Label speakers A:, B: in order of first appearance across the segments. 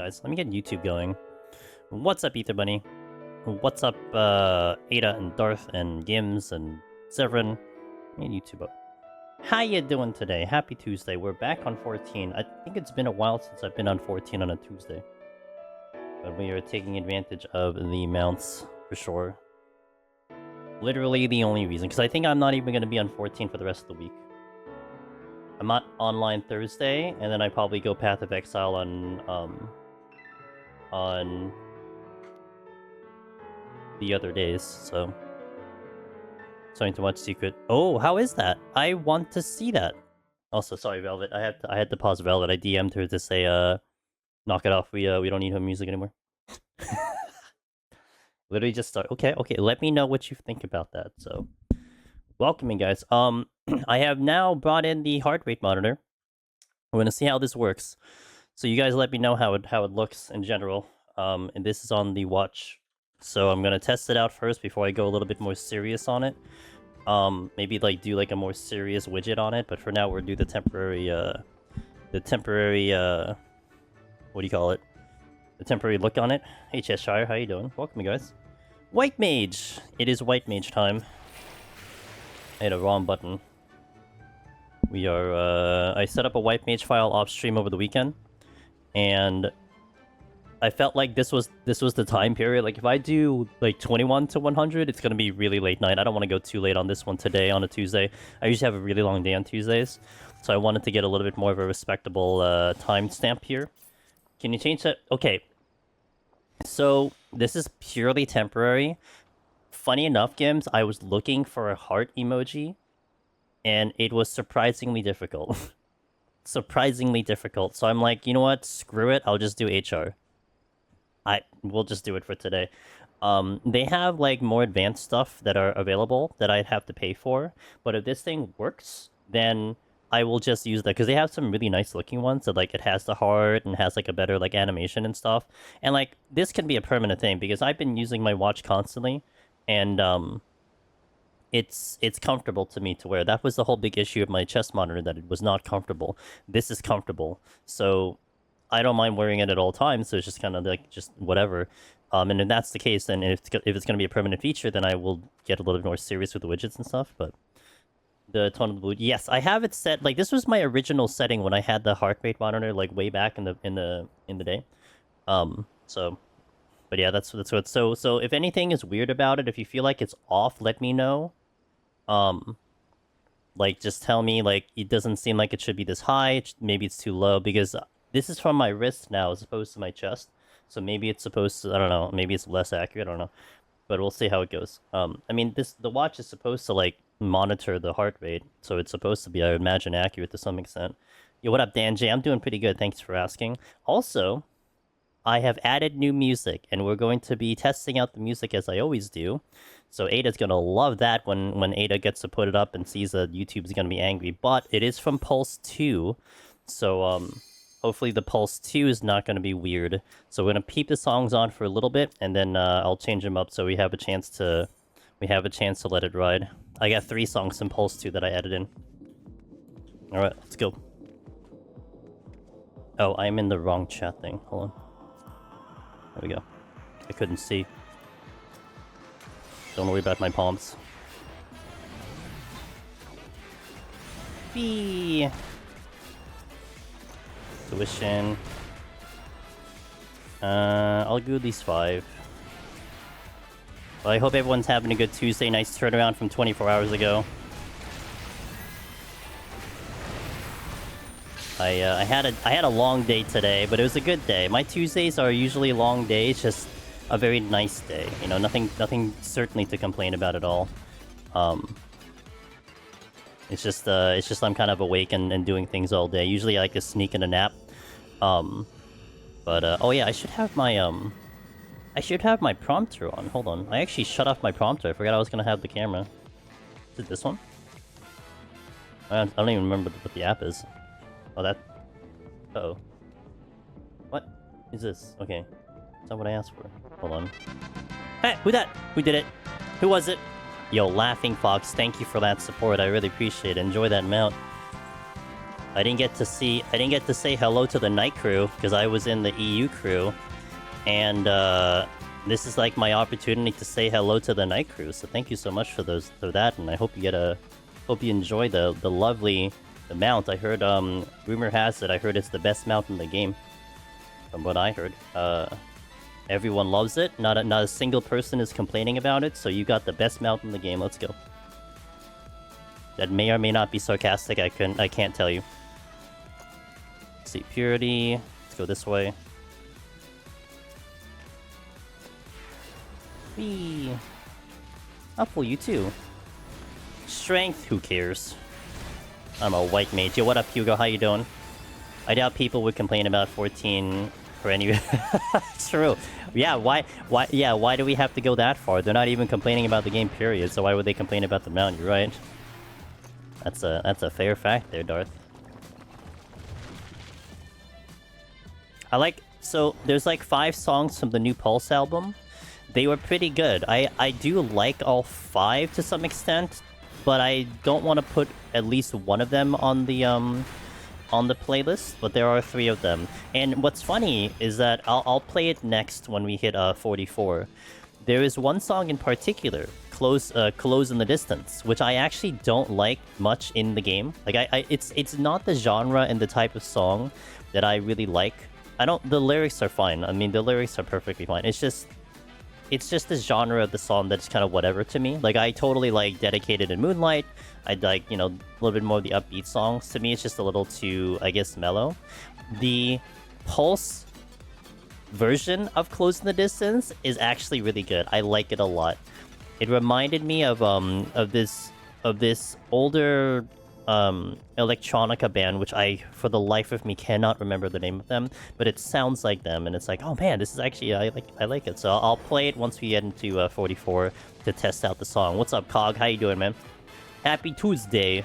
A: guys. Let me get YouTube going. What's up, Ether Bunny? What's up, Ada and Darth and Gims and Severin? Let me get YouTube up. How you doing today? Happy Tuesday. We're back on 14. I think it's been a while since I've been on 14 on a Tuesday. But we are taking advantage of the mounts, for sure. Literally the only reason, because I think I'm not even going to be on 14 for the rest of the week. I'm not online Thursday, and then I probably go Path of Exile on the other days, so... Starting to watch Secret. Oh, how is that? I want to see that. Also, sorry, Velvet. I had to pause Velvet. I DM'd her to say, knock it off. We don't need her music anymore. Literally just start. Okay. Let me know what you think about that. So, welcoming guys. I have now brought in the heart rate monitor. We're gonna see how this works. So you guys let me know how it looks in general. And this is on the watch. So I'm gonna test it out first before I go a little bit more serious on it. Maybe like do like a more serious widget on it. But for now, we'll do the temporary. What do you call it? The temporary look on it. Hey Cheshire, how you doing? Welcome, you guys. White Mage! It is White Mage time. I hit a wrong button. We are, I set up a White Mage file off stream over the weekend. And I felt like this was the time period. Like, if I do, like, 21 to 100, it's gonna be really late night. I don't want to go too late on this one today, on a Tuesday. I usually have a really long day on Tuesdays. So I wanted to get a little bit more of a respectable timestamp here. Can you change that? Okay. So, this is purely temporary. Funny enough, Gims, I was looking for a heart emoji, and it was surprisingly difficult. Surprisingly difficult. So I'm like, you know what? Screw it. I'll just do HR. We'll just do it for today. They have, like, more advanced stuff that are available that I'd have to pay for. But if this thing works, then I will just use that, because they have some really nice looking ones that, like, it has the heart and has, like, a better, like, animation and stuff. And, like, this can be a permanent thing, because I've been using my watch constantly, and it's comfortable to me to wear. That was the whole big issue of my chest monitor, that it was not comfortable. This is comfortable, so I don't mind wearing it at all times. So it's just kind of like just whatever. And if that's the case, then if it's going to be a permanent feature, then I will get a little bit more serious with the widgets and stuff. But the tone of the blue, yes, I have it set. Like, this was my original setting when I had the heart rate monitor, like, way back in the day. So, but yeah, that's what. So if anything is weird about it, if you feel like it's off, let me know. Like, just tell me, like, it doesn't seem like it should be this high. Maybe it's too low, because this is from my wrist now as opposed to my chest. So maybe it's supposed to, I don't know, maybe it's less accurate, I don't know. But we'll see how it goes. I mean, the watch is supposed to, like, monitor the heart rate, so it's supposed to be, I would imagine, accurate to some extent. Yo, what up, Dan J? I'm doing pretty good, thanks for asking. Also, I have added new music, and we're going to be testing out the music as I always do. So Ada's gonna love that when Ada gets to put it up and sees that YouTube's gonna be angry. But it is from Pulse 2, so hopefully the Pulse 2 is not gonna be weird. So we're gonna peep the songs on for a little bit, and then I'll change them up so we have a chance to let it ride. I got 3 songs from Pulse 2 that I added in. All right, let's go. Oh, I'm in the wrong chat thing. Hold on. There we go. I couldn't see. Don't worry about my palms. B. Tuition. I'll do these 5. Well, I hope everyone's having a good Tuesday. Nice turnaround from 24 hours ago. I had a long day today, but it was a good day. My Tuesdays are usually long days, just a very nice day. You know, nothing certainly to complain about at all. It's just I'm kind of awake and doing things all day. Usually I like to sneak in a nap. Oh yeah, I should have my prompter on. Hold on. I actually shut off my prompter. I forgot I was gonna have the camera. Is it this one? I don't even remember what the app is. Oh, that... Uh-oh. What is this? Okay. That's not what I asked for. Hold on. Hey, who that? Who did it? Who was it? Yo, Laughing Fox, thank you for that support. I really appreciate it. Enjoy that mount. I didn't get to say hello to the night crew because I was in the EU crew, and this is like my opportunity to say hello to the night crew. So thank you so much for that, and I hope you enjoy the lovely mount. I heard rumor has it, I heard it's the best mount in the game. From what I heard, everyone loves it. Not a single person is complaining about it. So you got the best mount in the game. Let's go. That may or may not be sarcastic. I can't tell you. See, purity. Let's go this way. Whee! I'll pull you too. Strength. Who cares? I'm a white mage. Yo, what up, Hugo? How you doing? I doubt people would complain about 14 for any... True. Yeah, why do we have to go that far? They're not even complaining about the game, period, so why would they complain about the mount? You're right. That's a fair fact there, Darth. So, there's like 5 songs from the new Pulse album. They were pretty good. I do like all 5 to some extent, but I don't want to put at least one of them on the playlist, but there are 3 of them. And what's funny is that I'll play it next when we hit 44. There is one song in particular, Close in the Distance, which I actually don't like much in the game. Like it's not the genre and the type of song that I really like. The lyrics are fine. I mean, the lyrics are perfectly fine. It's just the genre of the song that's kind of whatever to me. Like, I totally like Dedicated and Moonlight. I'd like, a little bit more of the upbeat songs. To me, it's just a little too, I guess, mellow. The Pulse version of Close in the Distance is actually really good. I like it a lot. It reminded me of this older electronica band, which I, for the life of me, cannot remember the name of them, but it sounds like them, and it's like, oh man, this is actually, I like it. So I'll play it once we get into 44 to test out the song. What's up, Cog? How you doing, man? Happy Tuesday.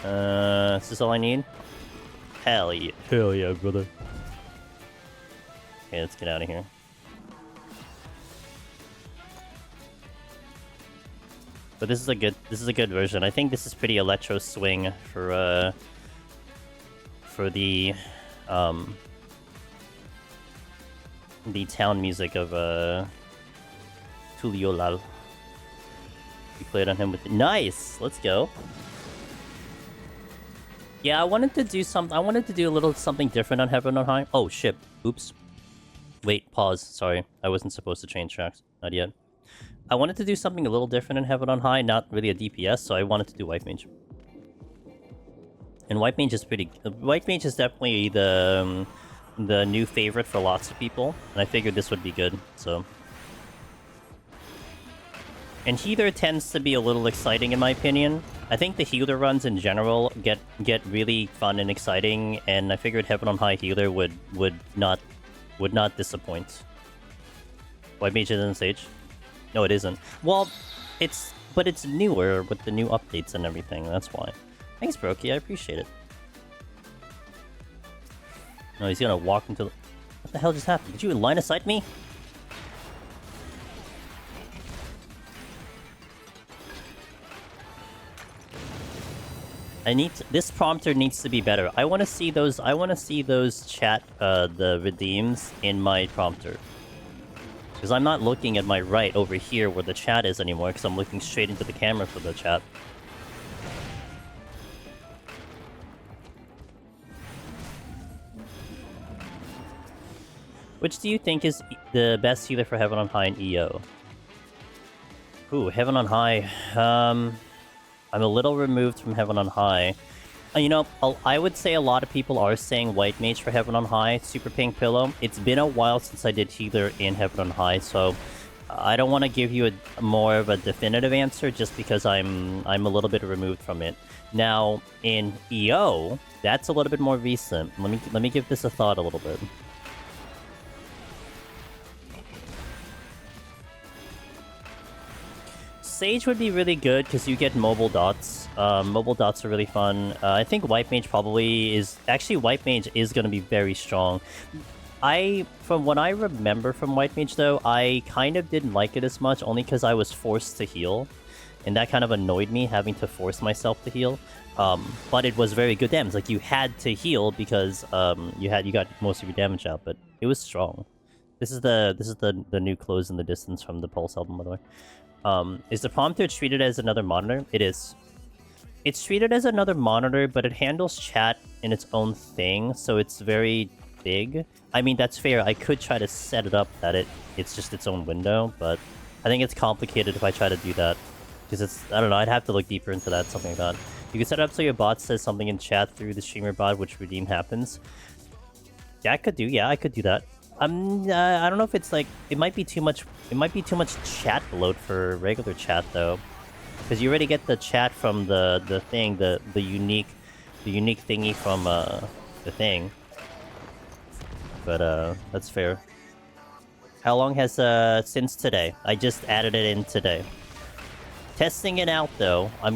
A: Is this all I need? Hell yeah. Hell yeah, brother. Okay, let's get out of here. But this is a good version. I think this is pretty electro swing for the town music of Tuliolal. We played on him with nice. Let's go. Yeah, I wanted to do a little something different on Heaven on High. Oh shit. Oops. Wait, pause. Sorry. I wasn't supposed to change tracks. Not yet. I wanted to do something a little different in Heaven on High, not really a DPS, so I wanted to do White Mage. And White Mage is White Mage is definitely the new favorite for lots of people, and I figured this would be good, so... And Healer tends to be a little exciting in my opinion. I think the Healer runs in general get really fun and exciting, and I figured Heaven on High Healer would not disappoint. White Mage isn't Sage? No, it isn't. Well, it's newer with the new updates and everything. That's why. Thanks, Brokey. I appreciate it. No, he's gonna walk into the... What the hell just happened? Did you line of sight me? This prompter needs to be better. I want to see those chat the redeems in my prompter. Because I'm not looking at my right over here where the chat is anymore, because I'm looking straight into the camera for the chat. Which do you think is the best healer for Heaven on High and EO? Ooh, Heaven on High. I'm a little removed from Heaven on High. I would say a lot of people are saying White Mage for Heaven on High, Super Pink Pillow. It's been a while since I did Healer in Heaven on High, so I don't want to give you more of a definitive answer just because I'm a little bit removed from it. Now, in EO, that's a little bit more recent. Let me give this a thought a little bit. Sage would be really good because you get mobile dots. Mobile dots are really fun. I think White Mage probably is... Actually, White Mage is going to be very strong. From what I remember from White Mage though, I kind of didn't like it as much, only because I was forced to heal. And that kind of annoyed me, having to force myself to heal. But it was very good damage. Like, you had to heal because you got most of your damage out, but it was strong. This is the new Close in the Distance from the Pulse album, by the way. Is the prompter treated as another monitor? It is. It's treated as another monitor, but it handles chat in its own thing, so it's very big. I mean, that's fair. I could try to set it up that it's just its own window, but I think it's complicated if I try to do that. Because it's, I don't know, I'd have to look deeper into that, something like that. You can set it up so your bot says something in chat through the streamer bot, which redeem happens. Yeah, I could do that. I don't know if it's like, it might be too much chat load for regular chat though. Because you already get the chat from the unique thingy from the thing. But that's fair. How long has since today? I just added it in today. Testing it out though. I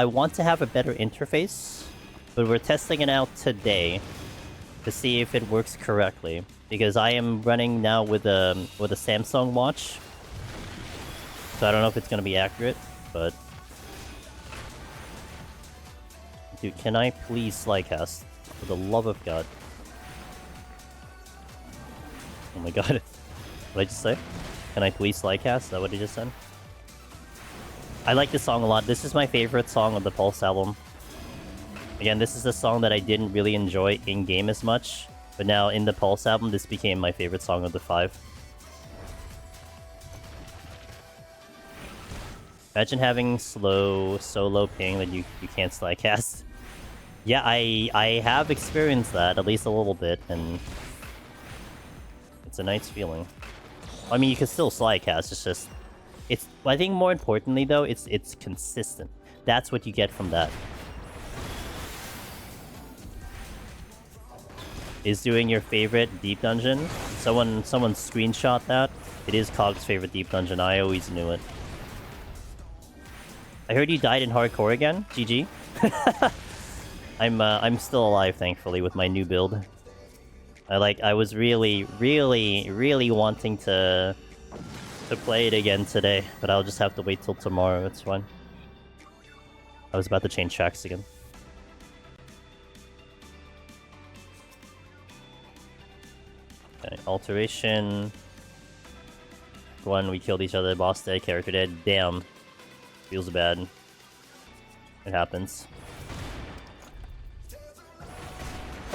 A: want to have a better interface, but we're testing it out today to see if it works correctly. Because I am running now with a Samsung watch, so I don't know if it's gonna be accurate, but dude, can I please slycast? For the love of God. Oh my god. What did I just say? Can I please slycast? Is that what he just said? I like this song a lot. This is my favorite song of the Pulse album. Again, this is a song that I didn't really enjoy in-game as much, but now in the Pulse album, this became my favorite song of the 5. Imagine having so low ping that you can't slycast. Yeah, I have experienced that, at least a little bit, and it's a nice feeling. I mean, you can still slycast, it's just... I think more importantly though, it's consistent. That's what you get from that. Is doing your favorite deep dungeon? Someone screenshot that. It is Cog's favorite deep dungeon. I always knew it. I heard you died in hardcore again. GG. I'm still alive, thankfully, with my new build. I was really wanting to play it again today, but I'll just have to wait till tomorrow. It's fine. I was about to change tracks again. Okay, alteration. One, we killed each other. Boss dead, character dead. Damn. Feels bad. It happens.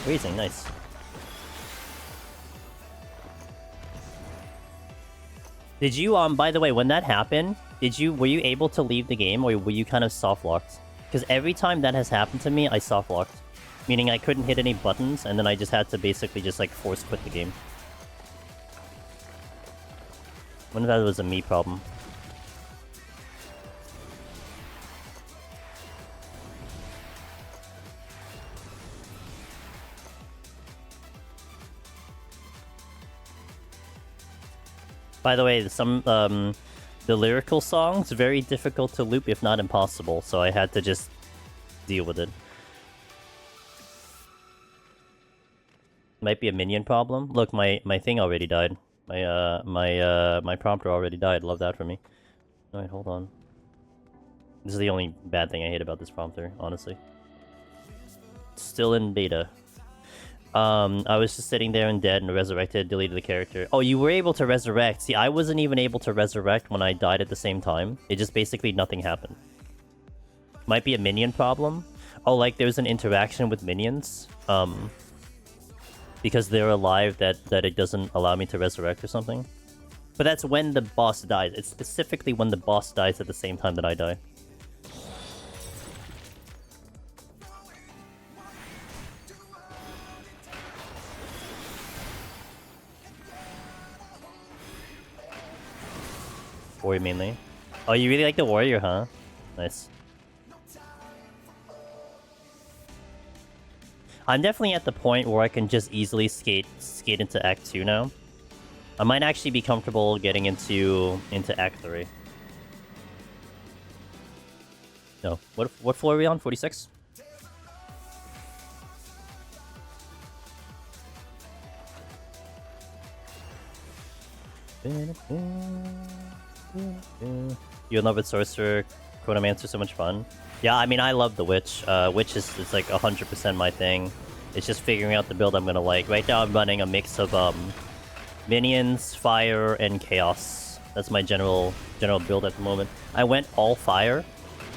A: Amazing, nice. Did you, by the way, when that happened, were you able to leave the game, or were you kind of soft-locked? Because every time that has happened to me, I soft-locked. Meaning I couldn't hit any buttons, and then I just had to basically just, like, force quit the game. I wonder if that was a me problem. By the way, the lyrical songs, very difficult to loop, if not impossible, so I had to just deal with it. Might be a minion problem. Look, my thing already died. My prompter already died. Love that for me. Alright, hold on. This is the only bad thing I hate about this prompter, honestly. Still in beta. I was just sitting there and dead and resurrected, deleted the character. Oh, you were able to resurrect. See, I wasn't even able to resurrect when I died at the same time. It just basically nothing happened. Might be a minion problem. Oh, like there's an interaction with minions. Because they're alive that it doesn't allow me to resurrect or something. But that's when the boss dies. It's specifically when the boss dies at the same time that I die. Warrior mainly. Oh, you really like the warrior, huh? Nice. I'm definitely at the point where I can just easily skate into Act 2 now. I might actually be comfortable getting into Act 3. No. What floor are we on? 46? You love it, Sorcerer. Chronomancer, so much fun. Yeah, I mean, I love the Witch. Witch is like 100% my thing. It's just figuring out the build I'm gonna like. Right now, I'm running a mix of minions, fire, and chaos. That's my general build at the moment. I went all fire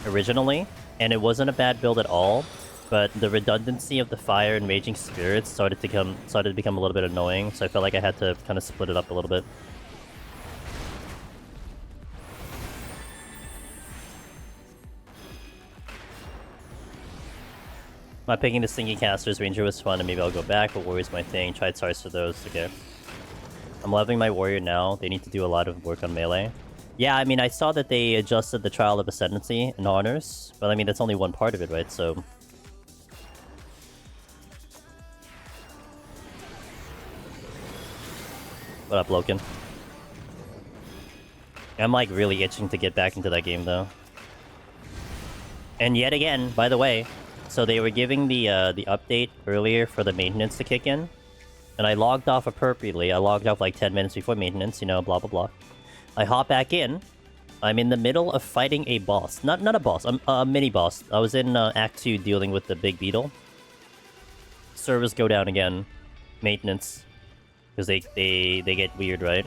A: originally, and it wasn't a bad build at all. But the redundancy of the fire and raging spirits started to become a little bit annoying. So I felt like I had to kind of split it up a little bit. Not picking the Stingy Casters. Ranger was fun, and maybe I'll go back, but Warrior's my thing. Tried SARS for those. Okay. I'm loving my Warrior now. They need to do a lot of work on melee. Yeah, I mean, I saw that they adjusted the Trial of Ascendancy and Honors, but I mean, that's only one part of it, right? So... What up, Loken? I'm like really itching to get back into that game, though. And yet again, by the way, so they were giving the update earlier for the maintenance to kick in, and I logged off appropriately. I logged off like 10 minutes before maintenance, you know, blah blah blah. I hop back in. I'm in the middle of fighting a boss. Not a boss, a mini boss. I was in Act 2 dealing with the big beetle. Servers go down again. Maintenance. Because they get weird, right?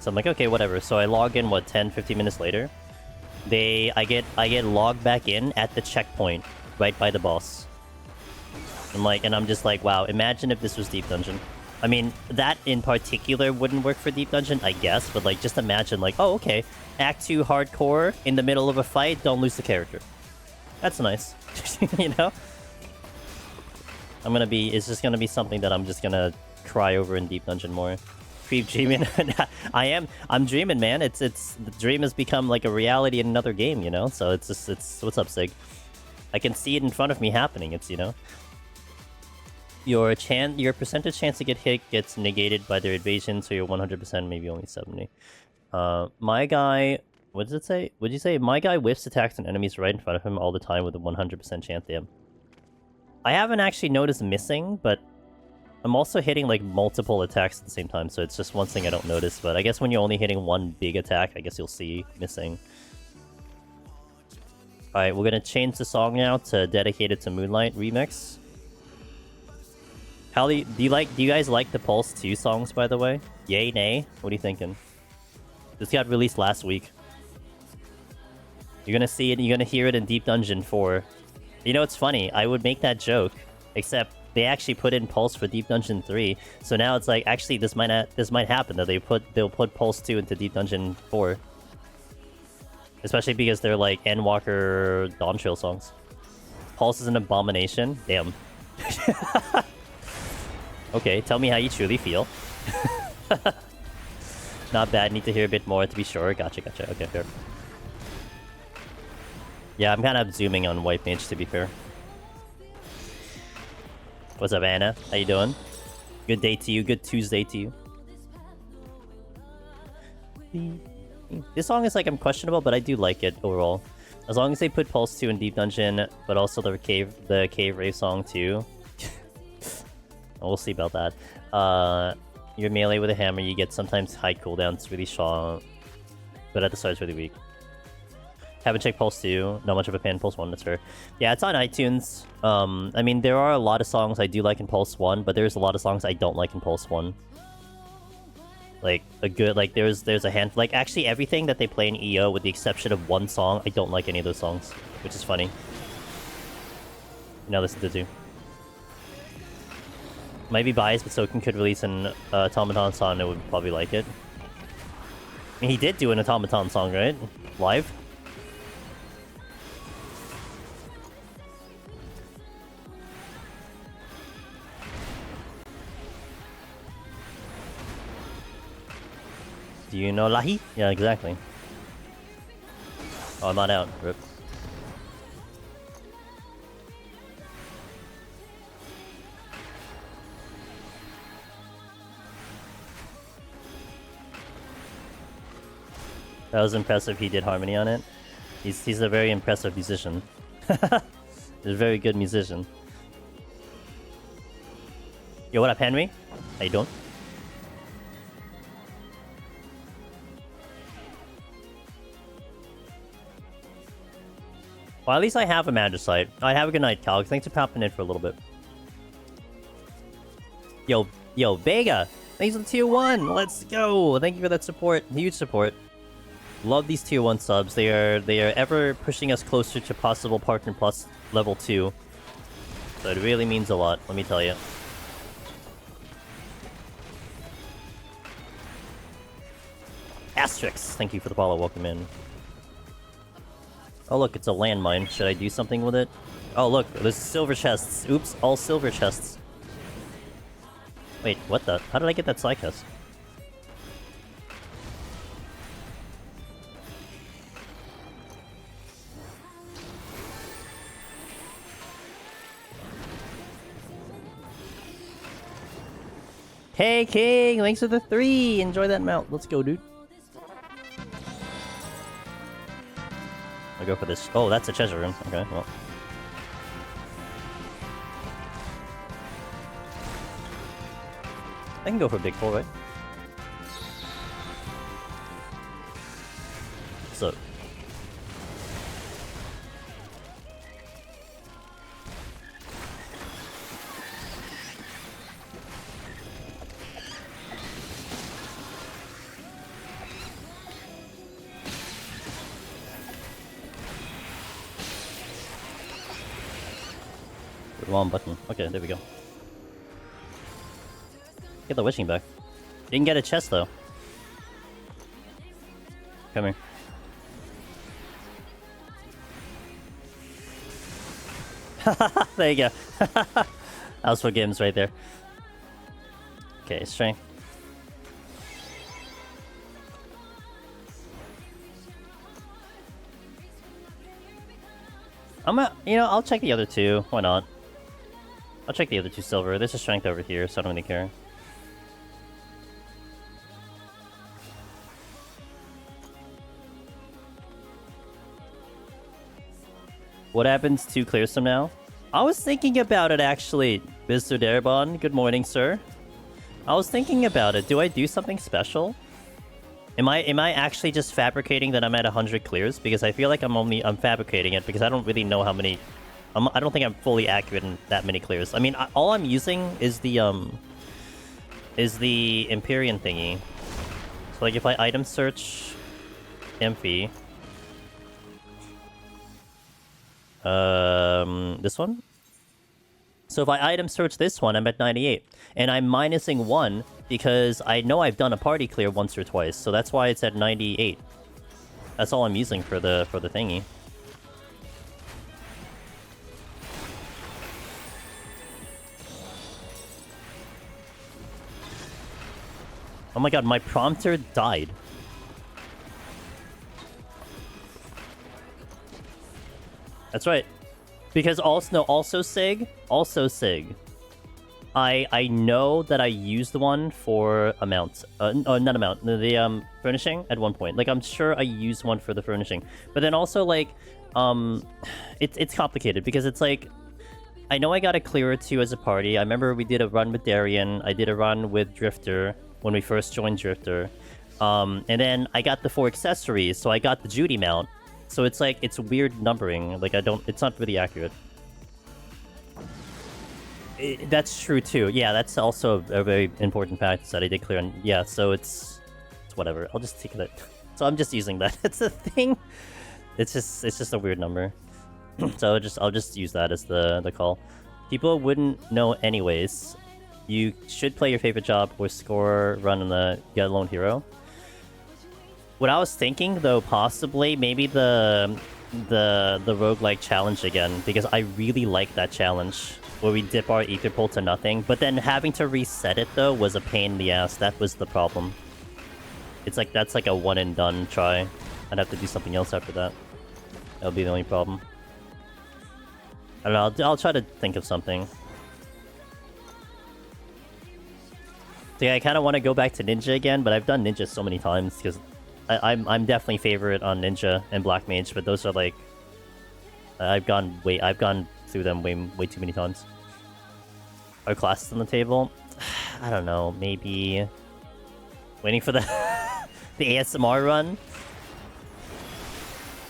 A: So I'm like, okay, whatever. So I log in, what, 10-15 minutes later? I get logged back in at the checkpoint, right by the boss. And I'm just like, wow, imagine if this was Deep Dungeon. I mean, that in particular wouldn't work for Deep Dungeon, I guess, but like, just imagine like, oh, okay, Act 2 hardcore, in the middle of a fight, don't lose the character. That's nice. You know? It's just gonna be something that I'm just gonna cry over in Deep Dungeon more. Creep dreaming. I'm dreaming, man. The dream has become like a reality in another game, you know? So it's what's up, Sig? I can see it in front of me happening. It's, you know, your percentage chance to get hit gets negated by their evasion, so you're 100%, maybe only 70. My guy, what does it say? Would you say my guy whiffs attacks and enemies right in front of him all the time with a 100% chance? Damn. I haven't actually noticed missing, but I'm also hitting like multiple attacks at the same time, so it's just one thing I don't notice. But I guess when you're only hitting one big attack, I guess you'll see missing. Alright, we're gonna change the song now to Dedicated to Moonlight remix. How do you guys like the Pulse 2 songs, by the way? Yay, nay? What are you thinking? This got released last week. You're gonna see it, you're gonna hear it in Deep Dungeon 4. You know, it's funny, I would make that joke, except they actually put in Pulse for Deep Dungeon 3, so now it's like, actually, this might happen, that they'll put Pulse 2 into Deep Dungeon 4. Especially because they're like Endwalker Dawntrail songs. Pulse is an abomination? Damn. Okay, tell me how you truly feel. Not bad, need to hear a bit more to be sure. Gotcha. Okay, fair. Yeah, I'm kind of zooming on White Mage, to be fair. What's up, Anna? How you doing? Good day to you. Good Tuesday to you. This song is like, I'm questionable, but I do like it overall. As long as they put Pulse 2 in Deep Dungeon, but also the Cave Rave song too. We'll see about that. Your melee with a hammer, you get sometimes high cooldown. It's really strong, but at the start it's really weak. Haven't checked Pulse 2. Not much of a fan. Pulse 1, that's fair. Yeah, it's on iTunes. I mean, there are a lot of songs I do like in Pulse 1, but there's a lot of songs I don't like in Pulse 1. Like, there's a handful. Like, actually, everything that they play in EO, with the exception of one song, I don't like any of those songs, which is funny. Now listen to 2. Might be biased, but Soken could release an Automaton song, and would probably like it. I mean, he did do an Automaton song, right? Live? Do you know Lahi? Yeah, exactly. Oh, I'm not out. Rip. That was impressive. He did harmony on it. He's a very impressive musician. He's a very good musician. Yo, what up, Henry? How you doing? Well, at least I have a Magicite. I have a good night, Calg. Thanks for popping in for a little bit. Yo, Vega! Thanks for the tier 1! Let's go! Thank you for that support. Huge support. Love these tier 1 subs. They are ever pushing us closer to possible Partner Plus level 2. So it really means a lot, let me tell you. Asterix! Thank you for the follow. Welcome in. Oh look, it's a landmine. Should I do something with it? Oh look, there's silver chests. Oops, all silver chests. Wait, what the? How did I get that Psychus? Hey King, thanks for the 3! Enjoy that mount. Let's go, dude. I'll go for this. Oh, that's a treasure room. Okay, well. I can go for a big pull, right? So. Wrong button. Okay, there we go. Get the wishing back. Didn't get a chest though. Come here. There you go. That was for games right there. Okay, strength. I'll check the other two. Why not? I'll check the other two silver. There's a strength over here, so I don't really care. What happens to clear some now? I was thinking about it actually, Mr. Darabon. Good morning, sir. I was thinking about it. Do I do something special? Am I actually just fabricating that I'm at 100 clears? Because I feel like I'm fabricating it because I don't really know how many. I don't think I'm fully accurate in that many clears. I mean, all I'm using is the Empyrean thingy. So like if I item search Emphy, this one. So if I item search this one, I'm at 98, and I'm minusing 1 because I know I've done a party clear once or twice. So that's why it's at 98. That's all I'm using for the thingy. Oh my god, my prompter died. That's right. Because also Sig. I know that I used one for a mount. Not a mount. The furnishing at one point. Like, I'm sure I used one for the furnishing. But then also, like, it's complicated because it's like, I know I got a clear or two as a party. I remember we did a run with Darien. I did a run with Drifter when we first joined Drifter. And then I got the 4 accessories, so I got the Judy mount. So it's like, it's weird numbering. Like, it's not really accurate. That's true too. Yeah, that's also a very important fact that I did clear. And yeah, so it's whatever. I'll just take that. So I'm just using that. It's a thing. It's just a weird number. So I'll just use that as the call. People wouldn't know anyways. You should play your favorite job or score run on the Get Alone Hero. What I was thinking though, possibly maybe the roguelike challenge again, because I really like that challenge where we dip our ether pull to nothing, but then having to reset it though was a pain in the ass. That was the problem. It's like, that's like a one and done try. I'd have to do something else after that. That would be the only problem. I don't know, I'll try to think of something. So yeah, I kind of want to go back to Ninja again, but I've done Ninja so many times because I'm definitely favorite on Ninja and Black Mage, but those are like I've gone through them way too many times. Are classes on the table? I don't know, maybe waiting for the the ASMR run.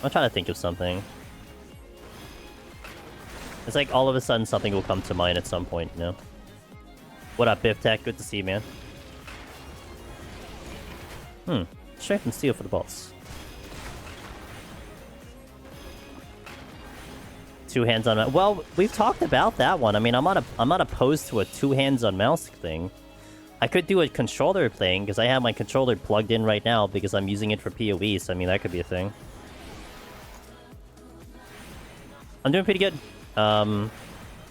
A: I'm trying to think of something. It's like all of a sudden something will come to mind at some point, you know? What up, Biff Tech? Good to see you, man. Strength and steel for the boss. 2 hands on mouse. Well, we've talked about that one. I mean, I'm not opposed to a 2 hands on mouse thing. I could do a controller thing, because I have my controller plugged in right now, because I'm using it for PoE, so I mean, that could be a thing. I'm doing pretty good.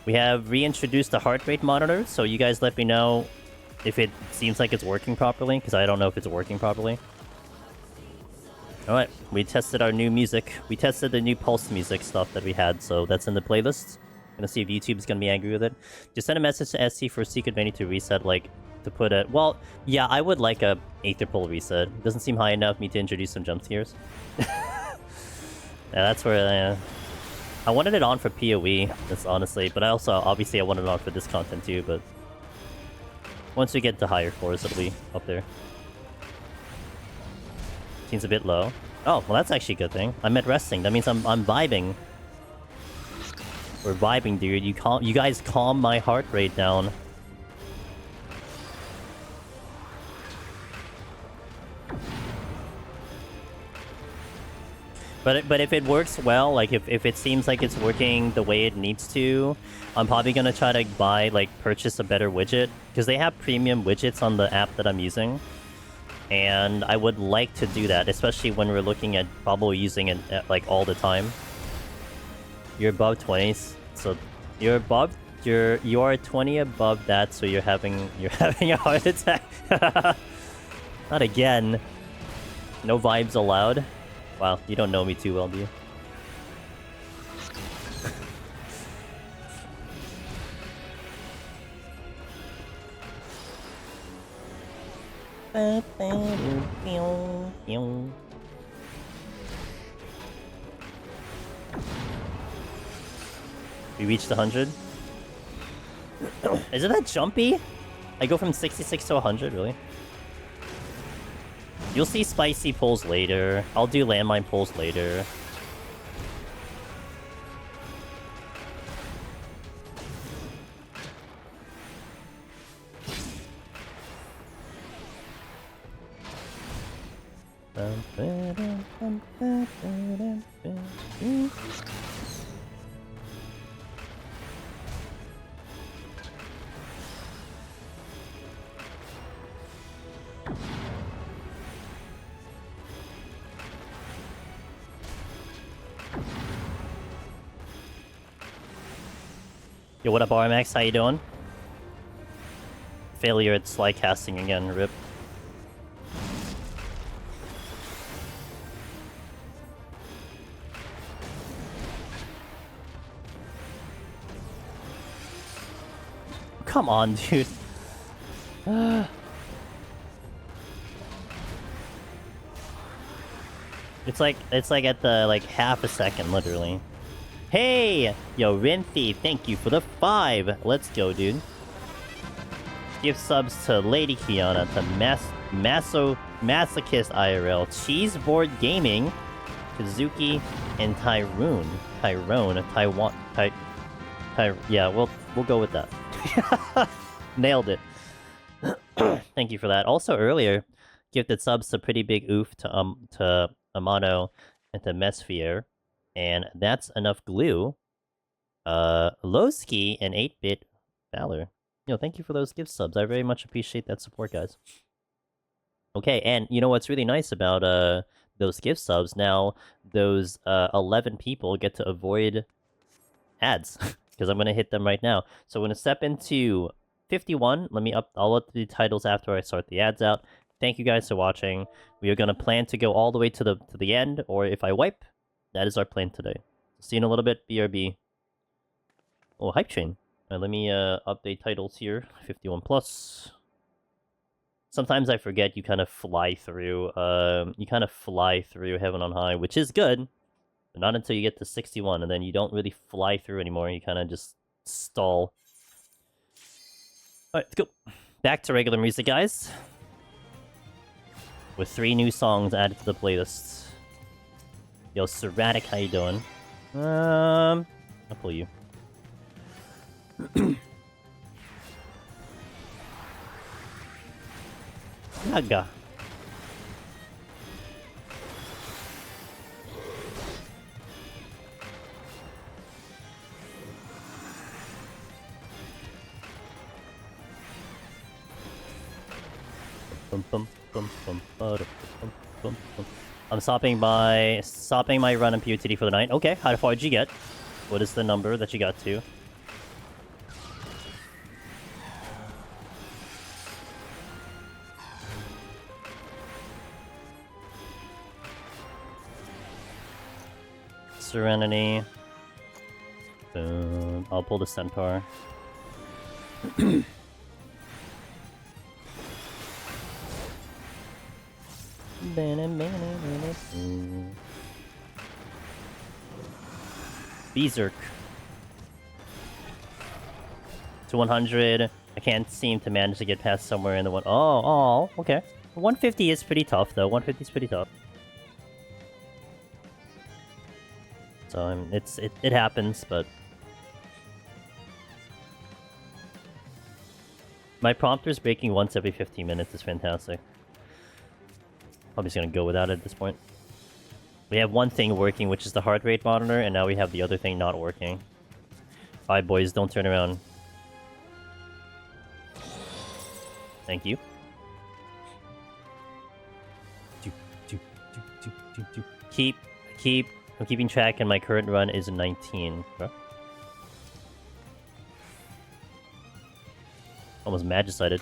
A: We have reintroduced the heart rate monitor, so you guys let me know if it seems like it's working properly, because I don't know if it's working properly. Alright, we tested our new music. We tested the new pulse music stuff that we had, so that's in the playlist. Gonna see if YouTube's gonna be angry with it. Just send a message to SC for a secret menu to reset, like, to put a... Well, yeah, I would like a Aether Pull reset. It doesn't seem high enough me to introduce some jump scares. Yeah, that's where... I wanted it on for PoE, that's honestly, but I also, obviously, I wanted it on for this content too, but... Once we get to higher floors, it'll be up there. Seems a bit low. Oh, well that's actually a good thing. I'm at resting, that means I'm vibing. We're vibing, dude. You guys calm my heart rate down. But if it works well, like if it seems like it's working the way it needs to, I'm probably gonna try to buy, like, purchase a better widget, because they have premium widgets on the app that I'm using, and I would like to do that, especially when we're looking at probably using it like all the time. You're above 20s, so you are 20 above that, so you're having a heart attack. Not again. No vibes allowed. Wow, you don't know me too well, do you? We reached 100. Is it that jumpy? I go from 66 to 100, really? You'll see spicy pulls later. I'll do landmine pulls later. Yo, what up, RMX? How you doing? Failure at slide casting again, rip. Come on, dude. It's like at the, like, half a second, literally. Hey! Yo, Rinthi, thank you for the 5! Let's go, dude. Give subs to Lady Kiana, to Masochist IRL, Cheeseboard Gaming, Kazuki, and Tyrone. Yeah, we'll go with that. Nailed it. Thank you for that. Also, earlier, gifted subs to Pretty Big Oof, to Amano, and to Mesfier. And that's enough glue. Lowski and 8-bit Valor. Yo, thank you for those gift subs. I very much appreciate that support, guys. Okay, and you know what's really nice about those gift subs? Now, those 11 people get to avoid ads. Because I'm going to hit them right now. So I'm going to step into 51. I'll let the titles after I sort the ads out. Thank you guys for watching. We are going to plan to go all the way to the end, or if I wipe, that is our plan today. See you in a little bit, BRB. Oh, Hype Train. Let me update titles here. 51 plus. Sometimes I forget you kind of fly through. Heaven on High, which is good. But not until you get to 61, and then you don't really fly through anymore. You kind of just stall. Alright, let's go. Back to regular music, guys. With 3 new songs added to the playlist. Yo, Serratic, how you doing? I'll pull you. Naga. I'm stopping my run in POTD for the night. Okay, how far did you get? What is the number that you got to? Serenity. Boom. I'll pull the Centaur. Berserk. To 100. I can't seem to manage to get past somewhere in the one. Oh, okay. 150 is pretty tough, though. 150 is pretty tough. So it happens, but my prompter's breaking once every 15 minutes is fantastic. Probably just gonna go without it at this point. We have one thing working, which is the heart rate monitor, and now we have the other thing not working. Alright, boys, don't turn around. Thank you. I'm keeping track, and my current run is 19. Bro. Almost Mage-sided.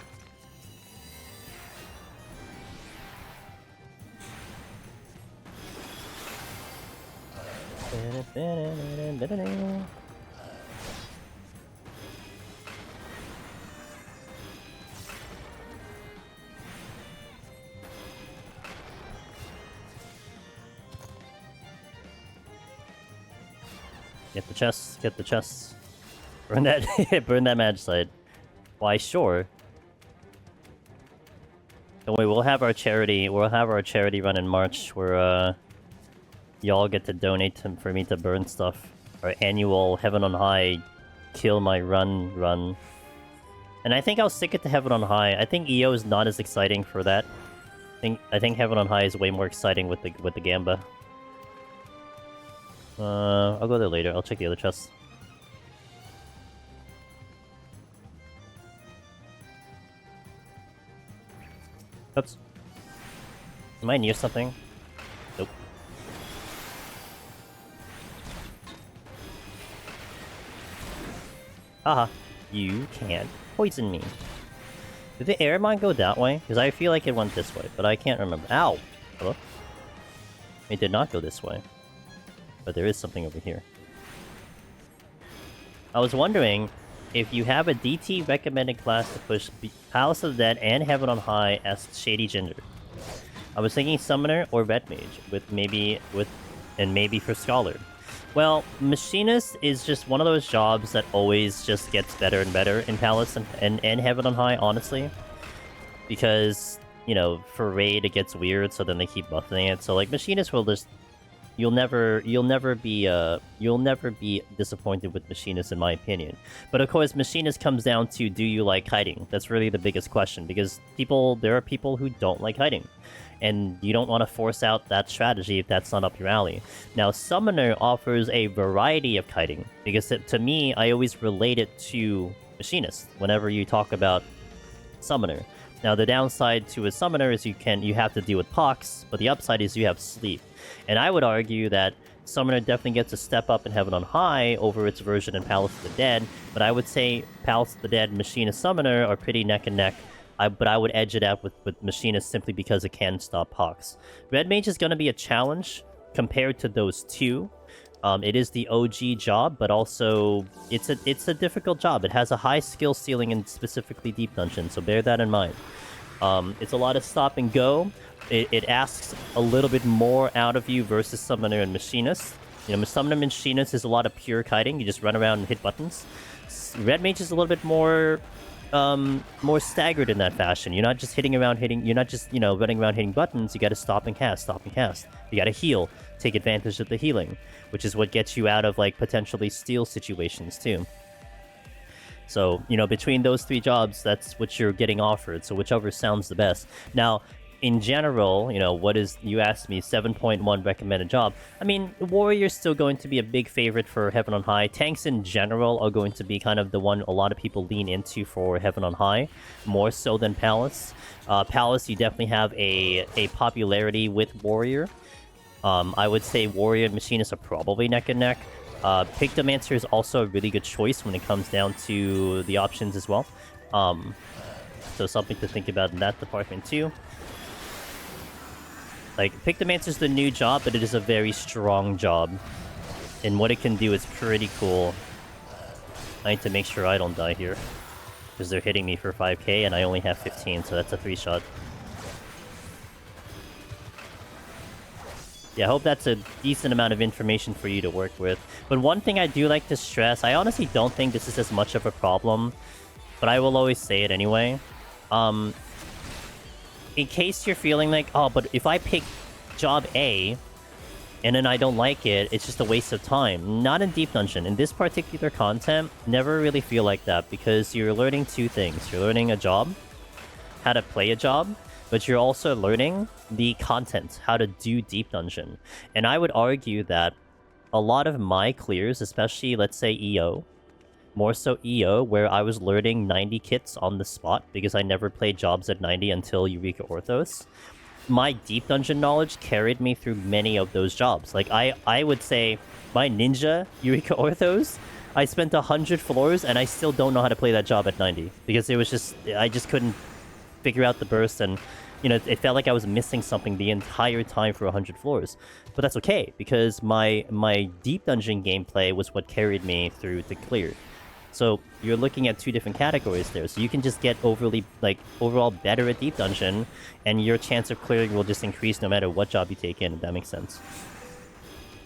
A: Get the chests, get the chests. Burn that, burn that Mage side. Why, sure. Don't worry, we'll have our charity run in March where y'all get to donate for me to burn stuff. Our annual Heaven on High kill my run. And I think I'll stick it to Heaven on High. I think EO is not as exciting for that. I think Heaven on High is way more exciting with the Gamba. I'll go there later. I'll check the other chests. Oops. Am I near something? Nope. Haha. You can't poison me. Did the Airmine go that way? Because I feel like it went this way, but I can't remember. Ow! Hello? It did not go this way. But there is something over here. I was wondering if you have a DT recommended class to push Palace of the Dead and Heaven on High as Shady Ginger. I was thinking Summoner or Red Mage, maybe for Scholar. Well, Machinist is just one of those jobs that always just gets better and better in Palace and Heaven on High, honestly. Because, you know, for Raid it gets weird, so then they keep buffing it. So like Machinist will just You'll never be disappointed with Machinist, in my opinion. But of course, Machinist comes down to, do you like hiding? That's really the biggest question, because there are people who don't like hiding, and you don't want to force out that strategy if that's not up your alley. Now, Summoner offers a variety of kiting, because to me, I always relate it to Machinist whenever you talk about Summoner. Now, the downside to a Summoner is you have to deal with Pox, but the upside is you have Sleep. And I would argue that Summoner definitely gets a step up in Heaven on High over its version in Palace of the Dead, but I would say Palace of the Dead and Machinist Summoner are pretty neck and neck. But I would edge it out with Machinist simply because it can stop Pox. Red Mage is going to be a challenge compared to those two. It is the OG job, but also it's a difficult job. It has a high skill ceiling in specifically deep dungeons, so bear that in mind. It's a lot of stop and go. It asks a little bit more out of you versus Summoner and Machinist. You know, Summoner and Machinist is a lot of pure kiting. You just run around and hit buttons. Red Mage is a little bit more staggered in that fashion. You're not just you're not just, running around hitting buttons. You gotta stop and cast. You gotta heal, take advantage of the healing, which is what gets you out of, like, potentially steal situations, too. So, you know, between those 3 jobs, that's what you're getting offered. So whichever sounds the best. Now, in general, you know, what is, you asked me, 7.1 recommended job. I mean, Warrior's still going to be a big favorite for Heaven on High. Tanks in general are going to be kind of the one a lot of people lean into for Heaven on High, more so than Palace. Palace, you definitely have a popularity with Warrior. I would say Warrior and Machinist are probably neck and neck. Pictomancer is also a really good choice when it comes down to the options as well. So something to think about in that department too. Like, Pictomancer is the new job, but it is a very strong job. And what it can do is pretty cool. I need to make sure I don't die here. Because they're hitting me for 5k and I only have 15, so that's a 3-shot. Yeah, I hope that's a decent amount of information for you to work with. But one thing I do like to stress, I honestly don't think this is as much of a problem, but I will always say it anyway. In case you're feeling like, oh, but if I pick job A and then I don't like it, it's just a waste of time. Not in Deep Dungeon. In this particular content, never really feel like that, because you're learning 2 things. You're learning a job, how to play a job, but you're also learning the content, how to do Deep Dungeon. And I would argue that a lot of my clears, especially, let's say, EO, more so EO, where I was learning 90 kits on the spot, because I never played jobs at 90 until Eureka Orthos, my Deep Dungeon knowledge carried me through many of those jobs. Like, I would say, my Ninja Eureka Orthos, I spent 100 floors, and I still don't know how to play that job at 90, because it was just, I just couldn't figure out the burst, and you know, it felt like I was missing something the entire time for 100 floors. But that's okay, because my Deep Dungeon gameplay was what carried me through to clear. So you're looking at 2 different categories there. So you can just get overall better at Deep Dungeon, and your chance of clearing will just increase no matter what job you take in, if that makes sense.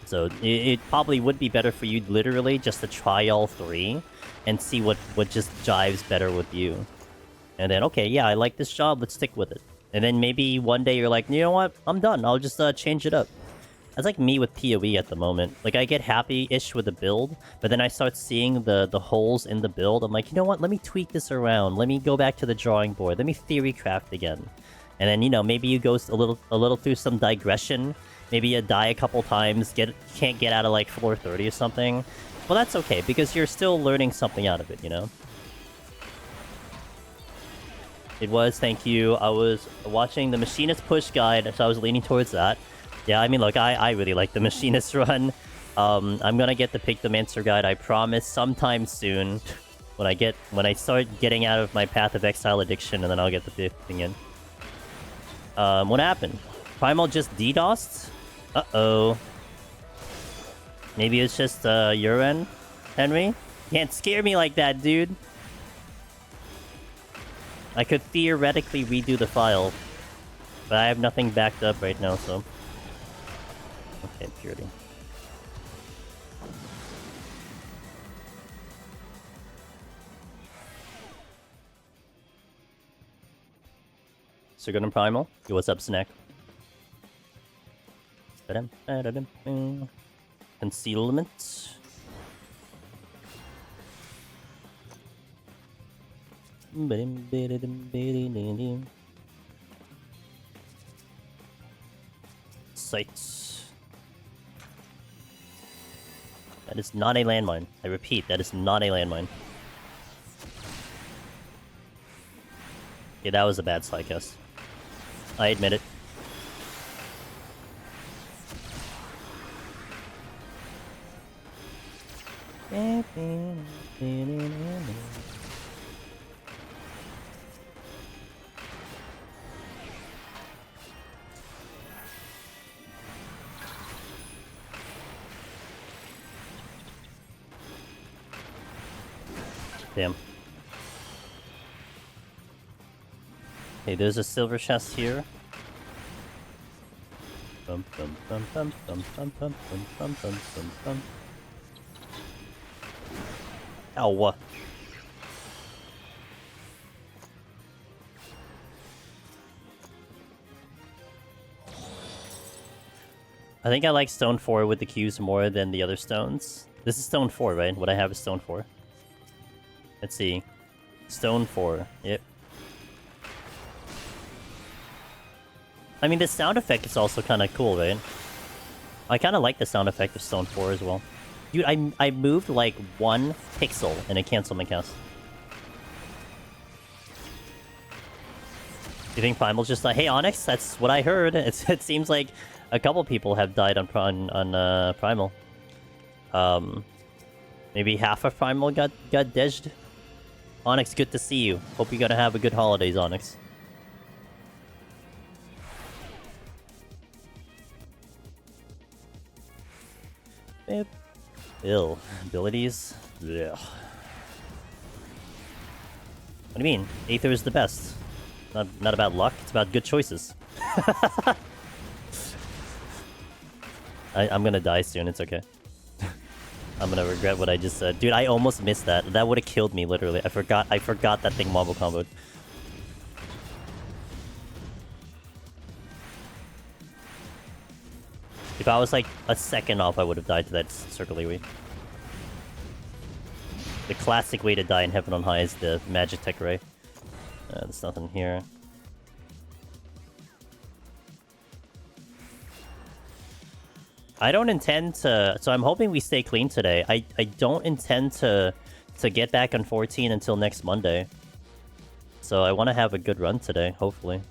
A: So it probably would be better for you literally just to try all 3 and see what just jives better with you. And then, okay, yeah, I like this job, let's stick with it. And then maybe one day you're like, you know what, I'm done, I'll just change it up. That's like me with PoE at the moment. Like, I get happy-ish with the build, but then I start seeing the holes in the build. I'm like, you know what, let me tweak this around. Let me go back to the drawing board. Let me theory craft again. And then, you know, maybe you go a little through some digression. Maybe you die a couple times, can't get out of like floor 30 or something. Well, that's okay, because you're still learning something out of it, you know? It was, thank you. I was watching the Machinist push guide, so I was leaning towards that. Yeah, I mean, look, I really like the Machinist run. I'm gonna get the Pictomancer guide, I promise, sometime soon. When I start getting out of my Path of Exile addiction, and then I'll get the 5th thing in. What happened? Primal just DDoSed? Uh-oh. Maybe it's just, urine, Henry? You can't scare me like that, dude. I could theoretically redo the file, but I have nothing backed up right now, so... Okay, purity. Sugar and Primal. Yo, what's up, Snack? Concealment. Sights. That is not a landmine. I repeat, that is not a landmine. Yeah, that was a bad slide cast. I admit it. Damn. Hey, there's a silver chest here. Bum bum bum bum bum bum bum bum bum bum bum bum. Ow. I think I like stone 4 with the Qs more than the other stones. This is stone 4, right? What I have is stone 4. Let's see. Stone 4. Yep. I mean, the sound effect is also kind of cool, right? I kind of like the sound effect of Stone 4 as well. Dude, I moved like 1 pixel and it canceled my cast. You think Primal's just like, hey Onyx, that's what I heard. It seems like a couple people have died on Primal. Maybe half of Primal got deged. Onyx, good to see you. Hope you're gonna have a good holidays, Onyx. Ill. Abilities? Ugh. What do you mean? Aether is the best. Not about luck, it's about good choices. I'm gonna die soon, it's okay. I'm gonna regret what I just said. Dude, I almost missed that. That would've killed me, literally. I forgot that thing marble comboed. If I was like a second off, I would have died to that circle AoE. The classic way to die in Heaven on High is the Magic Tech Ray. There's nothing here. I don't intend to... So I'm hoping we stay clean today. I don't intend to get back on 14 until next Monday. So I want to have a good run today, hopefully.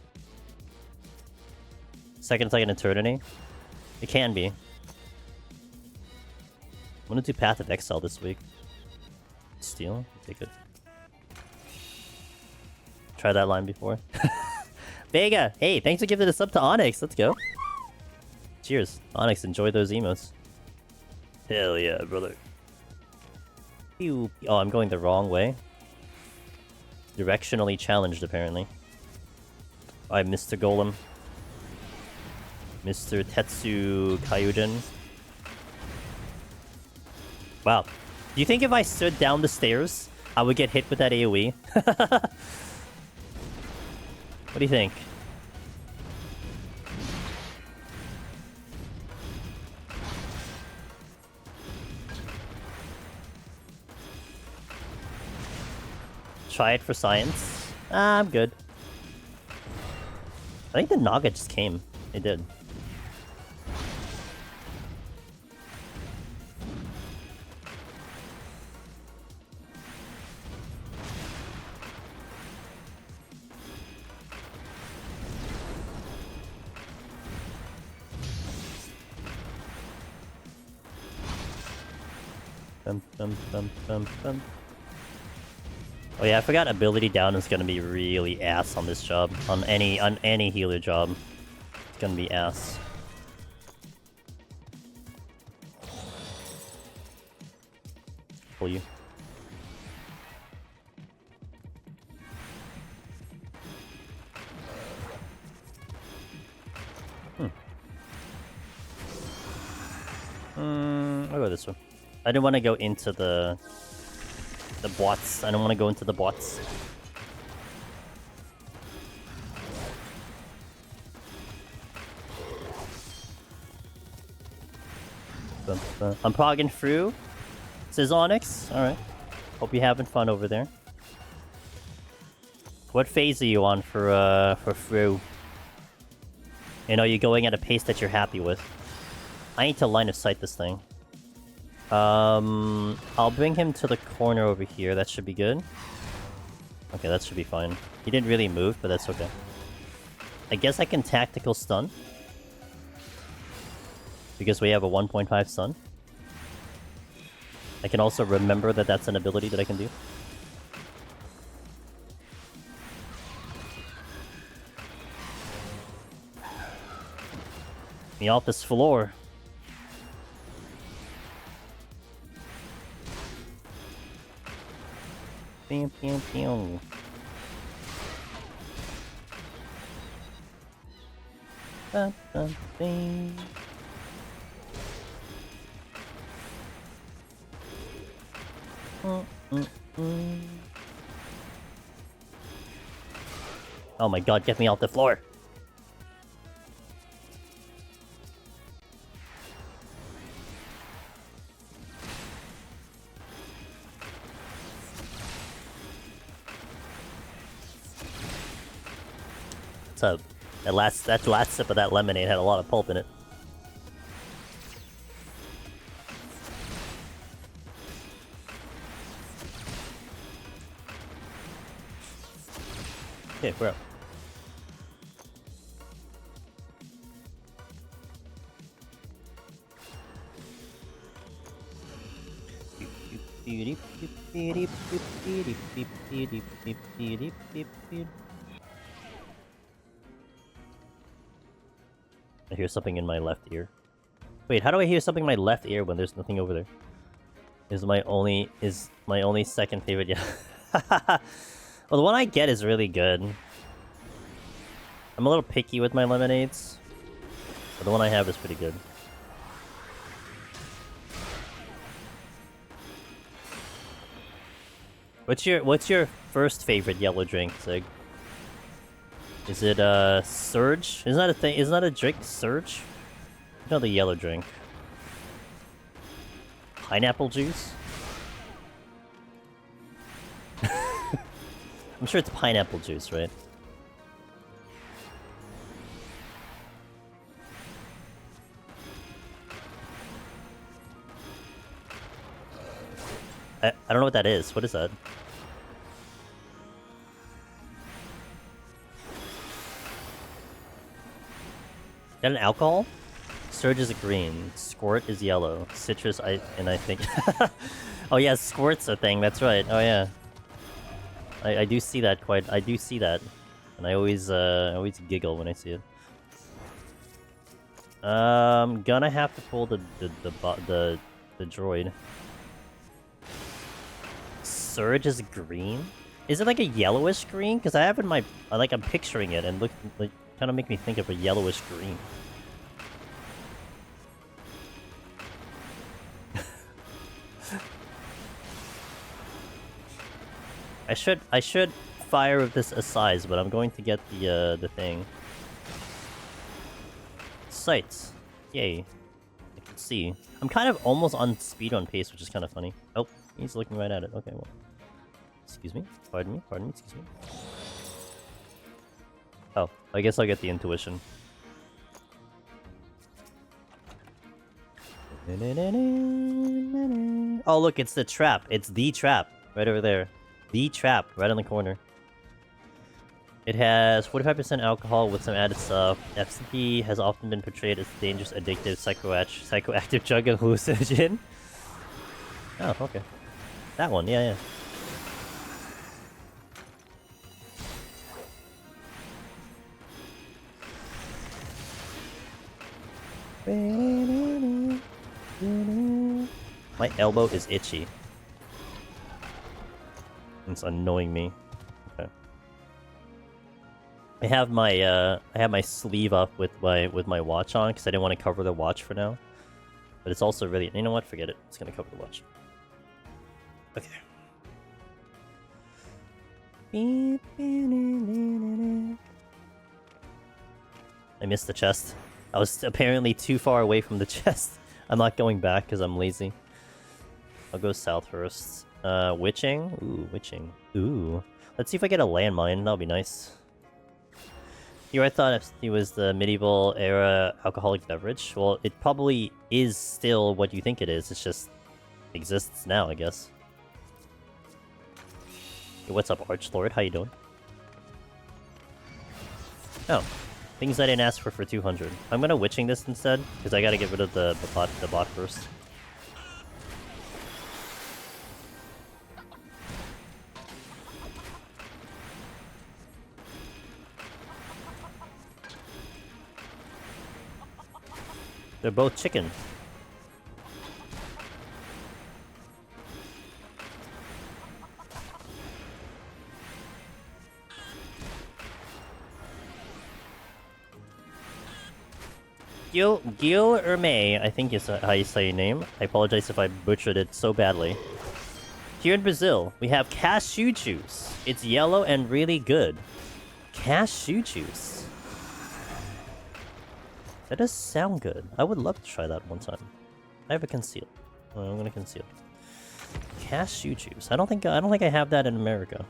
A: Second's like an eternity. It can be. I'm gonna do Path of Exile this week. Steal? Take it. Try that line before. Vega! Hey, thanks for giving the sub to Onyx. Let's go. Cheers. Onyx, enjoy those emotes. Hell yeah, brother. Pew. Oh, I'm going the wrong way. Directionally challenged, apparently. By Mr. Golem. Mr. Tetsu Kyujin. Wow. Do you think if I stood down the stairs, I would get hit with that AoE? What do you think? Try it for science. I'm good. I think the Naga just came. It did. Oh yeah, I forgot ability down is gonna be really ass on this job. On any healer job. It's gonna be ass. Pull you. I'll go this way. I didn't want to go into the bots. I don't want to go into the bots. I'm progging through. Says Onyx. Alright. Hope you're having fun over there. What phase are you on for through? And are you going at a pace that you're happy with? I need to line of sight this thing. I'll bring him to the corner over here. That should be good. Okay, that should be fine. He didn't really move, but that's okay. I guess I can tactical stun. Because we have a 1.5 stun. I can also remember that that's an ability that I can do. Me off this floor. Pew, pew, pew. Ba, ba, bing. Oh my god, get me off the floor! What's up? That last sip of that lemonade had a lot of pulp in it. Okay, we're up. I hear something in my left ear. Wait, how do I hear something in my left ear when there's nothing over there? Is my only second favorite? Yeah. Well, the one I get is really good. I'm a little picky with my lemonades, but the one I have is pretty good. What's your first favorite yellow drink, Sig? Is it Surge? Isn't that a thing? Isn't that a drink? Surge? No, the yellow drink. Pineapple juice? I'm sure it's pineapple juice, right? I don't know what that is. What is that? Is that an alcohol? Surge is green. Squirt is yellow. Citrus, I think... Oh yeah, Squirt's a thing. That's right. Oh yeah. I do see that quite... I do see that. And I always giggle when I see it. Gonna have to pull the droid. Surge is green? Is it like a yellowish green? Because I have in my... I'm picturing it and look... like, kind of make me think of a yellowish green. I should fire with this aside, but I'm going to get the thing. Sights. Yay. I can see. I'm kind of almost on speed on pace, which is kind of funny. Oh, he's looking right at it. Okay, well. Excuse me? Pardon me? Pardon me? Excuse me? Oh, I guess I'll get the intuition. Oh, look, it's the trap. It's the trap. Right over there. The trap. Right on the corner. It has 45% alcohol with some added stuff. FCP has often been portrayed as dangerous, addictive, psychoactive drug and hallucinogen. Oh, okay. That one, yeah. My elbow is itchy. It's annoying me. Okay. I have my sleeve up with my watch on because I didn't want to cover the watch for now. But it's also really... You know what? Forget it. It's gonna cover the watch. Okay. I missed the chest. I was apparently too far away from the chest. I'm not going back because I'm lazy. I'll go south first. Witching? Ooh, witching. Ooh. Let's see if I get a landmine. That'll be nice. Here I thought it was the medieval era alcoholic beverage. Well, it probably is still what you think it is. It's just exists now, I guess. Hey, what's up, Archlord? How you doing? Oh. Things I didn't ask for 200. I'm gonna witching this instead, because I gotta get rid of the bot first. They're both chicken. Gil or May, I think is how you say your name. I apologize if I butchered it so badly. Here in Brazil, we have cashew juice. It's yellow and really good. Cashew juice. That does sound good. I would love to try that one time. I have a conceal. Well, I'm gonna conceal. Cashew juice. I don't think I have that in America.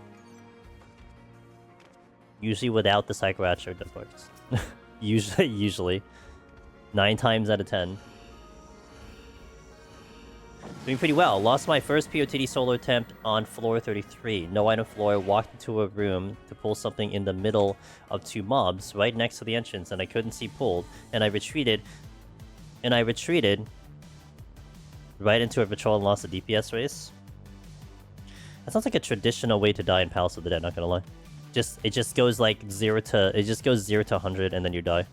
A: Usually without the Psycho Ratchet death marks. Usually. 9 times out of 10. Doing pretty well. Lost my first POTD solo attempt on floor 33. No item floor. Walked into a room to pull something in the middle of 2 mobs right next to the entrance, and I couldn't see pulled. And I retreated. Right into a patrol and lost a DPS race. That sounds like a traditional way to die in Palace of the Dead, not gonna lie. It just goes like 0 to 100 and then you die.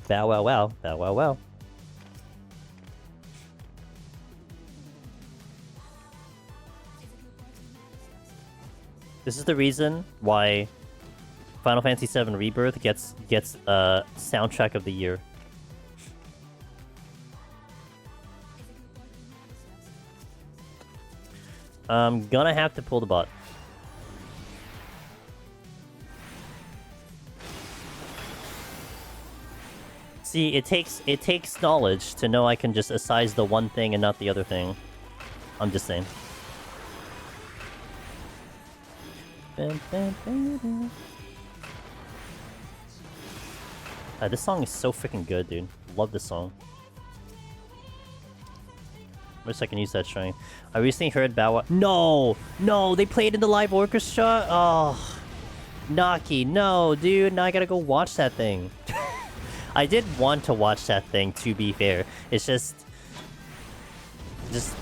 A: Bow wow wow. Bow wow wow. This is the reason why Final Fantasy VII Rebirth gets soundtrack of the year. I'm gonna have to pull the bot. See, it takes knowledge to know I can just excise the one thing and not the other thing. I'm just saying. This song is so freaking good, dude. Love this song. Wish I can use that shrine. I recently heard Bow. No! No! They played in the live orchestra? Oh. Naki, no, dude. Now I gotta go watch that thing. I did want to watch that thing, to be fair. It's just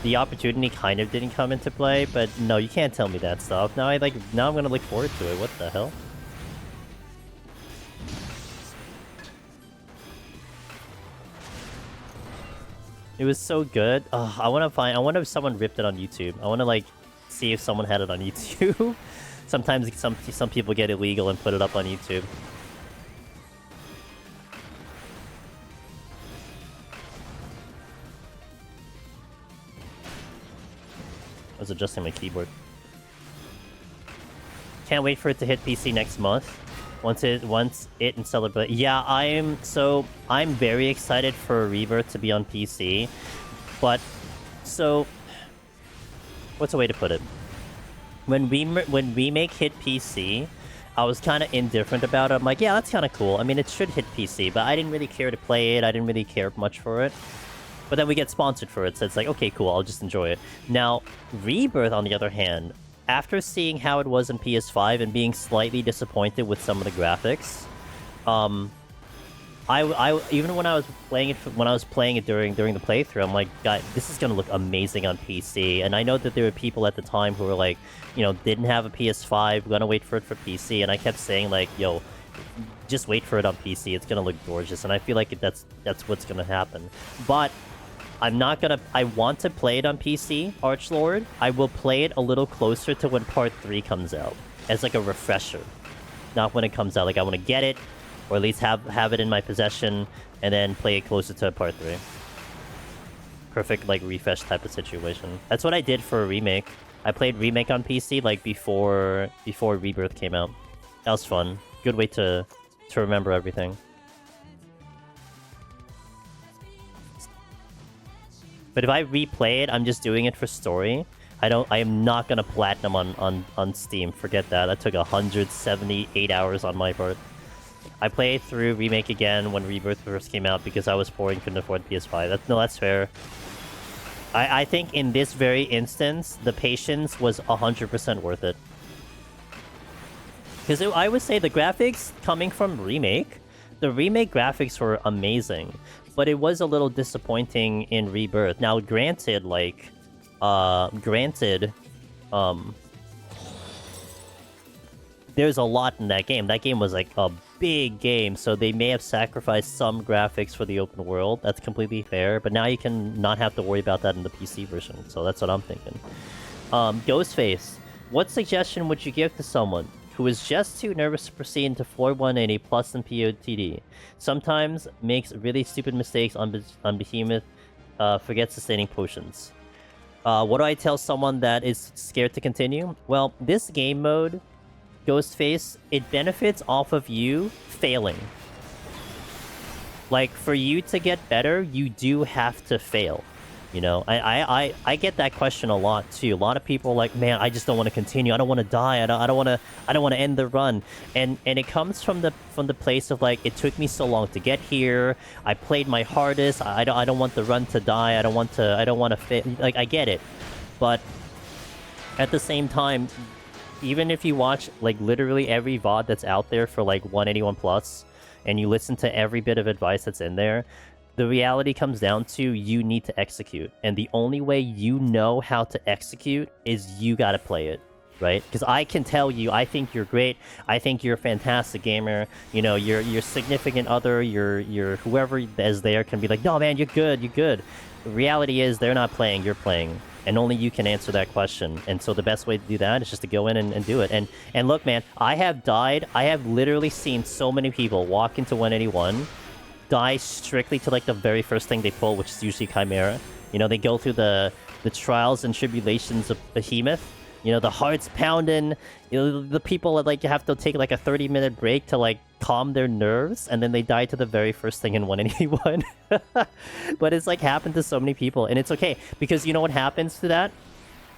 A: the opportunity kind of didn't come into play, but no, you can't tell me that stuff. Now I'm gonna look forward to it. What the hell? It was so good. I wonder if someone ripped it on YouTube. I wanna like see if someone had it on YouTube. Sometimes some people get illegal and put it up on YouTube. I was adjusting my keyboard. Can't wait for it to hit PC next month. Once it and Celebrate. Yeah, I'm very excited for Rebirth to be on PC. But so what's a way to put it? When Remake hit PC, I was kind of indifferent about it. I'm like, yeah, that's kind of cool. I mean, it should hit PC, but I didn't really care to play it. I didn't really care much for it. But then we get sponsored for it, so it's like, okay, cool, I'll just enjoy it. Now, Rebirth, on the other hand, after seeing how it was in PS5 and being slightly disappointed with some of the graphics, I even when I was playing it during the playthrough, I'm like, God, this is gonna look amazing on PC. And I know that there were people at the time who were like, you know, didn't have a PS5, gonna wait for it for PC, and I kept saying like, yo, just wait for it on PC. It's gonna look gorgeous, and I feel like that's what's gonna happen. But I'm not gonna... I want to play it on PC, Archlord. I will play it a little closer to when Part 3 comes out. As like a refresher. Not when it comes out. Like, I want to get it, or at least have it in my possession, and then play it closer to Part 3. Perfect, like, refresh type of situation. That's what I did for a Remake. I played Remake on PC, like, before Rebirth came out. That was fun. Good way to remember everything. But if I replay it, I'm just doing it for story. I am not gonna platinum on Steam. Forget that. That took 178 hours on my part. I played through Remake again when Rebirth first came out because I was poor and couldn't afford PS5. That's fair. I think in this very instance, the patience was 100% worth it. Because I would say the graphics coming from Remake, the Remake graphics were amazing. But it was a little disappointing in Rebirth. Now, granted, like, there's a lot in that game. That game was, like, a big game, so they may have sacrificed some graphics for the open world. That's completely fair, but now you can not have to worry about that in the PC version, so that's what I'm thinking. Ghostface, what suggestion would you give to someone who is just too nervous to proceed into floor 180 plus in POTD, sometimes makes really stupid mistakes on Behemoth, forgets sustaining potions? What do I tell someone that is scared to continue? Well, this game mode, Ghostface, it benefits off of you failing. Like, for you to get better, you do have to fail. You know, I get that question a lot too. A lot of people are like, man, I just don't want to continue. I don't want to die. I don't want to end the run. And it comes from the place of like, it took me so long to get here. I played my hardest. I don't want the run to die. I don't want to fit. Like, I get it, but at the same time, even if you watch like literally every VOD that's out there for like 181 plus, and you listen to every bit of advice that's in there, the reality comes down to you need to execute. And the only way you know how to execute is you gotta play it, right? Because I can tell you, I think you're great. I think you're a fantastic gamer. You know, your significant other, your whoever is there can be like, no man, you're good, you're good. The reality is they're not playing, you're playing. And only you can answer that question. And so the best way to do that is just to go in and do it. And look, man, I have literally seen so many people walk into 181, die strictly to like the very first thing they pull, which is usually Chimera. You know, they go through the trials and tribulations of Behemoth. You know, the heart's pounding. You know, the people that like have to take like a 30-minute break to like calm their nerves, and then they die to the very first thing in 181. But it's like happened to so many people, and it's okay because you know what happens to that?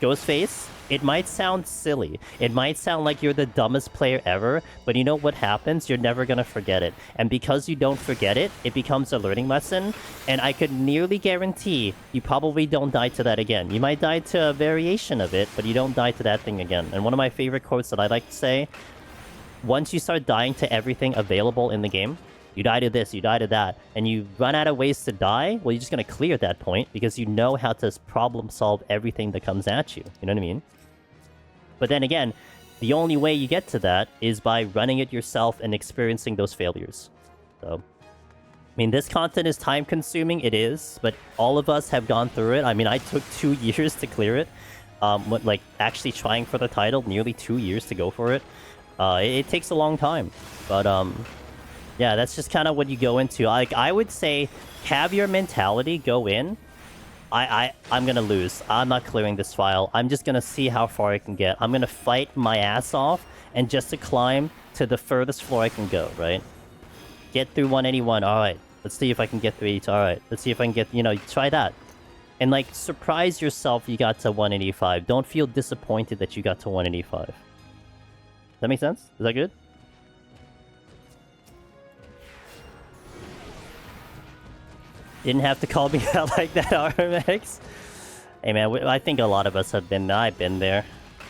A: Ghostface, it might sound silly. It might sound like you're the dumbest player ever, but you know what happens? You're never gonna forget it. And because you don't forget it, it becomes a learning lesson, and I could nearly guarantee you probably don't die to that again. You might die to a variation of it, but you don't die to that thing again. And one of my favorite quotes that I like to say, once you start dying to everything available in the game, you die to this, you die to that, and you run out of ways to die, well, you're just going to clear at that point because you know how to problem solve everything that comes at you. You know what I mean? But then again, the only way you get to that is by running it yourself and experiencing those failures. So, I mean, this content is time-consuming, it is, but all of us have gone through it. I mean, I took 2 years to clear it. Like, actually trying for the title, nearly 2 years to go for it. It takes a long time, but yeah, that's just kind of what you go into. Like, I would say, have your mentality go in. I'm gonna lose. I'm not clearing this file. I'm just gonna see how far I can get. I'm gonna fight my ass off and just to climb to the furthest floor I can go, right? Get through 181. All right, let's see if I can get through 8. All right, let's see if I can get, you know, try that. And like, surprise yourself you got to 185. Don't feel disappointed that you got to 185. Does that make sense? Is that good? Didn't have to call me out like that, RMX. Hey man, I think a lot of us have been. I've been there.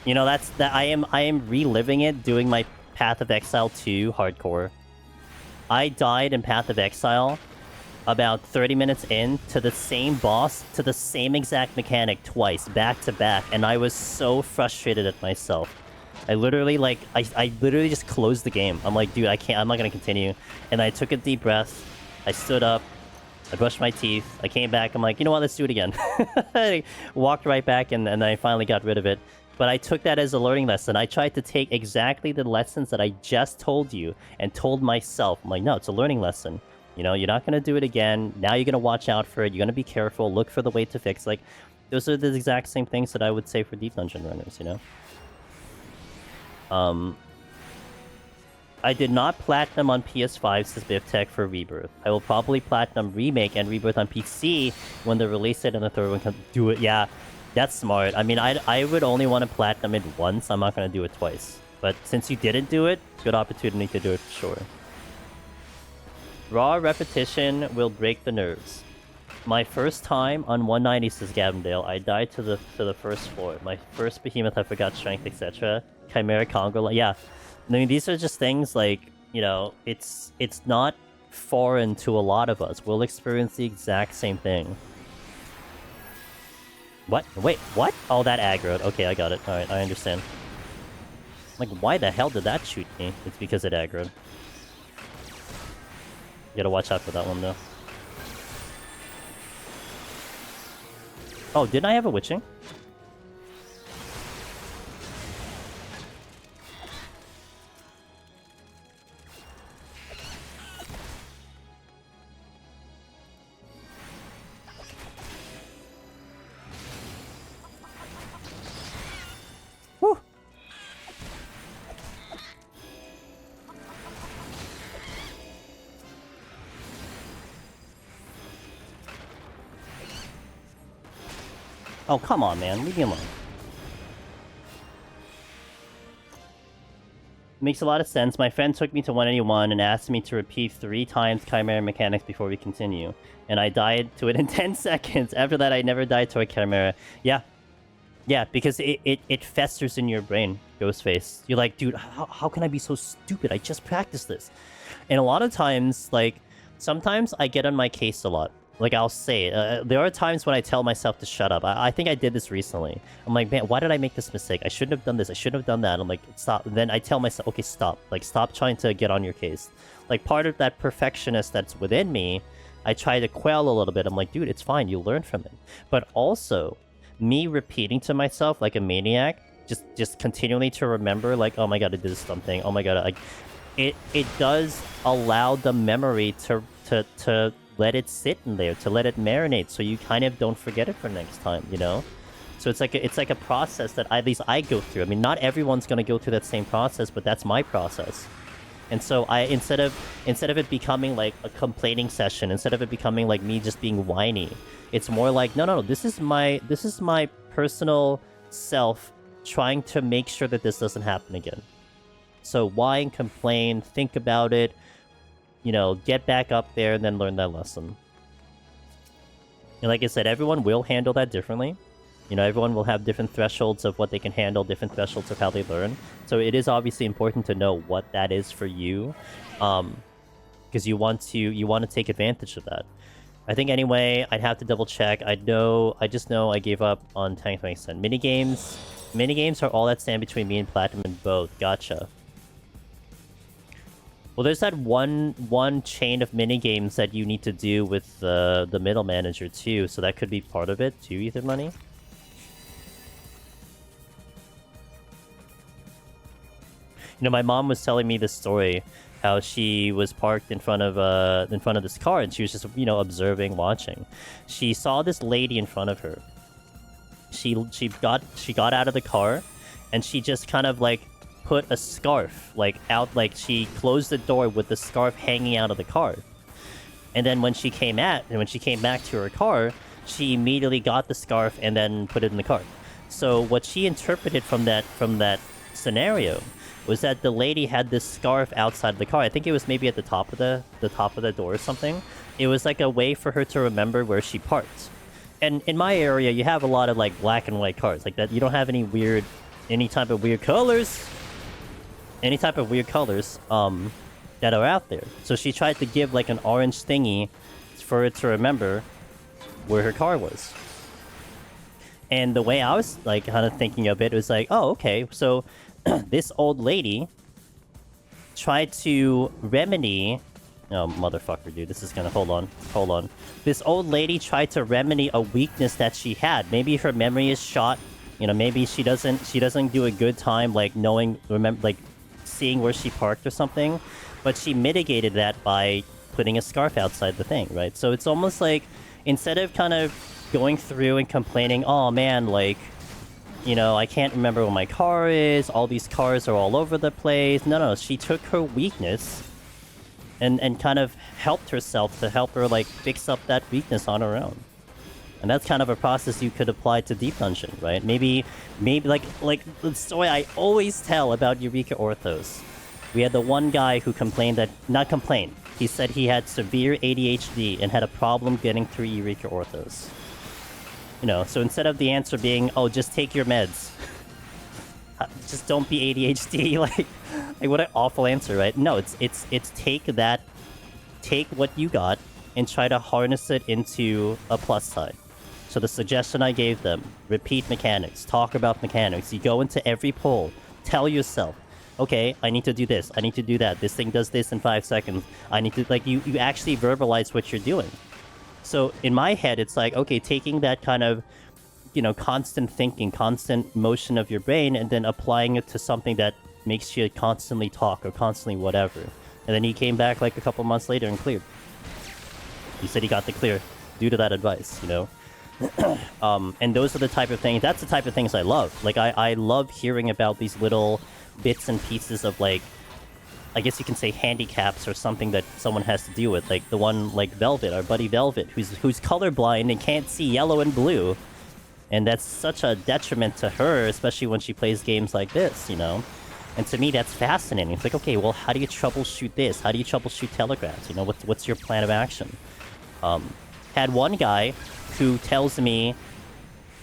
A: You know, that's that. I am reliving it, doing my Path of Exile 2 hardcore. I died in Path of Exile about 30 minutes in to the same boss, to the same exact mechanic twice, back to back, and I was so frustrated at myself. I literally, like, I literally just closed the game. I'm like, dude, I can't, I'm not gonna continue. And I took a deep breath. I stood up. I brushed my teeth. I came back. I'm like, you know what? Let's do it again. I walked right back, and I finally got rid of it. But I took that as a learning lesson. I tried to take exactly the lessons that I just told you and told myself. I'm like, no, it's a learning lesson. You know, you're not going to do it again. Now you're going to watch out for it. You're going to be careful. Look for the way to fix. Like, those are the exact same things that I would say for Deep Dungeon runners, you know? I did not platinum on PS5 says BiffTech for Rebirth. I will probably platinum Remake and Rebirth on PC when they release it and the third one can do it. Yeah, that's smart. I mean, I would only want to platinum it once. I'm not going to do it twice. But since you didn't do it, good opportunity to do it for sure. Raw repetition will break the nerves. My first time on 190, says Gavindale, I died to the first floor. My first Behemoth, I forgot strength, etc. Chimera Congo, yeah. I mean, these are just things like, you know, it's not foreign to a lot of us. We'll experience the exact same thing. What? Wait, what? Oh, that aggroed. Okay, I got it. Alright, I understand. Like, why the hell did that shoot me? It's because it aggroed. You gotta watch out for that one, though. Oh, didn't I have a witching? Woo! Oh, come on, man. Leave me alone. Makes a lot of sense. My friend took me to 181 and asked me to repeat 3 times Chimera mechanics before we continue. And I died to it in 10 seconds. After that, I never died to a Chimera. Yeah. Yeah, because it festers in your brain, Ghostface. You're like, dude, how can I be so stupid? I just practiced this. And a lot of times, like, sometimes I get on my case a lot. Like, I'll say, there are times when I tell myself to shut up. I think I did this recently. I'm like, man, why did I make this mistake? I shouldn't have done this. I shouldn't have done that. I'm like, stop. Then I tell myself, okay, stop. Like, stop trying to get on your case. Like, part of that perfectionist that's within me, I try to quell a little bit. I'm like, dude, it's fine. You learn from it. But also, me repeating to myself like a maniac, just continually to remember, like, oh my god, I did something. Oh my god, like, it does allow the memory to let it sit in there, to let it marinate, so you kind of don't forget it for next time, you know? So it's like a process that at least I go through. I mean, not everyone's gonna go through that same process, but that's my process. And so I instead of it becoming like a complaining session, instead of it becoming like me just being whiny, it's more like, no, this is my personal self trying to make sure that this doesn't happen again. So whine, complain, think about it, you know, get back up there and then learn that lesson. And like I said, everyone will handle that differently. You know, everyone will have different thresholds of what they can handle, different thresholds of how they learn. So it is obviously important to know what that is for you, because you want to take advantage of that. I think anyway, I'd have to double check. I just know I gave up on Tank 20%. Minigames are all that stand between me and Platinum and both. Gotcha. Well, there's that one chain of minigames that you need to do with the middle manager too, so that could be part of it too, Ether Money. You know, my mom was telling me this story, how she was parked in front of this car, and she was just, you know, observing, watching. She saw this lady in front of her. She got out of the car, and she just kind of like put a scarf like out, like she closed the door with the scarf hanging out of the car. And then when she came back to her car, she immediately got the scarf and then put it in the car. So what she interpreted from that scenario was that the lady had this scarf outside the car. I think it was maybe at the top of the door or something. It was like a way for her to remember where she parked. And in my area, you have a lot of like black and white cars like that. You don't have any type of weird colors that are out there. So she tried to give like an orange thingy for it to remember where her car was. And the way I was like kind of thinking of it was like, oh, okay, so this old lady tried to remedy... Oh, motherfucker, dude. This is gonna... Hold on. This old lady tried to remedy a weakness that she had. Maybe her memory is shot. You know, maybe she doesn't do a good time, like, seeing where she parked or something. But she mitigated that by putting a scarf outside the thing, right? So it's almost like, instead of kind of going through and complaining, oh, man, like... You know, I can't remember where my car is. All these cars are all over the place. No. She took her weakness and kind of helped herself to help her, like, fix up that weakness on her own. And that's kind of a process you could apply to Deep Dungeon, right? Maybe like the story I always tell about Eureka Orthos. We had the one guy who not complained. He said he had severe ADHD and had a problem getting through Eureka Orthos. You know, so instead of the answer being, oh, just take your meds. Just don't be ADHD, like what an awful answer, right? No, it's take what you got and try to harness it into a plus side. So the suggestion I gave them, repeat mechanics, talk about mechanics. You go into every poll, tell yourself, okay, I need to do this, I need to do that, this thing does this in 5 seconds, I need to, like, you actually verbalize what you're doing. So in my head, it's like, okay, taking that kind of, you know, constant thinking, constant motion of your brain, and then applying it to something that makes you constantly talk or constantly whatever. And then he came back like a couple months later and cleared. He said he got the clear due to that advice, you know? And those are the type of things, that's the type of things I love. Like, I love hearing about these little bits and pieces of, like, I guess you can say handicaps or something that someone has to deal with. Like the one, like Velvet, our buddy Velvet, who's colorblind and can't see yellow and blue. And that's such a detriment to her, especially when she plays games like this, you know? And to me, that's fascinating. It's like, okay, well, how do you troubleshoot this? How do you troubleshoot telegraphs? You know, what's your plan of action? Had one guy who tells me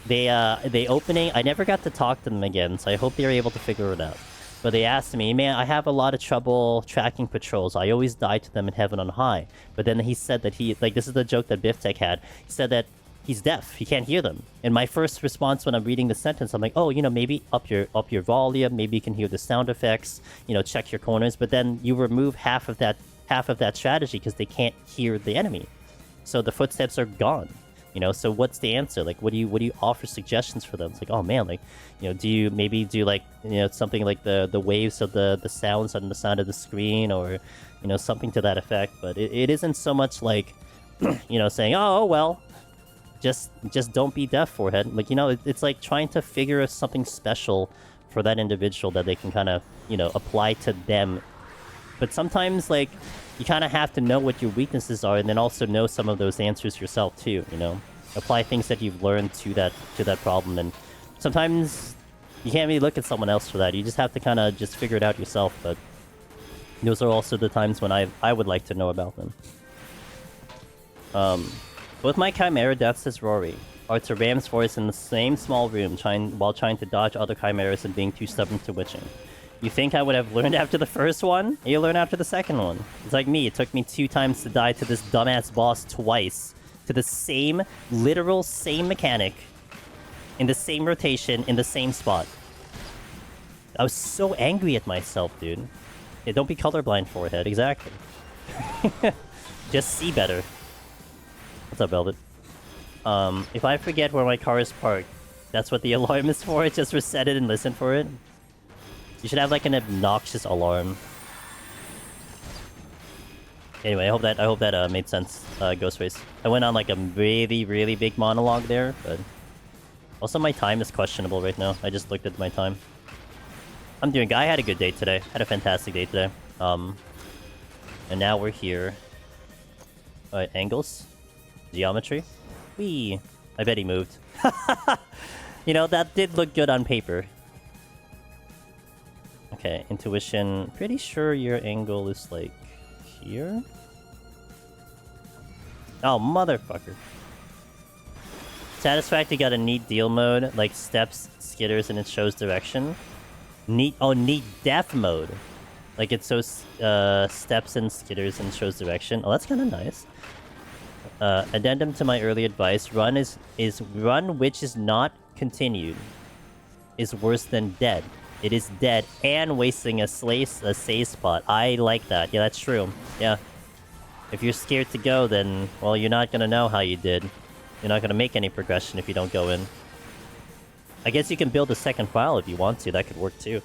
A: they opening... I never got to talk to them again, so I hope they're able to figure it out. But they asked me, man, I have a lot of trouble tracking patrols. I always die to them in heaven on high. But then he said that he... Like, this is the joke that Biftech had. He said that he's deaf. He can't hear them. And my first response when I'm reading the sentence, I'm like, oh, you know, maybe up your volume. Maybe you can hear the sound effects. You know, check your corners. But then you remove half of that strategy because they can't hear the enemy. So the footsteps are gone. You know, so what's the answer? Like, what do you offer suggestions for them? It's like, oh man, like, you know, do you maybe do like, you know, something like the waves of the sounds on the side of the screen, or, you know, something to that effect. But it isn't so much like, you know, saying, oh well, just don't be deaf, forehead. Like, you know, it's like trying to figure something special for that individual that they can kind of, you know, apply to them. But sometimes, like, you kind of have to know what your weaknesses are, and then also know some of those answers yourself too, you know? Apply things that you've learned to that problem, and sometimes you can't really look at someone else for that. You just have to kind of just figure it out yourself, but those are also the times when I would like to know about them. Both my Chimera deaths, says Rory, are to Ram's voice in the same small room while trying to dodge other Chimeras and being too stubborn to witching. You think I would have learned after the first one? You learn after the second one. It's like me. It took me 2 times to die to this dumbass boss twice. To the same, literal same mechanic. In the same rotation, in the same spot. I was so angry at myself, dude. Yeah, don't be colorblind, forehead. Exactly. Just see better. What's up, Velvet? If I forget where my car is parked, that's what the alarm is for? Just reset it and listen for it? You should have like an obnoxious alarm. Anyway, I hope that made sense, Ghostface. I went on like a really, really big monologue there, but also my time is questionable right now. I just looked at my time. I'm doing. I had a good day today. Had a fantastic day today. And now we're here. Alright, angles, geometry. Whee! I bet he moved. You know, that did look good on paper. Okay, intuition. Pretty sure your angle is like here. Oh, motherfucker. Satisfactory got a neat deal mode, like steps, skitters, and it shows direction. Neat. Oh, neat death mode. Like it shows steps and skitters and shows direction. Oh, that's kind of nice. Addendum to my early advice: run is run which is not continued is worse than dead. It is dead and wasting a save spot. I like that. Yeah, that's true. Yeah. If you're scared to go, then, well, you're not gonna know how you did. You're not gonna make any progression if you don't go in. I guess you can build a second file if you want to. That could work too.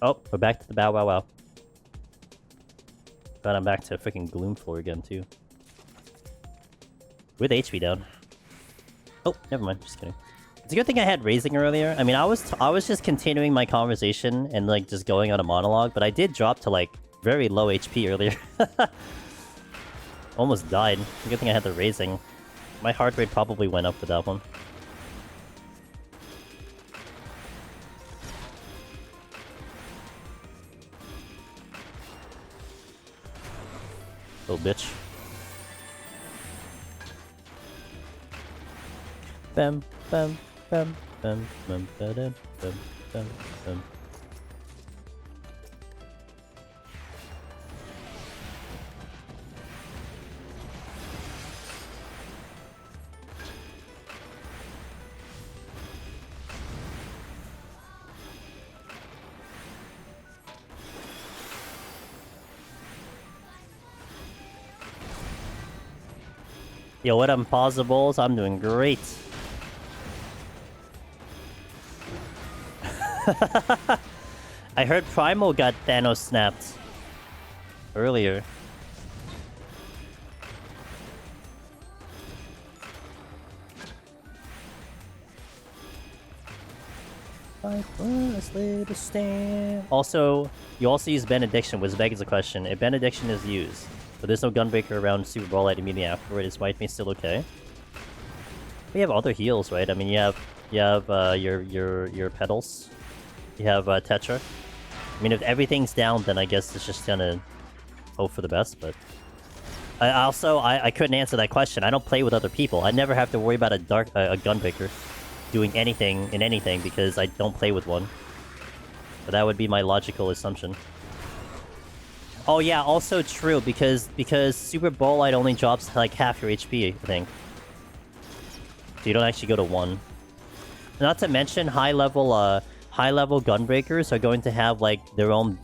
A: Oh, we're back to the bow wow wow. But I'm back to freaking Gloom Floor again too. With HP down. Oh, never mind. Just kidding. It's a good thing I had raising earlier. I mean, I was just continuing my conversation and like just going on a monologue, but I did drop to like very low HP earlier. Almost died. It's a good thing I had the raising. My heart rate probably went up with that one. Little bitch. Bam, bam, bam, bam, bam, bam, bam, bam, bam. Yo, what up, Impossibles? I'm doing great. I heard Primal got Thanos snapped earlier. fight for us, let us stand. Also, you also use Benediction, which begs the question. If Benediction is used, but there's no Gunbreaker around Super Brawl Light immediately afterward, is White Mage still okay? We have other heals, right? I mean, you have your pedals. You have Tetra. I mean, if everything's down, then I guess it's just gonna hope for the best, but... I couldn't answer that question. I don't play with other people. I never have to worry about a Gunbreaker doing anything in anything because I don't play with one. But that would be my logical assumption. Oh yeah, also true, because Super Brawl Light only drops like half your HP, I think. So you don't actually go to 1. Not to mention high-level Gunbreakers are going to have like their own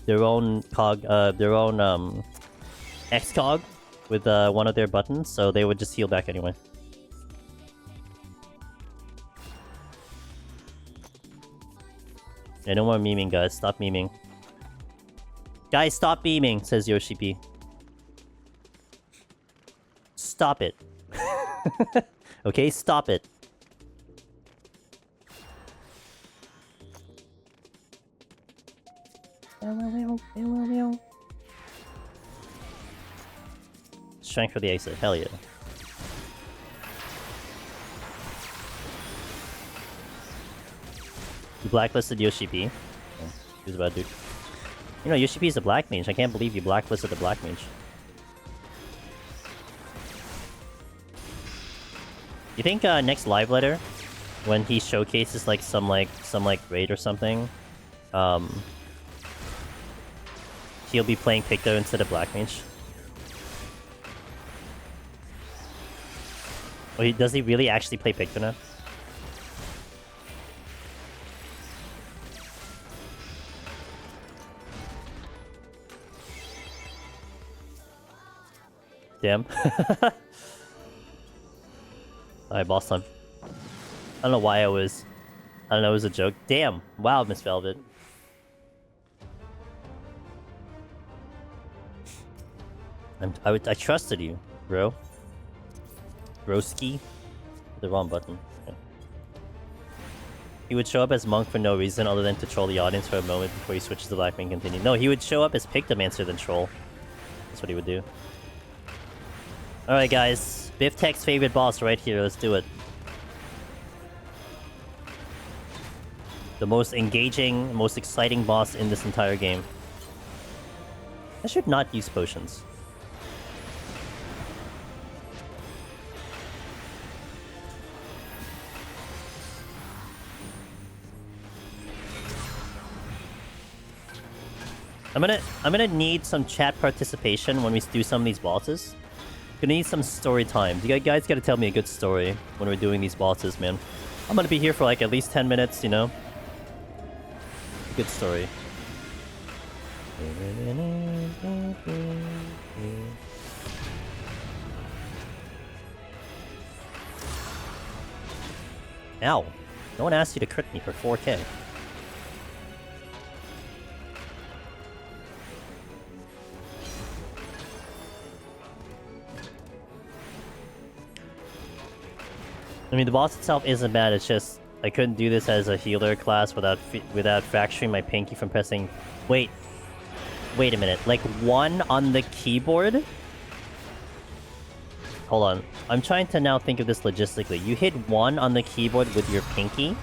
A: X-Cog with one of their buttons, so they would just heal back anyway. Yeah, no more memeing, guys. Stop memeing. Guys, stop memeing, says Yoshi P. Stop it. Okay, stop it. Strength for the exit, hell yeah. You blacklisted Yoshi P. Oh, he was a bad dude. You know, Yoshi P is a black mage. I can't believe you blacklisted the black mage. You think next live letter, when he showcases like some raid or something, he'll be playing Picto instead of black mage? Oh, does he really actually play Picto now? Damn. Alright, boss time. I don't know why I don't know, it was a joke. Damn! Wow, Miss Velvet. I trusted you, bro. Broski? The wrong button. Yeah. He would show up as Monk for no reason other than to troll the audience for a moment before he switches to Black and continue. No, he would show up as Pictomancer than troll. That's what he would do. Alright guys, Biff Tech's favorite boss right here, let's do it. The most engaging, most exciting boss in this entire game. I should not use potions. I'm gonna need some chat participation when we do some of these bosses. Gonna need some story time. You guys gotta tell me a good story when we're doing these bosses, man. I'm gonna be here for like at least 10 minutes, you know? Good story. Ow. No one asked you to crit me for 4K. I mean, the boss itself isn't bad, it's just I couldn't do this as a healer class without fracturing my pinky from pressing... Wait a minute, like 1 on the keyboard? Hold on, I'm trying to now think of this logistically. You hit 1 on the keyboard with your pinky?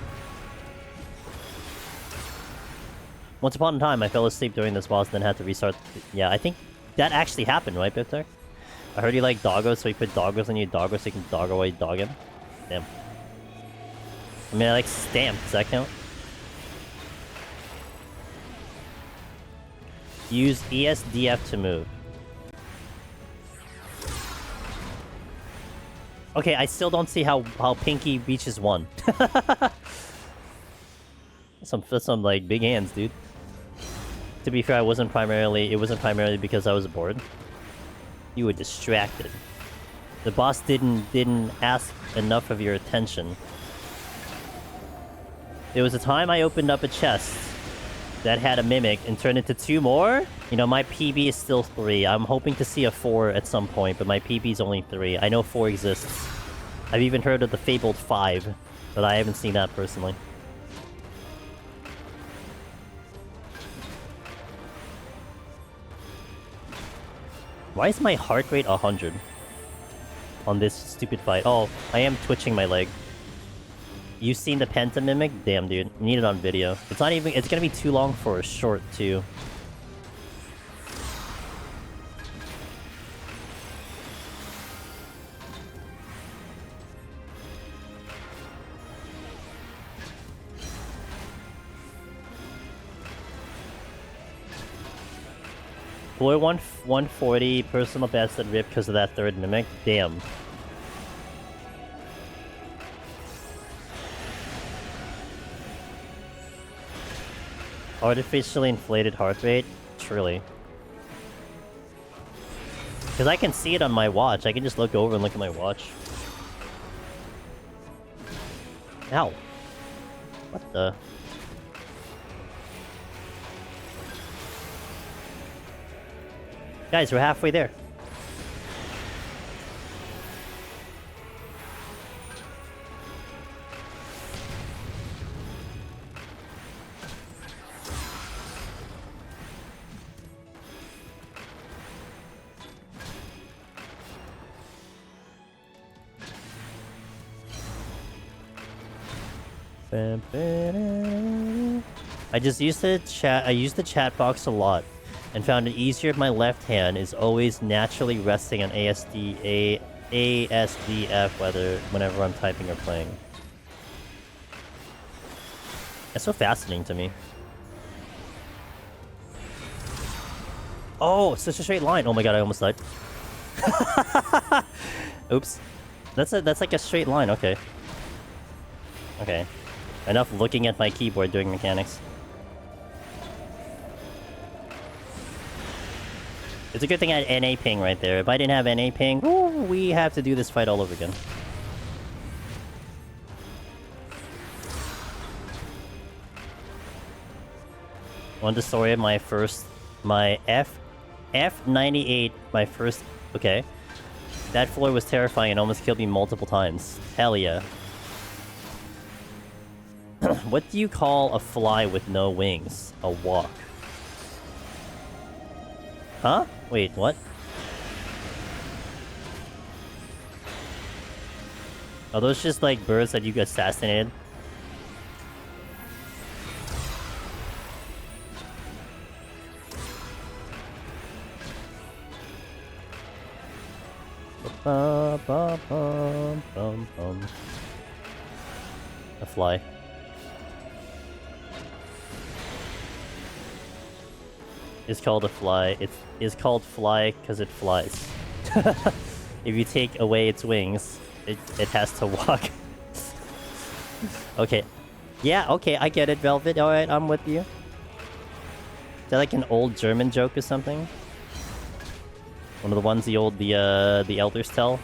A: Once upon a time, I fell asleep during this boss and then had to restart... Yeah, I think that actually happened, right, Biptech? I heard you like doggos, so you put doggos on your doggo so you can dog away dog him. Damn. I mean, I like stamp. Does that count? Use ESDF to move. Okay, I still don't see how Pinky reaches 1. That's some like big hands, dude. To be fair, it wasn't primarily because I was bored. You were distracted. The boss didn't ask enough of your attention. There was a time I opened up a chest that had a mimic and turned into 2 more. You know, my PB is still 3. I'm hoping to see a 4 at some point, but my PB is only 3. I know 4 exists. I've even heard of the fabled 5, but I haven't seen that personally. Why is my heart rate 100 on this stupid fight? Oh, I am twitching my leg. You've seen the Penta Mimic? Damn, dude. You need it on video. It's not even... It's gonna be too long for a short, too. Floor 140, personal best at RIP because of that third Mimic. Damn. Artificially inflated heart rate? Truly. Because I can see it on my watch. I can just look over and look at my watch. Ow. What the... Guys, we're halfway there. I just used the chat. I use the chat box a lot, and found it easier if my left hand is always naturally resting on ASDF whenever I'm typing or playing. That's so fascinating to me. Oh, it's such a straight line. Oh my god, I almost died. Oops. That's like a straight line. Okay. Okay. Enough looking at my keyboard doing mechanics. It's a good thing I had NA ping right there. If I didn't have NA ping, ooh, we have to do this fight all over again. On the story of my F41-98, my first... Okay. That floor was terrifying and almost killed me multiple times. Hell yeah. What do you call a fly with no wings? A walk. Huh? Wait, what? Are those just like birds that you assassinated? A fly. It's called a fly. It is called fly because it flies. If you take away its wings, it has to walk. Okay. Yeah, okay, I get it, Velvet. Alright, I'm with you. Is that like an old German joke or something? One of the ones the elders tell?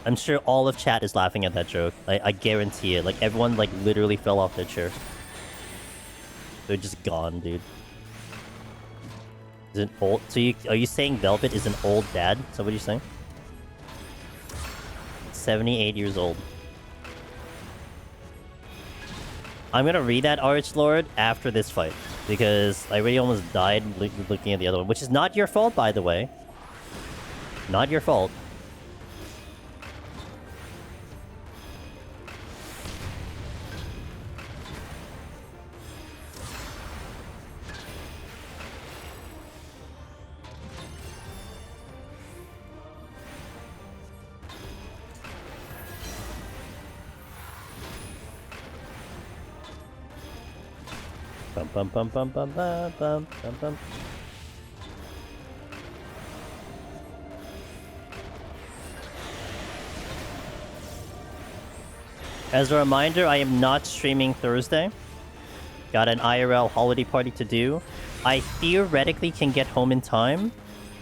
A: I'm sure all of chat is laughing at that joke. I guarantee it. Like, everyone, like, literally fell off their chair. They're just gone, dude. Is it old? So are you saying Velvet is an old dad? Is that what you're saying? 78 years old. I'm gonna read that Archlord after this fight. Because I really almost died looking at the other one. Which is not your fault, by the way. Not your fault. Bum bum bum bum bum bum bum bum. As a reminder, I am not streaming Thursday. Got an IRL holiday party to do. I theoretically can get home in time.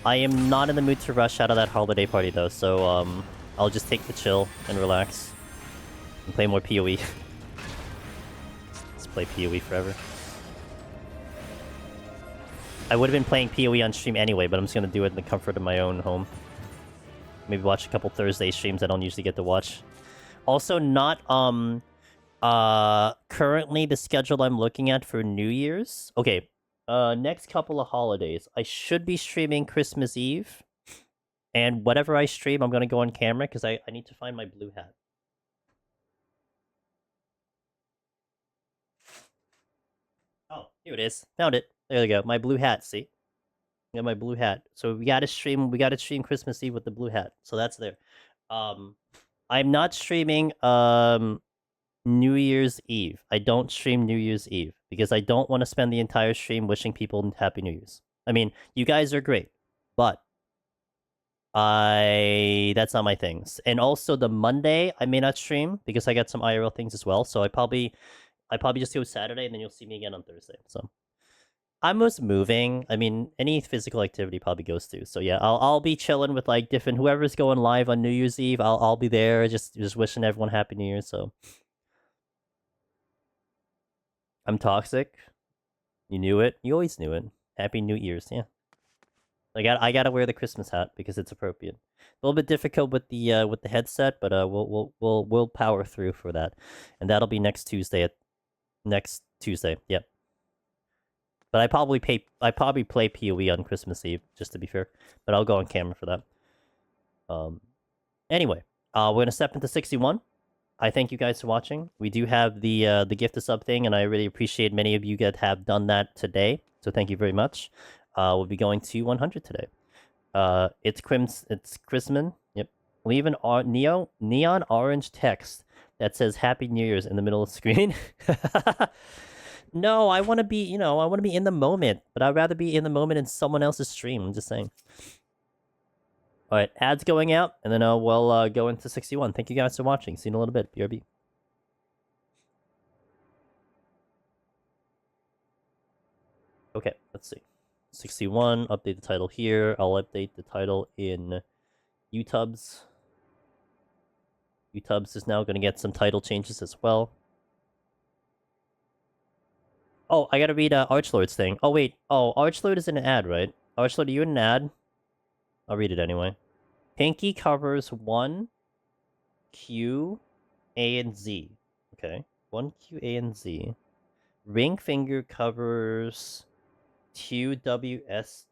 A: I am not in the mood to rush out of that holiday party though, so I'll just take the chill and relax. And play more PoE. Let's play PoE forever. I would have been playing PoE on stream anyway, but I'm just gonna do it in the comfort of my own home. Maybe watch a couple Thursday streams I don't usually get to watch. Also, not Currently the schedule I'm looking at for New Year's. Okay. Next couple of holidays. I should be streaming Christmas Eve. And whatever I stream, I'm gonna go on camera because I need to find my blue hat. Oh, here it is. Found it. There we go. My blue hat, see? I got my blue hat. So we gotta stream Christmas Eve with the blue hat. So that's there. I'm not streaming New Year's Eve. I don't stream New Year's Eve because I don't want to spend the entire stream wishing people Happy New Year's. I mean, you guys are great, but that's not my things. And also the Monday I may not stream because I got some IRL things as well. So I probably just go Saturday and then you'll see me again on Thursday. So I'm just moving. I mean, any physical activity probably goes through. So yeah, I'll be chilling with like different whoever's going live on New Year's Eve. I'll be there, just wishing everyone Happy New Year. So I'm toxic. You knew it. You always knew it. Happy New Year's. Yeah. I gotta wear the Christmas hat because it's appropriate. A little bit difficult with the headset, but we'll power through for that, and that'll be next Tuesday. Yep. But I probably play PoE on Christmas Eve, just to be fair. But I'll go on camera for that. Anyway, we're gonna step into 61. I thank you guys for watching. We do have the gift of sub thing, and I really appreciate many of you that have done that today. So thank you very much. We'll be going to 100 today. It's Chrisman. Yep. Leave an neon orange text that says Happy New Year's in the middle of the screen. No, I want to be, I want to be in the moment, but I'd rather be in the moment in someone else's stream. I'm just saying. All right, ads going out, and then we'll go into 61. Thank you guys for watching. See you in a little bit. BRB. Okay, let's see. 61, update the title here. I'll update the title in YouTubes. YouTubes is now going to get some title changes as well. Oh, I gotta read Archlord's thing. Oh, wait. Oh, Archlord is in an ad, right? Archlord, are you in an ad? I'll read it anyway. Pinky covers 1, Q, A, and Z. Okay. 1, Q, A, and Z. Ring finger covers 2, W, S,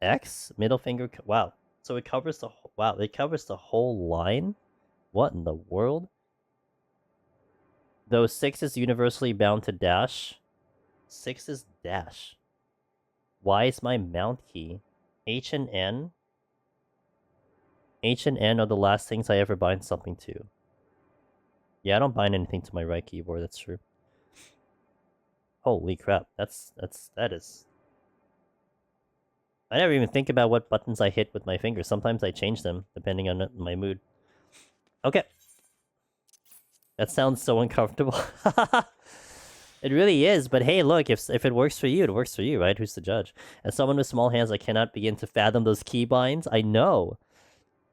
A: X. Middle finger... Wow. So it covers the... Wow, it covers the whole line? What in the world? Though 6 is universally bound to dash... 6 is dash. Y is my mount key. H and N. H and N are the last things I ever bind something to. Yeah, I don't bind anything to my right keyboard, that's true. Holy crap, that is... I never even think about what buttons I hit with my fingers. Sometimes I change them, depending on my mood. Okay. That sounds so uncomfortable. It really is, but hey, look, if it works for you, it works for you, right? Who's the judge? As someone with small hands, I cannot begin to fathom those keybinds. I know.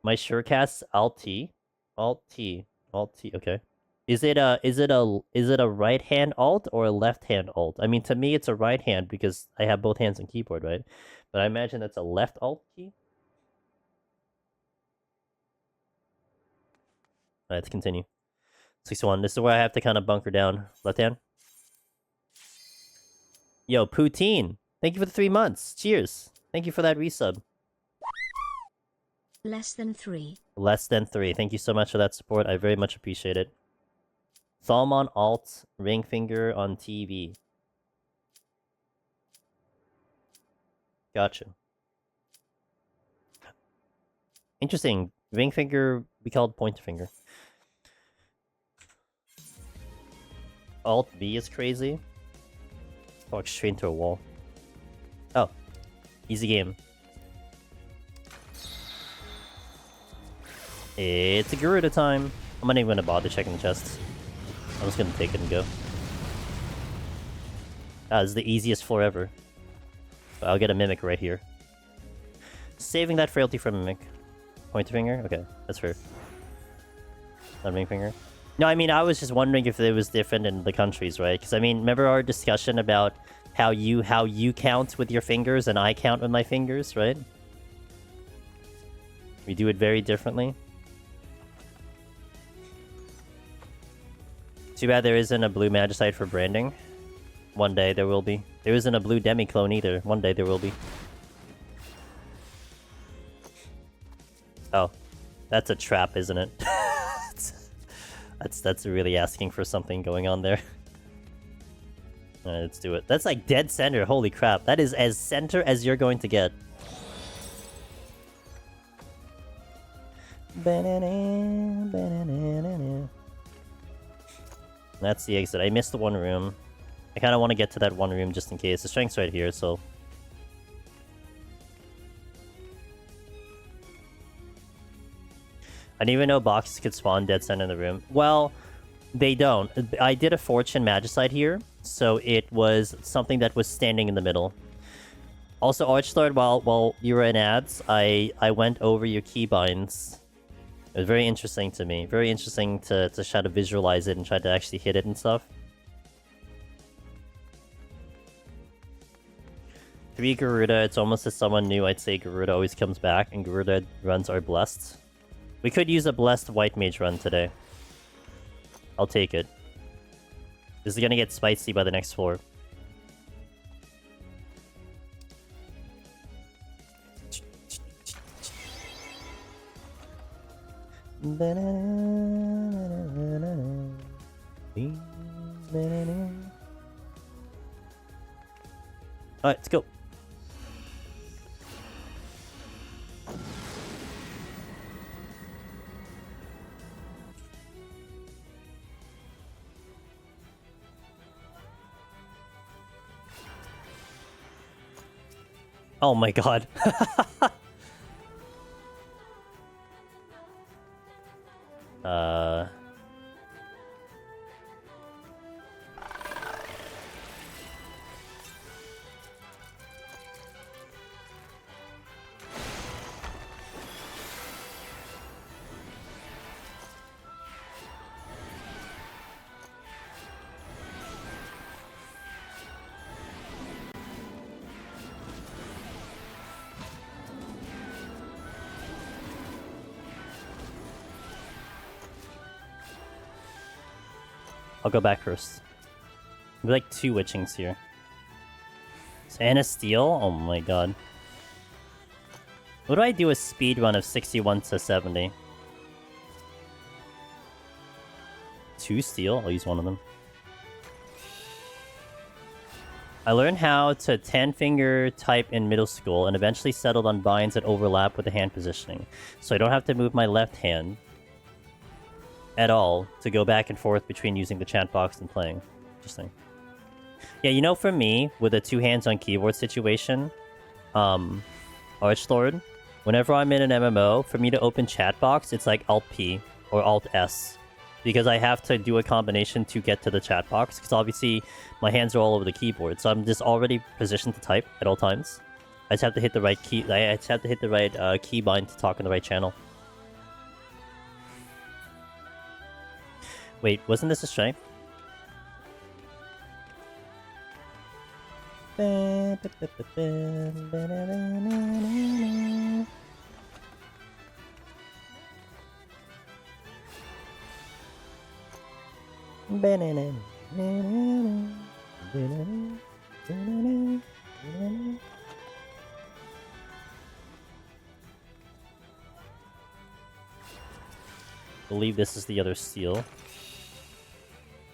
A: My surecast Alt-T. Alt-T. Alt-T, okay. Is it a right hand alt or a left hand alt? I mean, to me, it's a right hand because I have both hands on keyboard, right? But I imagine that's a left alt key. Alright, let's continue. 61. This is where I have to kind of bunker down. Left hand. Yo, Poutine. Thank you for the 3 months. Cheers. Thank you for that resub.
B: Less than 3.
A: Less than 3. Thank you so much for that support. I very much appreciate it. Thumb on alt, ring finger on TV. Gotcha. Interesting. Ring finger, we called pointer finger. Alt V is crazy. Walk straight into a wall. Oh. Easy game. It's a Garuda time. I'm not even gonna bother checking the chests. I'm just gonna take it and go. Ah, this is the easiest floor ever. But I'll get a Mimic right here. Saving that frailty for Mimic. Pointer finger? Okay, that's fair. Not ring finger. No, I mean, I was just wondering if it was different in the countries, right? Because, I mean, remember our discussion about how you count with your fingers and I count with my fingers, right? We do it very differently. Too bad there isn't a blue Magicite for branding. One day there will be. There isn't a blue Demi-clone either. One day there will be. Oh. That's a trap, isn't it? That's really asking for something going on there. Alright, let's do it. That's like dead center, holy crap. That is as center as you're going to get. That's the exit. I missed the one room. I kind of want to get to that one room just in case. The strength's right here, so... I didn't even know boxes could spawn dead center in the room. Well, they don't. I did a Fortune Magicite here, so it was something that was standing in the middle. Also, Archlord, while you were in ads, I went over your keybinds. It was very interesting to me. Very interesting to try to visualize it and try to actually hit it and stuff. 3 Garuda, it's almost as someone new. I'd say Garuda always comes back, and Garuda runs are blessed. We could use a blessed white mage run today. I'll take it. This is gonna get spicy by the next floor. Alright, let's go. Oh my god. I'll go back first. There's like 2 witchings here. And a steal? Oh my god. What do I do a speed run of 61 to 70? 2 steal? I'll use one of them. I learned how to 10-finger type in middle school and eventually settled on binds that overlap with the hand positioning. So I don't have to move my left hand at all to go back and forth between using the chat box and playing. Interesting. Yeah, you know, for me, with a 2 hands on keyboard situation, Archlord, whenever I'm in an MMO, for me to open chat box, it's like Alt-P or Alt-S. Because I have to do a combination to get to the chat box, because obviously my hands are all over the keyboard, so I'm just already positioned to type at all times. I just have to hit the right key. I just have to hit the right keybind to talk in the right channel. Wait, wasn't this a strength? Believe this is the other steal.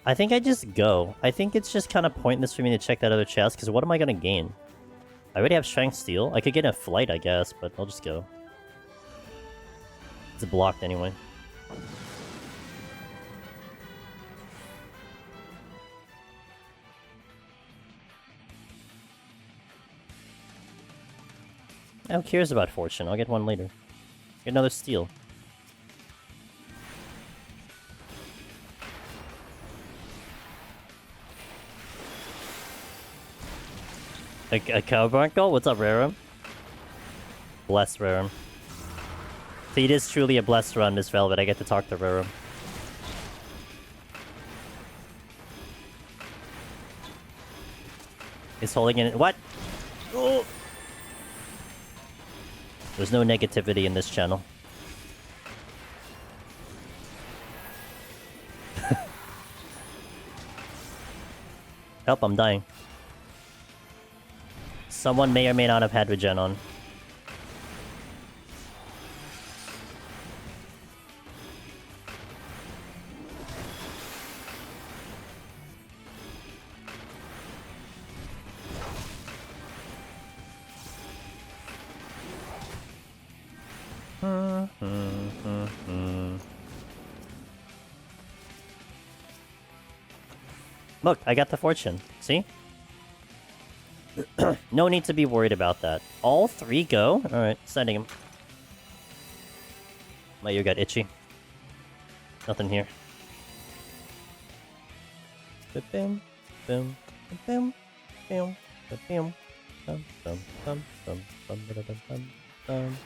A: I think I just go. I think it's just kind of pointless for me to check that other chest, because what am I going to gain? I already have strength steal. I could get a flight, I guess, but I'll just go. It's blocked anyway. Who cares about fortune? I'll get one later. Get another steal. A carbuncle? What's up, Rarum? Bless Rarum. See, it is truly a blessed run, Miss Velvet. I get to talk to Rarum. He's holding in it. What? Oh! There's no negativity in this channel. Help, I'm dying. Someone may or may not have had regen on. Look, I got the fortune. See? No need to be worried about that. All three go? Alright, sending him. My ear got itchy. Nothing here. Boom, boom, boom, boom, boom, bum, bum, bum, bum, bum, bum, bum, bum.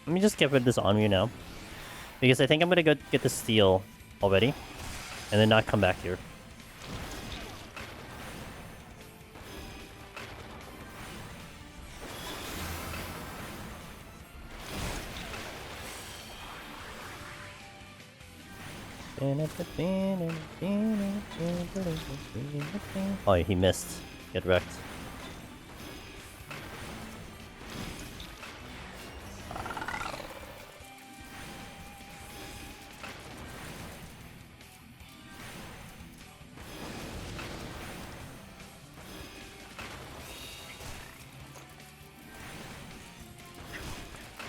A: Let me just get rid of this Onryu now. Because I think I'm gonna go get the steal already. And then not come back here. Oh, he missed. Get wrecked.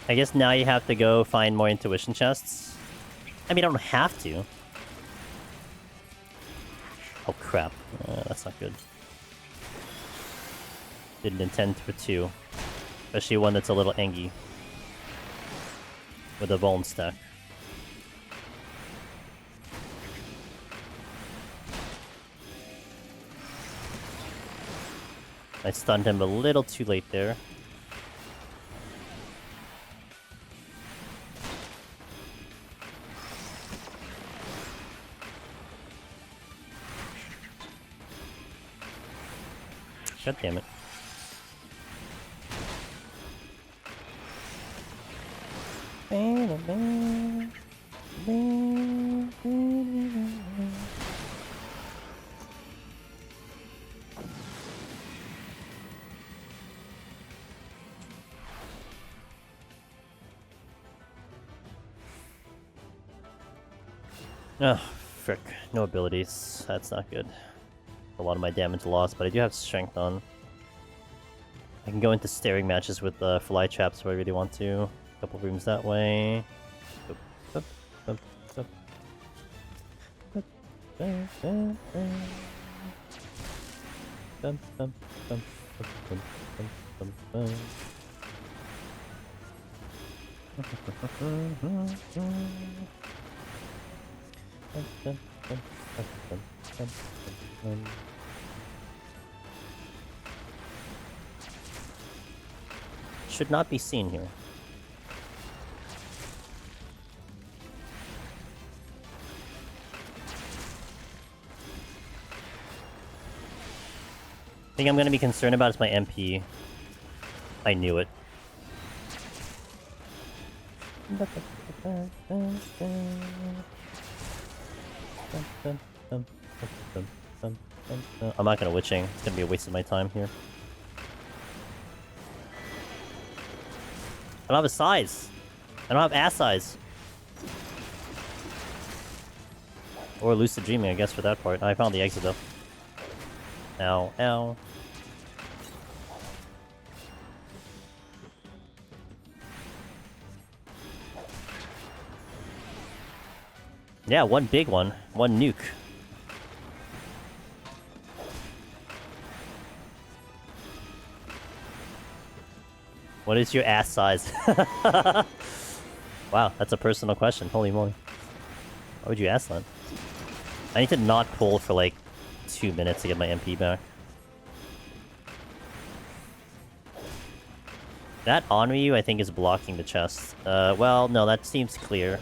A: I guess now you have to go find more intuition chests. I mean, I don't have to. Oh crap. That's not good. Didn't intend for two. Especially one that's a little angy. With a bone stack. I stunned him a little too late there. God damn it. Oh, frick. No abilities. That's not good. A lot of my damage lost, but I do have strength on. I can go into staring matches with fly traps if I really want to. A couple rooms that way. Should not be seen here. I think I'm gonna be concerned about is my MP. I knew it. I'm not gonna witching. It's gonna be a waste of my time here. I don't have a size. I don't have ass size. Or lucid dreaming, I guess, for that part. I found the exit though. Ow, ow. Yeah, one big one. One nuke. What is your ass size? Wow, that's a personal question. Holy moly. Why would you ask that? I need to not pull for like 2 minutes to get my MP back. That Onryu, I think, is blocking the chest. Well, no, that seems clear.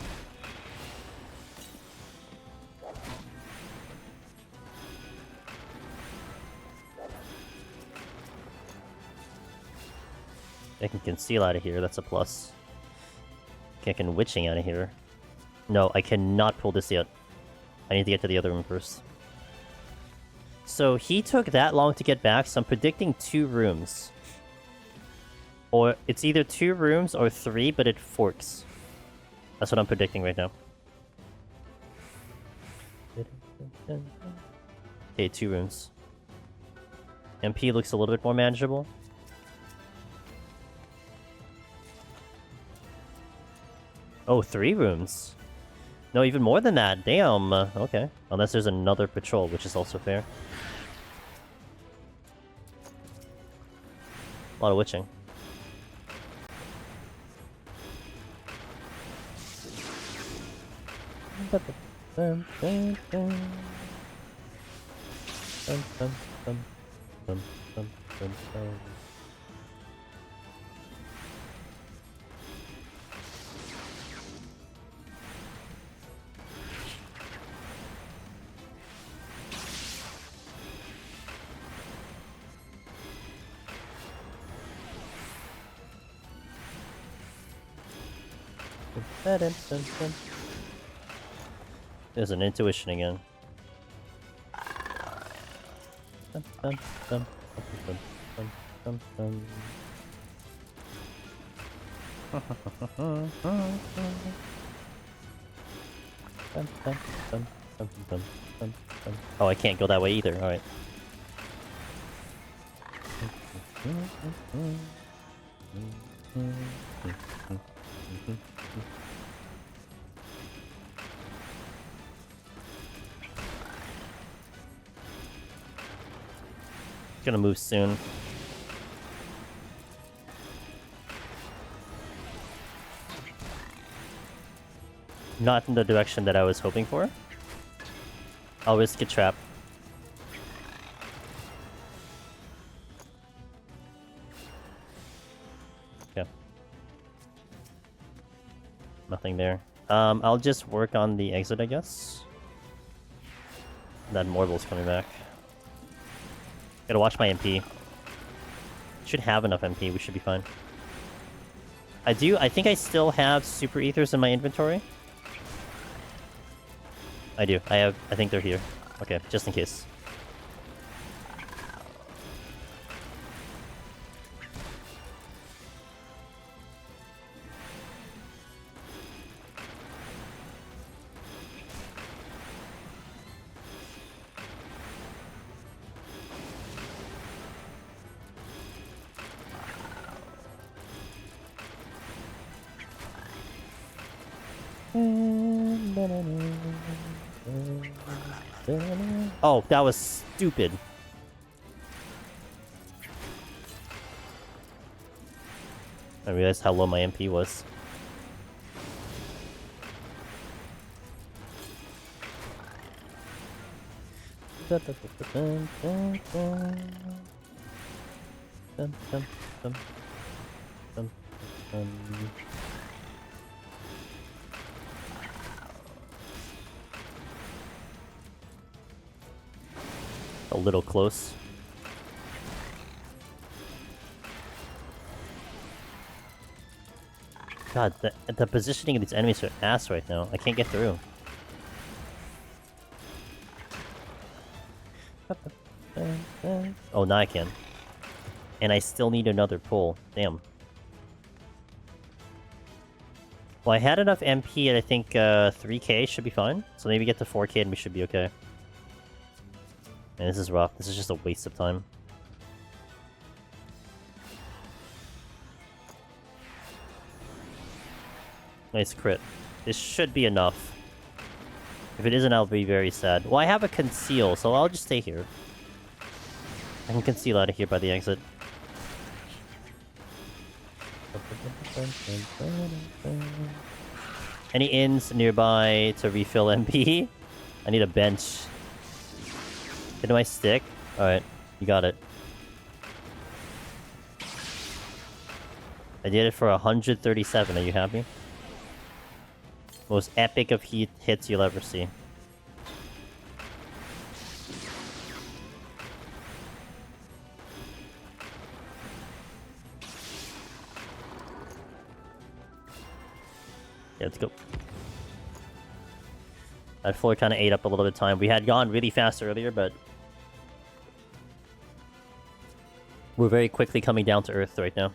A: I can conceal out of here, that's a plus. Okay, I can witching out of here. No, I cannot pull this yet. I need to get to the other room first. So he took that long to get back, so I'm predicting 2 rooms. Or it's either 2 rooms or 3, but it forks. That's what I'm predicting right now. Okay, 2 rooms. MP looks a little bit more manageable. Oh, 3 rooms. No, even more than that. Damn. Okay. Unless there's another patrol, which is also fair. A lot of witching. There's an intuition again. Oh, I can't go that way either. Alright. Gonna move soon. Not in the direction that I was hoping for. I'll risk a trap. Okay. Nothing there. I'll just work on the exit, I guess. That Morble's coming back. Gotta watch my MP. Should have enough MP, we should be fine. I think I still have Super Ethers in my inventory. I do. I think they're here. Okay, just in case. Oh, that was stupid. I realized how low my MP was. A little close. God, the positioning of these enemies are ass right now. I can't get through. Oh, now I can. And I still need another pull. Damn. Well, I had enough MP at I think 3k should be fine. So maybe get to 4k and we should be okay. Man, this is rough. This is just a waste of time. Nice crit. This should be enough. If it isn't, I'll be very sad. Well, I have a conceal, so I'll just stay here. I can conceal out of here by the exit. Any inns nearby to refill MP? I need a bench. Hit my stick. Alright, you got it. I did it for 137. Are you happy? Most epic of hits you'll ever see. Yeah, let's go. That floor kind of ate up a little bit of time. We had gone really fast earlier, but we're very quickly coming down to earth right now.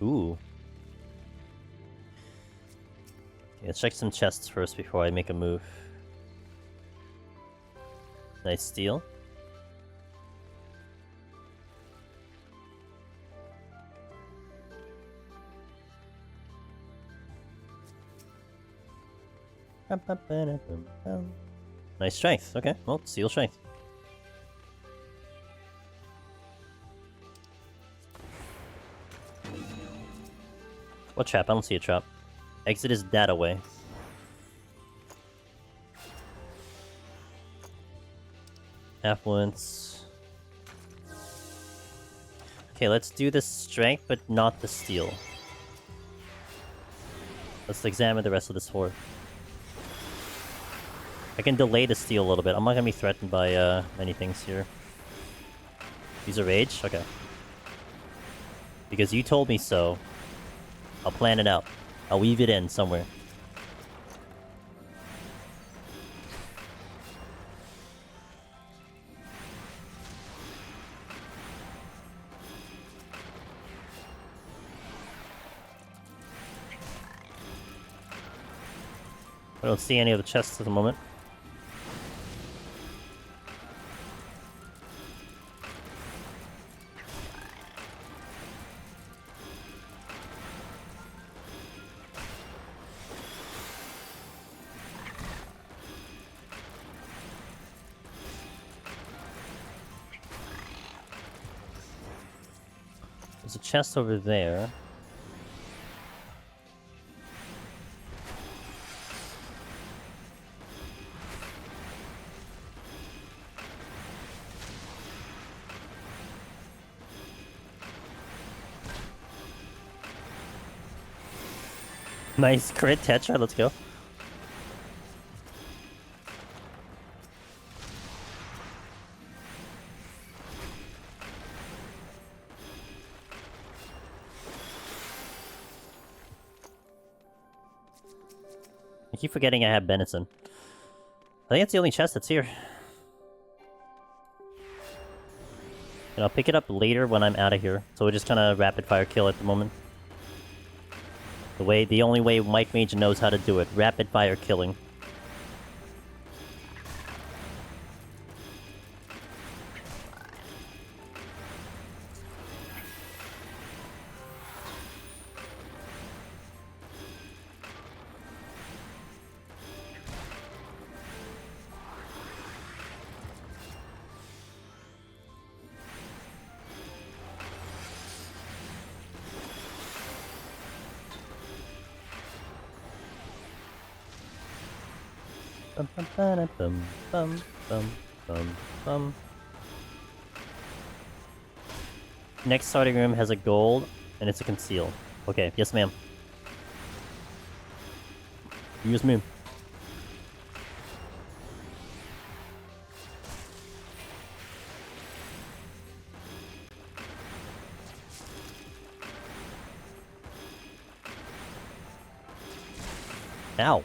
A: Ooh. Okay, let's check some chests first before I make a move. Nice steal. Nice strength. Okay, well, steal strength. What trap? I don't see a trap. Exit is that away. Affluence. Okay, let's do the strength, but not the steal. Let's examine the rest of this horde. I can delay the steal a little bit. I'm not gonna be threatened by many things here. Use a rage? Okay. Because you told me so. I'll plan it out. I'll weave it in somewhere. I don't see any of the chests at the moment. There's a chest over there. Nice crit Tetra, let's go. I keep forgetting I have Benison. I think it's the only chest that's here. And I'll pick it up later when I'm out of here. So we'll just kind of rapid fire kill at the moment. The only way Mike Mage knows how to do it. Rapid fire killing. Bum, bum, bum, bum, bum, bum, bum. Next starting room has a gold, and it's a conceal. Okay, yes ma'am. Use me. Ow.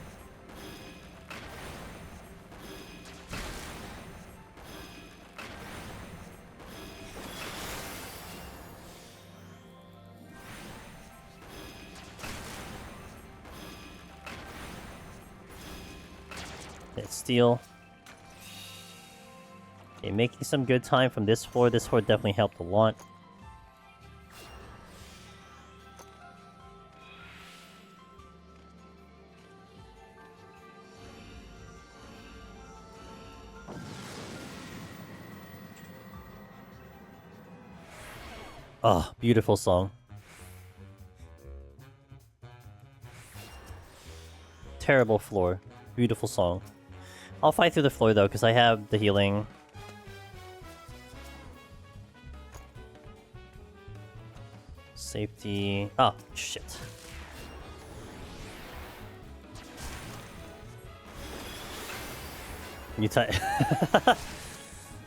A: Steal. Okay, making some good time from this horde. This horde definitely helped a lot. Oh, beautiful song. Terrible floor. Beautiful song. I'll fight through the floor though, because I have the healing. Safety. Oh, shit. You type.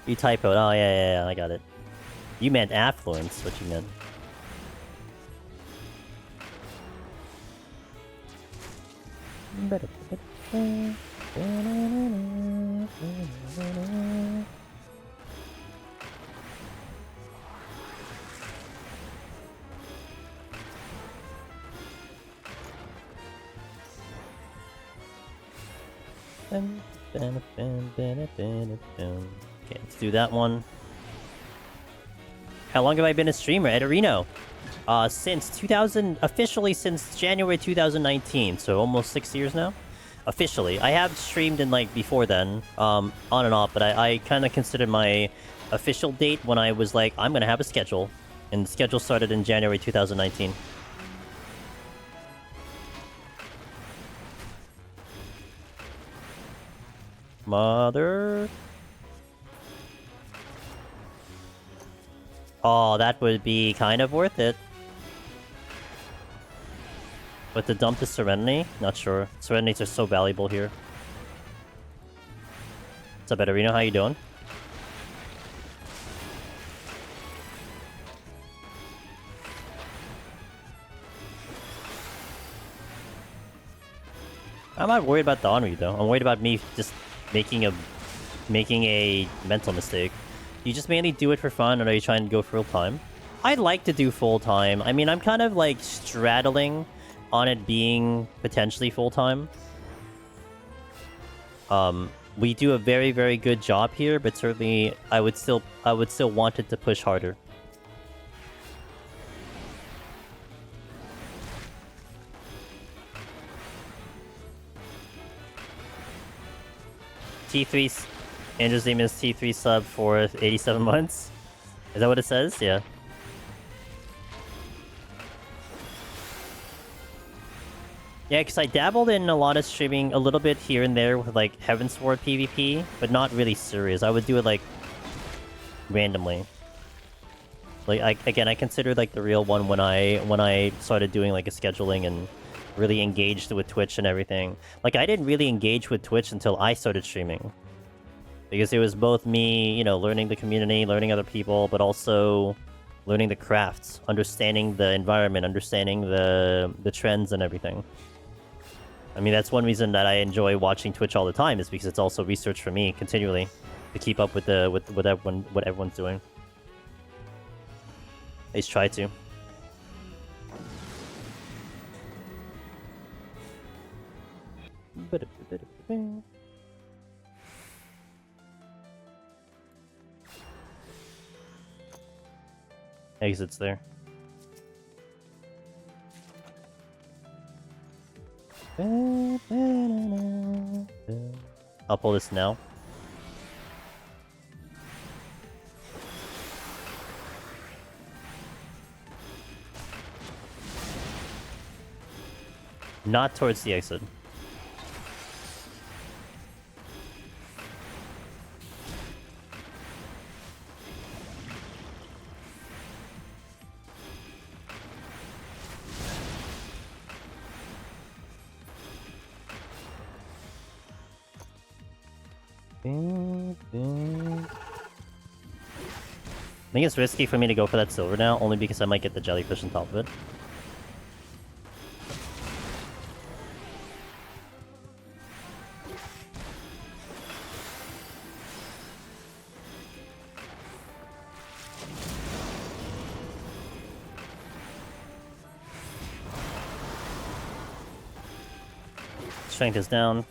A: You typoed. Oh, yeah, I got it. You meant affluence, what you meant. Okay, let's do that one. How long have I been a streamer? At Reno? Since 2000... Officially since January 2019, so almost 6 years now? Officially. I have streamed in, like, before then, on and off, but I kind of consider my official date when I was like, I'm gonna have a schedule. And the schedule started in January 2019. Mother... Oh, that would be kind of worth it. But to dump the Serenity? Not sure. Serenities are so valuable here. What's up, Ederino? How you doing? I'm not worried about the Onra though. I'm worried about me just making a mental mistake. You just mainly do it for fun, or are you trying to go full time? I'd like to do full time. I mean, I'm kind of like straddling on it being potentially full time. We do a very, very good job here, but certainly I would still want it to push harder. T3's Andrew's name is T3 sub for 87 months. Is that what it says? Yeah. Yeah, because I dabbled in a lot of streaming a little bit here and there with like Heavensward PvP, but not really serious. I would do it like randomly. Like I considered like the real one when I started doing like a scheduling and really engaged with Twitch and everything. Like I didn't really engage with Twitch until I started streaming. Because it was both me, you know, learning the community, learning other people, but also learning the crafts, understanding the environment, understanding the trends and everything. I mean, that's one reason that I enjoy watching Twitch all the time, is because it's also research for me continually to keep up with what everyone's doing. At least try to. Exits there. I'll pull this now. Not towards the exit. I think it's risky for me to go for that silver now, only because I might get the jellyfish on top of it. Strength is down.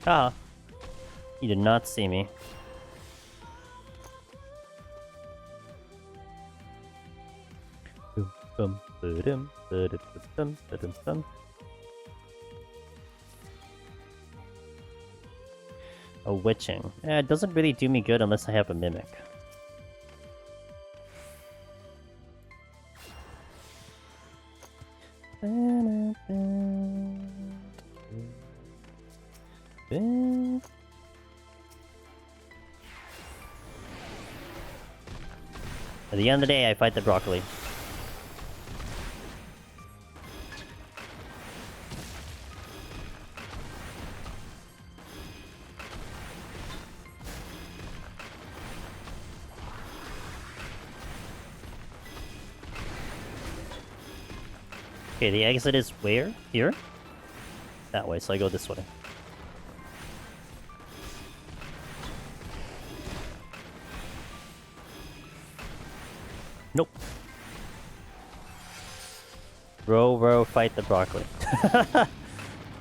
A: Ah, you did not see me. Bum, ba-dum, ba-dum, ba-dum, ba-dum, bum. A witching. It doesn't really do me good unless I have a mimic. At the end of the day, I fight the broccoli. Okay, the exit is where? Here? That way, so I go this way. Nope. Row, row, fight the broccoli.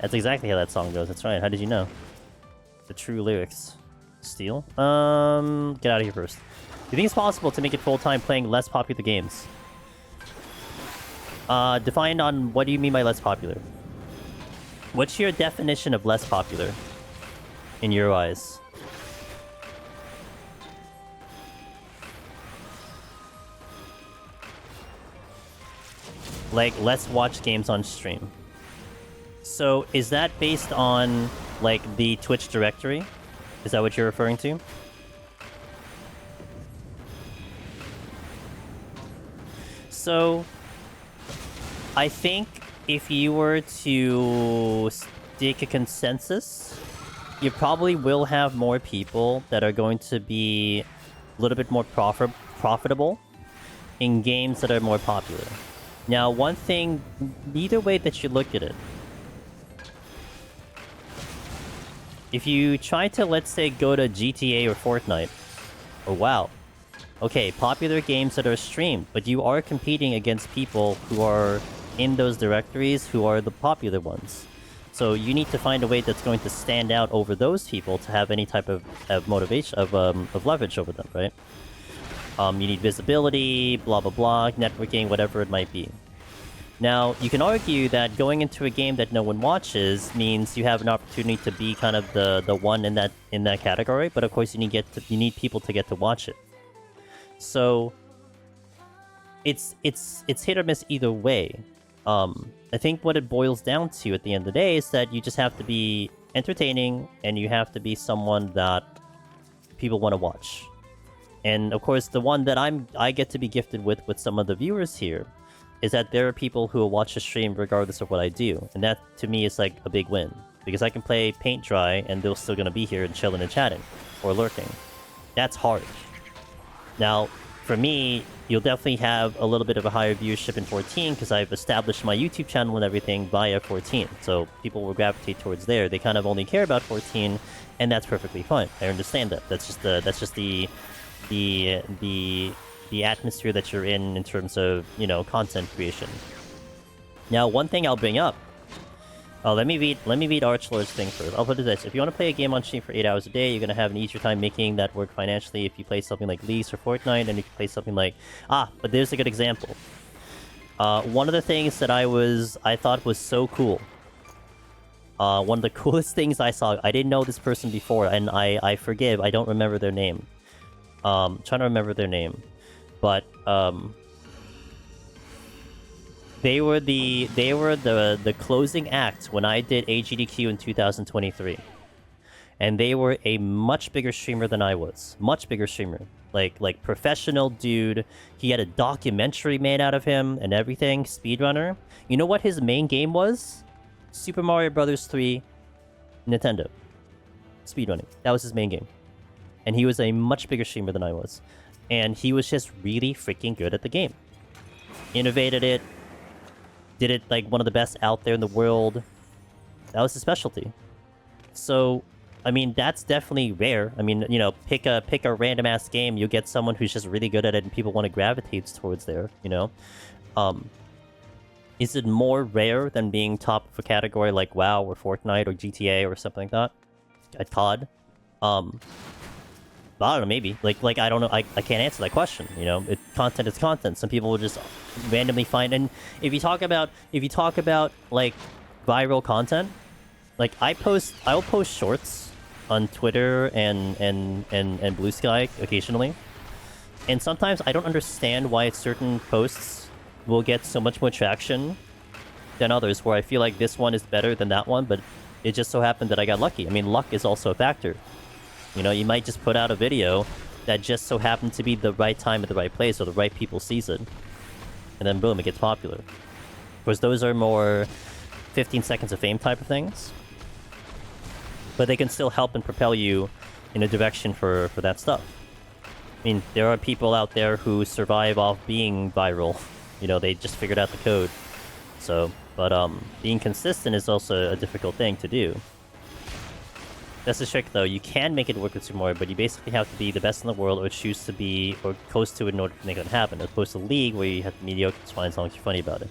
A: That's exactly how that song goes. That's right. How did you know? The true lyrics. Steal? Get out of here first. Do you think it's possible to make it full-time playing less popular games? Defined on what do you mean by less popular? What's your definition of less popular? In your eyes? Like, let's watch games on stream. So, is that based on, like, the Twitch directory? Is that what you're referring to? So, I think if you were to stick a consensus, you probably will have more people that are going to be a little bit more profitable in games that are more popular. Now, one thing, either way that you look at it, if you try to, let's say, go to GTA or Fortnite, or WoW, okay, popular games that are streamed, but you are competing against people who are in those directories who are the popular ones. So you need to find a way that's going to stand out over those people to have any type of motivation, of leverage over them, right? You need visibility, blah blah blah, networking, whatever it might be. Now, you can argue that going into a game that no one watches means you have an opportunity to be kind of the one in that category, but of course you need people to get to watch it. So it's hit or miss either way. I think what it boils down to at the end of the day is that you just have to be entertaining and you have to be someone that people want to watch. And of course, the one that I get to be gifted with some of the viewers here is that there are people who will watch the stream regardless of what I do. And that, to me, is like a big win. Because I can play paint dry and they're still going to be here and chilling and chatting. Or lurking. That's hard. Now, for me, you'll definitely have a little bit of a higher viewership in 14 because I've established my YouTube channel and everything via 14. So people will gravitate towards there. They kind of only care about 14, and that's perfectly fine. I understand that. That's just the atmosphere that you're in terms of, you know, content creation. Now, one thing I'll bring up. Let me read Archlord's thing first. I'll put it this: if you want to play a game on stream for 8 hours a day, you're gonna have an easier time making that work financially. If you play something like Lease or Fortnite, and if you play something like but there's a good example. One of the things that I thought was so cool. One of the coolest things I saw. I didn't know this person before, and I don't remember their name. Trying to remember their name, but they were the closing act when I did AGDQ in 2023, and they were a much bigger streamer than I was. Much bigger streamer, like professional dude. He had a documentary made out of him and everything. Speedrunner. You know what his main game was? Super Mario Bros. 3, Nintendo. Speedrunning. That was his main game, and he was a much bigger streamer than I was, and he was just really freaking good at the game. Innovated it. Did it like one of the best out there in the world. That was his specialty. So, I mean, that's definitely rare. I mean, you know, pick a random ass game, you'll get someone who's just really good at it and people want to gravitate towards there, you know? Is it more rare than being top of a category like WoW or Fortnite or GTA or something like that? At COD? I don't know, maybe. Like I don't know. I can't answer that question. You know, content is content. Some people will just randomly find. And if you talk about like viral content, like I'll post shorts on Twitter and Blue Sky occasionally, and sometimes I don't understand why certain posts will get so much more traction than others. Where I feel like this one is better than that one, but it just so happened that I got lucky. I mean, luck is also a factor. You know, you might just put out a video that just so happened to be the right time at the right place, or the right people sees it, and then boom, it gets popular. Of course, those are more 15 seconds of fame type of things, but they can still help and propel you in a direction for that stuff. I mean, there are people out there who survive off being viral. You know, they just figured out the code. So, but being consistent is also a difficult thing to do. That's the trick, though. You can make it work with Super Mario, but you basically have to be the best in the world, or choose to be, or close to it in order to make it happen, as opposed to League, where you have mediocre, it's fine as long as you're funny about it.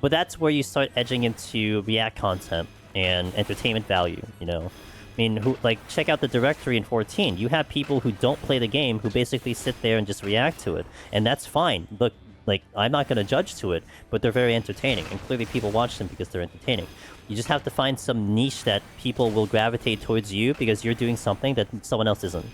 A: But that's where you start edging into React content and entertainment value, you know? I mean, check out the directory in 14. You have people who don't play the game, who basically sit there and just react to it. And that's fine. Look, like, I'm not going to judge to it, but they're very entertaining. And clearly people watch them because they're entertaining. You just have to find some niche that people will gravitate towards you because you're doing something that someone else isn't.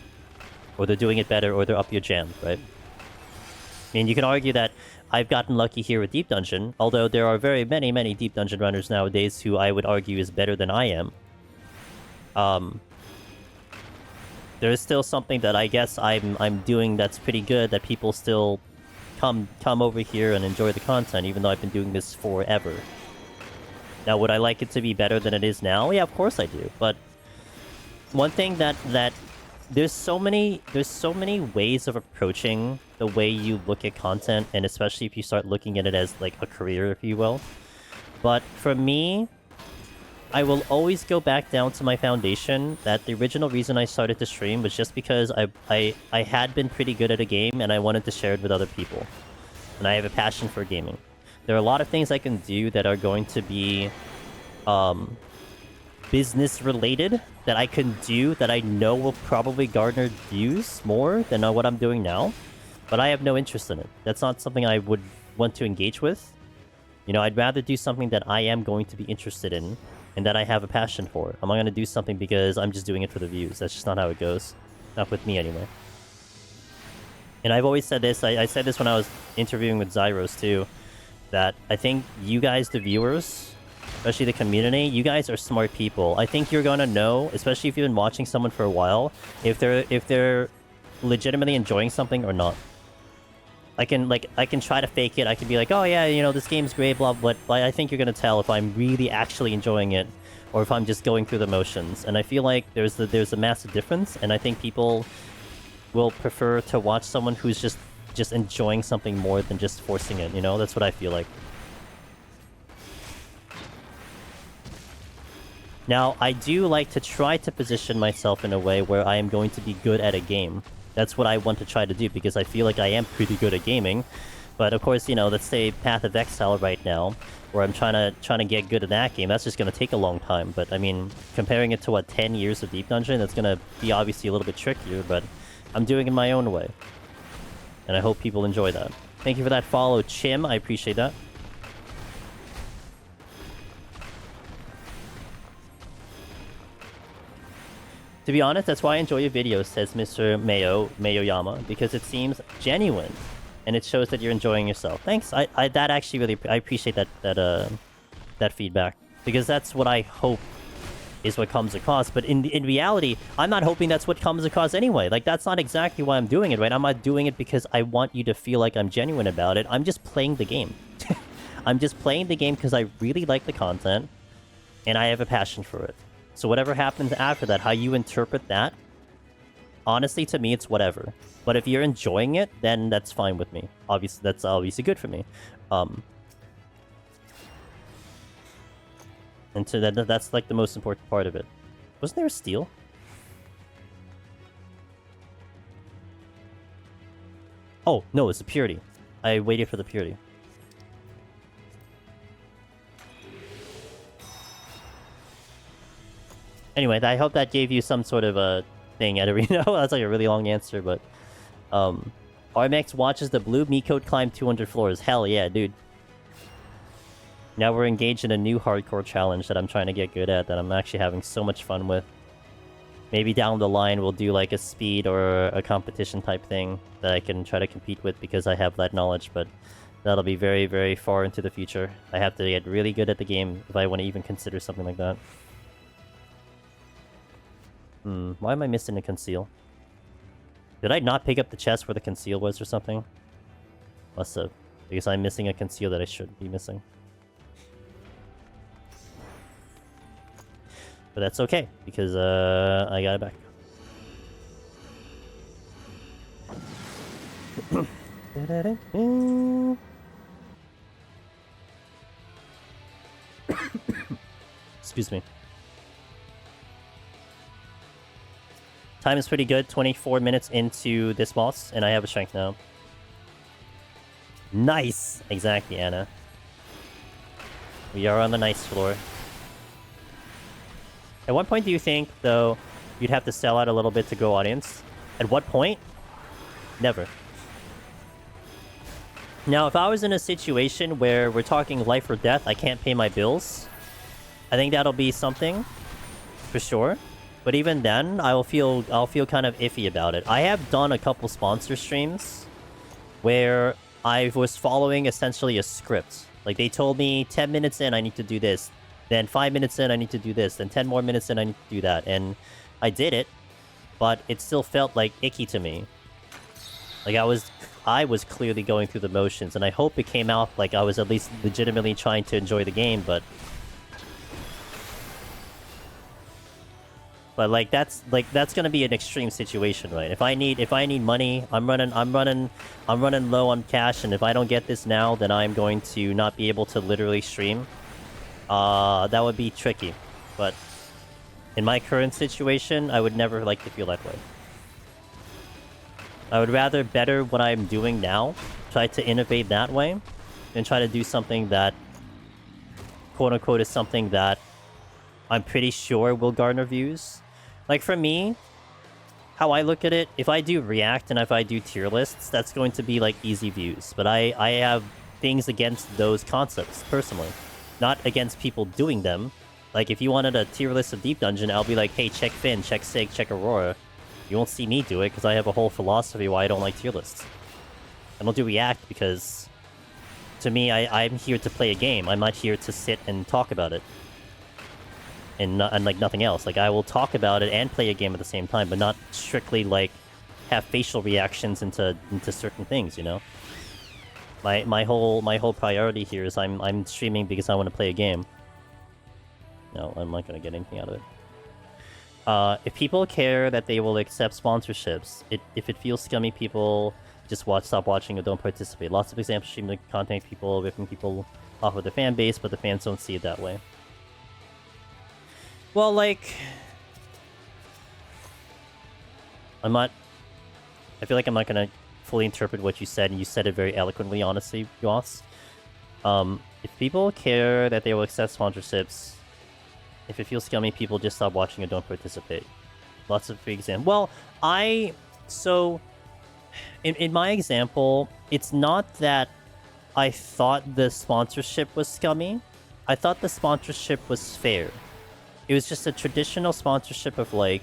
A: Or they're doing it better, or they're up your jam, right? I mean, you can argue that I've gotten lucky here with Deep Dungeon, although there are very many Deep Dungeon runners nowadays who I would argue is better than I am. There is still something that I guess I'm doing that's pretty good, that people still come over here and enjoy the content, even though I've been doing this forever. Now, would I like it to be better than it is now? Yeah, of course I do. But one thing that there's so many ways of approaching the way you look at content, and especially if you start looking at it as like a career, if you will. But for me, I will always go back down to my foundation, that the original reason I started to stream was just because I had been pretty good at a game and I wanted to share it with other people. And I have a passion for gaming. There are a lot of things I can do that are going to be business related, that I can do that I know will probably garner views more than what I'm doing now. But I have no interest in it. That's not something I would want to engage with. You know, I'd rather do something that I am going to be interested in and that I have a passion for. I'm not going to do something because I'm just doing it for the views. That's just not how it goes. Not with me, anyway. And I've always said this. I said this when I was interviewing with Zyros, too. That I think you guys, the viewers, especially the community, you guys are smart people. I think you're going to know, especially if you've been watching someone for a while, if they're legitimately enjoying something or not. I can try to fake it. I can be like, oh yeah, you know, this game's great, blah, blah, but I think you're gonna tell if I'm really actually enjoying it, or if I'm just going through the motions. And I feel like there's a massive difference, and I think people will prefer to watch someone who's just enjoying something more than just forcing it. You know, that's what I feel like. Now, I do like to try to position myself in a way where I am going to be good at a game. That's what I want to try to do, because I feel like I am pretty good at gaming. But of course, you know, let's say Path of Exile right now, where I'm trying to get good at that game, that's just going to take a long time. But I mean, comparing it to, what, 10 years of Deep Dungeon, that's going to be obviously a little bit trickier, but I'm doing it my own way. And I hope people enjoy that. Thank you for that follow, Chim. I appreciate that. To be honest, that's why I enjoy your videos, says Mr. Mayoyama, because it seems genuine, and it shows that you're enjoying yourself. Thanks. That actually really, I appreciate that feedback, because that's what I hope is what comes across. But in reality, I'm not hoping that's what comes across anyway. Like, that's not exactly why I'm doing it, right? I'm not doing it because I want you to feel like I'm genuine about it. I'm just playing the game. I'm just playing the game because I really like the content, and I have a passion for it. So whatever happens after that, how you interpret that, honestly, to me, it's whatever. But if you're enjoying it, then that's fine with me. Obviously, that's obviously good for me. And so that's like the most important part of it. Wasn't there a steal? Oh, no, it's the purity. I waited for the purity. Anyway, I hope that gave you some sort of a thing at Arena. That's like a really long answer, but RMX watches the blue Miqote climb 200 floors. Hell yeah, dude. Now we're engaged in a new hardcore challenge that I'm trying to get good at, that I'm actually having so much fun with. Maybe down the line we'll do like a speed or a competition type thing that I can try to compete with because I have that knowledge, but that'll be very, very far into the future. I have to get really good at the game if I want to even consider something like that. Why am I missing a conceal? Did I not pick up the chest where the conceal was or something? Must have, because I'm missing a conceal that I shouldn't be missing. But that's okay, because I got it back. Excuse me. Time is pretty good, 24 minutes into this boss, and I have a strength now. Nice! Exactly, Anna. We are on the nice floor. At what point do you think, though, you'd have to sell out a little bit to grow audience? At what point? Never. Now, if I was in a situation where we're talking life or death, I can't pay my bills, I think that'll be something, for sure. But even then, I'll feel kind of iffy about it. I have done a couple sponsor streams where I was following essentially a script. Like, they told me 10 minutes in, I need to do this. Then 5 minutes in, I need to do this. Then 10 more minutes in, I need to do that. And I did it, but it still felt like icky to me. Like I was clearly going through the motions, and I hope it came out like I was at least legitimately trying to enjoy the game, but like that's gonna be an extreme situation, right? If I need money, I'm running low on cash, and if I don't get this now, then I'm going to not be able to literally stream. That would be tricky, but in my current situation, I would never like to feel that way. I would rather better what I'm doing now, try to innovate that way, than try to do something that, quote-unquote, is something that I'm pretty sure will garner views. Like, for me, how I look at it, if I do React and if I do tier lists, that's going to be, like, easy views. But I have things against those concepts, personally. Not against people doing them. Like, if you wanted a tier list of Deep Dungeon, I'll be like, hey, check Finn, check Sig, check Aurora. You won't see me do it, because I have a whole philosophy why I don't like tier lists. I don't do React because, to me, I'm here to play a game. I'm not here to sit and talk about it. And like nothing else. Like, I will talk about it and play a game at the same time, but not strictly, like, have facial reactions into certain things, you know? My whole priority here is I'm streaming because I want to play a game. No, I'm not gonna get anything out of it. If people care that they will accept sponsorships, if it feels scummy, people just stop watching or don't participate. Lots of examples streaming content, people ripping people off of their fan base, but the fans don't see it that way. Well, like, I feel like I'm not gonna fully interpret what you said, and you said it very eloquently, honestly, Yoss. If people care that they will accept sponsorships, if it feels scummy, people just stop watching and don't participate. Lots of free examples. Well, so, in my example, it's not that I thought the sponsorship was scummy. I thought the sponsorship was fair. It was just a traditional sponsorship of like,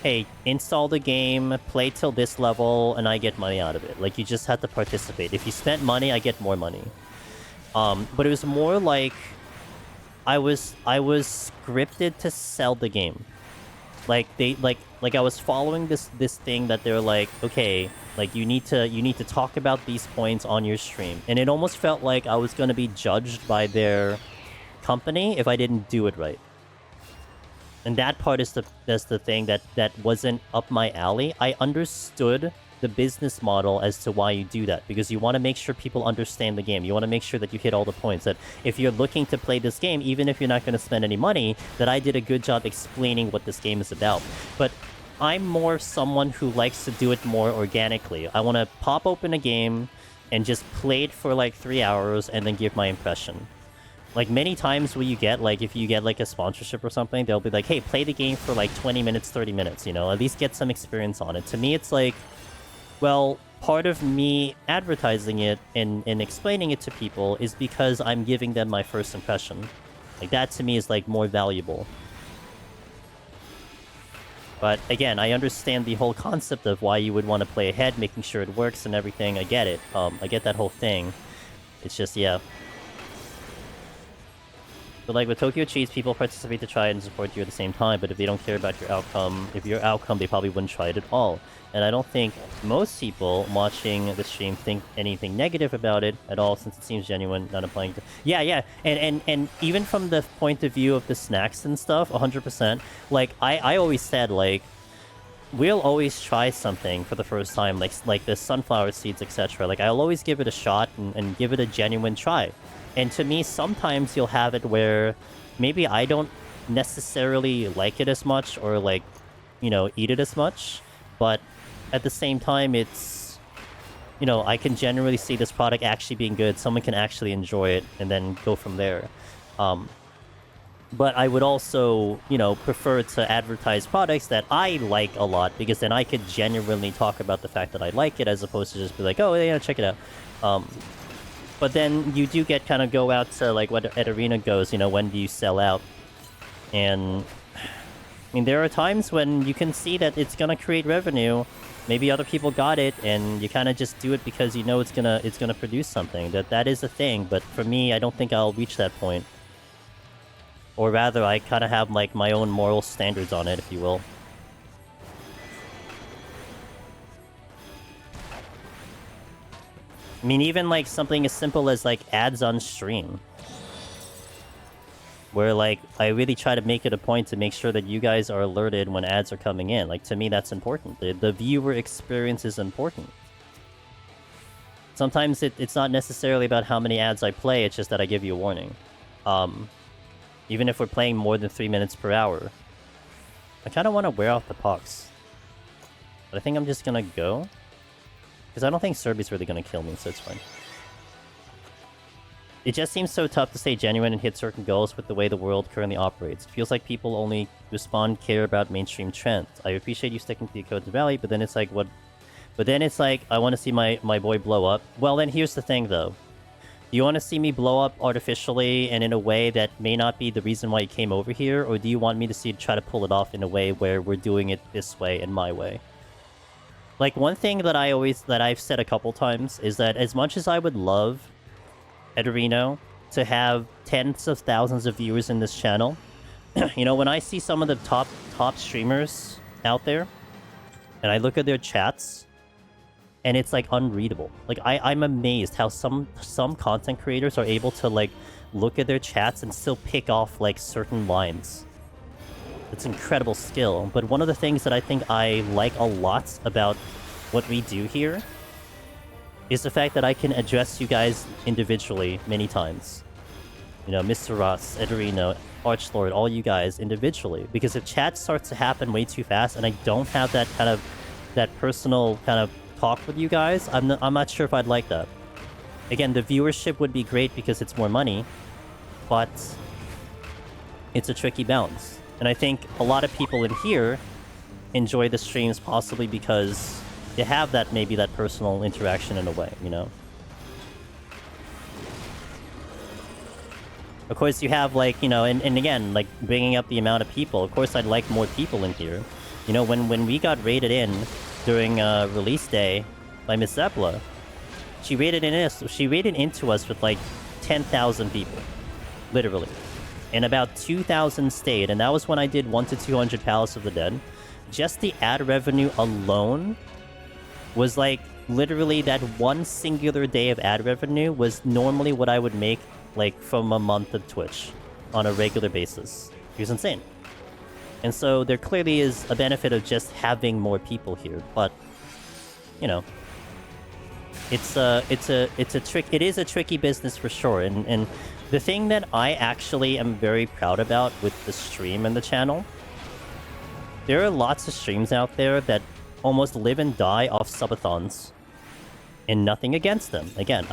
A: hey, install the game, play till this level, and I get money out of it. Like, you just had to participate. If you spent money, I get more money. But it was more like I was scripted to sell the game. Like I was following this thing that they're like, okay, like you need to talk about these points on your stream, and it almost felt like I was gonna be judged by their company if I didn't do it right. And that part is the thing that wasn't up my alley. I understood the business model as to why you do that, because you want to make sure people understand the game. You want to make sure that you hit all the points, that if you're looking to play this game, even if you're not going to spend any money, that I did a good job explaining what this game is about. But I'm more someone who likes to do it more organically. I want to pop open a game and just play it for like 3 hours and then give my impression. Like, many times when you get, like, if you get, like, a sponsorship or something, they'll be like, hey, play the game for, like, 20 minutes, 30 minutes, you know? At least get some experience on it. To me, it's like, well, part of me advertising it and explaining it to people is because I'm giving them my first impression. Like, that to me is, like, more valuable. But, again, I understand the whole concept of why you would want to play ahead, making sure it works and everything. I get it. I get that whole thing. It's just, yeah. But like with Tokyo Cheese, people participate to try and support you at the same time, but if they don't care about your outcome, they probably wouldn't try it at all. And I don't think most people watching the stream think anything negative about it at all, since it seems genuine, not applying to... Yeah, and even from the point of view of the snacks and stuff, 100%, like, I always said, like, we'll always try something for the first time, like the sunflower seeds, etc. Like, I'll always give it a shot and give it a genuine try. And to me, sometimes you'll have it where maybe I don't necessarily like it as much or, like, you know, eat it as much. But at the same time, it's, you know, I can generally see this product actually being good. Someone can actually enjoy it and then go from there. But I would also, you know, prefer to advertise products that I like a lot, because then I could genuinely talk about the fact that I like it, as opposed to just be like, oh, yeah, check it out. But then you do get kind of go out to, like, what at Arena goes, you know, when do you sell out? And, I mean, there are times when you can see that it's gonna create revenue. Maybe other people got it, and you kind of just do it because you know it's gonna produce something. That is a thing, but for me, I don't think I'll reach that point. Or rather, I kind of have, like, my own moral standards on it, if you will. I mean, even, like, something as simple as, like, ads on stream. Where, like, I really try to make it a point to make sure that you guys are alerted when ads are coming in. Like, to me, that's important. The viewer experience is important. Sometimes it's not necessarily about how many ads I play, it's just that I give you a warning. Even if we're playing more than 3 minutes per hour. I kind of want to wear off the pox. But I think I'm just gonna go. Because I don't think Serbi's really going to kill me, so it's fine. It just seems so tough to stay genuine and hit certain goals with the way the world currently operates. It feels like people only respond, care about mainstream trends. I appreciate you sticking to the codes of Valley, but then it's like, what... But then it's like, I want to see my boy blow up. Well, then here's the thing, though. Do you want to see me blow up artificially and in a way that may not be the reason why you came over here? Or do you want me to try to pull it off in a way where we're doing it this way and my way? Like, one thing that I've said a couple times is that as much as I would love Ederino to have tens of thousands of viewers in this channel, you know, when I see some of the top streamers out there, and I look at their chats, and it's, like, unreadable. Like, I'm amazed how some content creators are able to, like, look at their chats and still pick off, like, certain lines. It's incredible skill, but one of the things that I think I like a lot about what we do here is the fact that I can address you guys individually many times. You know, Mr. Ross, Ederino, Archlord, all you guys individually. Because if chat starts to happen way too fast and I don't have that kind of, that personal kind of talk with you guys, I'm not sure if I'd like that. Again, the viewership would be great because it's more money, but it's a tricky balance. And I think a lot of people in here enjoy the streams possibly because you have that, maybe that personal interaction in a way, you know? Of course, you have, like, you know, and again, like, bringing up the amount of people. Of course, I'd like more people in here. You know, when we got raided in during release day by Miss Zeppla, she raided into us with, like, 10,000 people. Literally. And about 2,000 stayed, and that was when I did 1 to 200 Palace of the Dead. Just the ad revenue alone was, like, literally that one singular day of ad revenue was normally what I would make, like, from a month of Twitch on a regular basis. It was insane. And so there clearly is a benefit of just having more people here, but, you know, it is a tricky business for sure, and the thing that I actually am very proud about with the stream and the channel, there are lots of streams out there that almost live and die off subathons, and nothing against them. Again,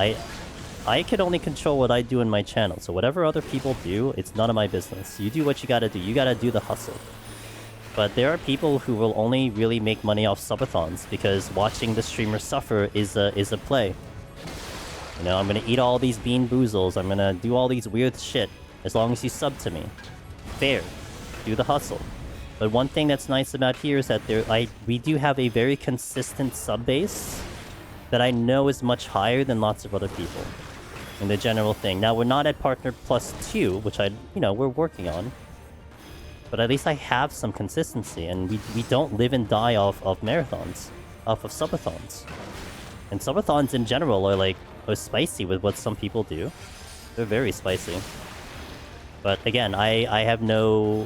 A: I can only control what I do in my channel. So whatever other people do, it's none of my business. You do what you gotta do. You gotta do the hustle. But there are people who will only really make money off subathons because watching the streamer suffer is a play. You know, I'm gonna eat all these bean boozles. I'm gonna do all these weird shit as long as you sub to me. Fair. Do the hustle. But one thing that's nice about here is that we do have a very consistent sub base that I know is much higher than lots of other people in the general thing. Now, we're not at partner +2, which we're working on. But at least I have some consistency, and we don't live and die off of marathons, off of subathons. And subathons in general are spicy with what some people do. They're very spicy. But again, I have no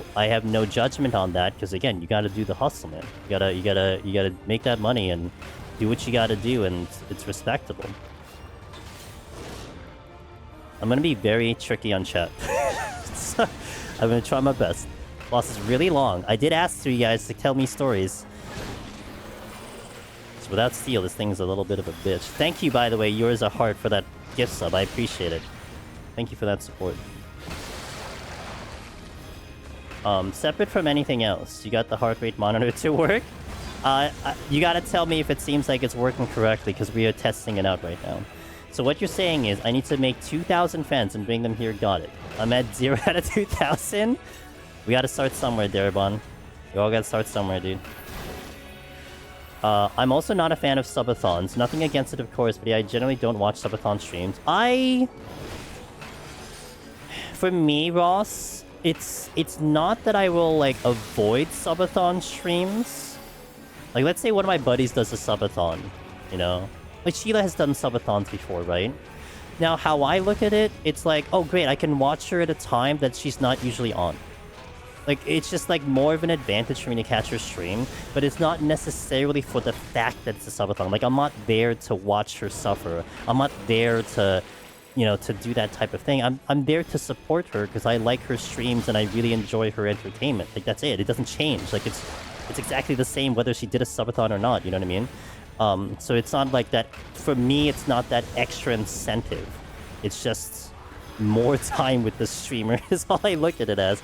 A: judgment on that, because again, you gotta do the hustle, man. You gotta make that money and do what you gotta do, and it's respectable. I'm gonna be very tricky on chat. So, I'm gonna try my best. Boss is really long. I did ask you guys to tell me stories. So without steal, this thing's a little bit of a bitch. Thank you, by the way, yours a heart for that gift sub. I appreciate it. Thank you for that support. Separate from anything else, you got the heart rate monitor to work? You gotta tell me if it seems like it's working correctly, because we are testing it out right now. So what you're saying is, I need to make 2,000 fans and bring them here, got it. I'm at 0 out of 2,000? We gotta start somewhere, Darabon. We all gotta start somewhere, dude. I'm also not a fan of subathons. Nothing against it, of course, but yeah, I generally don't watch subathon streams. For me, Ross, it's not that I will, avoid subathon streams. Like, let's say one of my buddies does a subathon, you know? Like, Sheila has done subathons before, right? Now, how I look at it, it's like, oh, great, I can watch her at a time that she's not usually on. Like, it's just, more of an advantage for me to catch her stream, but it's not necessarily for the fact that it's a subathon. Like, I'm not there to watch her suffer. I'm not there to, to do that type of thing. I'm there to support her because I like her streams and I really enjoy her entertainment. Like, that's it. It doesn't change. Like, it's exactly the same whether she did a subathon or not, you know what I mean? So it's not like that. For me, it's not that extra incentive. It's just more time with the streamer is all I look at it as.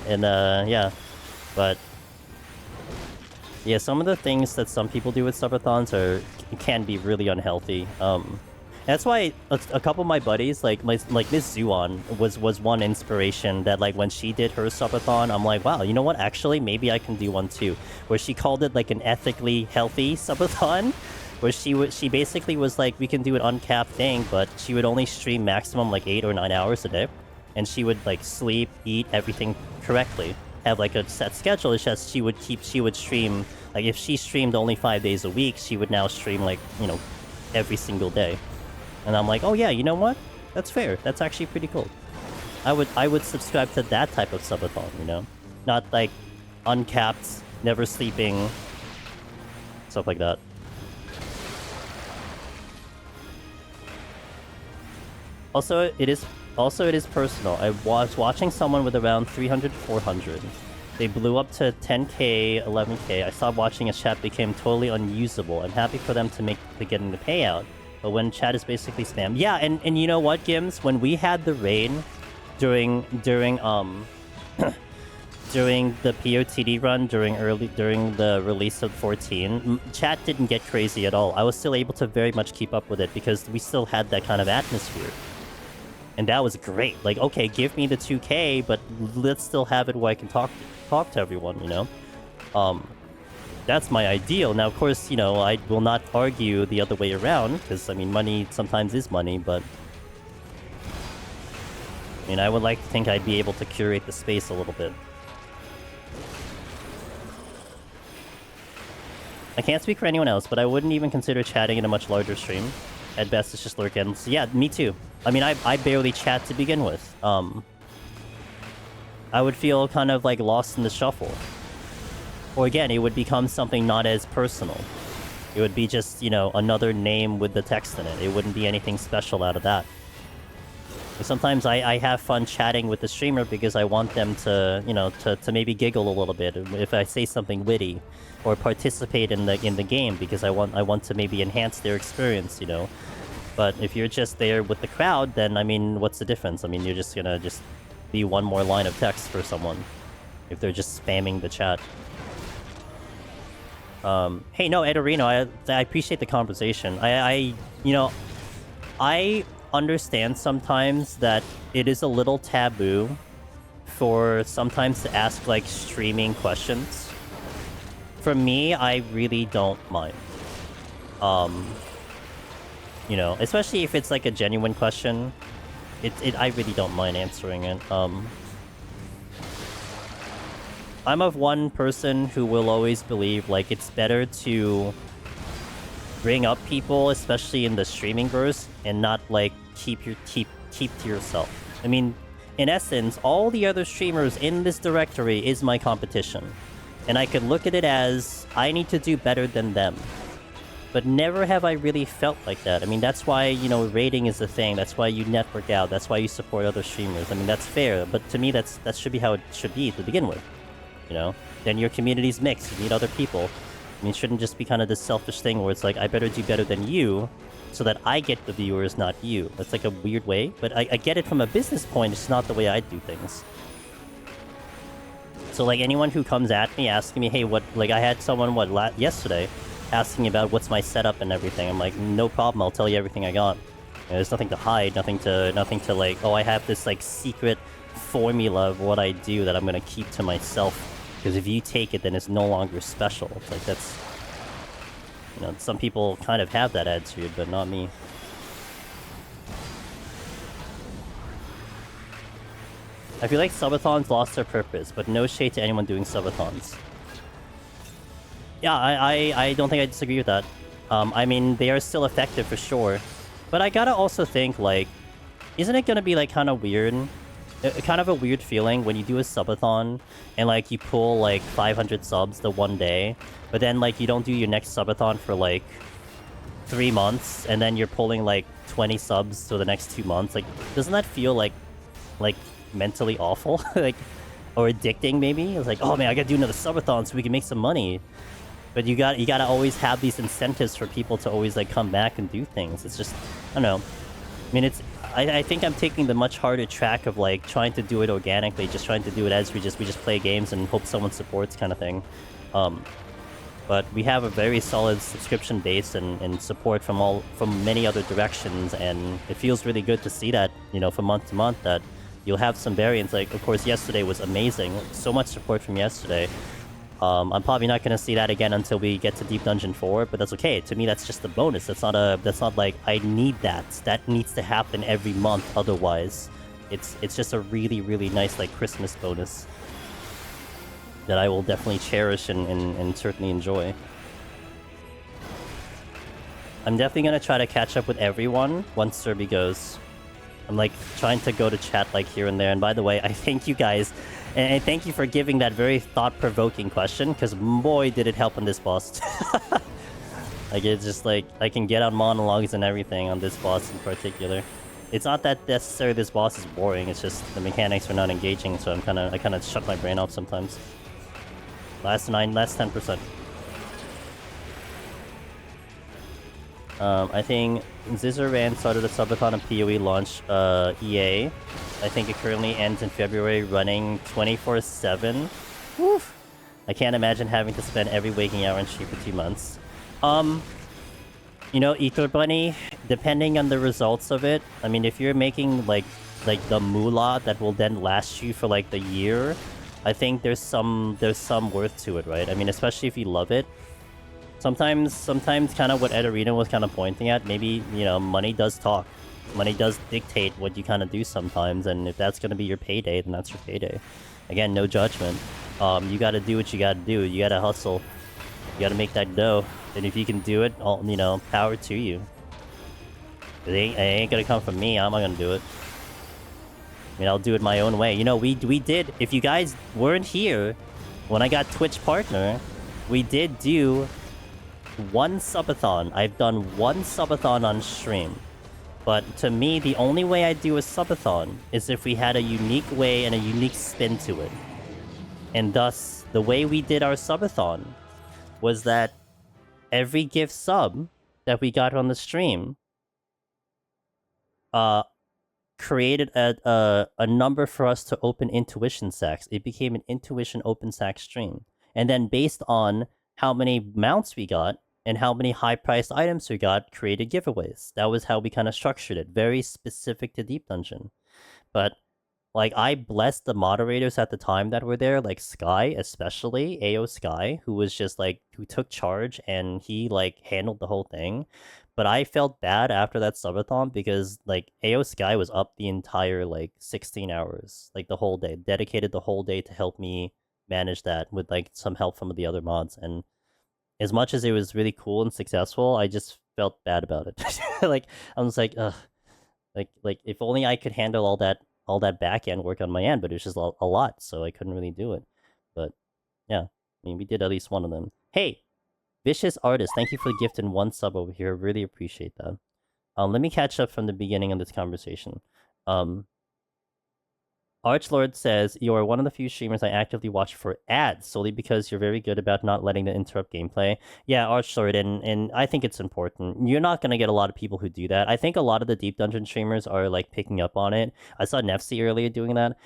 A: And, yeah. But, yeah, some of the things that some people do with subathons can be really unhealthy. That's why a couple of my buddies, like Miss Zuon, was one inspiration that, when she did her subathon, I'm like, wow, you know what? Actually, maybe I can do one too. Where she called it, an ethically healthy subathon. Where she basically was like, we can do an uncapped thing, but she would only stream maximum, 8 or 9 hours a day. And she would, sleep, eat, everything correctly. Have, a set schedule. It's just she would stream, if she streamed only 5 days a week, she would now stream, every single day. And I'm like, oh yeah, you know what? That's fair. That's actually pretty cool. I would subscribe to that type of subathon, you know? Not, uncapped, never sleeping, stuff like that. Also, it is personal. I was watching someone with around 300, 400. They blew up to 10k, 11k. I stopped watching as chat became totally unusable. I'm happy for them to getting the payout. But when chat is basically spam. Yeah, and you know what, Gims? When we had the raid during during the POTD run during the release of 14, chat didn't get crazy at all. I was still able to very much keep up with it because we still had that kind of atmosphere. And that was great. Okay, give me the 2k, but let's still have it where I can talk to everyone, you know? That's my ideal. Now, of course, I will not argue the other way around, because, money sometimes is money, but... I would like to think I'd be able to curate the space a little bit. I can't speak for anyone else, but I wouldn't even consider chatting in a much larger stream. At best, it's just lurking. So yeah, me too. I barely chat to begin with. I would feel kind of, lost in the shuffle. Or again, it would become something not as personal. It would be just, another name with the text in it. It wouldn't be anything special out of that. Sometimes I have fun chatting with the streamer because I want them to, to maybe giggle a little bit if I say something witty, or participate in the game because I want to maybe enhance their experience, But if you're just there with the crowd, then, I mean, what's the difference? I mean, you're just gonna just be one more line of text for someone if they're just spamming the chat. Hey, no, Edorino, I appreciate the conversation. You know, I understand sometimes that it is a little taboo for sometimes to ask, like, streaming questions. For me, I really don't mind. You know, especially if it's, like, a genuine question. I really don't mind answering it. I'm of one person who will always believe, like, it's better to bring up people, especially in the streaming verse, and not, like, keep to yourself. I mean, in essence, all the other streamers in this directory is my competition. And I could look at it as, I need to do better than them. But never have I really felt like that. I mean, that's why, you know, rating is the thing. That's why you network out. That's why you support other streamers. I mean, that's fair. But to me, that should be how it should be to begin with. You know? Then your community's mixed. You meet other people. I mean, it shouldn't just be kind of this selfish thing where it's like, I better do better than you so that I get the viewers, not you. That's like a weird way. But I get it from a business point. It's not the way I do things. So, like, anyone who comes at me asking me, hey, what... Like, I had someone, yesterday... asking about what's my setup and everything. I'm like, no problem, I'll tell you everything I got. You know, there's nothing to hide, nothing to like, oh, I have this like secret formula of what I do that I'm gonna keep to myself. Because if you take it, then it's no longer special. It's like, that's... You know, some people kind of have that attitude, but not me. I feel like subathons lost their purpose, but no shade to anyone doing subathons. Yeah, I don't think I disagree with that. I mean, they are still effective for sure. But I gotta also think, like, isn't it gonna be, like, kind of weird? Kind of a weird feeling when you do a subathon and, like, you pull, like, 500 subs the one day, but then, like, you don't do your next subathon for, like, 3 months, and then you're pulling, like, 20 subs for the next 2 months. Like, doesn't that feel, like, mentally awful? Like, or addicting, maybe? It's like, oh, man, I gotta do another subathon so we can make some money. But you gotta always have these incentives for people to always, like, come back and do things. It's just, I don't know. I mean, I think I'm taking the much harder track of, like, trying to do it organically, just trying to do it as we just play games and hope someone supports kind of thing. But we have a very solid subscription base and support from many other directions, and it feels really good to see that, you know, from month to month, that you'll have some variants. Like, of course, yesterday was amazing. So much support from yesterday. I'm probably not going to see that again until we get to Deep Dungeon 4, but that's okay. To me, that's just a bonus. That's not like, I need that. That needs to happen every month otherwise. It's just a really, really nice, like, Christmas bonus that I will definitely cherish and certainly enjoy. I'm definitely going to try to catch up with everyone once Serby goes. I'm, like, trying to go to chat, like, here and there. And by the way, I thank you guys. And thank you for giving that very thought-provoking question, because boy, did it help on this boss. Like, it's just, like, I can get on monologues and everything on this boss in particular. It's not that necessarily this boss is boring, it's just the mechanics are not engaging, so I kind of shut my brain off sometimes. Last 10%. I think Zizaran started a subathon and PoE launch EA. I think it currently ends in February, running 24/7. Woof! I can't imagine having to spend every waking hour in stream for 2 months. You know, Ether Bunny, depending on the results of it, I mean, if you're making, like the moolah that will then last you for, like, the year, I think there's some worth to it, right? I mean, especially if you love it. Sometimes kind of what Ed Arena was kind of pointing at, maybe, you know, money does talk. Money does dictate what you kind of do sometimes, and if that's going to be your payday, then that's your payday. Again, no judgment. You got to do what you got to do. You got to hustle. You got to make that dough. And if you can do it, you know, power to you. It ain't going to come from me. I'm not going to do it. I mean, I'll do it my own way. You know, we did... If you guys weren't here when I got Twitch partner, we did do one subathon. I've done one subathon on stream. But to me, the only way I do a subathon is if we had a unique way and a unique spin to it. And thus, the way we did our subathon was that every gift sub that we got on the stream created a number for us to open intuition sacks. It became an intuition open sack stream. And then based on how many mounts we got and how many high priced items we got, created giveaways. That was how we kind of structured it. Very specific to Deep Dungeon. But like I blessed the moderators at the time that were there, like Sky especially, AO Sky, who was just like who took charge and he like handled the whole thing. But I felt bad after that subathon because like AO Sky was up the entire like 16 hours, like the whole day, dedicated the whole day to help me manage that with like some help from the other mods. And as much as it was really cool and successful, I just felt bad about it. Like I was like, ugh, like if only I could handle all that back end work on my end, but it was just a lot, so I couldn't really do it. But yeah, I mean, we did at least one of them. Hey, Vicious Artist, thank you for the gift and 1 sub over here. Really appreciate that. Let me catch up from the beginning of this conversation. Archlord says, you are one of the few streamers I actively watch for ads, solely because you're very good about not letting them interrupt gameplay. Yeah, Archlord, and I think it's important. You're not going to get a lot of people who do that. I think a lot of the Deep Dungeon streamers are, like, picking up on it. I saw Nefsy earlier doing that.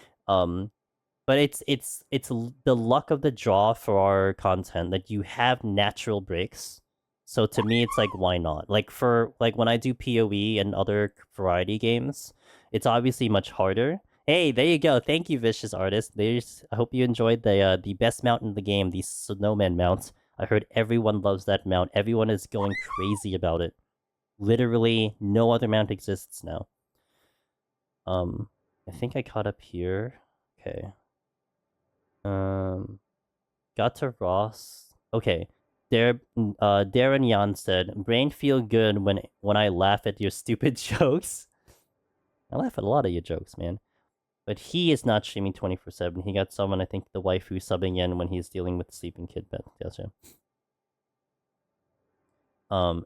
A: But it's the luck of the draw for our content that you have natural breaks. So to me, it's like, why not? Like, when I do PoE and other variety games, it's obviously much harder. Hey, there you go. Thank you, Vicious Artist. I hope you enjoyed the best mount in the game, the Snowman mount. I heard everyone loves that mount. Everyone is going crazy about it. Literally, no other mount exists now. I think I caught up here. Okay. Got to Ross. Okay. Darren Yan said, "Brain feel good when I laugh at your stupid jokes." I laugh at a lot of your jokes, man. But he is not streaming 24/7. He got someone, I think, the waifu subbing in when he's dealing with sleeping kid bed. Gotcha.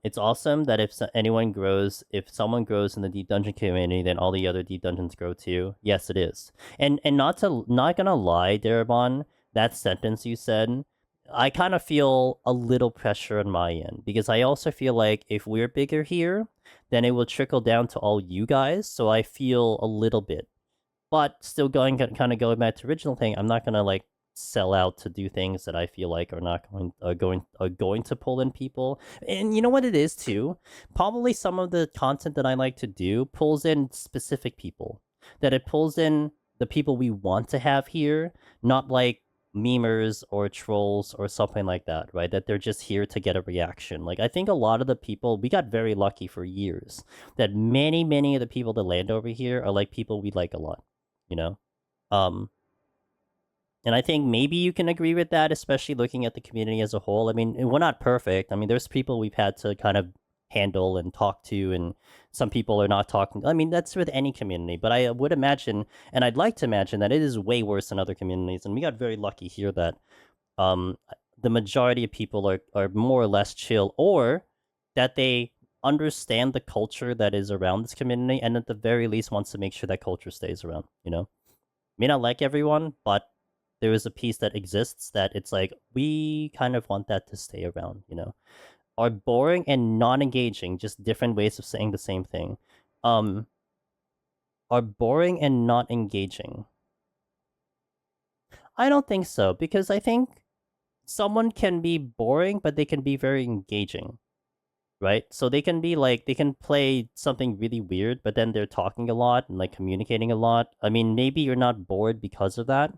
A: It's awesome that if someone grows in the Deep Dungeon community, then all the other Deep Dungeons grow too. Yes, it is. And not gonna lie, Darabon, that sentence you said, I kind of feel a little pressure on my end because I also feel like if we're bigger here, then it will trickle down to all you guys. So I feel a little bit. But still going back to original thing, I'm not gonna like sell out to do things that I feel like are going to pull in people. And you know what it is too? Probably some of the content that I like to do pulls in specific people. That it pulls in the people we want to have here, not like memers or trolls or something like that, right? That they're just here to get a reaction. Like I think a lot of the people, we got very lucky for years that many of the people that land over here are like people we like a lot. You know? And I think maybe you can agree with that, especially looking at the community as a whole. I mean, we're not perfect. I mean, there's people we've had to kind of handle and talk to, and some people are not talking. I mean, that's with any community, but I would imagine, and I'd like to imagine that it is way worse in other communities, and we got very lucky here that the majority of people are more or less chill, or that they understand the culture that is around this community, and at the very least wants to make sure that culture stays around, you know? May not like everyone, but there is a piece that exists that it's like, we kind of want that to stay around, you know? Are boring and non-engaging, just different ways of saying the same thing. Are boring and not engaging. I don't think so, because I think someone can be boring, but they can be very engaging. Right? So they can be like, they can play something really weird, but then they're talking a lot and like communicating a lot. I mean, maybe you're not bored because of that.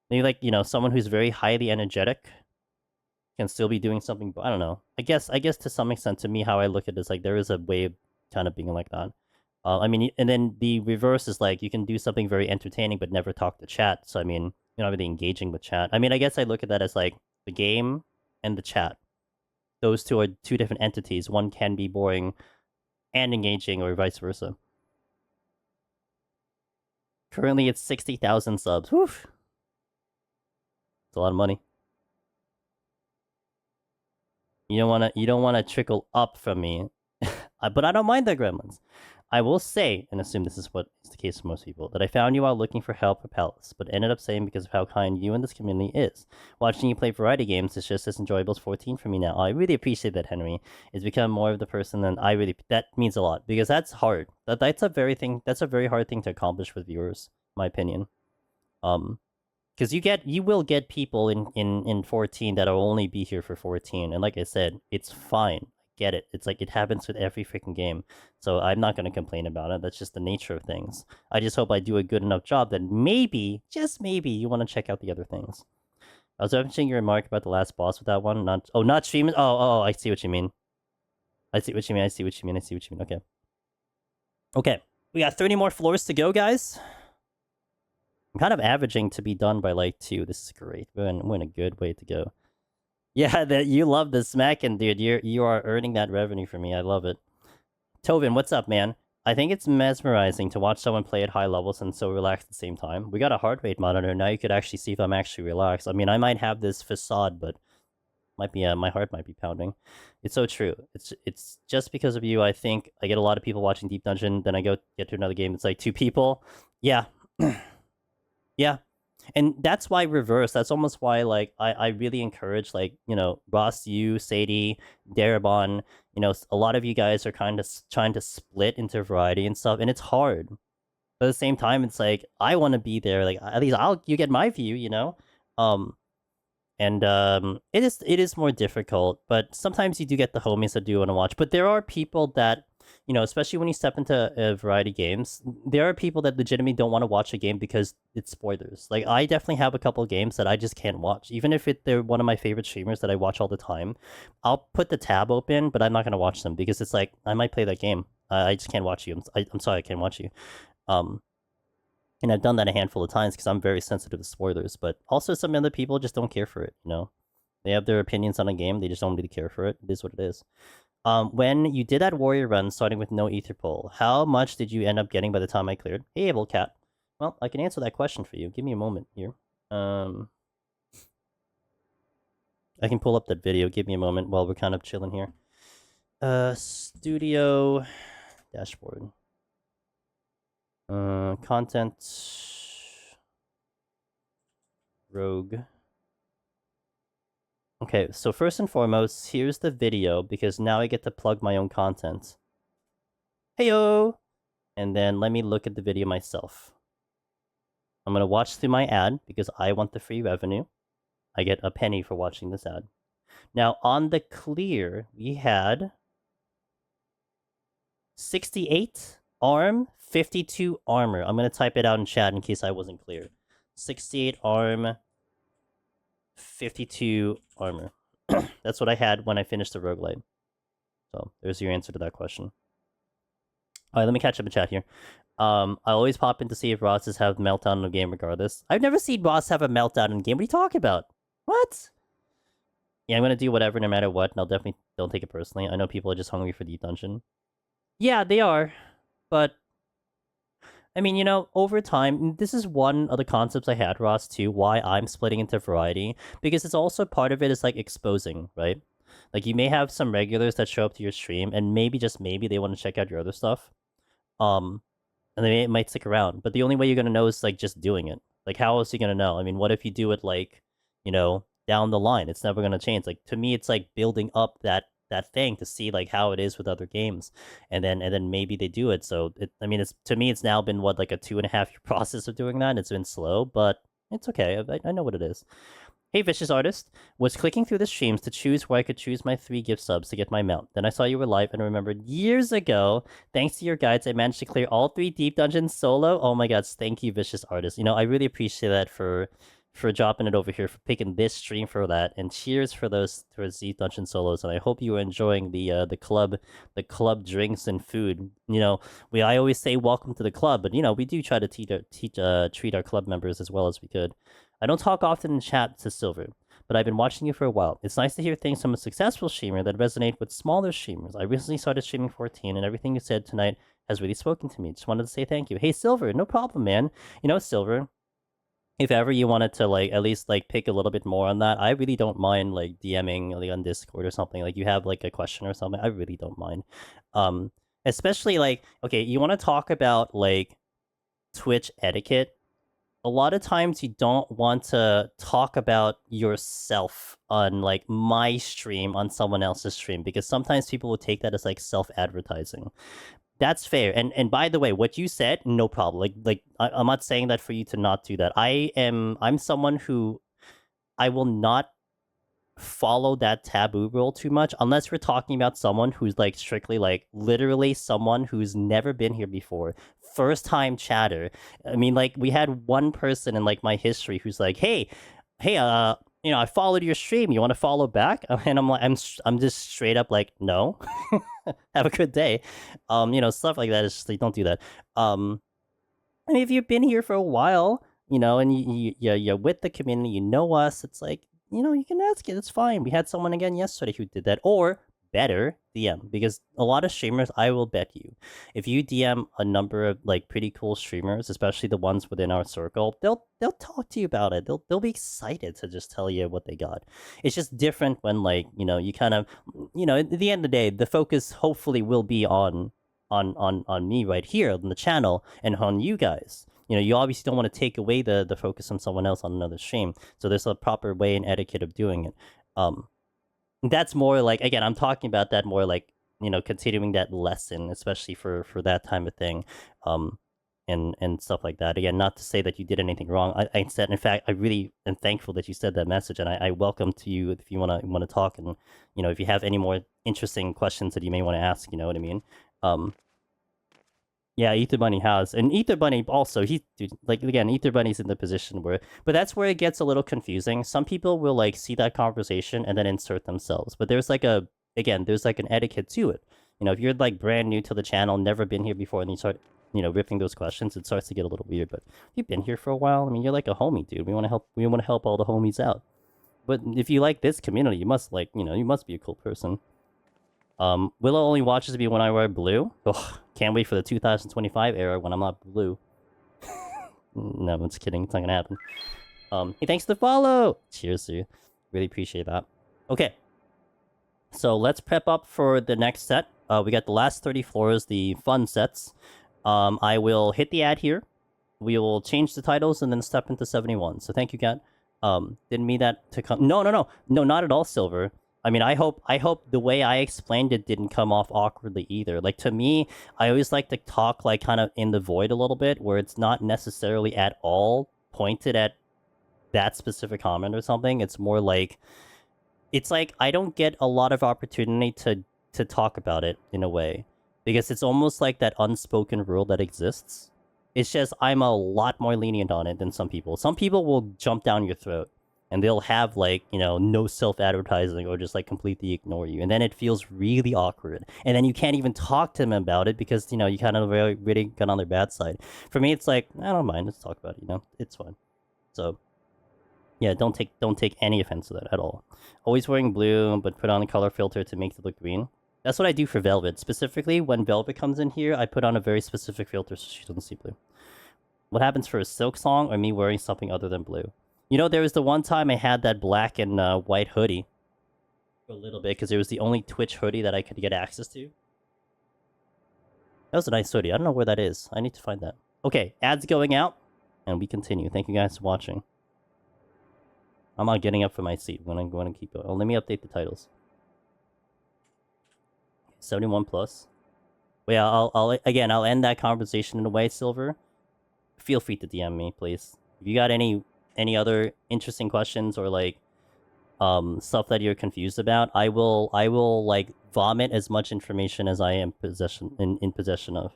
A: Maybe like, you know, someone who's very highly energetic can still be doing something. I don't know. I guess to some extent, to me, how I look at it is like there is a way of kind of being like that. I mean, and then the reverse is like you can do something very entertaining but never talk to chat. So I mean, you're not really engaging with chat. I mean, I guess I look at that as like the game and the chat. Those two are two different entities. One can be boring and engaging, or vice versa. Currently, it's 60,000 subs. Whew. It's a lot of money. You don't wanna trickle up from me, but I don't mind the gremlins. I will say, and assume this is what is the case for most people, that I found you while looking for help for pallets, but ended up saying because of how kind you and this community is. Watching you play variety games is just as enjoyable as 14 for me now. I really appreciate that, Henry. It's become more of the person than I really. That means a lot because that's hard. That's a very hard thing to accomplish with viewers, in my opinion. Because you will get people in 14 that'll only be here for 14, and like I said, it's fine. Get it. It's like it happens with every freaking game. So I'm not going to complain about it. That's just the nature of things. I just hope I do a good enough job that maybe, just maybe, you want to check out the other things. I was referencing your remark about the last boss with that one. Not streaming. Oh, I see what you mean. I see what you mean. Okay. Okay. We got 30 more floors to go, guys. I'm kind of averaging to be done by like 2. This is great. We're in a good way to go. Yeah, that you love the smacking, dude. You are earning that revenue for me. I love it. Tovin, what's up, man? I think it's mesmerizing to watch someone play at high levels and so relaxed at the same time. We got a heart rate monitor. Now you could actually see if I'm actually relaxed. I mean, I might have this facade, but might be my heart might be pounding. It's so true. It's just because of you. I think I get a lot of people watching Deep Dungeon. Then I get to another game. It's like 2 people. Yeah, yeah. And that's why reverse. That's almost why, like, I really encourage, like, you know, Ross, you, Sadie, Darabon, you know, a lot of you guys are kind of trying to split into variety and stuff, and it's hard. But at the same time, it's like, I want to be there. Like, at least you get my view, you know? It is more difficult, but sometimes you do get the homies that do want to watch. But there are people that, you know, especially when you step into variety games, there are people that legitimately don't want to watch a game because it's spoilers. Like, I definitely have a couple of games that I just can't watch. Even if they're one of my favorite streamers that I watch all the time, I'll put the tab open, but I'm not going to watch them because it's like, I might play that game. I just can't watch you. I'm sorry, I can't watch you. And I've done that a handful of times because I'm very sensitive to spoilers. But also some other people just don't care for it, you know? They have their opinions on a game. They just don't really care for it. It is what it is. When you did that warrior run, starting with no ether pole, how much did you end up getting by the time I cleared? Hey, Able Cat. Well, I can answer that question for you. Give me a moment here. I can pull up that video. Give me a moment while we're kind of chilling here. Studio dashboard. Content. Rogue. Okay, so first and foremost, here's the video, because now I get to plug my own content. Heyo! And then let me look at the video myself. I'm going to watch through my ad, because I want the free revenue. I get a penny for watching this ad. Now, on the clear, we had 68 arm, 52 armor. I'm going to type it out in chat in case I wasn't clear. 68 arm, 52 armor. That's what I had when I finished the roguelite. So there's your answer to that question. Alright, let me catch up in chat here. I always pop in to see if Rosses have meltdown in a game regardless. I've never seen Ross have a meltdown in a game. What are you talking about? What? Yeah, I'm gonna do whatever no matter what, and I'll definitely don't take it personally. I know people are just hungry for Deep Dungeon. Yeah, they are. But I mean, you know, over time, this is one of the concepts I had, Ross, too, why I'm splitting into variety, because it's also part of it is, like, exposing, right? Like, you may have some regulars that show up to your stream, and maybe, just maybe, they want to check out your other stuff. And they might stick around, but the only way you're going to know is, like, just doing it. Like, how else are you going to know? I mean, what if you do it, like, you know, down the line? It's never going to change. Like, to me, it's, like, building up that thing to see like how it is with other games, and then maybe they do it. So I mean, it's to me, it's now been what, like a 2.5 year process of doing that, and it's been slow, but it's okay. I know what it is. Hey, Vicious Artist, was clicking through the streams to choose where I could choose my 3 gift subs to get my mount. Then I saw you were live and remembered years ago, thanks to your guides, I managed to clear all 3 Deep Dungeons solo. Oh my god, thank you, Vicious Artist. You know, I really appreciate that for dropping it over here, for picking this stream for that, and cheers for those Deep Dungeon solos. And I hope you are enjoying the club drinks and food. You know, I always say welcome to the club, but you know, we do try to treat our club members as well as we could. I don't talk often in chat to Silver, but I've been watching you for a while. It's nice to hear things from a successful streamer that resonate with smaller streamers. I recently started streaming 14, and everything you said tonight has really spoken to me. Just wanted to say thank you. Hey, Silver, no problem, man. You know, Silver, if ever you wanted to, like, at least, like, pick a little bit more on that, I really don't mind, like, DMing, like, on Discord or something. Like, you have, like, a question or something, I really don't mind. Especially like, okay, you want to talk about like Twitch etiquette. A lot of times you don't want to talk about yourself on like my stream on someone else's stream because sometimes people will take that as like self-advertising. That's fair. And by the way, what you said, no problem. I'm not saying that for you to not do that. I'm someone who I will not follow that taboo rule too much unless we're talking about someone who's like strictly like literally someone who's never been here before, first time chatter. I mean, like we had one person in like my history who's like, hey, you know, I followed your stream, you want to follow back? And I'm like, I'm just straight up like, no. Have a good day. You know, stuff like that is just like, don't do that. I mean, if you've been here for a while, you know, and you're with the community, you know us, it's like, you know, you can ask it. It's fine. We had someone again yesterday who did that. Or better, DM. Because a lot of streamers, I will bet you, if you DM a number of like pretty cool streamers, especially the ones within our circle, they'll talk to you about it. They'll be excited to just tell you what they got. It's just different when like, you know, you kind of, you know, at the end of the day, the focus hopefully will be on me right here on the channel and on you guys. You know, you obviously don't want to take away the focus from someone else on another stream. So there's a proper way and etiquette of doing it. That's more like, again, I'm talking about that more like, you know, continuing that lesson, especially for that time of thing, and stuff like that. Again, not to say that you did anything wrong. I said, in fact, I really am thankful that you said that message, and I welcome to you if you wanna talk, and you know, if you have any more interesting questions that you may want to ask, you know what I mean. Yeah, Ether Bunny has. And Ether Bunny also, dude, like, again, Ether Bunny's in the position where... But that's where it gets a little confusing. Some people will, like, see that conversation and then insert themselves. But there's, like, there's, like, an etiquette to it. You know, if you're, like, brand new to the channel, never been here before, and you start, you know, ripping those questions, it starts to get a little weird. But if you've been here for a while, I mean, you're, like, a homie, dude. We want to help all the homies out. But if you like this community, you must, like, you know, you must be a cool person. Willow only watches me when I wear blue. Ugh, can't wait for the 2025 era when I'm not blue. No, I'm just kidding. It's not gonna happen. Hey, thanks for the follow! Cheers, dude. Really appreciate that. Okay. So, let's prep up for the next set. We got the last 30 floors, the fun sets. I will hit the ad here. We will change the titles and then step into 71. So, thank you, Kat. Didn't mean that to come... No, not at all, Silver. I mean, I hope the way I explained it didn't come off awkwardly either. Like, to me, I always like to talk, like, kind of in the void a little bit, where it's not necessarily at all pointed at that specific comment or something. It's more like... It's like, I don't get a lot of opportunity to talk about it, in a way. Because it's almost like that unspoken rule that exists. It's just, I'm a lot more lenient on it than some people. Some people will jump down your throat. And they'll have, like, you know, no self-advertising or just, like, completely ignore you. And then it feels really awkward. And then you can't even talk to them about it because, you know, you kind of really got on their bad side. For me, it's like, I don't mind. Let's talk about it, you know? It's fine. So, yeah, don't take any offense to that at all. Always wearing blue, but put on a color filter to make it look green. That's what I do for Velvet. Specifically, when Velvet comes in here, I put on a very specific filter so she doesn't see blue. What happens for a Silk song or me wearing something other than blue? You know, there was the one time I had that black and white hoodie. For a little bit, because it was the only Twitch hoodie that I could get access to. That was a nice hoodie. I don't know where that is. I need to find that. Okay, ads going out. And we continue. Thank you guys for watching. I'm not getting up from my seat. I'm going to keep going. Oh, let me update the titles. 71 plus. Well, yeah, I'll end that conversation in a way, Silver. Feel free to DM me, please. If you got any other interesting questions or like stuff that you're confused about, I will like vomit as much information as I am in possession of.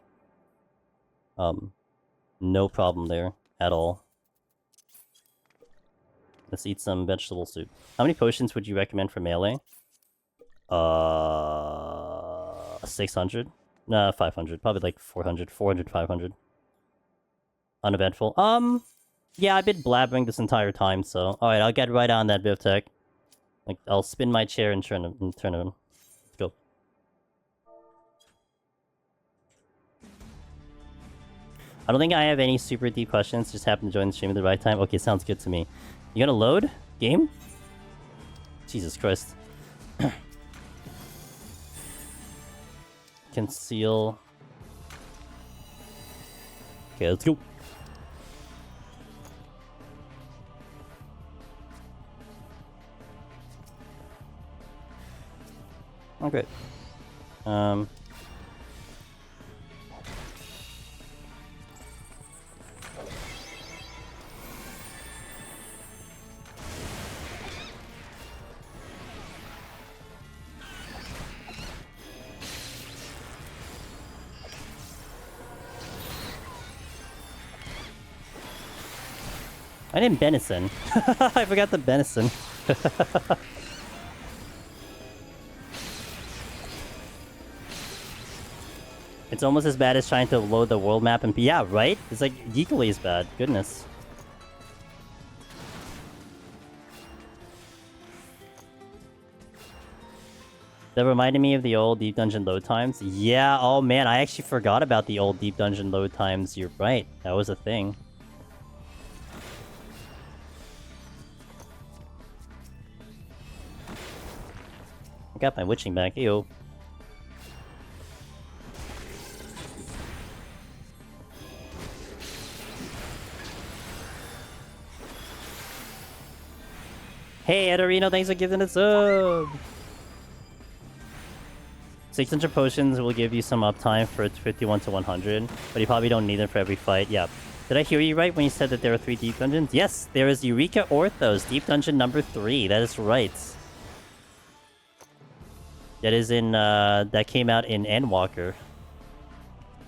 A: No problem there at all. Let's eat some vegetable soup. How many potions would you recommend for melee? 600? No, 500. Probably like 400, 500. Uneventful. Yeah, I've been blabbering this entire time, so... Alright, I'll get right on that, Bivtech. Like, I'll spin my chair and turn it on. Let's go. I don't think I have any super deep questions, just happened to join the stream at the right time. Okay, sounds good to me. You gonna load? Game? Jesus Christ. Okay, conceal. Okay, let's go. Oh, great. I didn't Benison. I forgot the Benison. It's almost as bad as trying to load the world map and... Yeah, right? It's like equally as bad. Goodness. That reminded me of the old Deep Dungeon load times. Yeah, oh man, I actually forgot about the old Deep Dungeon load times. You're right. That was a thing. I got my witching back. Ew. Hey, Edarino, thanks for giving a sub! 600 potions will give you some uptime for 51 to 100, but you probably don't need them for every fight. Yeah. Did I hear you right when you said that there are 3 deep dungeons? Yes, there is Eureka Orthos, deep dungeon number 3. That is right. That is in, that came out in Endwalker.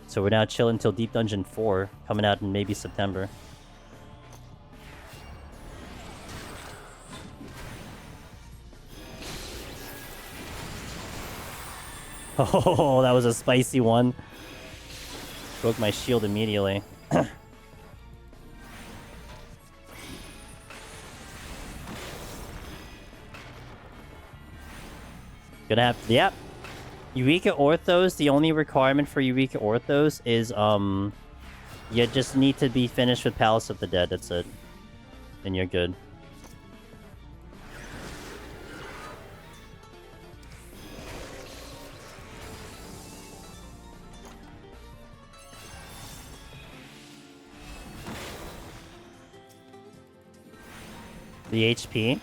A: So we're now chilling until Deep Dungeon 4, coming out in maybe September. Oh, that was a spicy one. Broke my shield immediately. Gonna have... Yep. Eureka Orthos, the only requirement for Eureka Orthos is, you just need to be finished with Palace of the Dead, that's it. And you're good. The HP?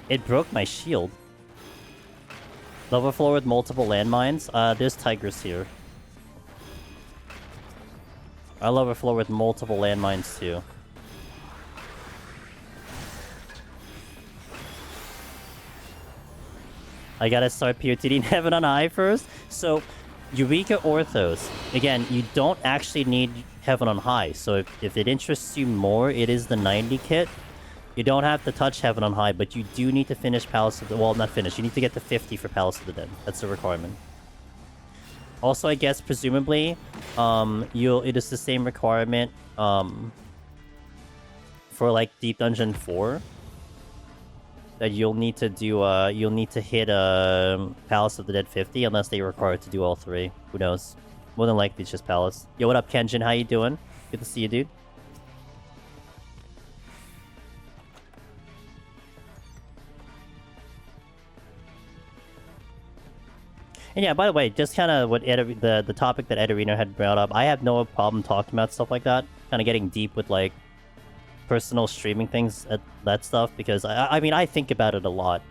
A: It broke my shield. Lava floor with multiple landmines? There's Tigers here. I lava floor with multiple landmines too. I gotta start POTD in Heaven on High first? So, Eureka Orthos. Again, you don't actually need Heaven on High. So if it interests you more, it is the 90 kit. You don't have to touch Heaven on High, but you do need to finish Palace of the... Well, not finish. You need to get to 50 for Palace of the Dead. That's the requirement. Also, I guess, presumably, it is the same requirement, for, like, Deep Dungeon 4. That you'll need to do, you'll need to hit, Palace of the Dead 50, unless they require to do all 3. Who knows? More than likely, it's just Palace. Yo, what up, Kenjin? How you doing? Good to see you, dude. And yeah, by the way, just kind of what the topic that Edarino had brought up, I have no problem talking about stuff like that. Kind of getting deep with, like, personal streaming things, that stuff, because, I mean, I think about it a lot.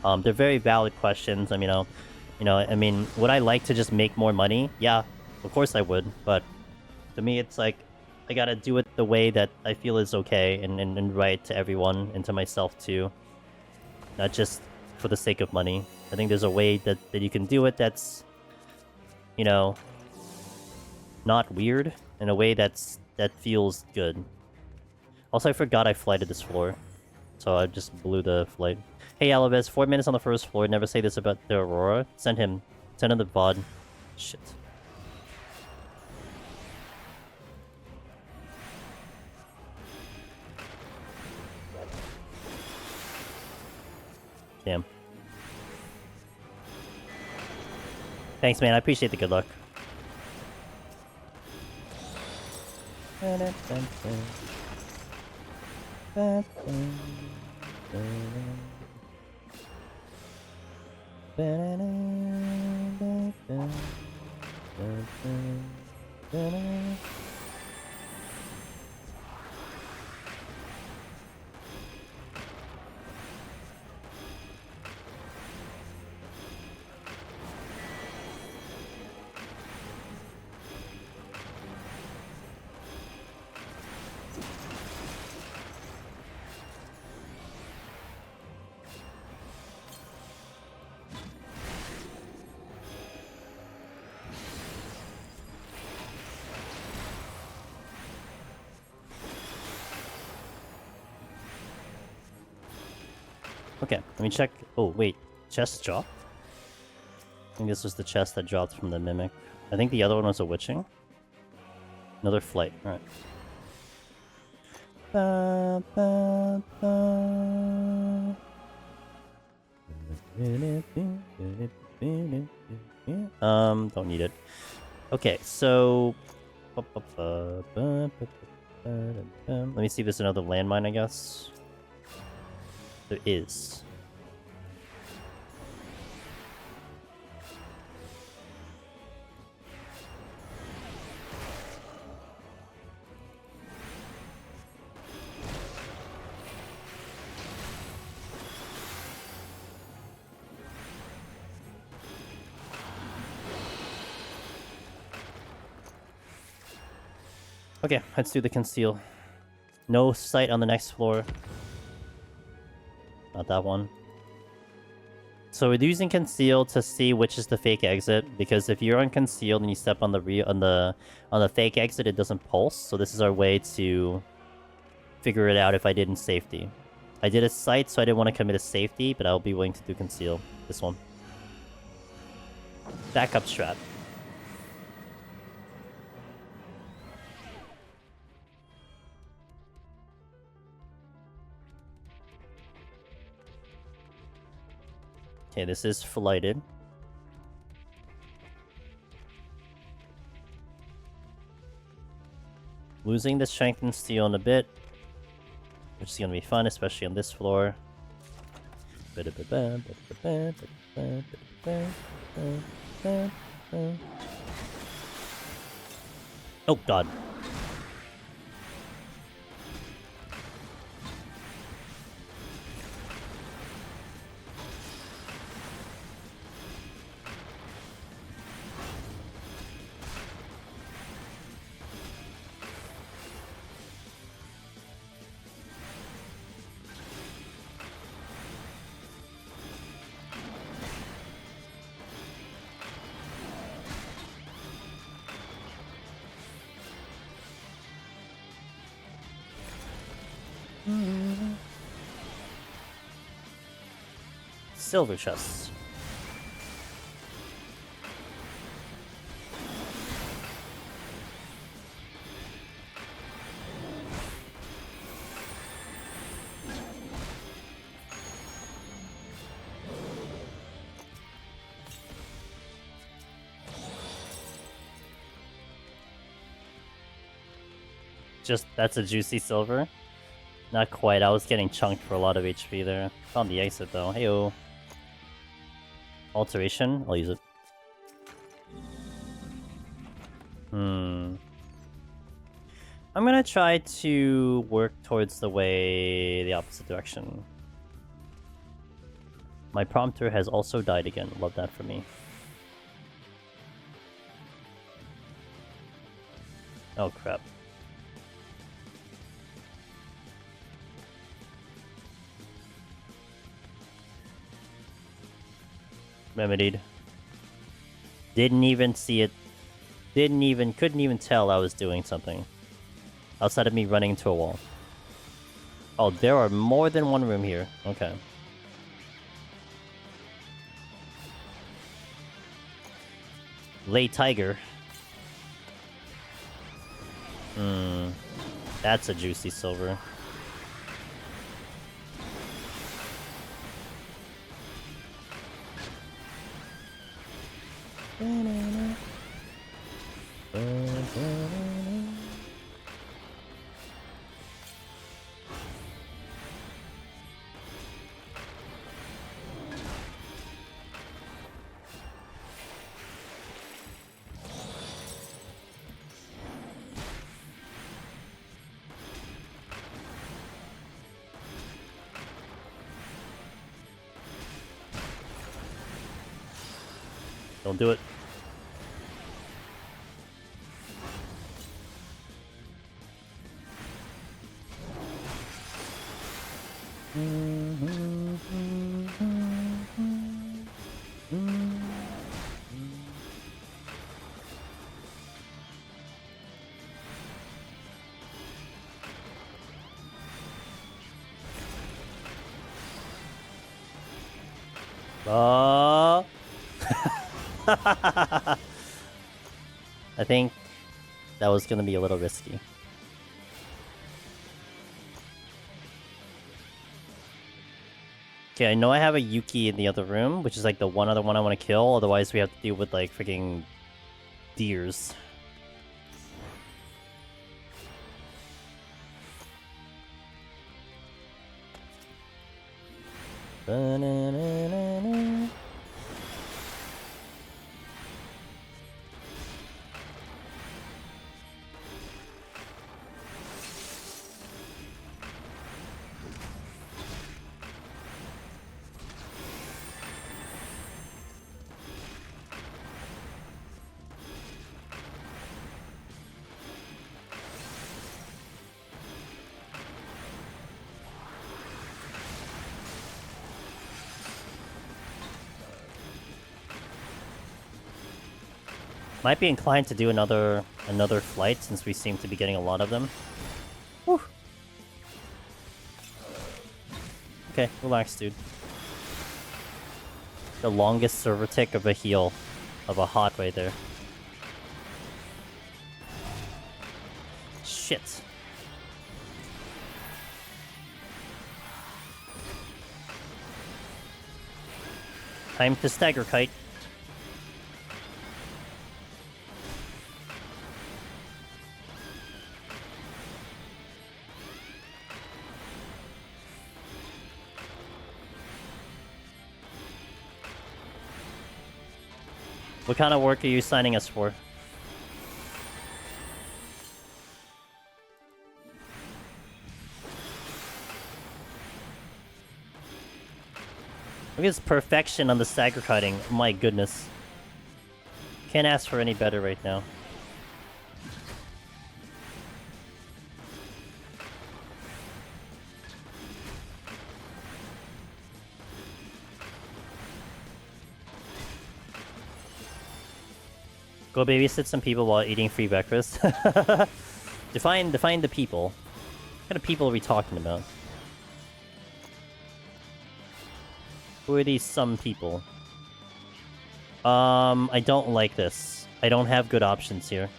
A: They're very valid questions. I mean, I mean, would I like to just make more money? Yeah, of course I would, but to me, it's like, I gotta do it the way that I feel is okay and right to everyone and to myself too. Not just for the sake of money. I think there's a way that you can do it that's, you know, not weird, in a way that feels good. Also, I forgot I flighted this floor, so I just blew the flight. Hey, Alavis, 4 minutes on the first floor. Never say this about the Aurora. Send him the VOD. Shit. Damn. Thanks, man. I appreciate the good luck. Okay, let me check. Oh, wait. Chest dropped? I think this was the chest that dropped from the Mimic. I think the other one was a Witching. Another flight. Alright. Don't need it. Okay, so... Let me see if there's another landmine, I guess. There is. Okay, let's do the conceal. No sight on the next floor. Not that one. So we're using conceal to see which is the fake exit, because if you're on concealed and you step on the fake exit, it doesn't pulse. So this is our way to figure it out if I did in safety. I did a sight, so I didn't want to commit a safety, but I'll be willing to do conceal. This one. Backup strat. Okay, this is flighted. Losing the strength and steel in a bit, which is gonna be fun, especially on this floor. Oh god. Silver chests. Just, that's a juicy silver. Not quite, I was getting chunked for a lot of HP there. Found the exit though, heyo. Alteration, I'll use it. I'm gonna try to work towards the opposite direction. My prompter has also died again, love that for me. Oh crap. Remedied. Didn't even see it. Couldn't even tell I was doing something. Outside of me running into a wall. Oh, there are more than one room here. Okay. Lay Tiger. That's a juicy silver. Don't do it. I think that was gonna be a little risky. Okay, I know I have a Yuki in the other room, which is like the one other one I want to kill, otherwise we have to deal with like freaking deers. Ba-na-na-na-na. Might be inclined to do another flight since we seem to be getting a lot of them. Whew. Okay, relax, dude. The longest server tick of a heal. Of a hot right there. Shit. Time to stagger kite. What kind of work are you signing us for? Look at this perfection on the stagger kiting. My goodness. Can't ask for any better right now. Go babysit some people while eating free breakfast. define the people. What kind of people are we talking about? Who are these some people? I don't like this. I don't have good options here.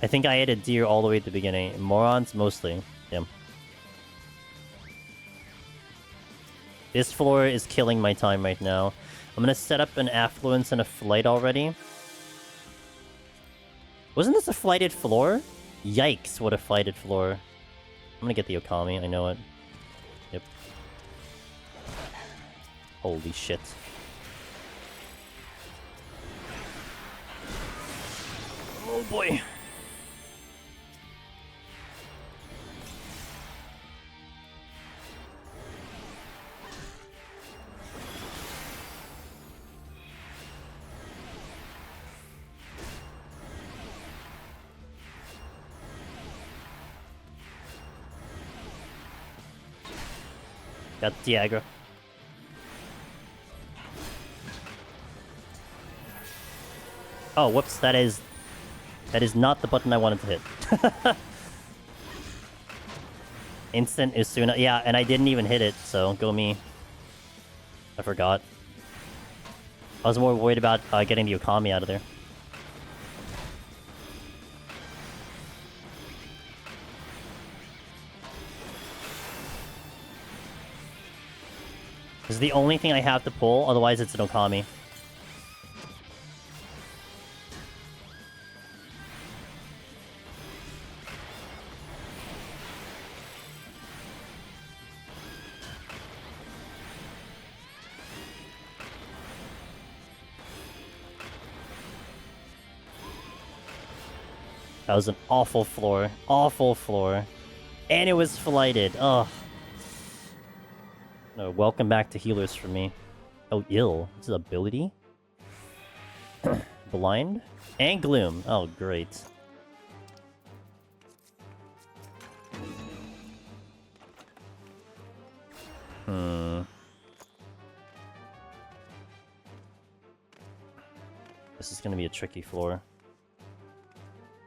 A: I think I added deer all the way at the beginning. Morons, mostly. Yeah. This floor is killing my time right now. I'm gonna set up an affluence and a flight already. Wasn't this a flighted floor? Yikes, what a flighted floor. I'm gonna get the Okami, I know it. Yep. Holy shit. Oh boy. Got the aggro. Oh, whoops, that is not the button I wanted to hit. Instant Usuna. Yeah, and I didn't even hit it, so go me. I forgot. I was more worried about getting the Okami out of there. This is the only thing I have to pull, otherwise it's an Okami. That was an awful floor. Awful floor. And it was flighted. Ugh. No, welcome back to healers for me. Oh, ill. This is ability? Blind? And Gloom. Oh, great. This is gonna be a tricky floor.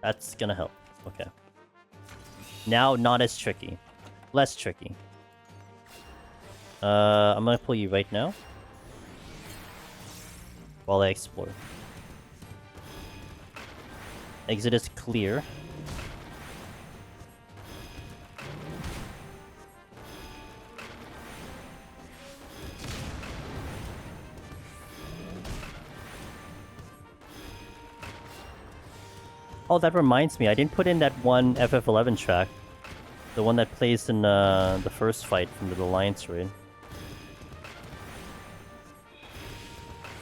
A: That's gonna help. Okay. Now, not as tricky. Less tricky. I'm gonna pull you right now. While I explore. Exit is clear. Oh, that reminds me, I didn't put in that one FF11 track. The one that plays in the first fight from the Alliance raid.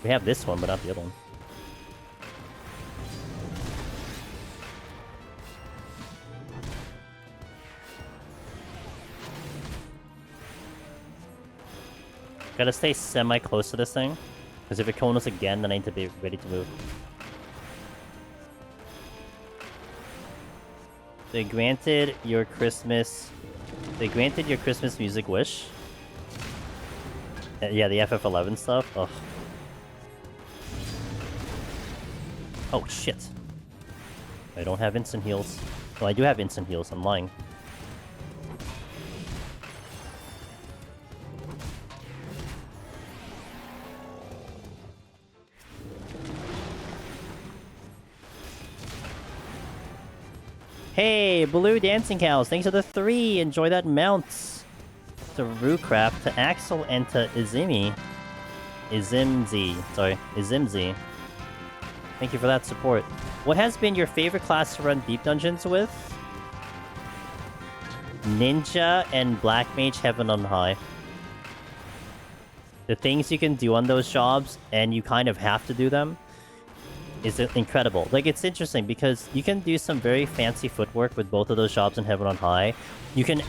A: We have this one, but not the other one. Gotta stay semi-close to this thing. Because if it Konos again, then I need to be ready to move. They granted your Christmas music wish. Yeah, the FF11 stuff. Ugh. Oh, shit. I don't have instant heals. Well, I do have instant heals. I'm lying. Hey, Blue Dancing Cows, thanks for the 3! Enjoy that mount! To Rucrap, to Axel, and to Izimzi. Thank you for that support. What has been your favorite class to run deep dungeons with? Ninja and Black Mage Heaven on High. The things you can do on those jobs, and you kind of have to do them, is incredible. Like, it's interesting because you can do some very fancy footwork with both of those jobs in Heaven on High. You can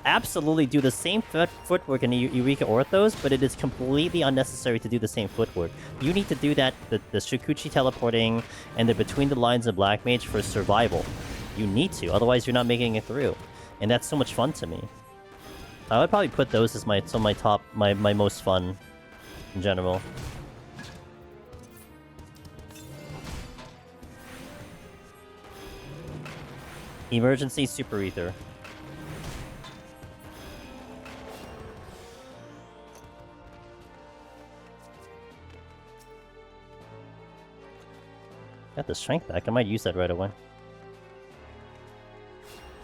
A: absolutely do the same footwork in Eureka Orthos, but it is completely unnecessary to do the same footwork. You need to do that, the Shukuchi teleporting, and the Between the Lines of Black Mage for survival. You need to, otherwise you're not making it through. And that's so much fun to me. I would probably put those as my top, my most fun in general. Emergency Super Ether. Got the strength back. I might use that right away.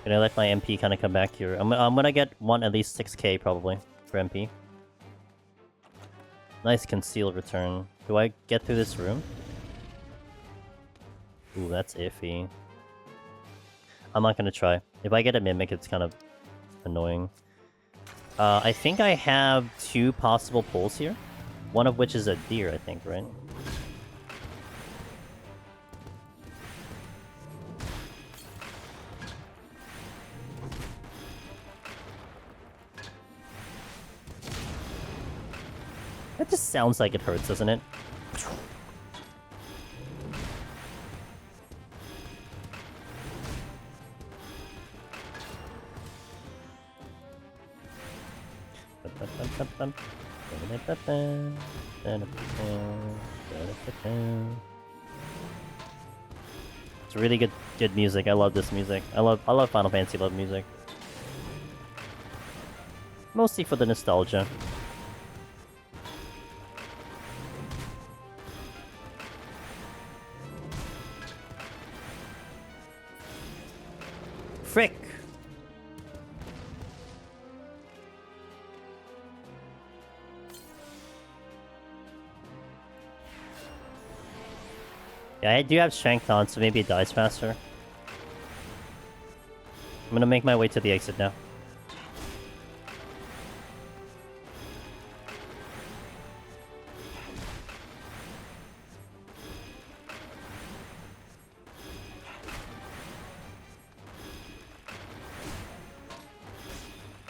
A: Gonna let my MP kind of come back here. I'm gonna get at least 6k probably for MP. Nice conceal return. Do I get through this room? Ooh, that's iffy. I'm not gonna try. If I get a Mimic, it's kind of annoying. I think I have 2 possible pulls here. One of which is a deer, I think, right? That just sounds like it hurts, doesn't it? It's really good music. I love this music. I love Final Fantasy love music. Mostly for the nostalgia. Frick! Yeah, I do have strength on, so maybe it dies faster. I'm gonna make my way to the exit now.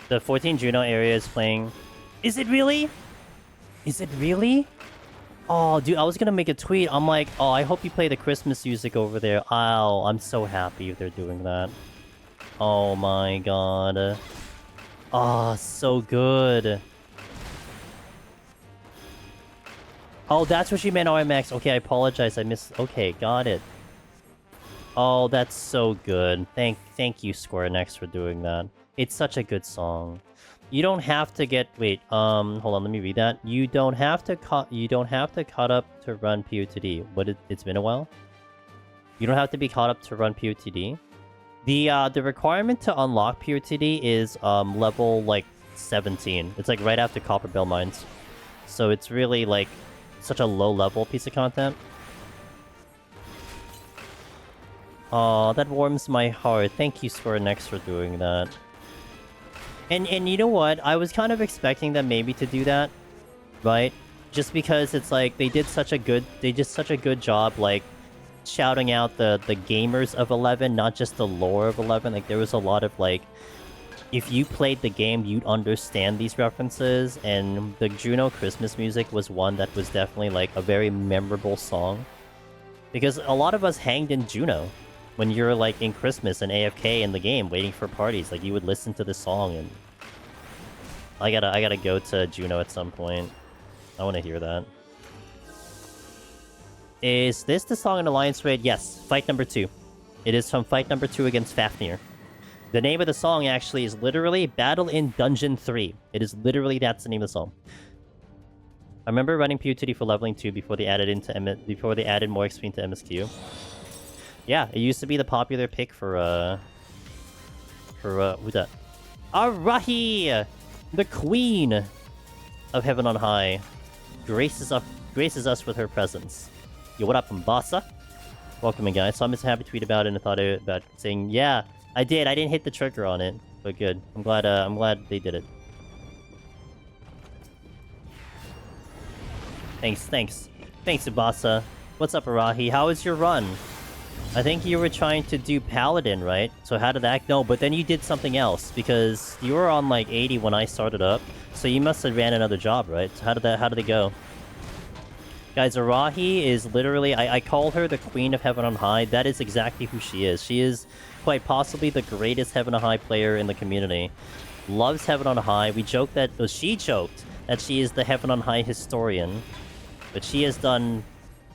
A: The 14 Juno area is playing... Is it really? Is it really? Oh, dude, I was gonna make a tweet. I'm like, oh, I hope you play the Christmas music over there. Oh, I'm so happy if they're doing that. Oh my god. Oh, so good. Oh, that's what she meant, RMX. Okay, I apologize. I missed... Okay, got it. Oh, that's so good. Thank you, Square Enix, for doing that. It's such a good song. You don't have to get... Wait, hold on, let me read that. You don't have to cut up to run POTD. It's been a while? You don't have to be caught up to run POTD? The requirement to unlock POTD is level like 17. It's like right after Copper Bell Mines. So it's really like such a low level piece of content. Aw, that warms my heart. Thank you, Square Enix, for doing that. And you know what? I was kind of expecting them maybe to do that, right? Just because it's like they did such a good job like shouting out the gamers of 11, not just the lore of 11. Like there was a lot of like, if you played the game, you'd understand these references, and the Juno Christmas music was one that was definitely like a very memorable song. Because a lot of us hanged in Juno. When you're like in Christmas and AFK in the game waiting for parties, like you would listen to this song, and I gotta go to Juno at some point. I wanna hear that. Is this the song in Alliance Raid? Yes, fight number 2. It is from fight number 2 against Fafnir. The name of the song actually is literally Battle in Dungeon 3. It is literally, that's the name of the song. I remember running POTD for leveling 2 before they added more XP into MSQ. Yeah, it used to be the popular pick for who's that? Arahi! The Queen of Heaven on High graces us with her presence. Yo, what up, Mbasa? Welcome in, guys. So I'm just happy to tweet about it, and I thought about saying, yeah, I did. I didn't hit the trigger on it, but good. I'm glad they did it. Thanks, Ubasa. What's up, Arahi? How was your run? I think you were trying to do Paladin, right? So how did that... No, but then you did something else, because you were on, like, 80 when I started up. So you must have ran another job, right? So how did it go? Guys, Arahi is literally... I call her the Queen of Heaven on High. That is exactly who she is. She is quite possibly the greatest Heaven on High player in the community. Loves Heaven on High. We joked that... Well, she joked that she is the Heaven on High historian. But she has done...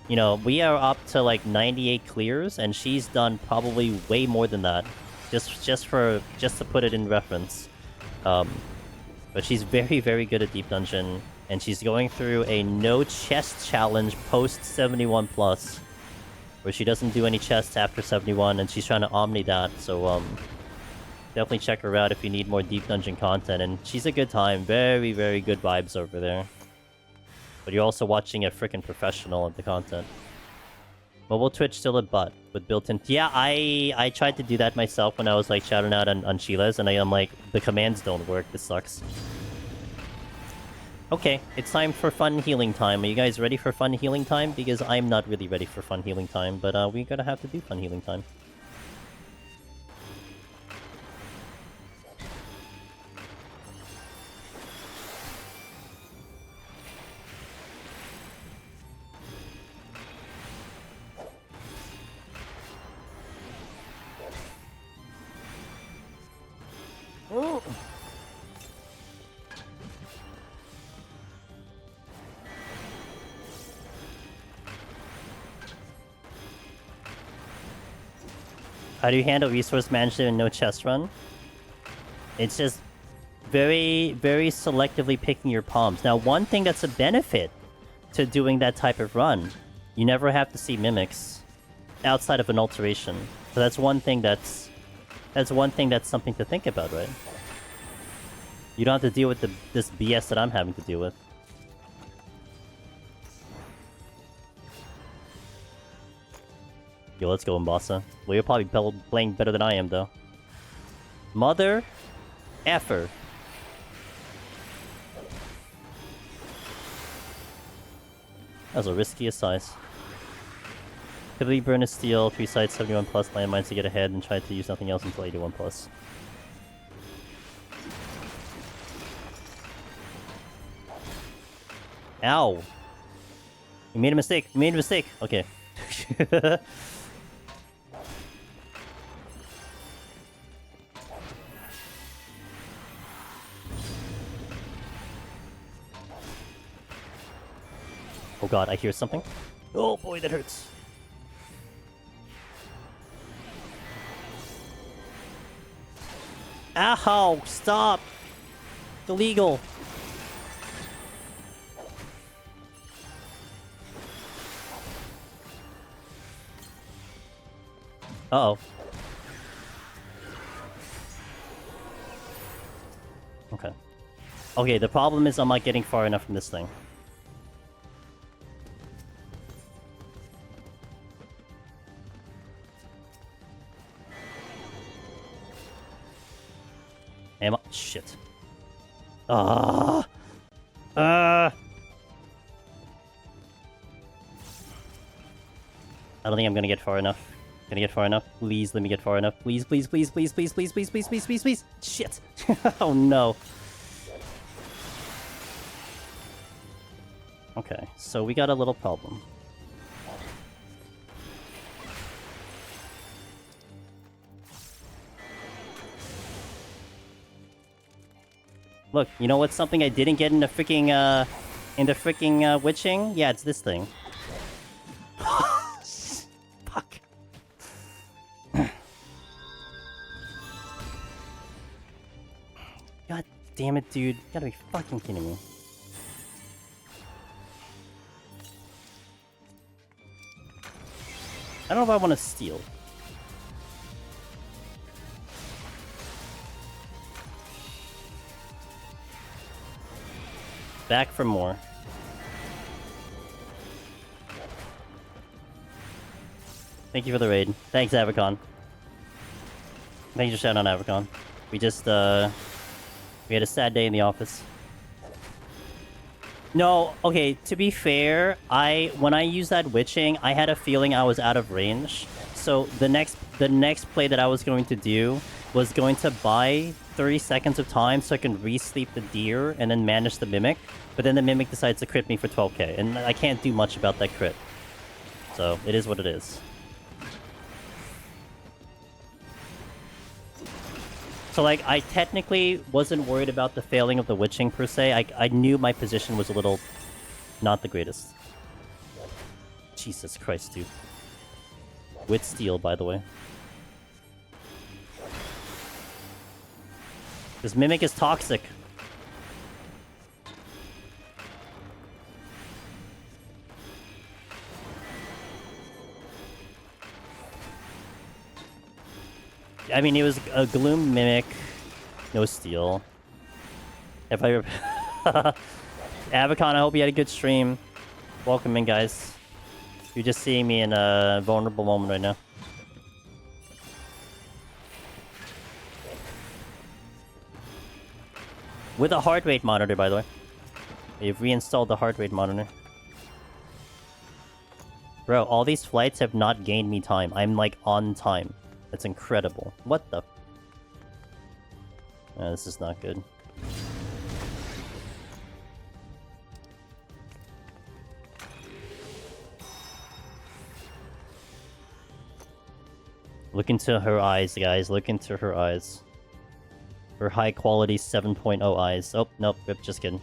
A: You know, we are up to like 98 clears, and she's done probably way more than that. Just to put it in reference. But she's very, very good at Deep Dungeon, and she's going through a no chest challenge post 71 plus, where she doesn't do any chests after 71, and she's trying to omni that. So definitely check her out if you need more Deep Dungeon content. And she's a good time. Very, very good vibes over there. But you're also watching a freaking professional at the content. Mobile Twitch still a butt with built-in... Yeah, I tried to do that myself when I was like shouting out on Sheila's, and I'm like, the commands don't work, this sucks. Okay, it's time for fun healing time. Are you guys ready for fun healing time? Because I'm not really ready for fun healing time, but we're gonna have to do fun healing time. Oh. How do you handle resource management and no chest run? It's just very, very selectively picking your palms. Now, one thing that's a benefit to doing that type of run, you never have to see mimics outside of an alteration. So that's one thing that's something to think about, right? You don't have to deal with this BS that I'm having to deal with. Yo, let's go, Mbasa. Well, you're probably playing better than I am, though. Mother effer. That was a risky size. Typically burn a steel, 3 sides, 71 plus landmines to get ahead, and try to use nothing else until 81 plus. Ow! We made a mistake. We made a mistake. Okay. Oh god, I hear something. Oh boy, that hurts. Ow! Stop! It's illegal. Uh-oh. Okay. Okay, the problem is I'm not getting far enough from this thing. Am I? Shit. I don't think I'm gonna get far enough. Gonna get far enough? Please let me get far enough. Please, please, please, please, please, please, please, please, please, please, please. Shit. Oh no. Okay, so we got a little problem. Look, you know what's something I didn't get in the freaking witching? Yeah, it's this thing. Fuck. God damn it, dude. You gotta be fucking kidding me. I don't know if I want to steal. Back for more. Thank you for the raid. Thanks, Avacon. Thanks for shouting out Avacon. We just, we had a sad day in the office. No, okay, to be fair, when I used that witching, I had a feeling I was out of range. So the next play that I was going to do was going to buy 30 seconds of time so I can re-sleep the deer and then manage the mimic. But then the mimic decides to crit me for 12k, and I can't do much about that crit. So, it is what it is. So, like, I technically wasn't worried about the failing of the witching, per se. I knew my position was a little... not the greatest. Jesus Christ, dude. With steel, by the way. This mimic is toxic. I mean, it was a Gloom Mimic, no steel. If I... Avacon, I hope you had a good stream. Welcome in, guys. You're just seeing me in a vulnerable moment right now. With a heart rate monitor, by the way. We've reinstalled the heart rate monitor. Bro, all these flights have not gained me time. I'm, like, on time. That's incredible. What the... this is not good. Look into her eyes, guys. Look into her eyes. Her high-quality 7.0 eyes. Oh, nope. Rip, just kidding.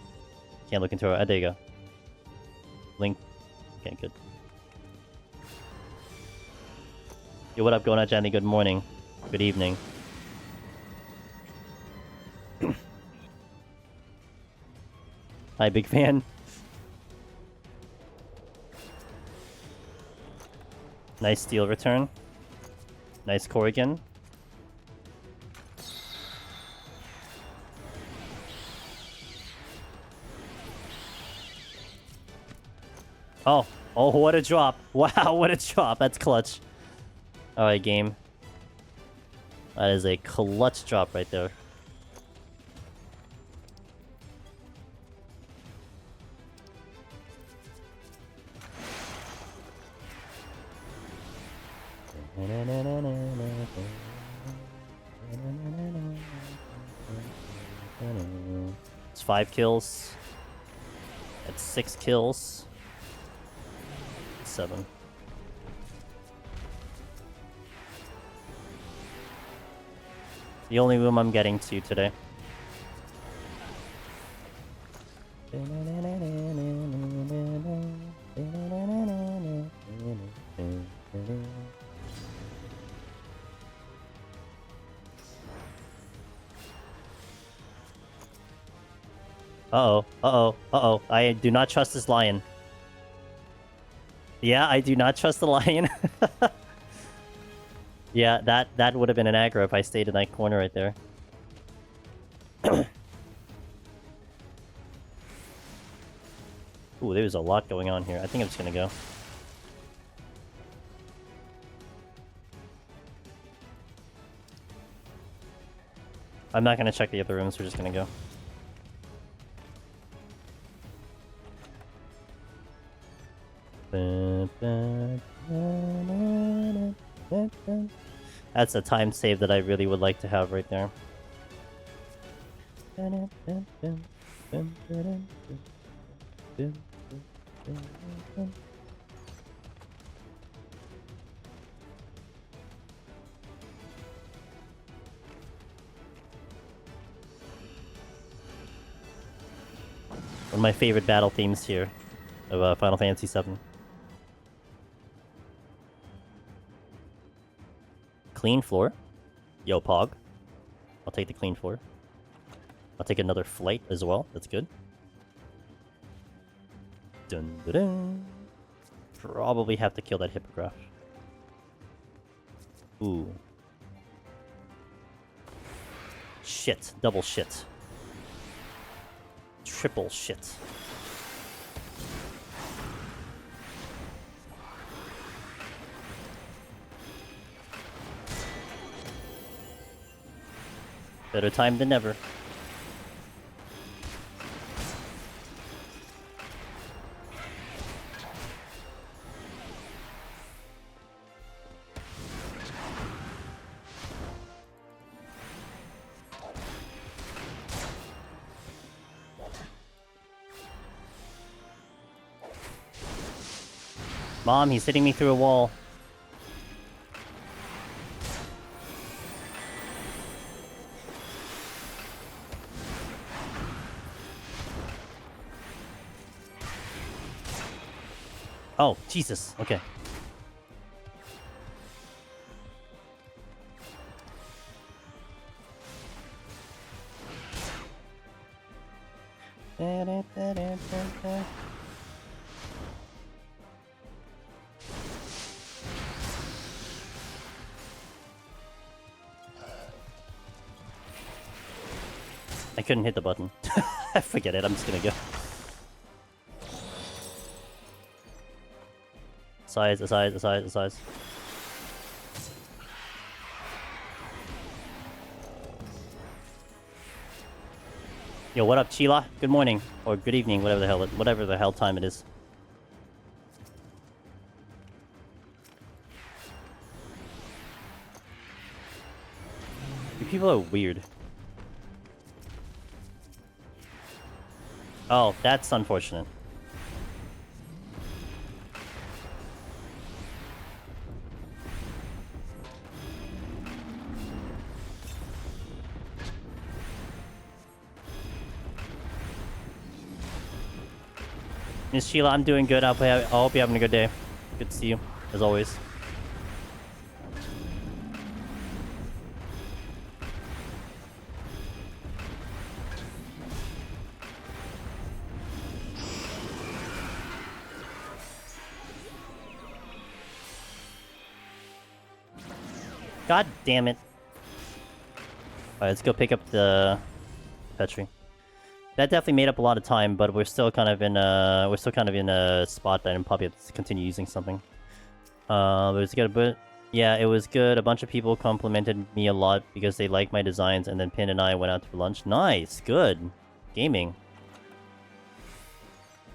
A: Can't look into her... there you go. Link. Okay, good. Yo, what up, going on, Johnny? Good morning. Good evening. Hi, big fan. Nice steel return. Nice Corrigan. Oh, what a drop. Wow, what a drop. That's clutch. Alright, game. That is a clutch drop right there. It's 5 kills. That's 6 kills. 7. The only room I'm getting to today. Uh-oh, uh-oh, uh-oh. I do not trust this lion. Yeah, I do not trust the lion. Yeah, that would have been an aggro if I stayed in that corner right there. Ooh, there's a lot going on here. I think I'm just gonna go. I'm not gonna check the other rooms, we're just gonna go. That's a time save that I really would like to have right there. One of my favorite battle themes here of Final Fantasy VII. Clean floor. Yo, Pog. I'll take the clean floor. I'll take another flight as well. That's good. Dun, dun, dun. Probably have to kill that hippogriff. Ooh. Shit. Double shit. Triple shit. Better time than never. Mom, he's hitting me through a wall. Oh, Jesus. Okay. I couldn't hit the button. Forget it, I'm just gonna go. Size. Yo, what up, Chila? Good morning. Or good evening, whatever the hell time it is. You people are weird. Oh, that's unfortunate. Miss Sheila, I'm doing good. I hope you're having a good day. Good to see you, as always. God damn it. Alright, let's go pick up the Petri. That definitely made up a lot of time, but we're still kind of in a spot that I'm probably have to continue using something. It was good, but yeah, it was good. A bunch of people complimented me a lot because they liked my designs, and then Pin and I went out to lunch. Nice, good. Gaming.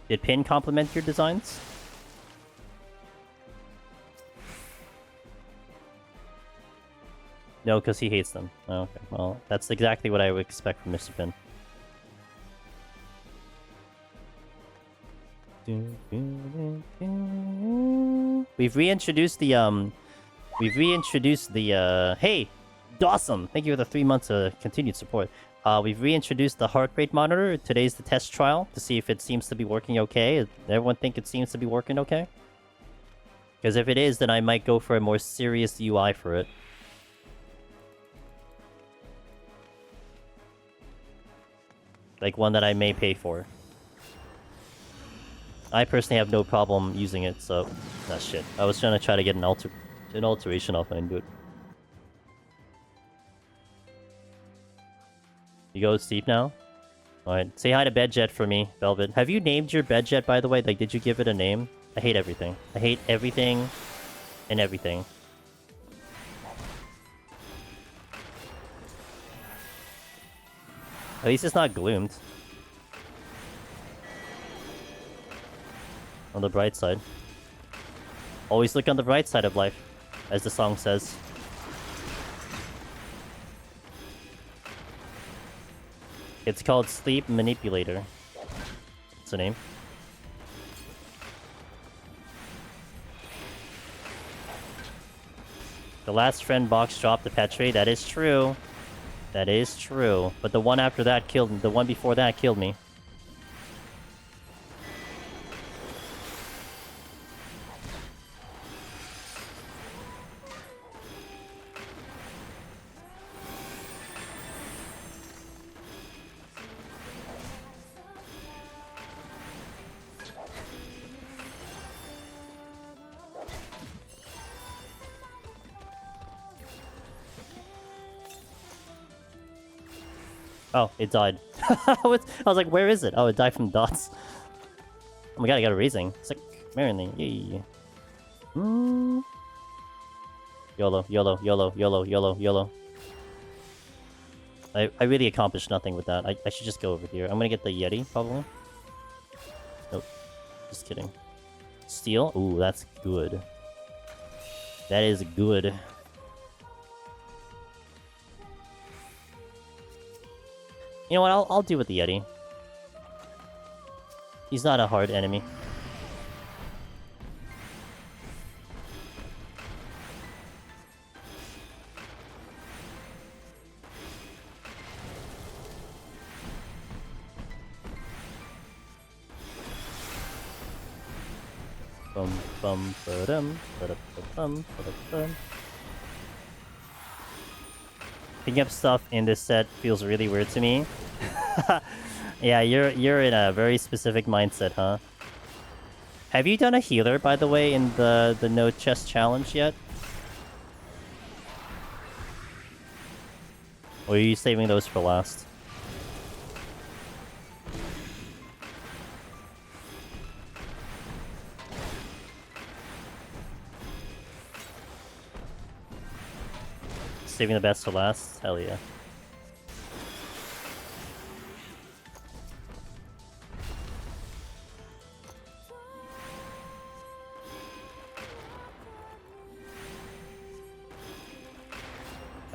A: Did Pin compliment your designs? No, because he hates them. Oh, okay, well, that's exactly what I would expect from Mr. Pin. thing. We've reintroduced the hey, Dawson. Thank you for the 3 months of continued support. We've reintroduced the heart rate monitor. Today's the test trial to see if it seems to be working okay. Does everyone think it seems to be working okay? Because if it is, then I might go for a more serious UI for it. Like one that I may pay for. I personally have no problem using it, so... Ah, shit. I was trying to try to get an alteration off and I didn't do it. You go steep now? Alright, say hi to Bedjet for me, Velvet. Have you named your Bedjet, by the way? Like, did you give it a name? I hate everything. I hate everything and everything. At least it's not gloomed. On the bright side. Always look on the bright side of life, as the song says. It's called Sleep Manipulator. What's the name? The last friend box dropped the Petre. That is true. That is true. But the one after that killed me. The one before that killed me. Oh, it died. I was like, where is it? Oh, it died from dots. Oh my god, I got a raising. Sick. Marinly. Yay. YOLO, YOLO, YOLO, YOLO, YOLO, YOLO. I really accomplished nothing with that. I should just go over here. I'm gonna get the Yeti, probably. Nope. Just kidding. Steel? Ooh, that's good. That is good. You know what? I'll do with the Yeti. He's not a hard enemy. Bum bum ba-dum ba-da-ba-bum ba-da-bum. Picking up stuff in this set feels really weird to me. Yeah, you're in a very specific mindset, huh? Have you done a healer, by the way, in the no chest challenge yet? Or are you saving those for last? Saving the best for last? Hell yeah.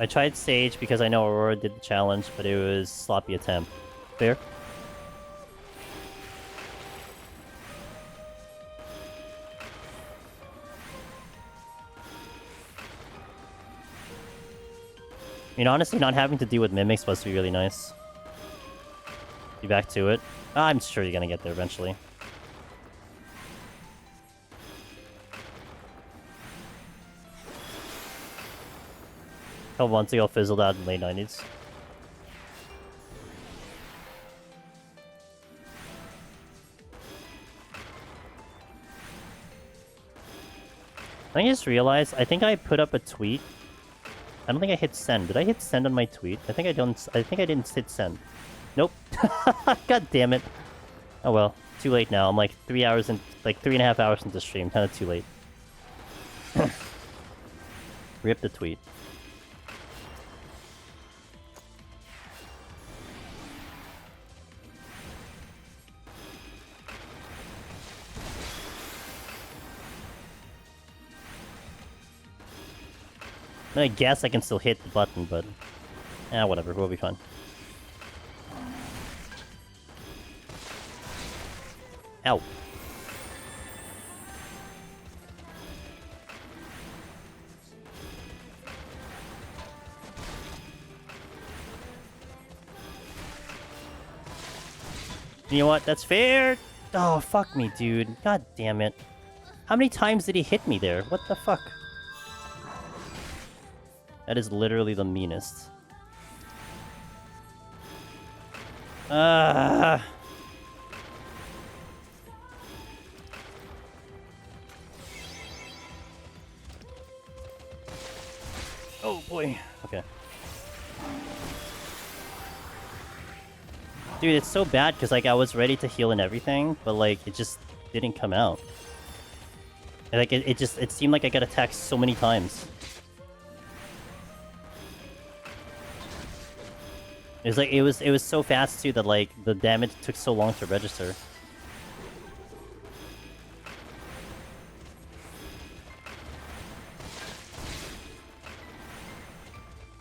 A: I tried Sage because I know Aurora did the challenge, but it was sloppy attempt. Fair? I mean, honestly, not having to deal with mimics must be really nice. Be back to it. I'm sure you're gonna get there eventually. A couple months ago, fizzled out in late 90s. I just realized, I think I put up a tweet. I don't think I hit send. Did I hit send on my tweet? I think I don't. I think I didn't hit send. Nope. God damn it. Oh well. Too late now. I'm like 3 hours and like 3.5 hours into stream. Kind of too late. Rip the tweet. I guess I can still hit the button, but... whatever, we'll be fine. Ow. You know what? That's fair! Oh, fuck me, dude. God damn it. How many times did he hit me there? What the fuck? That is literally the meanest. Ah. Oh boy. Okay. Dude, it's so bad because like I was ready to heal and everything, but like it just didn't come out. And, like it seemed like I got attacked so many times. It was like it was so fast too that like the damage took so long to register.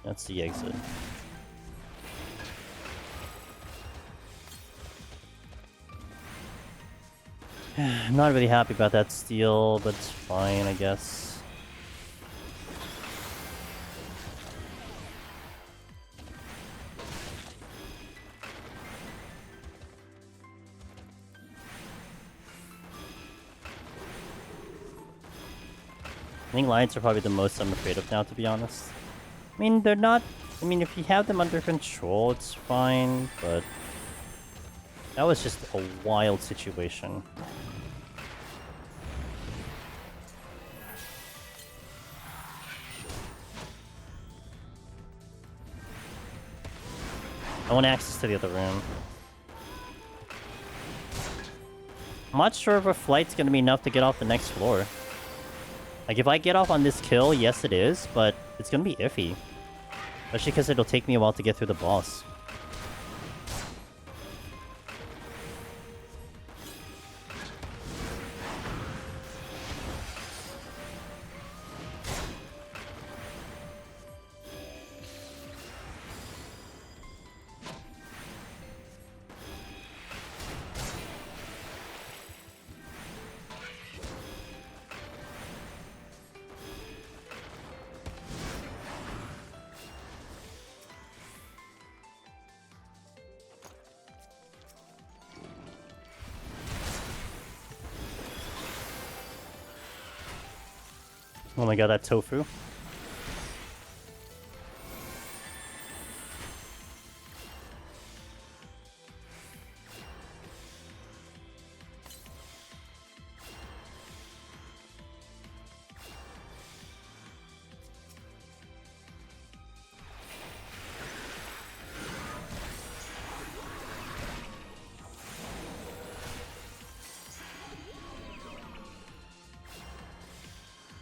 A: That's the exit. I'm not really happy about that steal, but it's fine, I guess. I think lions are probably the most I'm afraid of now, to be honest. I mean, they're not... I mean, if you have them under control, it's fine, but... That was just a wild situation. I want access to the other room. I'm not sure if a flight's gonna be enough to get off the next floor. Like, if I get off on this kill, yes it is, but it's gonna be iffy. Especially because it'll take me a while to get through the boss. Oh my god, that tofu.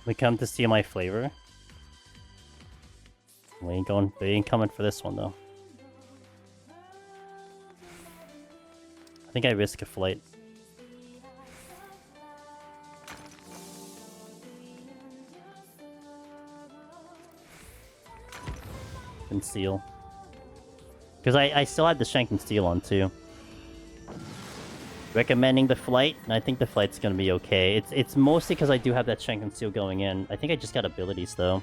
A: They come to steal my flavor. They ain't coming for this one though. I think I risk a flight. And steal. Because I still had the shank and steal on too. Recommending the flight, and I think the flight's gonna be okay. It's mostly because I do have that shank and steel going in. I think I just got abilities though.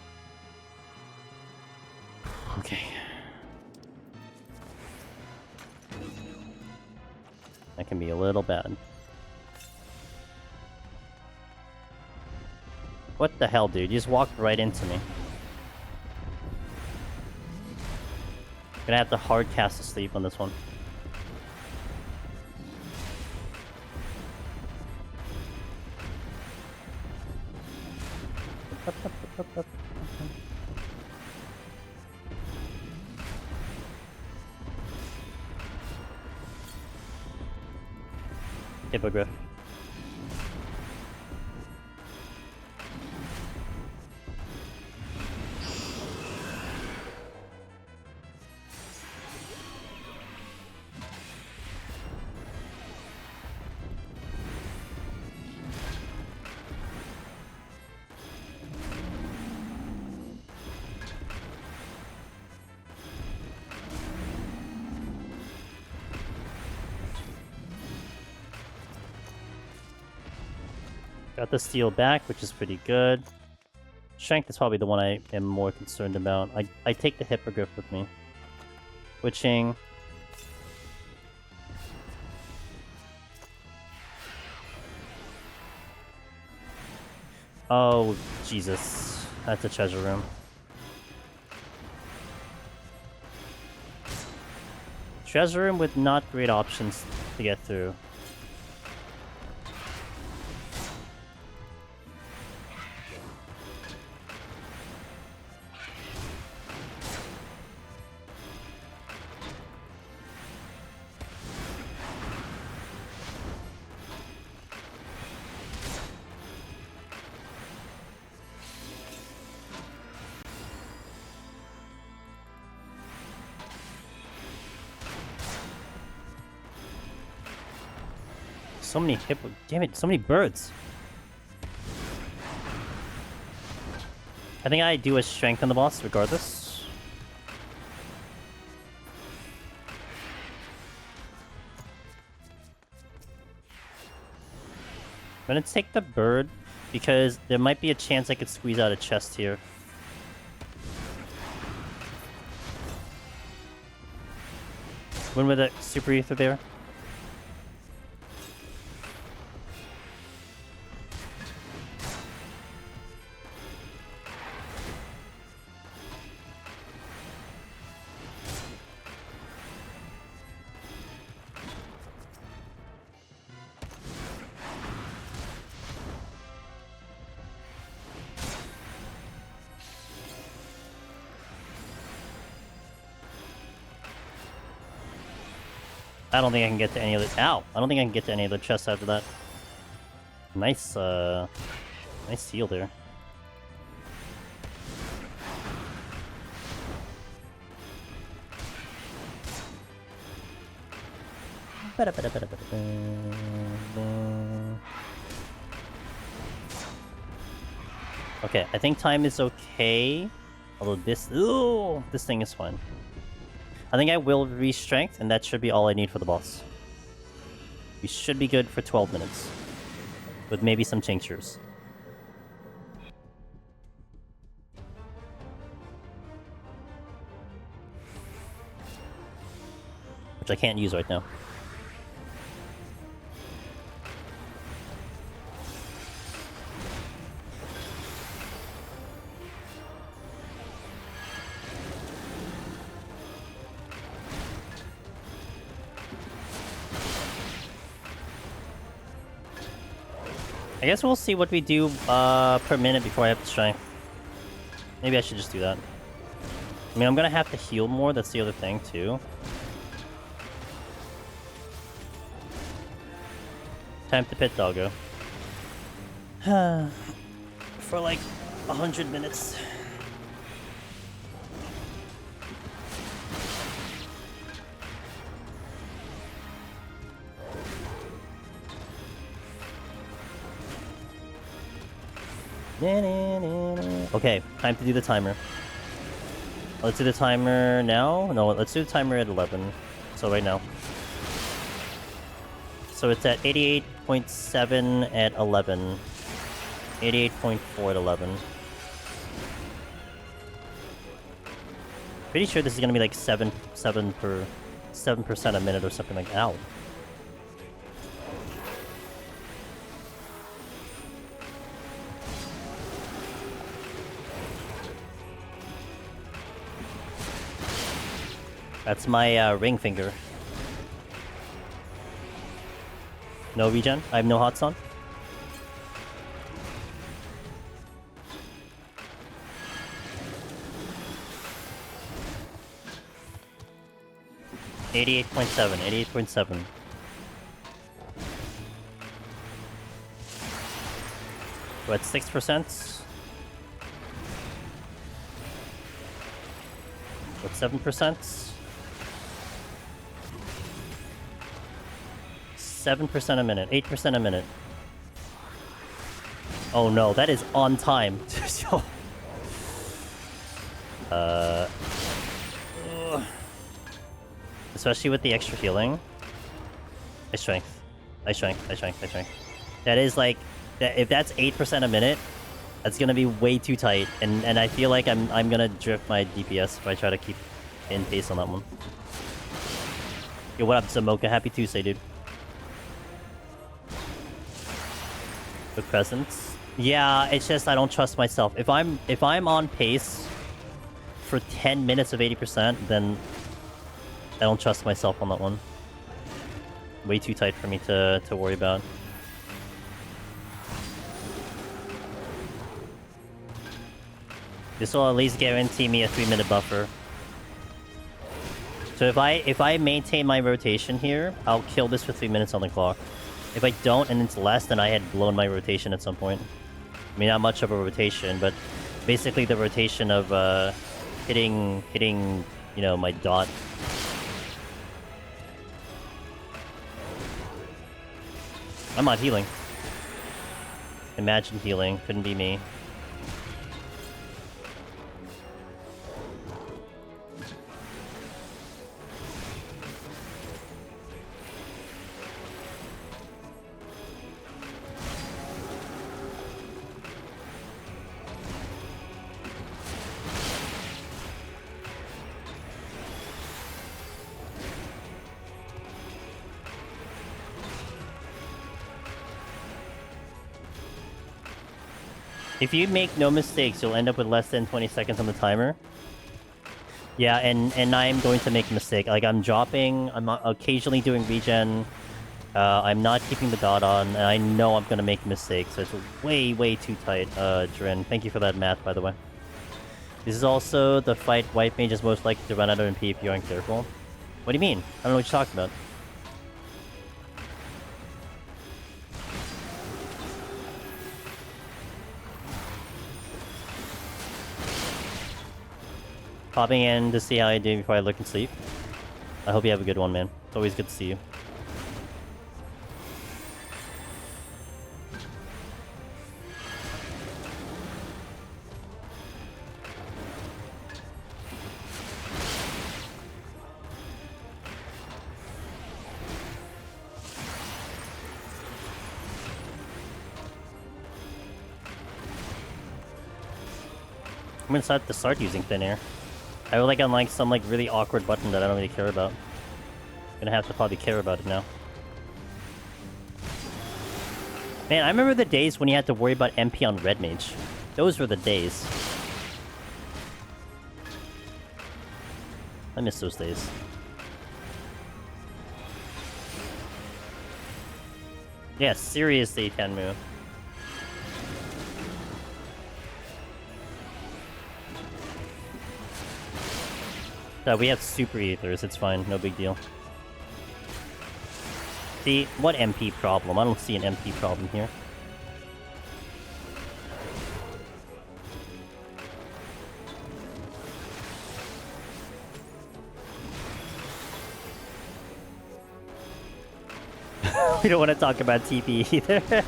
A: Okay. That can be a little bad. What the hell, dude? You just walked right into me. Gonna have to hard cast asleep on this one. Hippogriff. Got the steel back, which is pretty good. Strength is probably the one I am more concerned about. I take the Hippogriff with me. Switching. Oh, Jesus. That's a treasure room. Treasure room with not great options to get through. So many hippo. Damn it, so many birds. I think I do a strength on the boss regardless. I'm gonna take the bird because there might be a chance I could squeeze out a chest here. When with a super ether there? I don't think I can get to any other. Ow! I don't think I can get to any other chests after that. Nice, nice seal there. Okay, I think time is okay. Although this thing is fine. I think I will re-strength, and that should be all I need for the boss. We should be good for 12 minutes. With maybe some tinctures. Which I can't use right now. I guess we'll see what we do per minute before I have to strength. Maybe I should just do that. I mean, I'm gonna have to heal more, that's the other thing, too. Time to pit doggo. For like 100 minutes. Okay, time to do the timer. Let's do the timer now. No, let's do the timer at 11. So right now. So it's at 88.7 at 11. 88.4 at 11. Pretty sure this is gonna be like 7% a minute or something like that. Ow. That's my ring finger. No regen? I have no hot sun? $88.7, 88.7. We're at 6%. What, 7%? 7% a minute, 8% a minute. Oh no, that is on time. Especially with the extra healing. I strength. That is like, if that's 8% a minute, that's gonna be way too tight, and I feel like I'm gonna drift my DPS if I try to keep in pace on that one. Yo, what up, Samoka? Happy Tuesday, dude. Good presents. Yeah, it's just I don't trust myself. If I'm on pace for 10 minutes of 80%, then I don't trust myself on that one. Way too tight for me to worry about. This will at least guarantee me a 3-minute buffer. So if I maintain my rotation here, I'll kill this for 3 minutes on the clock. If I don't and it's less, then I had blown my rotation at some point. I mean, not much of a rotation, but basically the rotation of hitting, you know, my dot. I'm not healing. Imagine healing. Couldn't be me. If you make no mistakes, you'll end up with less than 20 seconds on the timer. Yeah, and I'm going to make a mistake. Like, I'm dropping, I'm occasionally doing regen. I'm not keeping the dot on, and I know I'm going to make a mistake, so it's way, way too tight, Drin. Thank you for that math, by the way. This is also the fight White Mage is most likely to run out of MP if you aren't careful. What do you mean? I don't know what you're talking about. Popping in to see how I do before I look and sleep. I hope you have a good one, man. It's always good to see you. I'm gonna start using thin air. I would like unlike some like really awkward button that I don't really care about. Gonna have to probably care about it now. Man, I remember the days when you had to worry about MP on Red Mage. Those were the days. I miss those days. Yeah, seriously, Tenmu. We have super ethers, it's fine, no big deal. See, what MP problem? I don't see an MP problem here. We don't want to talk about TP either.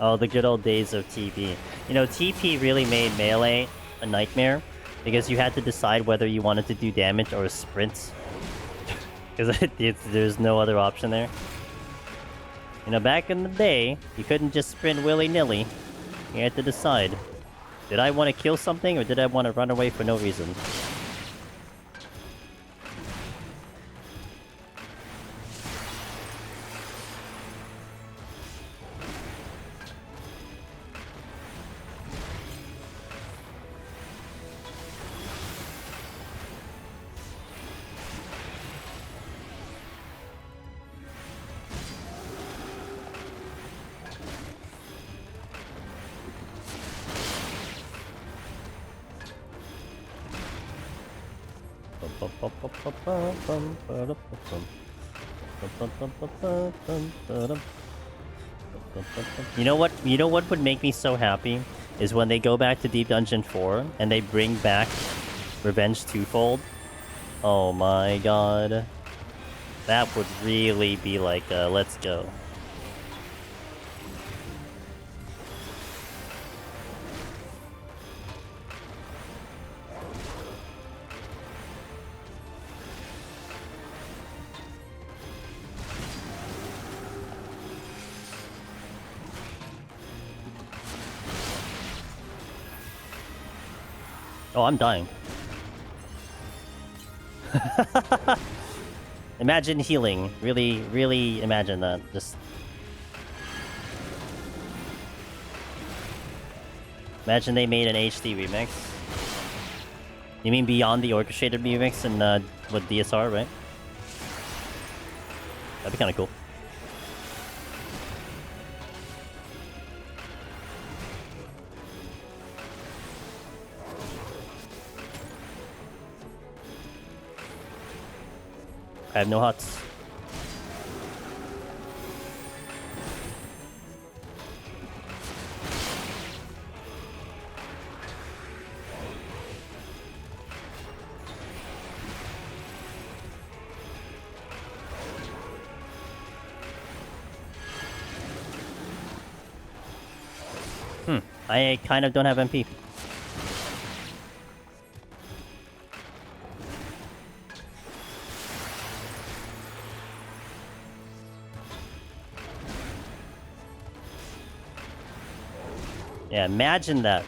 A: Oh, the good old days of TP. You know, TP really made melee a nightmare. Because you had to decide whether you wanted to do damage or sprint. Because there's no other option there. You know, back in the day, you couldn't just sprint willy-nilly. You had to decide. Did I want to kill something or did I want to run away for no reason? You know what would make me so happy is when they go back to Deep Dungeon 4 and they bring back Revenge Twofold. Oh my god. That would really be like, let's go. Oh, I'm dying. Imagine healing. Really, really imagine that. Just... Imagine they made an HD remix. You mean beyond the orchestrated remix and with DSR, right? That'd be kind of cool. I have no huts. I kind of don't have MP. Yeah, imagine that.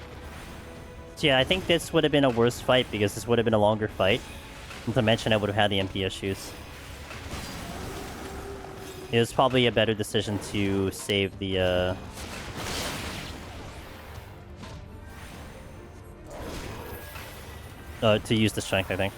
A: So yeah, I think this would have been a worse fight because this would have been a longer fight. Not to mention I would have had the MP issues. It was probably a better decision to save the to use the strength, I think.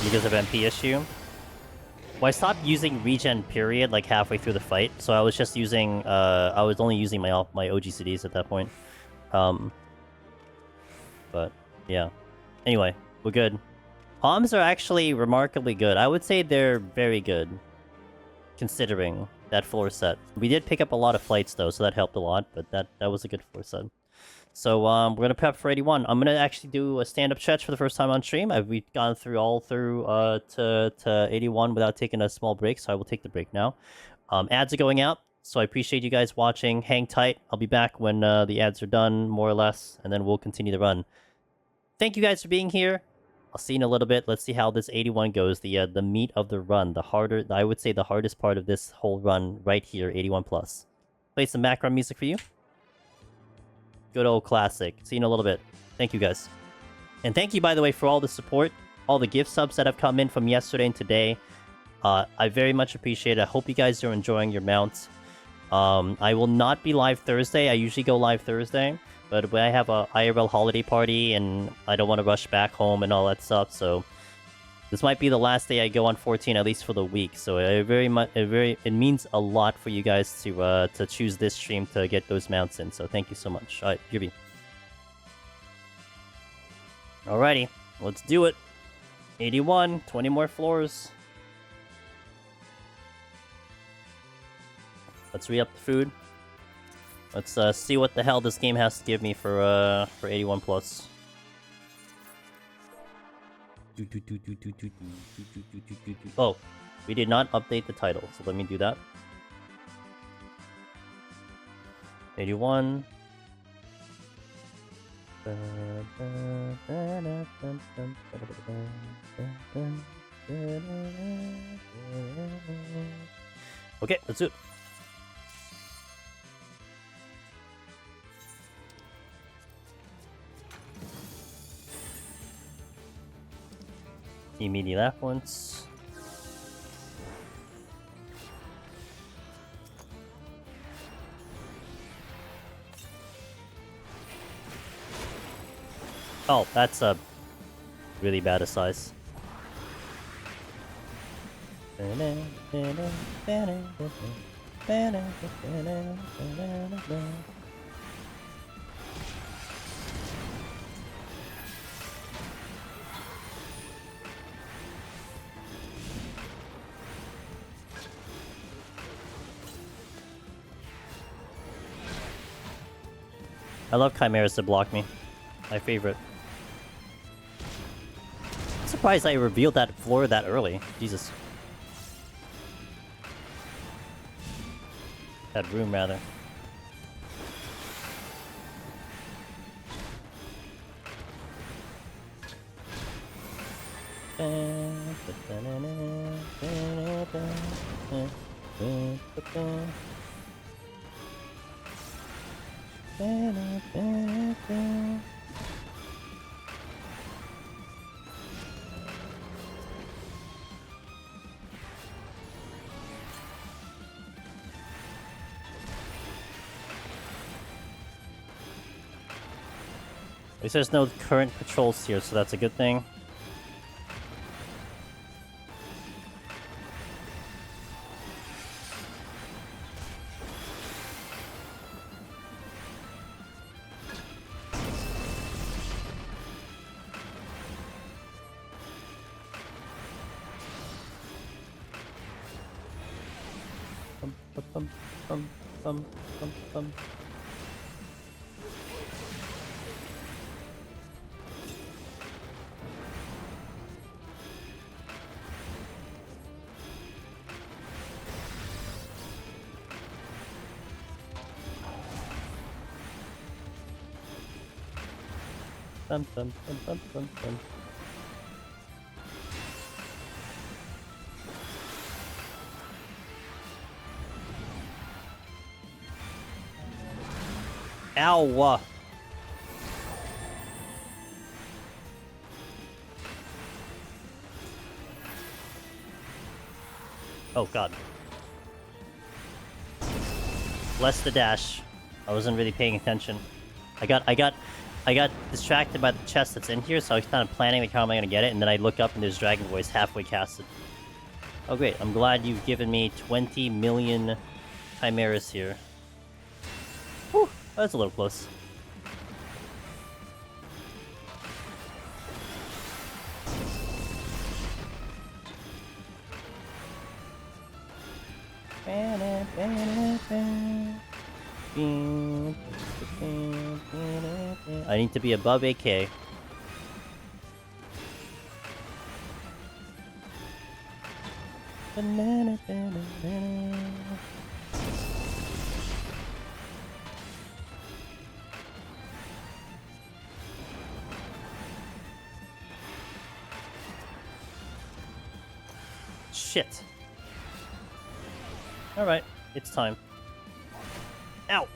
A: Because of MP issue. Well, I stopped using regen period like halfway through the fight, so I was just using I was only using my OGCDs at that point. But yeah. Anyway, we're good. Palms are actually remarkably good. I would say they're very good, considering that floor set. We did pick up a lot of flights though, so that helped a lot. But that was a good floor set. So we're gonna prep for 81. I'm gonna actually do a stand-up stretch for the first time on stream. We've gone through to 81 without taking a small break, so I will take the break now. Ads are going out, so I appreciate you guys watching. Hang tight. I'll be back when the ads are done, more or less, and then we'll continue the run. Thank you guys for being here. I'll see you in a little bit. Let's see how this 81 goes. The meat of the run, I would say the hardest part of this whole run right here, 81 plus. Play some background music for you. Good old classic. See you in a little bit. Thank you guys. And thank you, by the way, for all the support, all the gift subs that have come in from yesterday and today. I very much appreciate it. I hope you guys are enjoying your mounts. I will not be live Thursday. I usually go live Thursday. But when I have a IRL holiday party and I don't want to rush back home and all that stuff, so this might be the last day I go on 14, at least for the week. So it means a lot for you guys to choose this stream to get those mounts in. So thank you so much. All right, Gibby. Alrighty, let's do it. 81, 20 more floors. Let's re-up the food. Let's see what the hell this game has to give me for 81 plus. Oh, we did not update the title, so let me do that. 81. Okay, let's do it. Immediate left once. Oh, that's a really bad size. I love chimeras to block me. My favorite. I'm surprised I revealed that floor that early. Jesus. That room, rather. At least there's no current patrols here, so that's a good thing. Bum. Ow! Oh god. Bless the dash. I wasn't really paying attention. I got distracted by the chest that's in here, so I was kind of planning like how am I gonna get it, and then I look up and there's Dragon Voice halfway casted. Oh great, I'm glad you've given me 20 million chimeras here. Whew, that's a little close. I need to be above AK. Shit. Alright, it's time. Ow!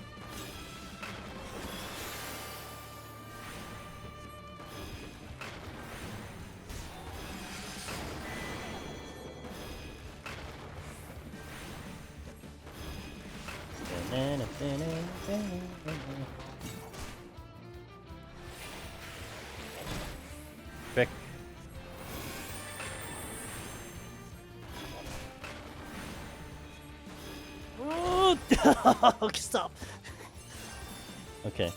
A: Frick. Oh, stop. Okay.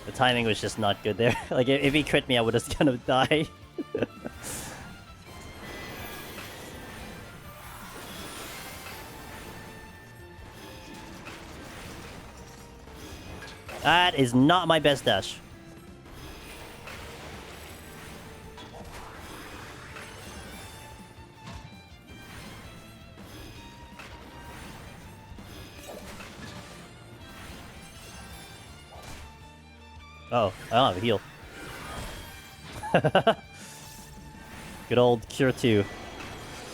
A: The timing was just not good there. Like, if he crit me, I would have kind of died. That is not my best dash. Oh, I don't have a heal. Good old Cure 2.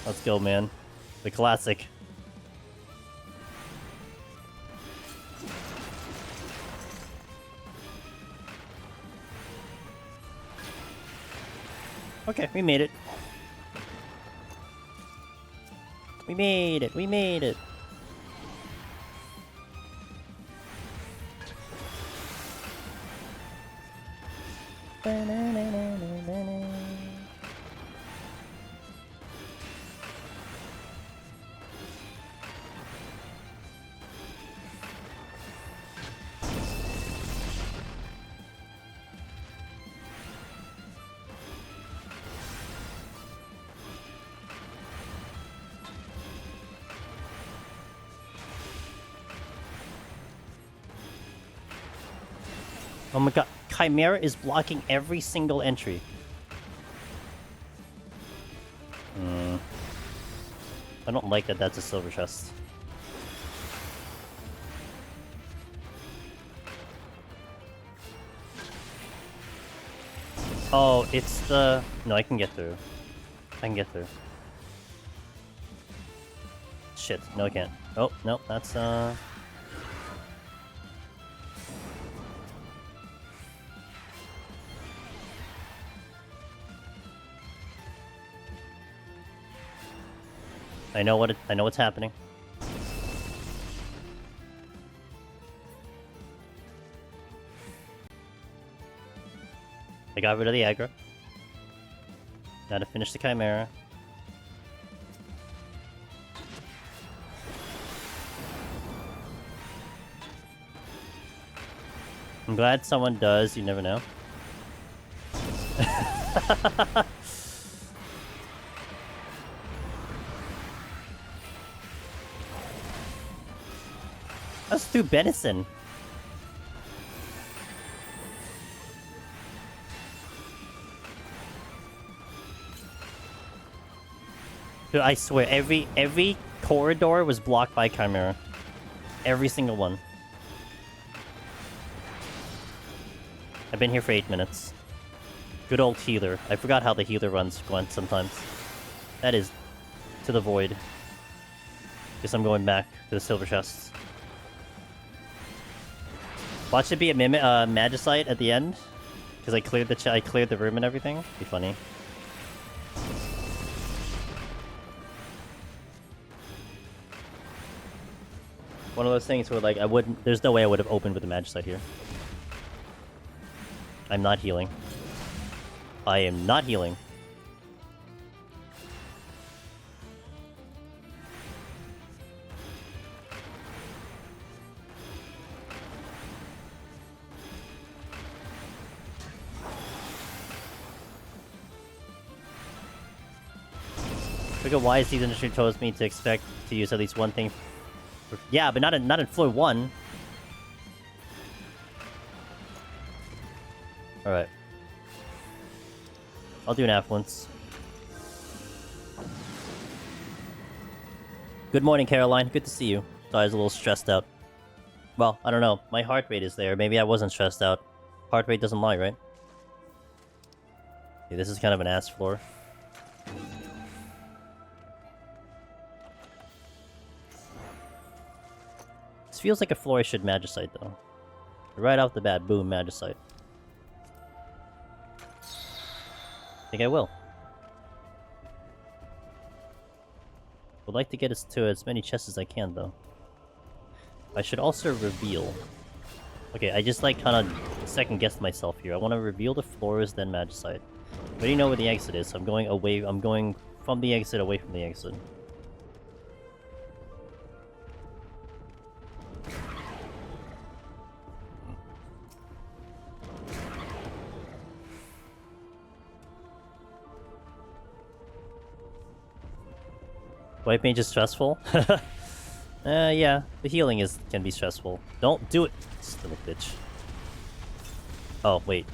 A: Let's go, man. The classic. Okay, we made it. We made it, we made it. Oh my god, Chimera is blocking every single entry. I don't like that that's a silver chest. Oh, it's the... No, I can get through. I can get through. Shit, no I can't. Oh, no, that's I know what's happening. I got rid of the aggro. Now to finish the Chimera. I'm glad someone does, you never know. Let's do Benison. Dude, I swear, every corridor was blocked by Chimera. Every single one. I've been here for 8 minutes. Good old healer. I forgot how the healer runs Gwent sometimes. That is to the void. Guess I'm going back to the silver chests. Watch it be a Magicite at the end, because I cleared the room and everything. Be funny. One of those things where like there's no way I would have opened with a Magicite here. I'm not healing. I am not healing. Look at why Season Industry told me to expect to use at least one thing. Yeah, but not in floor 1. Alright. I'll do an affluence. Good morning, Caroline. Good to see you. Thought I was a little stressed out. Well, I don't know. My heart rate is there. Maybe I wasn't stressed out. Heart rate doesn't lie, right? Okay, this is kind of an ass floor. This feels like a floor I should Magicite, though. Right off the bat, boom, Magicite. I think I will. Would like to get us to as many chests as I can, though. I should also reveal. Okay, I just like kind of second-guessed myself here. I want to reveal the floors, then Magicite. I already know where the exit is, so I'm going away. I'm going from the exit, away from the exit. White Mage is stressful? Yeah, the healing can be stressful. Don't do it, little bitch. Oh, wait.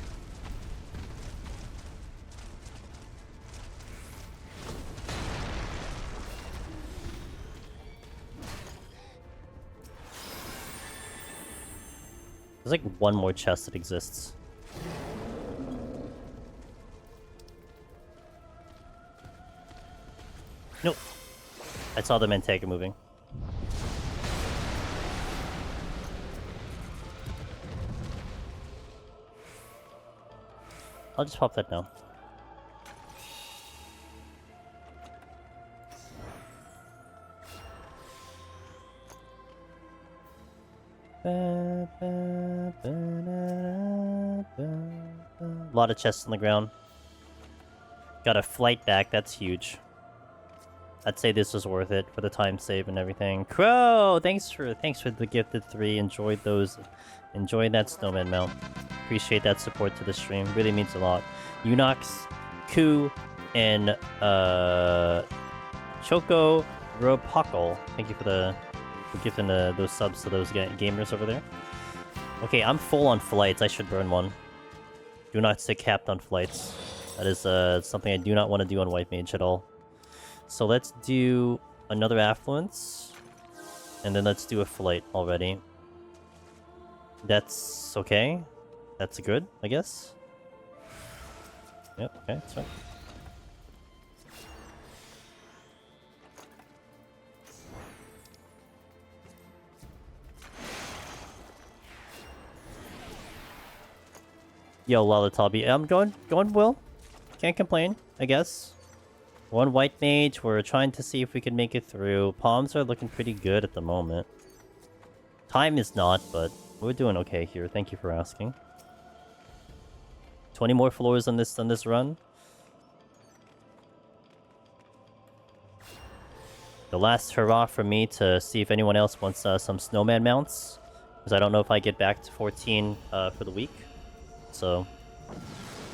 A: There's like one more chest that exists. Nope. I saw the Mentega moving. I'll just pop that down. A lot of chests on the ground. Got a flight back, that's huge. I'd say this was worth it for the time save and everything. Crow, thanks for the gifted 3. Enjoyed that snowman mount. Appreciate that support to the stream. Really means a lot. Unox, Ku, and Choco Ropakol. Thank you for gifting those subs to those gamers over there. Okay, I'm full on flights. I should burn one. Do not stay capped on flights. That is something I do not want to do on White Mage at all. So let's do another affluence, and then let's do a flight already. That's okay. That's good, I guess. Yep, okay, that's fine. Yo, Lalatabi. I'm going well. Can't complain, I guess. One White Mage, we're trying to see if we can make it through. Palms are looking pretty good at the moment. Time is not, but we're doing okay here. Thank you for asking. 20 more floors on this run. The last hurrah for me to see if anyone else wants some snowman mounts. Because I don't know if I get back to 14 for the week. So,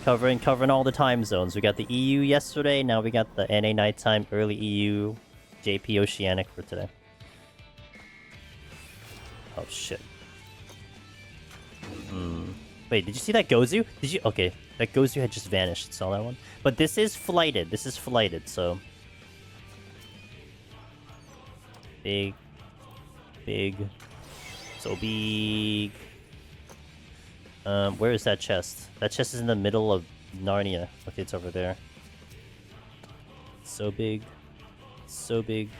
A: covering all the time zones. We got the EU yesterday, now we got the NA nighttime, early EU, JP Oceanic for today. Oh shit. Wait, did you see that Gozu? Did you? Okay, that Gozu had just vanished. Saw that one. But this is flighted. This is flighted, so... Big. So big. Where is that chest? That chest is in the middle of Narnia. Okay, it's over there. So big. So big.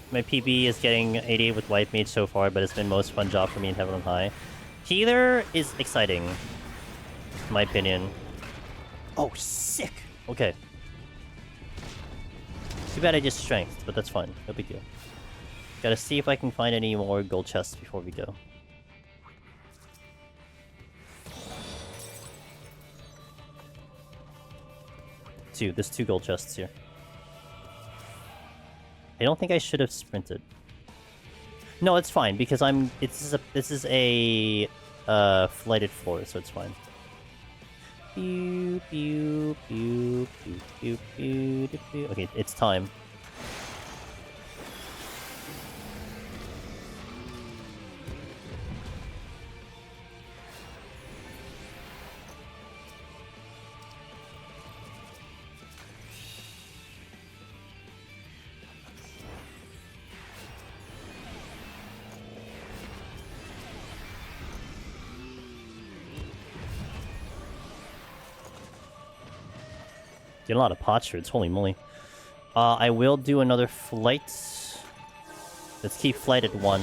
A: My PB is getting 88 with White Mage so far, but it's been most fun job for me in Heaven on High. Healer is exciting, in my opinion. Oh, sick! Okay. Too bad I just strength, but that's fine. No big deal. Gotta see if I can find any more gold chests before we go. There's 2 gold chests here. I don't think I should have sprinted. No, it's fine because this is a flighted floor, so it's fine. Pew, pew, pew, pew, pew, pew, pew. Okay, it's time. Getting a lot of potsherds, holy moly. I will do another flight. Let's keep flight at 1.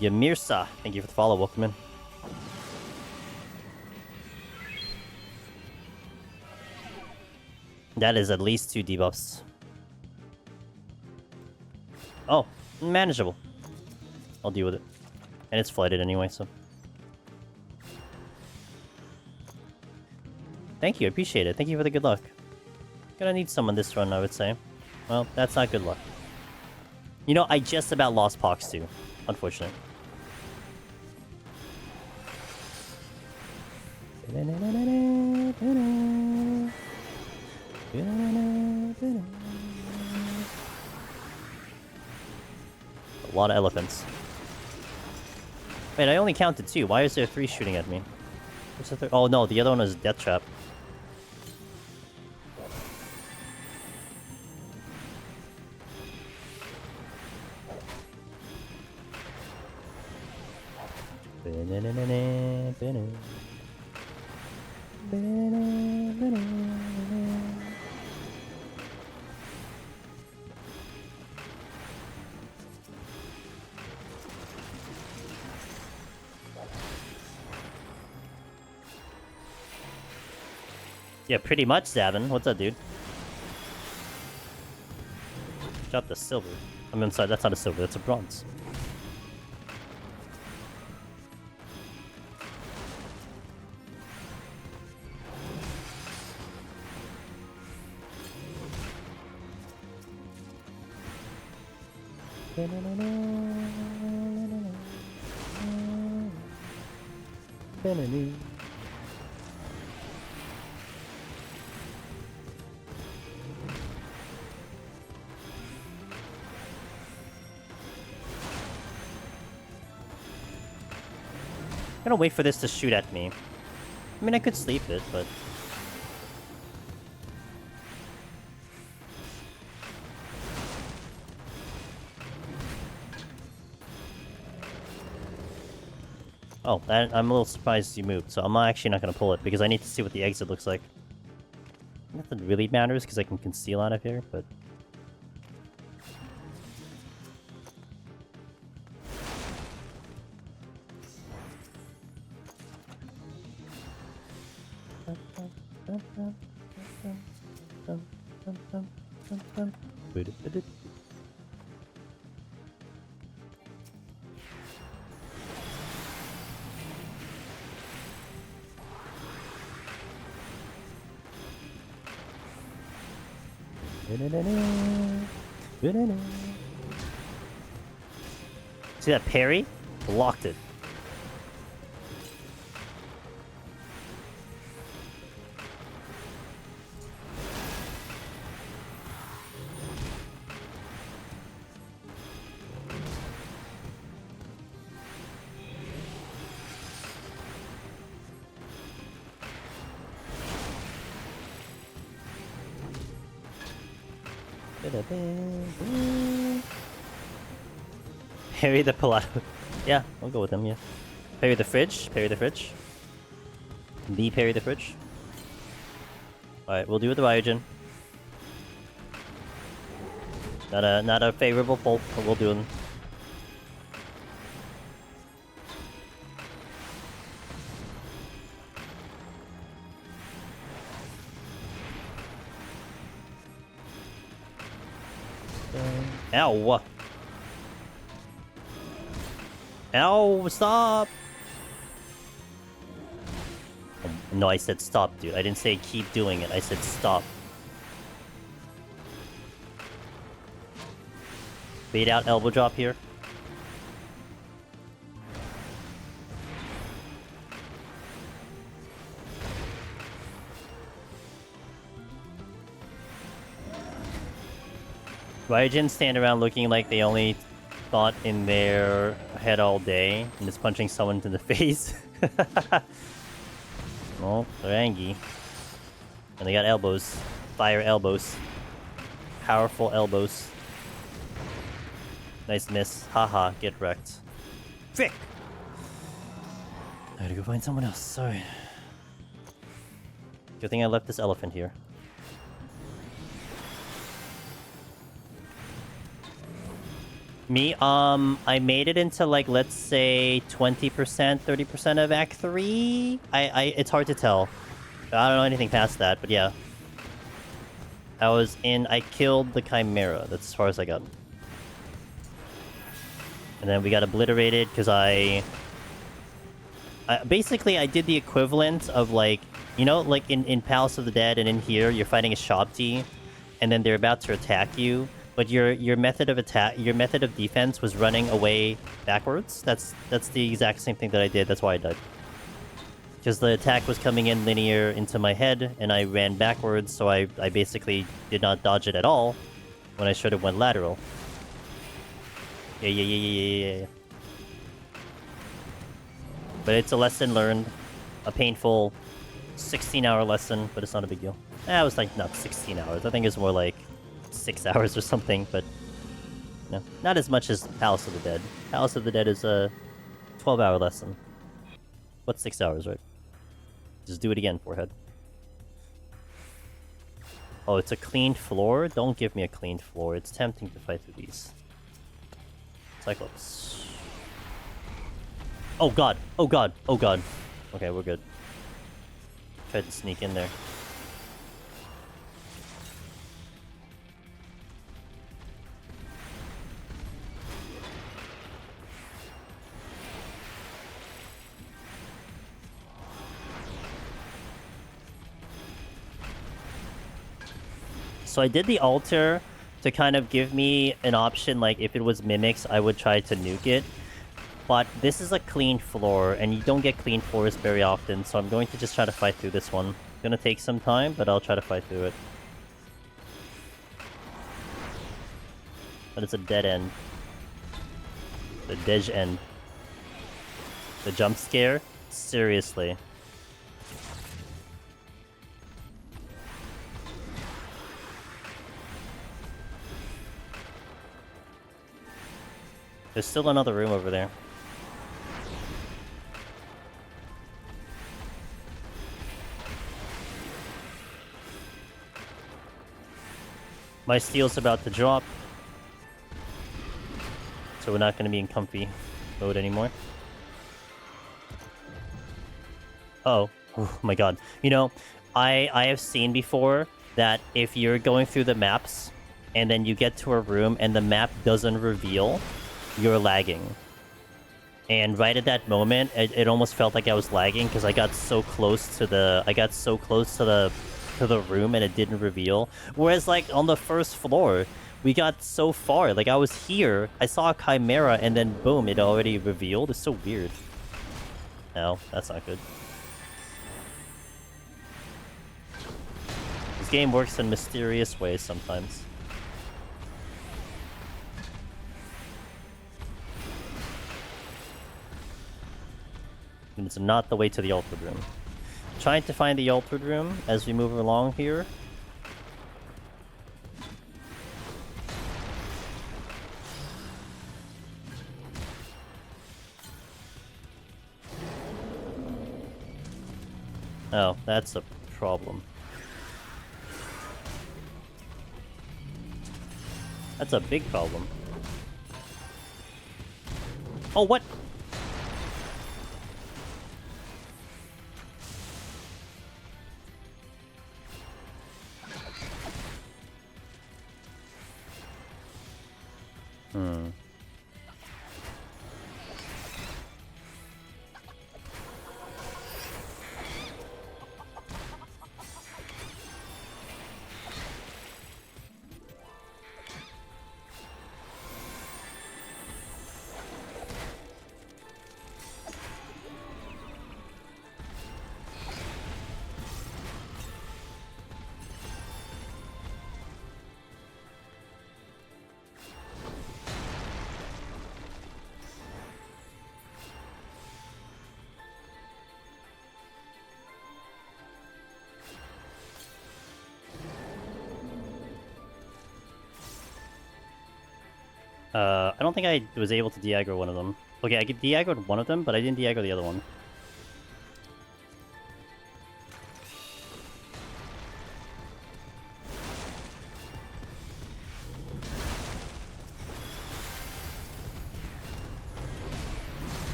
A: Yamirsa, thank you for the follow, welcome in. That is at least 2 debuffs. Oh. Manageable. I'll deal with it. And it's flighted anyway, so... Thank you, I appreciate it. Thank you for the good luck. Gonna need some on this run, I would say. Well, that's not good luck. You know, I just about lost Pox too. Unfortunate. A lot of elephants. Wait, I only counted 2. Why is there 3 shooting at me? What's the third? Oh no, the other one was Death Trap. Yeah, pretty much, Zavin. What's up, dude? Drop the silver. I mean, sorry, that's not a silver, that's a bronze. I'm gonna wait for this to shoot at me. I mean, I could sleep it, but... Oh, I'm a little surprised you moved, so I'm actually not gonna pull it, because I need to see what the exit looks like. Nothing really matters, because I can conceal out of here, but... See that parry? Blocked it. Parry the Pilato. Yeah, I'll go with him, yeah. Parry the fridge. Parry the fridge. B parry the fridge. Alright, we'll do with the Ryujin. Not a favorable pull, but we'll do them. Ow! Ow! Stop! No, I said stop, dude. I didn't say keep doing it. I said stop. Bait out elbow drop here. Ryujin stand around looking like they only thought in their head all day and just punching someone in the face. Oh, they're angry. And they got elbows. Fire elbows. Powerful elbows. Nice miss. Haha, get wrecked. Frick! I gotta go find someone else, sorry. Good thing I left this elephant here. Me, I made it into, like, let's say 20%, 30% of Act 3? It's hard to tell. I don't know anything past that, but yeah. I killed the Chimera. That's as far as I got. And then we got obliterated, because basically, I did the equivalent of, like, you know, like in Palace of the Dead and in here, you're fighting a Shabti, and then they're about to attack you. But your method of defense was running away backwards. That's the exact same thing that I did. That's why I died. Because the attack was coming in linear into my head, and I ran backwards, so I basically did not dodge it at all, when I should have went lateral. Yeah. But it's a lesson learned. A painful 16-hour lesson, but it's not a big deal. It was like, not 16 hours. I think it's more like 6 hours or something, but no, not as much as Palace of the Dead. Palace of the Dead is a 12-hour lesson. What's 6 hours, right? Just do it again, forehead. Oh, it's a cleaned floor? Don't give me a cleaned floor. It's tempting to fight through these. Cyclops. Oh god! Oh god! Oh god! Okay, we're good. Tried to sneak in there. So I did the altar to kind of give me an option, like if it was mimics, I would try to nuke it. But this is a clean floor, and you don't get clean floors very often, so I'm going to just try to fight through this one. It's gonna take some time, but I'll try to fight through it. But it's a dead end. The dead end. The jump scare? Seriously. There's still another room over there. My steel's about to drop. So we're not going to be in comfy mode anymore. Oh my god. You know, I have seen before that if you're going through the maps and then you get to a room and the map doesn't reveal, you're lagging. And right at that moment, it almost felt like I was lagging because I got so close to the room and it didn't reveal. Whereas like on the first floor, we got so far. Like I was here, I saw a chimera, and then boom, it already revealed. It's so weird. No, that's not good. This game works in mysterious ways sometimes. And it's not the way to the altered room. Trying to find the altered room as we move along here. Oh, that's a problem. That's a big problem. Oh, what? I don't think I was able to de-aggro one of them. Okay, I de-aggroed one of them, but I didn't de-aggro the other one.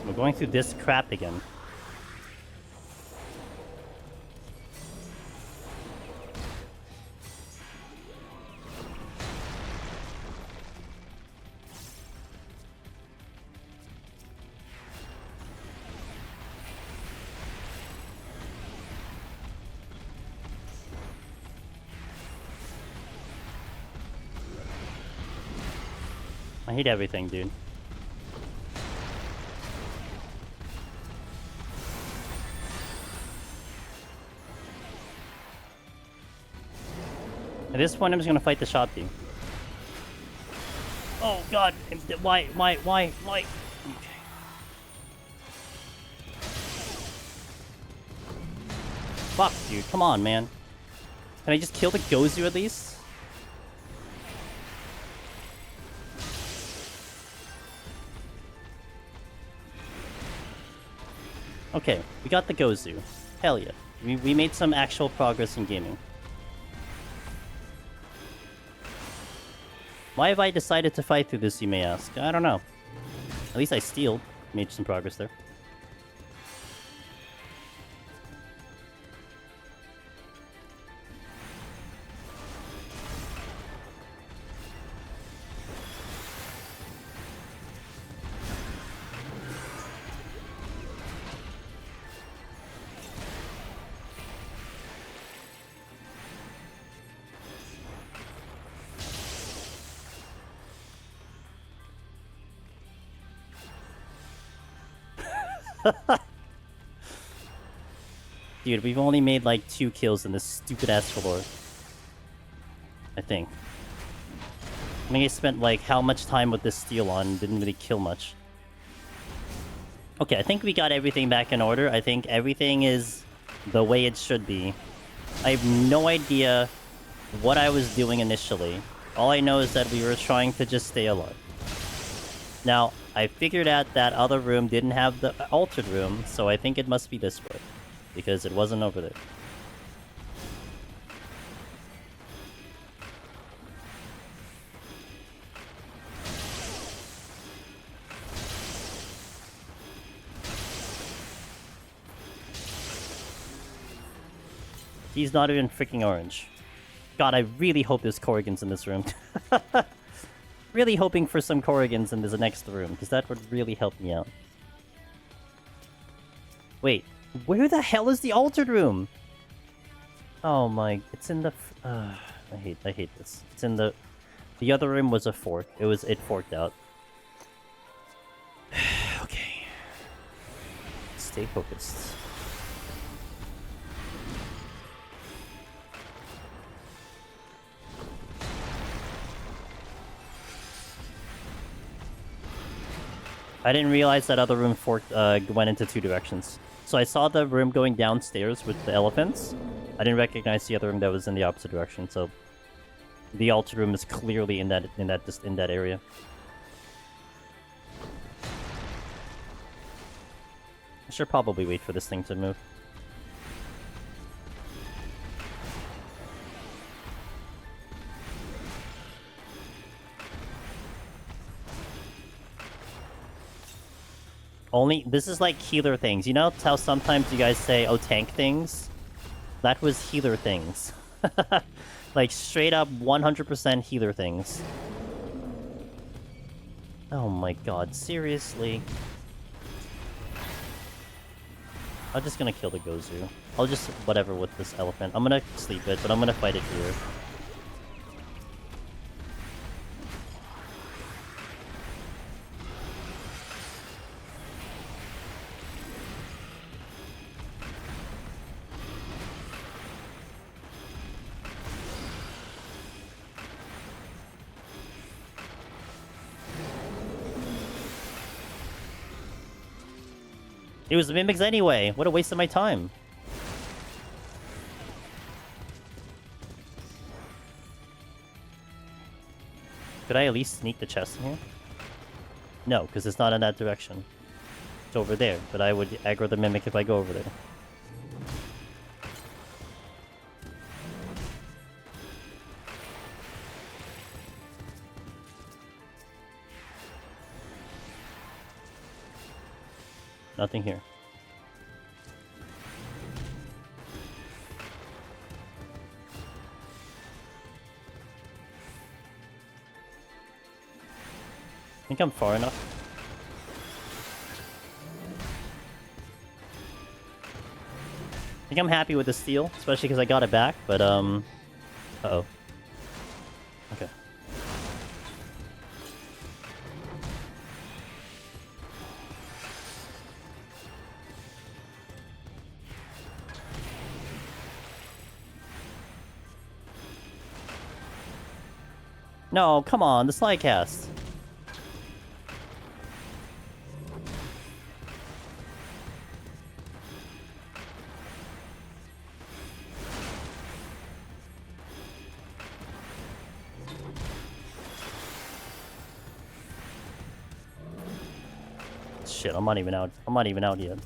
A: We're going through this crap again. I hate everything, dude. At this point, I'm just gonna fight the shop team. Oh god! Why? Okay. Fuck, dude. Come on, man. Can I just kill the Gozu at least? Okay, we got the Gozu. Hell yeah. We made some actual progress in gaming. Why have I decided to fight through this, you may ask? I don't know. At least I stealed. Made some progress there. Dude, we've only made like 2 kills in this stupid ass floor. I think. I think I spent like how much time with this steal on, didn't really kill much. Okay, I think we got everything back in order. I think everything is the way it should be. I have no idea what I was doing initially. All I know is that we were trying to just stay alive. Now, I figured out that other room didn't have the altered room, so I think it must be this way. Because it wasn't over there. He's not even freaking orange. God, I really hope there's Corrigans in this room. Really hoping for some Corrigans in this next room, because that would really help me out. Wait, where the hell is the altered room? Oh my, it's in the... I hate this. It's in the... The other room was a fork. It forked out. Okay. Stay focused. I didn't realize that other room forked, went into two directions. So I saw the room going downstairs with the elephants. I didn't recognize the other room that was in the opposite direction, so... The altar room is clearly in that area. I should probably wait for this thing to move. This is like healer things. You know how sometimes you guys say, oh, tank things? That was healer things. Like, straight up 100% healer things. Oh my god, seriously? I'm just gonna kill the Gozu. I'll just whatever with this elephant. I'm gonna sleep it, but I'm gonna fight it here. It was mimics anyway. What a waste of my time. Could I at least sneak the chest in here? No, because it's not in that direction. It's over there, but I would aggro the mimic if I go over there. Nothing here. I think I'm far enough. I think I'm happy with the steal, especially because I got it back, but uh-oh. Okay. No, come on, the slide cast. Shit, I'm not even out. I'm not even out yet.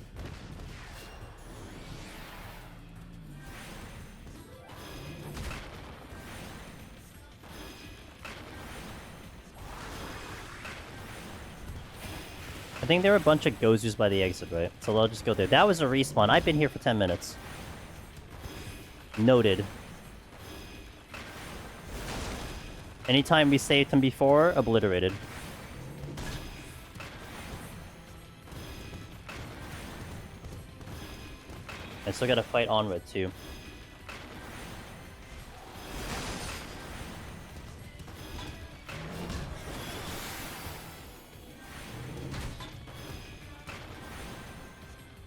A: I think there are a bunch of Gozus by the exit, right? So I'll just go there. That was a respawn. I've been here for 10 minutes. Noted. Anytime we saved him before, obliterated. I still gotta fight Onra too.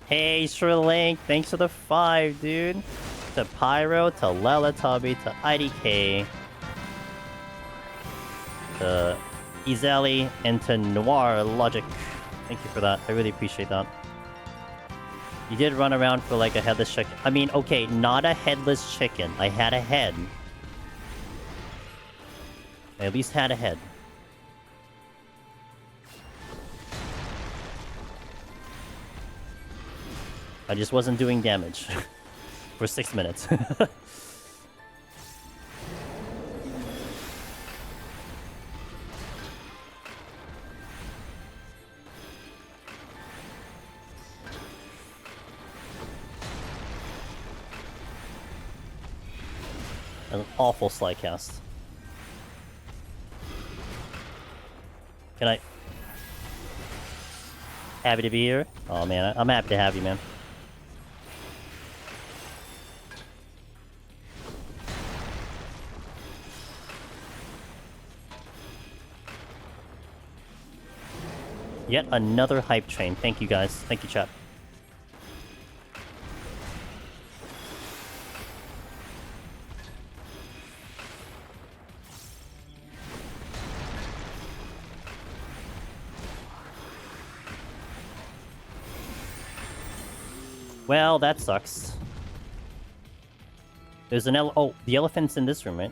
A: Hey, Shrillink, thanks for the 5, dude. To Pyro, to Lelatubby, to IDK, to Izeli, and to Noir Logic. Thank you for that. I really appreciate that. You did run around for like a headless chicken. I mean, okay, not a headless chicken. I had a head. I at least had a head. I just wasn't doing damage for 6 minutes. an awful slide cast. Can I... Happy to be here? Oh man, I'm happy to have you, man. Yet another hype train. Thank you guys. Thank you, chat. Well, that sucks. There's an oh, the elephant's in this room, right?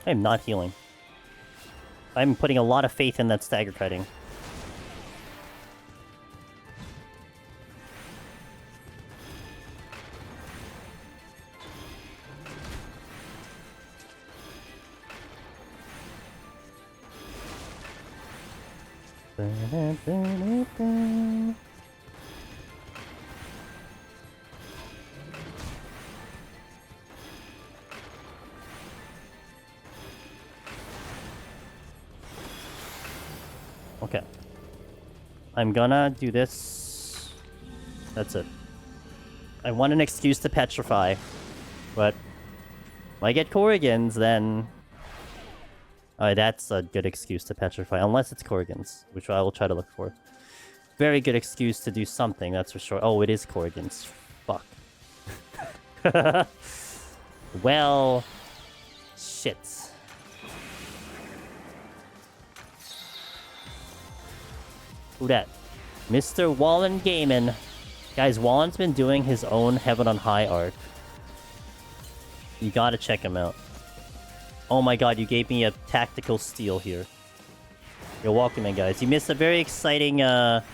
A: I am not healing. I'm putting a lot of faith in that stagger kiting. Okay. I'm gonna do this. That's it. I want an excuse to petrify. But if I get Corrigans, then... Alright, that's a good excuse to petrify. Unless it's Corrigans, which I will try to look for. Very good excuse to do something, that's for sure. Oh, it is Corrigans. Fuck. Well... Shit. Who dat? Mr. Wallen Gaming. Guys, Wallen's been doing his own Heaven on High art. You gotta check him out. Oh my god, you gave me a tactical steal here. You're welcome in, guys. You missed a very exciting dance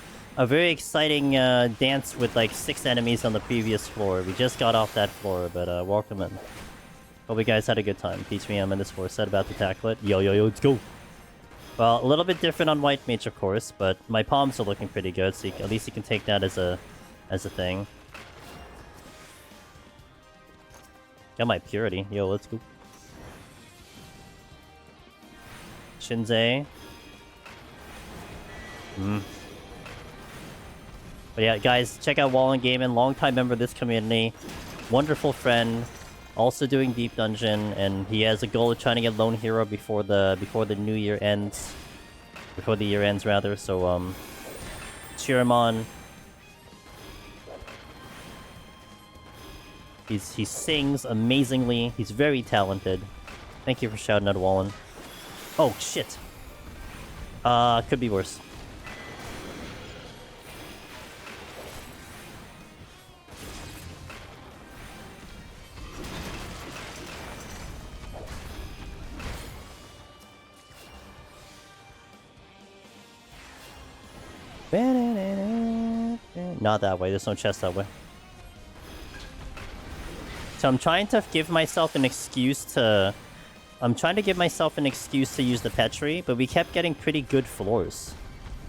A: with like 6 enemies on the previous floor. We just got off that floor, but welcome in. Hope you guys had a good time. Teach me I'm in this floor. Said about to tackle it. Yo, let's go. Well, a little bit different on White Mage, of course, but my palms are looking pretty good, so at least you can take that as a thing. Got my purity. Yo, let's go. Shinzei. But yeah, guys, check out Wallen Gaming, longtime member of this community, wonderful friend, also doing Deep Dungeon, and he has a goal of trying to get Lone Hero before the new year ends. Before the year ends, rather, so, cheer him on. He sings amazingly. He's very talented. Thank you for shouting out Wallen. Oh, shit. Could be worse. Not that way. There's no chest that way. So I'm trying to give myself an excuse to... use the Petri, but we kept getting pretty good floors.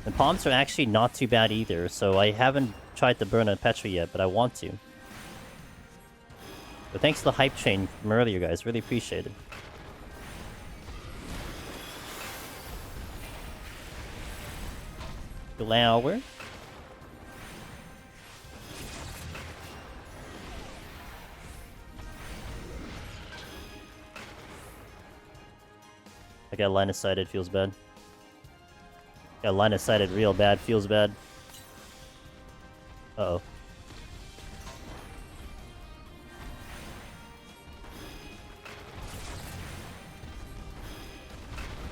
A: The palms are actually not too bad either, so I haven't tried to burn a Petri yet, but I want to. But thanks to the hype train from earlier, guys. Really appreciate it. Glower. I got line of sighted, feels bad. Got line of sighted real bad, feels bad. Uh-oh.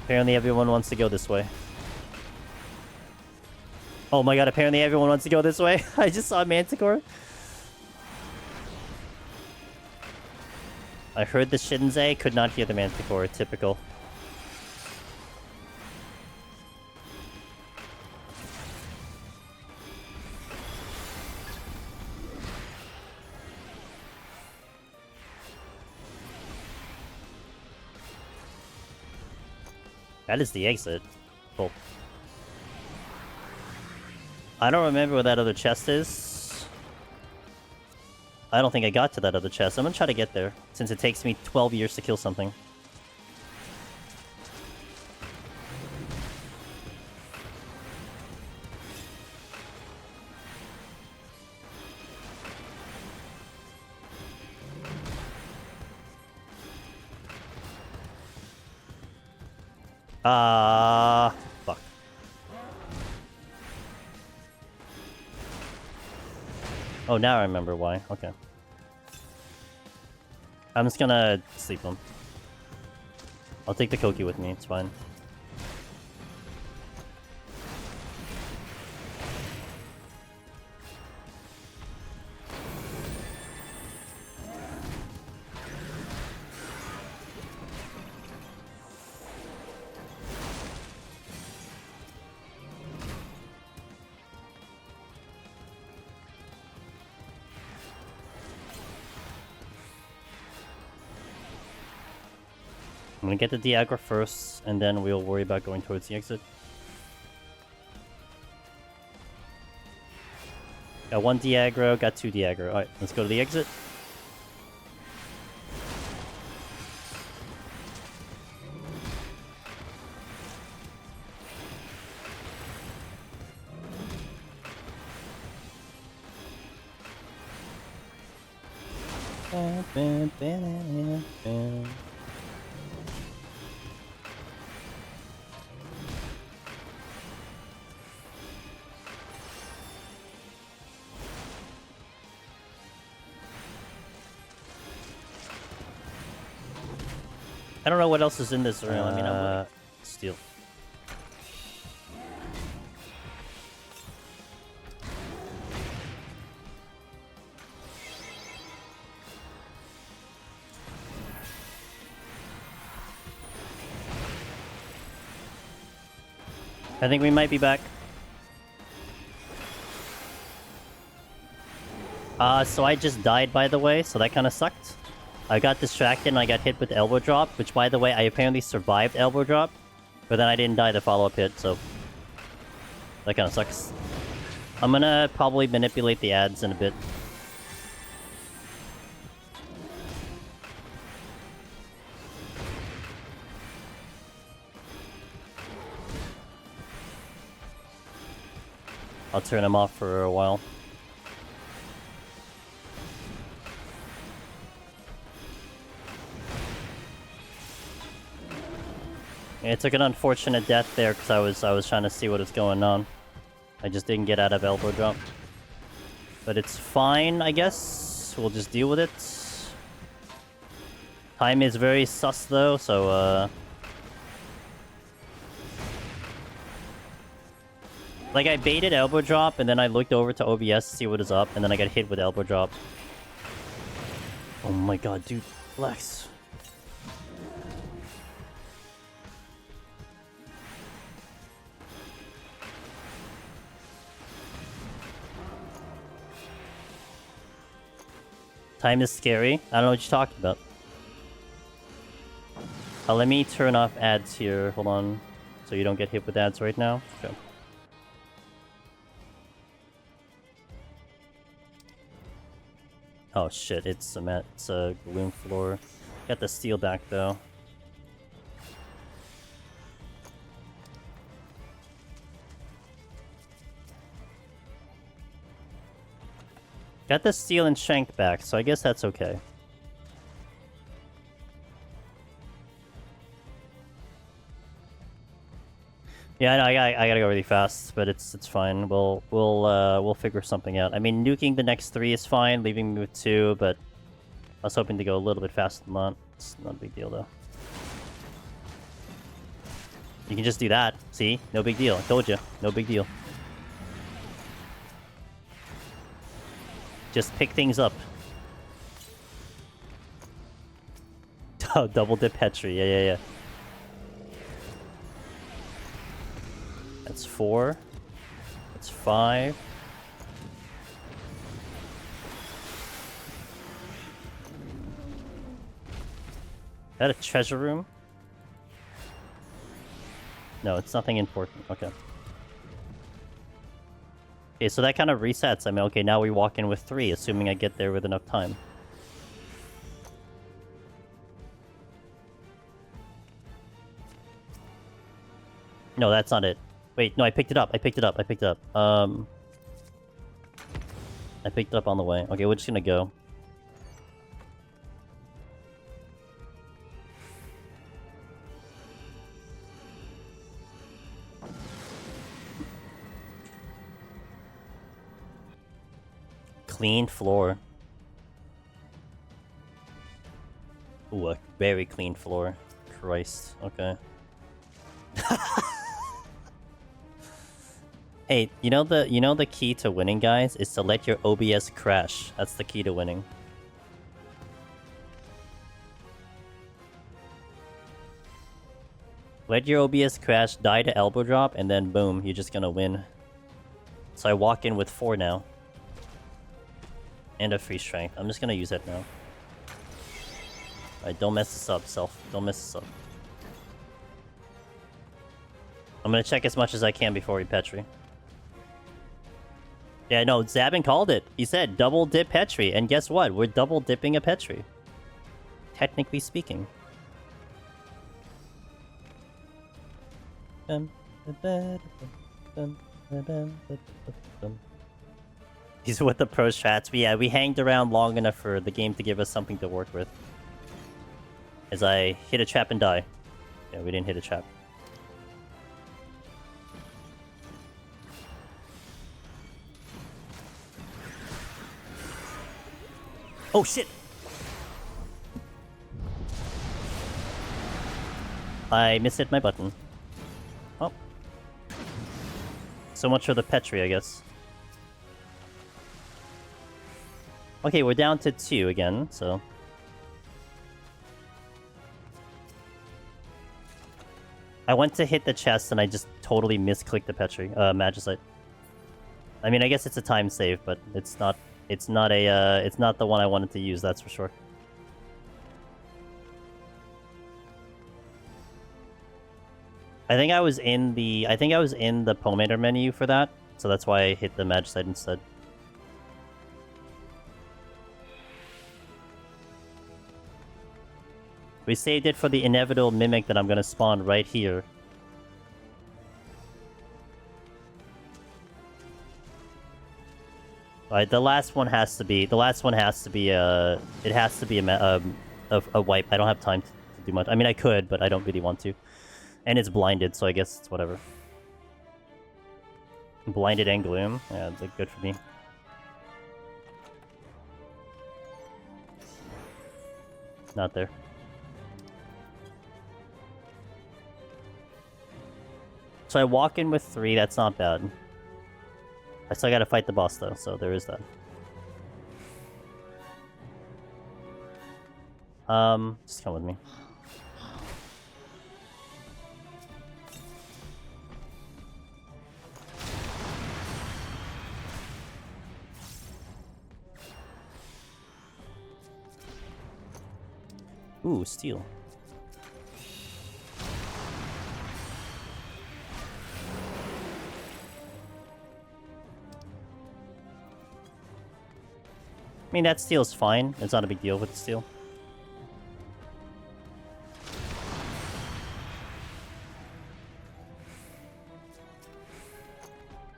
A: Apparently everyone wants to go this way. Oh my god, apparently everyone wants to go this way. I just saw Manticore. I heard the Shinzei, could not hear the Manticore. Typical. That is the exit. Cool. I don't remember where that other chest is. I don't think I got to that other chest. I'm gonna try to get there, since it takes me 12 years to kill something. Fuck. Oh, now I remember why. Okay. I'm just gonna sleep him. I'll take the Koki with me, it's fine. I'm gonna get the Diagra first, and then we'll worry about going towards the exit. Got one Diagra, got two Diagra. Alright, let's go to the exit. I don't know what else is in this room. I mean, I'm steal. I think we might be back. So I just died, by the way, so that kind of sucked. I got distracted and I got hit with elbow drop, which, by the way, I apparently survived elbow drop, but then I didn't die the follow-up hit, so that kind of sucks. I'm gonna probably manipulate the ads in a bit. I'll turn him off for a while. It took an unfortunate death there because I was trying to see what was going on. I just didn't get out of elbow drop. But it's fine, I guess. We'll just deal with it. Time is very sus though, so like, I baited elbow drop and then I looked over to OBS to see what is up, and then I got hit with elbow drop. Oh my god, dude. Relax. Time is scary. I don't know what you're talking about. Let me turn off ads here. Hold on. So you don't get hit with ads right now. Okay. Oh shit, it's cement. It's a gloom floor. Got the steel back though. Got the steel and shank back, so I guess that's okay. Yeah, I know, I gotta go really fast, but it's fine. We'll figure something out. I mean, nuking the next 3 is fine, leaving me with 2, but I was hoping to go a little bit faster than that. It's not a big deal though. You can just do that. See? No big deal. I told you. No big deal. Just pick things up. Oh, double dip Petri. Yeah. That's 4. That's 5. Is that a treasure room? No, it's nothing important. Okay. Okay, so that kind of resets. I mean, okay, now we walk in with 3, assuming I get there with enough time. No, that's not it. Wait, no, I picked it up. I picked it up. I picked it up on the way. Okay, we're just gonna go. Clean floor. Ooh, a very clean floor. Christ. Okay. Hey, you know the key to winning, guys, is to let your OBS crash. That's the key to winning. Let your OBS crash, die to elbow drop, and then boom, you're just gonna win. So I walk in with 4 now. And a free strength. I'm just gonna use it now. Alright, don't mess this up, self. Don't mess this up. I'm gonna check as much as I can before we Petri. Yeah, no, Zabin called it. He said double dip Petri, and guess what? We're double dipping a Petri. Technically speaking. These are what the pro strats. But yeah, we hanged around long enough for the game to give us something to work with. As I hit a trap and die. Yeah, we didn't hit a trap. Oh shit! I mishit my button. Oh. So much for the Petri, I guess. Okay, we're down to 2 again, so... I went to hit the chest and I just totally misclicked the Petri, Magicite. I mean, I guess it's a time save, but it's not the one I wanted to use, that's for sure. I think I was in the Pomander menu for that, so that's why I hit the Magicite instead. We saved it for the inevitable Mimic that I'm gonna spawn right here. Alright, the last one has to be it has to be a wipe. I don't have time to do much. I mean, I could, but I don't really want to. And it's blinded, so I guess it's whatever. Blinded and gloom. Yeah, it's good for me. Not there. So I walk in with 3, that's not bad. I still gotta fight the boss though, so there is that. Just come with me. Ooh, steel. I mean, that steel's fine. It's not a big deal with the steel.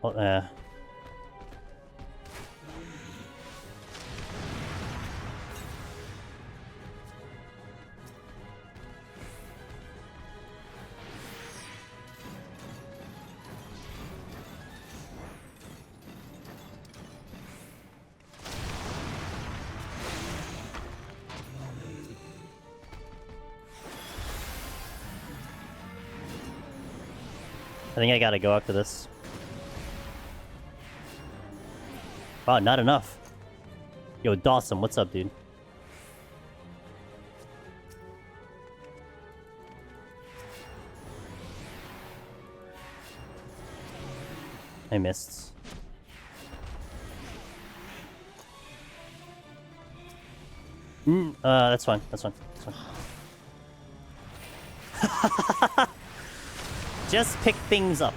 A: Oh, I think I gotta go after this. Wow, not enough. Yo, Dawson, what's up, dude? I missed. That's fine. That's fine. That's fine. Just pick things up.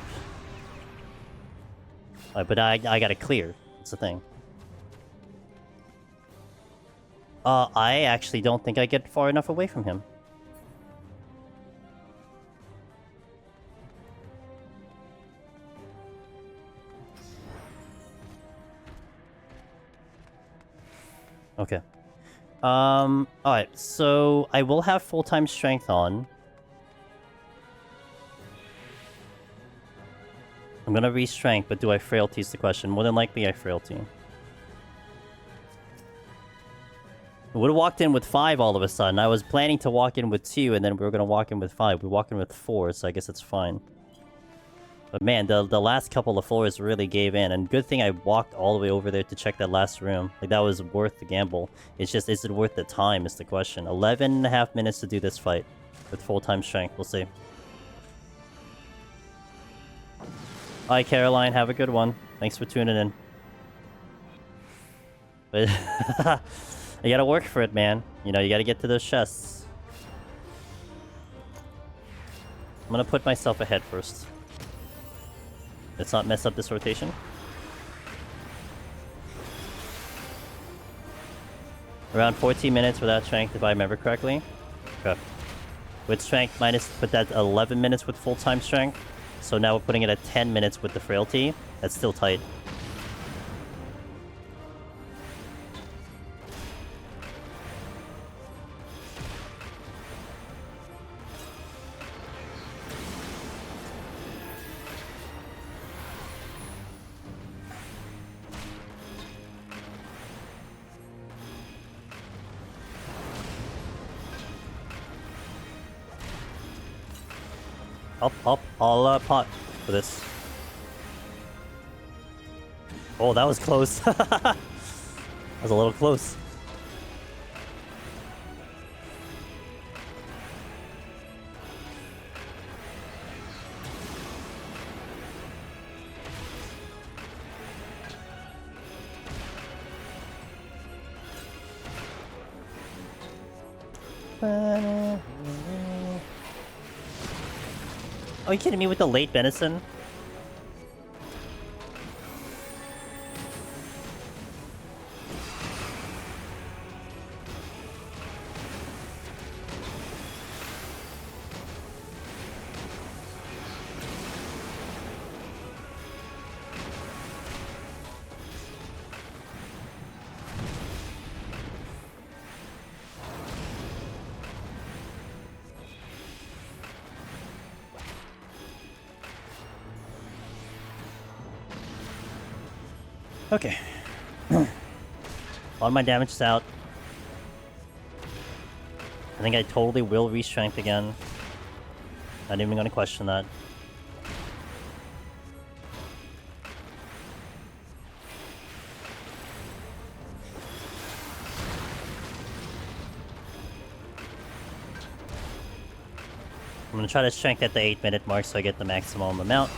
A: But I gotta clear. That's the thing. I actually don't think I get far enough away from him. Okay. Alright, so I will have full-time strength on. I'm gonna re-strength, but do I frailty is the question. More than likely I frailty. I would have walked in with 5 all of a sudden. I was planning to walk in with 2, and then we were gonna walk in with 5. We walked in with 4, so I guess it's fine. But man, the last couple of floors really gave in, and good thing I walked all the way over there to check that last room. Like, that was worth the gamble. It's just, is it worth the time is the question. 11.5 minutes to do this fight with full-time strength. We'll see. Hi, Caroline. Have a good one. Thanks for tuning in. But you gotta work for it, man. You know, you gotta get to those chests. I'm gonna put myself ahead first. Let's not mess up this rotation. Around 14 minutes without strength, if I remember correctly. Okay. With strength minus, put that 11 minutes with full-time strength. So now we're putting it at 10 minutes with the frailty. That's still tight. I'll pot for this. Oh, that was close. That was a little close. Are you kidding me with the late venison? Okay. A lot of my damage is out. I think I totally will re-strength again. Not even gonna question that. I'm gonna try to strength at the 8-minute mark so I get the maximum amount.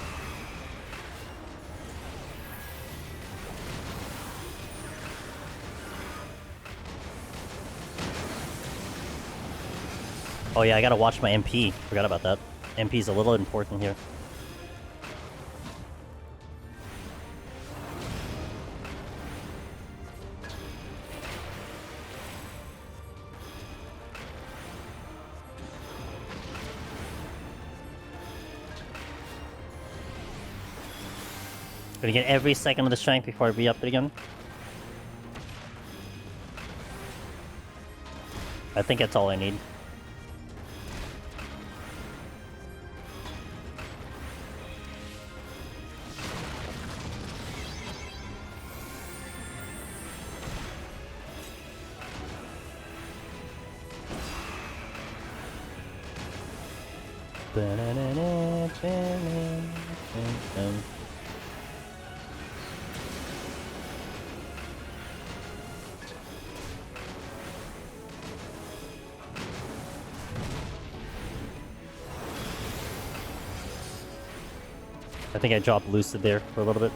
A: Oh yeah, I gotta watch my MP. Forgot about that. MP is a little important here. Gonna get every second of the strength before I re-up it again. I think that's all I need. I think I dropped Lucid there for a little bit.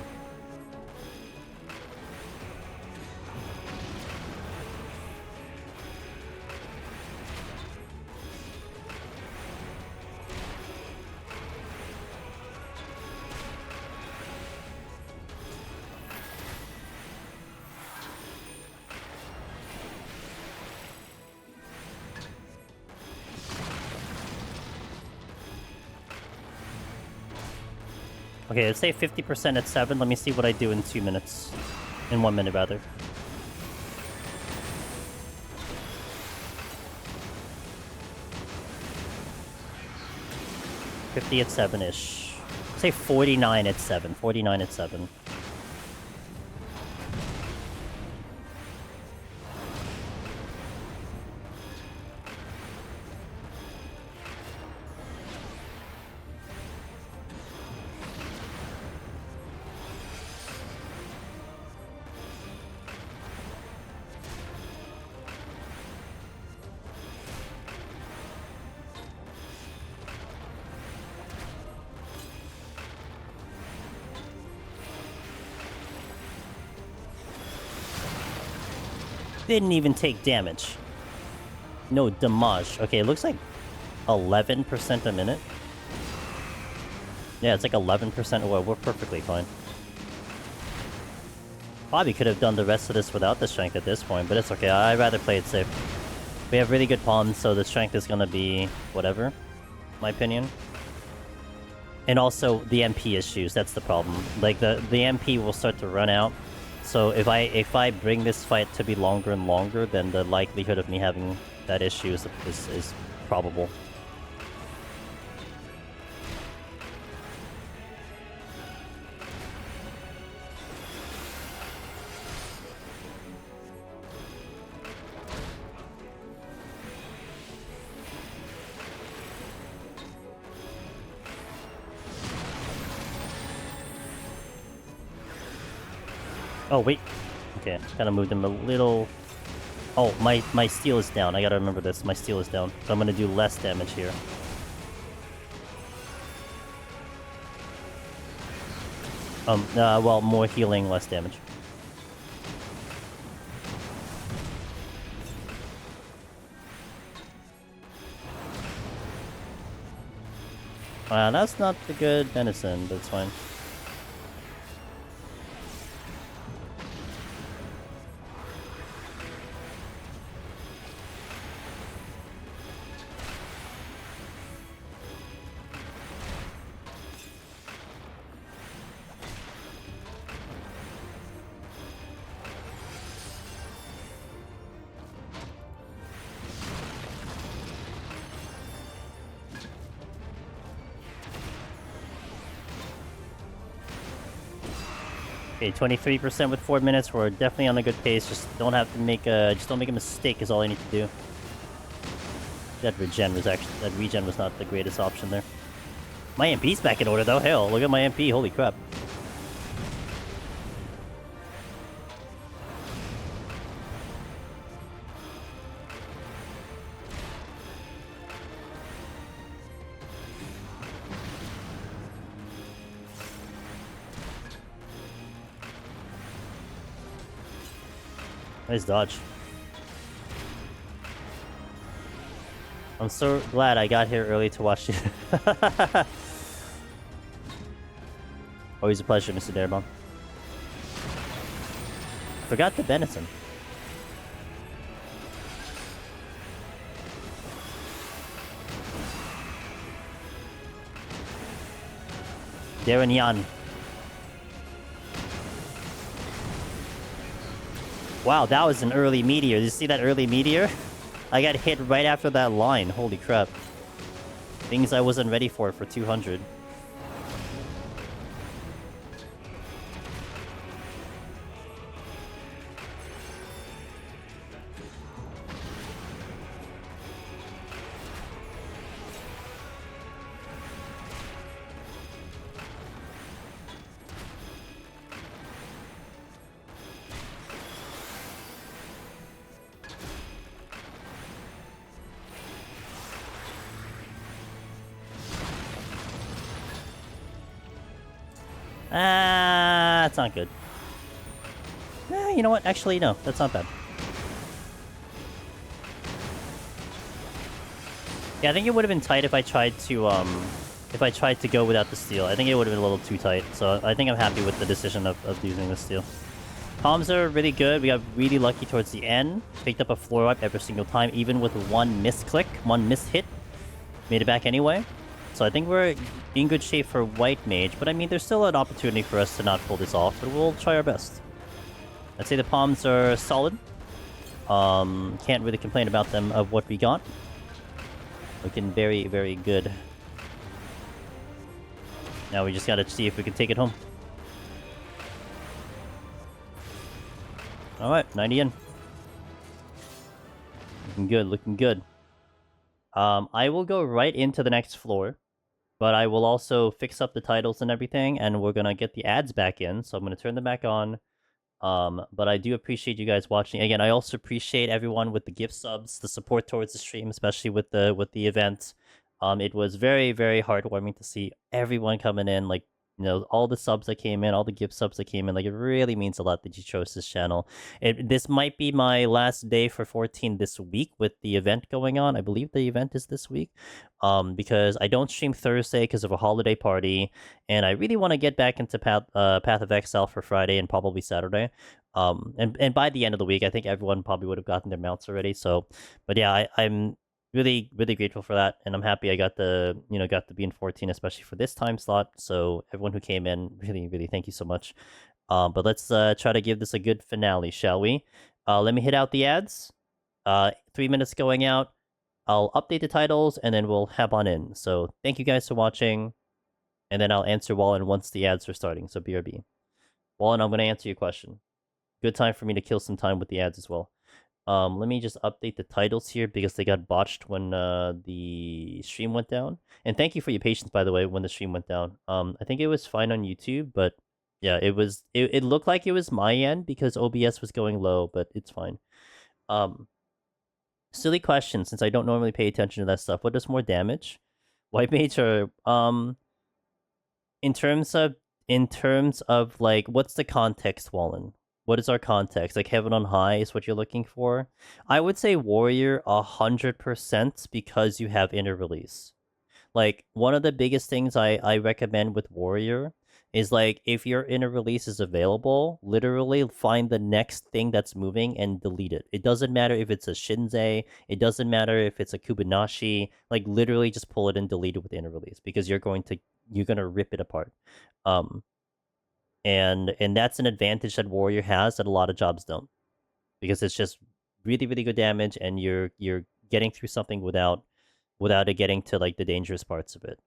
A: Okay, let's say 50% at 7. Let me see what I do in 2 minutes. In 1 minute, rather. $50 at 7-ish. Say 49 at 7. 49 at 7. Didn't even take damage. No damage. Okay, it looks like 11% a minute. Yeah, it's like 11%. Well, we're perfectly fine. Probably could have done the rest of this without the strength at this point, but it's okay. I'd rather play it safe. We have really good palms, so the strength is gonna be whatever, my opinion. And also the MP issues, that's the problem. Like the MP will start to run out. So if I bring this fight to be longer and longer, then the likelihood of me having that issue is probable. Oh, wait. Okay, kind of moved him a little... Oh, my steel is down. I gotta remember this. My steel is down. So I'm gonna do less damage here. Well, more healing, less damage. That's not the good venison, but it's fine. Okay, 23% with 4 minutes. We're definitely on a good pace. Just don't have to make a mistake is all I need to do. That regen was not the greatest option there. My MP's back in order though. Hell, look at my MP. Holy crap. Nice dodge. I'm so glad I got here early to watch it. Always a pleasure, Mr. Darebomb. Forgot the venison. Darren Yan. Wow, that was an early meteor. Did you see that early meteor? I got hit right after that line. Holy crap. Things I wasn't ready for 200. That's not good. You know what? Actually, no. That's not bad. Yeah, I think it would have been tight if I tried to go without the steal. I think it would have been a little too tight. So I think I'm happy with the decision of using the steal. Palms are really good. We got really lucky towards the end. Picked up a floor wipe every single time, even with one misclick, one mishit. Made it back anyway. So I think we're in good shape for White Mage. But I mean, there's still an opportunity for us to not pull this off. But we'll try our best. I'd say the palms are solid. Can't really complain about them of what we got. Looking very, very good. Now we just gotta see if we can take it home. Alright, 90 in. Looking good, looking good. I will go right into the next floor. But I will also fix up the titles and everything, and we're gonna get the ads back in, so I'm gonna turn them back on. But I do appreciate you guys watching. Again, I also appreciate everyone with the gift subs, the support towards the stream, especially with the event. It was very, very heartwarming to see everyone coming in, like, you know, all the subs that came in, all the gift subs that came in. Like, it really means a lot that you chose this channel. This might be my last day for 14 this week with the event going on. I believe the event is this week. Because I don't stream Thursday because of a holiday party, and I really want to get back into Path of Exile for Friday and probably Saturday. And by the end of the week, I think everyone probably would have gotten their mounts already. So, but yeah, I'm really, really grateful for that, and I'm happy I got to be in 14, especially for this time slot. So everyone who came in, really, really thank you so much. But let's try to give this a good finale, shall we? Let me hit out the ads. 3 minutes going out. I'll update the titles, and then we'll hop on in. So thank you guys for watching, and then I'll answer Wallen once the ads are starting. So BRB. Wallen, I'm going to answer your question. Good time for me to kill some time with the ads as well. Let me just update the titles here because they got botched when the stream went down. And thank you for your patience, by the way, when the stream went down. I think it was fine on YouTube, but yeah, it looked like it was my end because OBS was going low, but it's fine. Silly question, since I don't normally pay attention to that stuff. What does more damage? White Mage or in terms of like, what's the context, Wallen? What is our context? Like, Heaven on High is what you're looking for? I would say Warrior 100% because you have Inner Release. Like, one of the biggest things I recommend with Warrior is, like, if your Inner Release is available, literally find the next thing that's moving and delete it. It doesn't matter if it's a Shinzei. It doesn't matter if it's a Kubinashi. Like, literally just pull it and delete it with Inner Release because you're gonna rip it apart. And that's an advantage that Warrior has that a lot of jobs don't, because it's just really, really good damage, and you're getting through something without it getting to like the dangerous parts of it.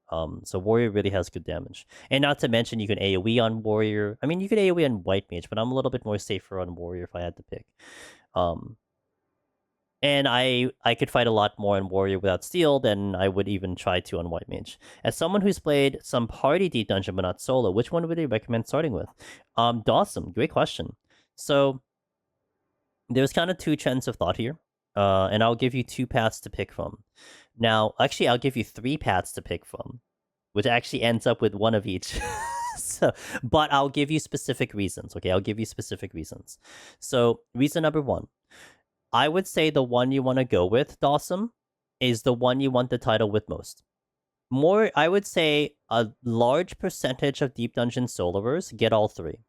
A: So Warrior really has good damage, and not to mention you can AOE on Warrior. I mean, you could AOE on White Mage, but I'm a little bit more safer on Warrior if I had to pick. And I could fight a lot more in Warrior without Steel than I would even try to on White Mage. As someone who's played some party Deep Dungeon but not solo, which one would you recommend starting with? Dawson, great question. So there's kind of two trends of thought here, and I'll give you two paths to pick from. Now, actually, I'll give you three paths to pick from, which actually ends up with one of each. But I'll give you specific reasons, okay? I'll give you specific reasons. So reason number one. I would say the one you want to go with, Dawson, is the one you want the title with most. I would say a large percentage of Deep Dungeon soloers get all three.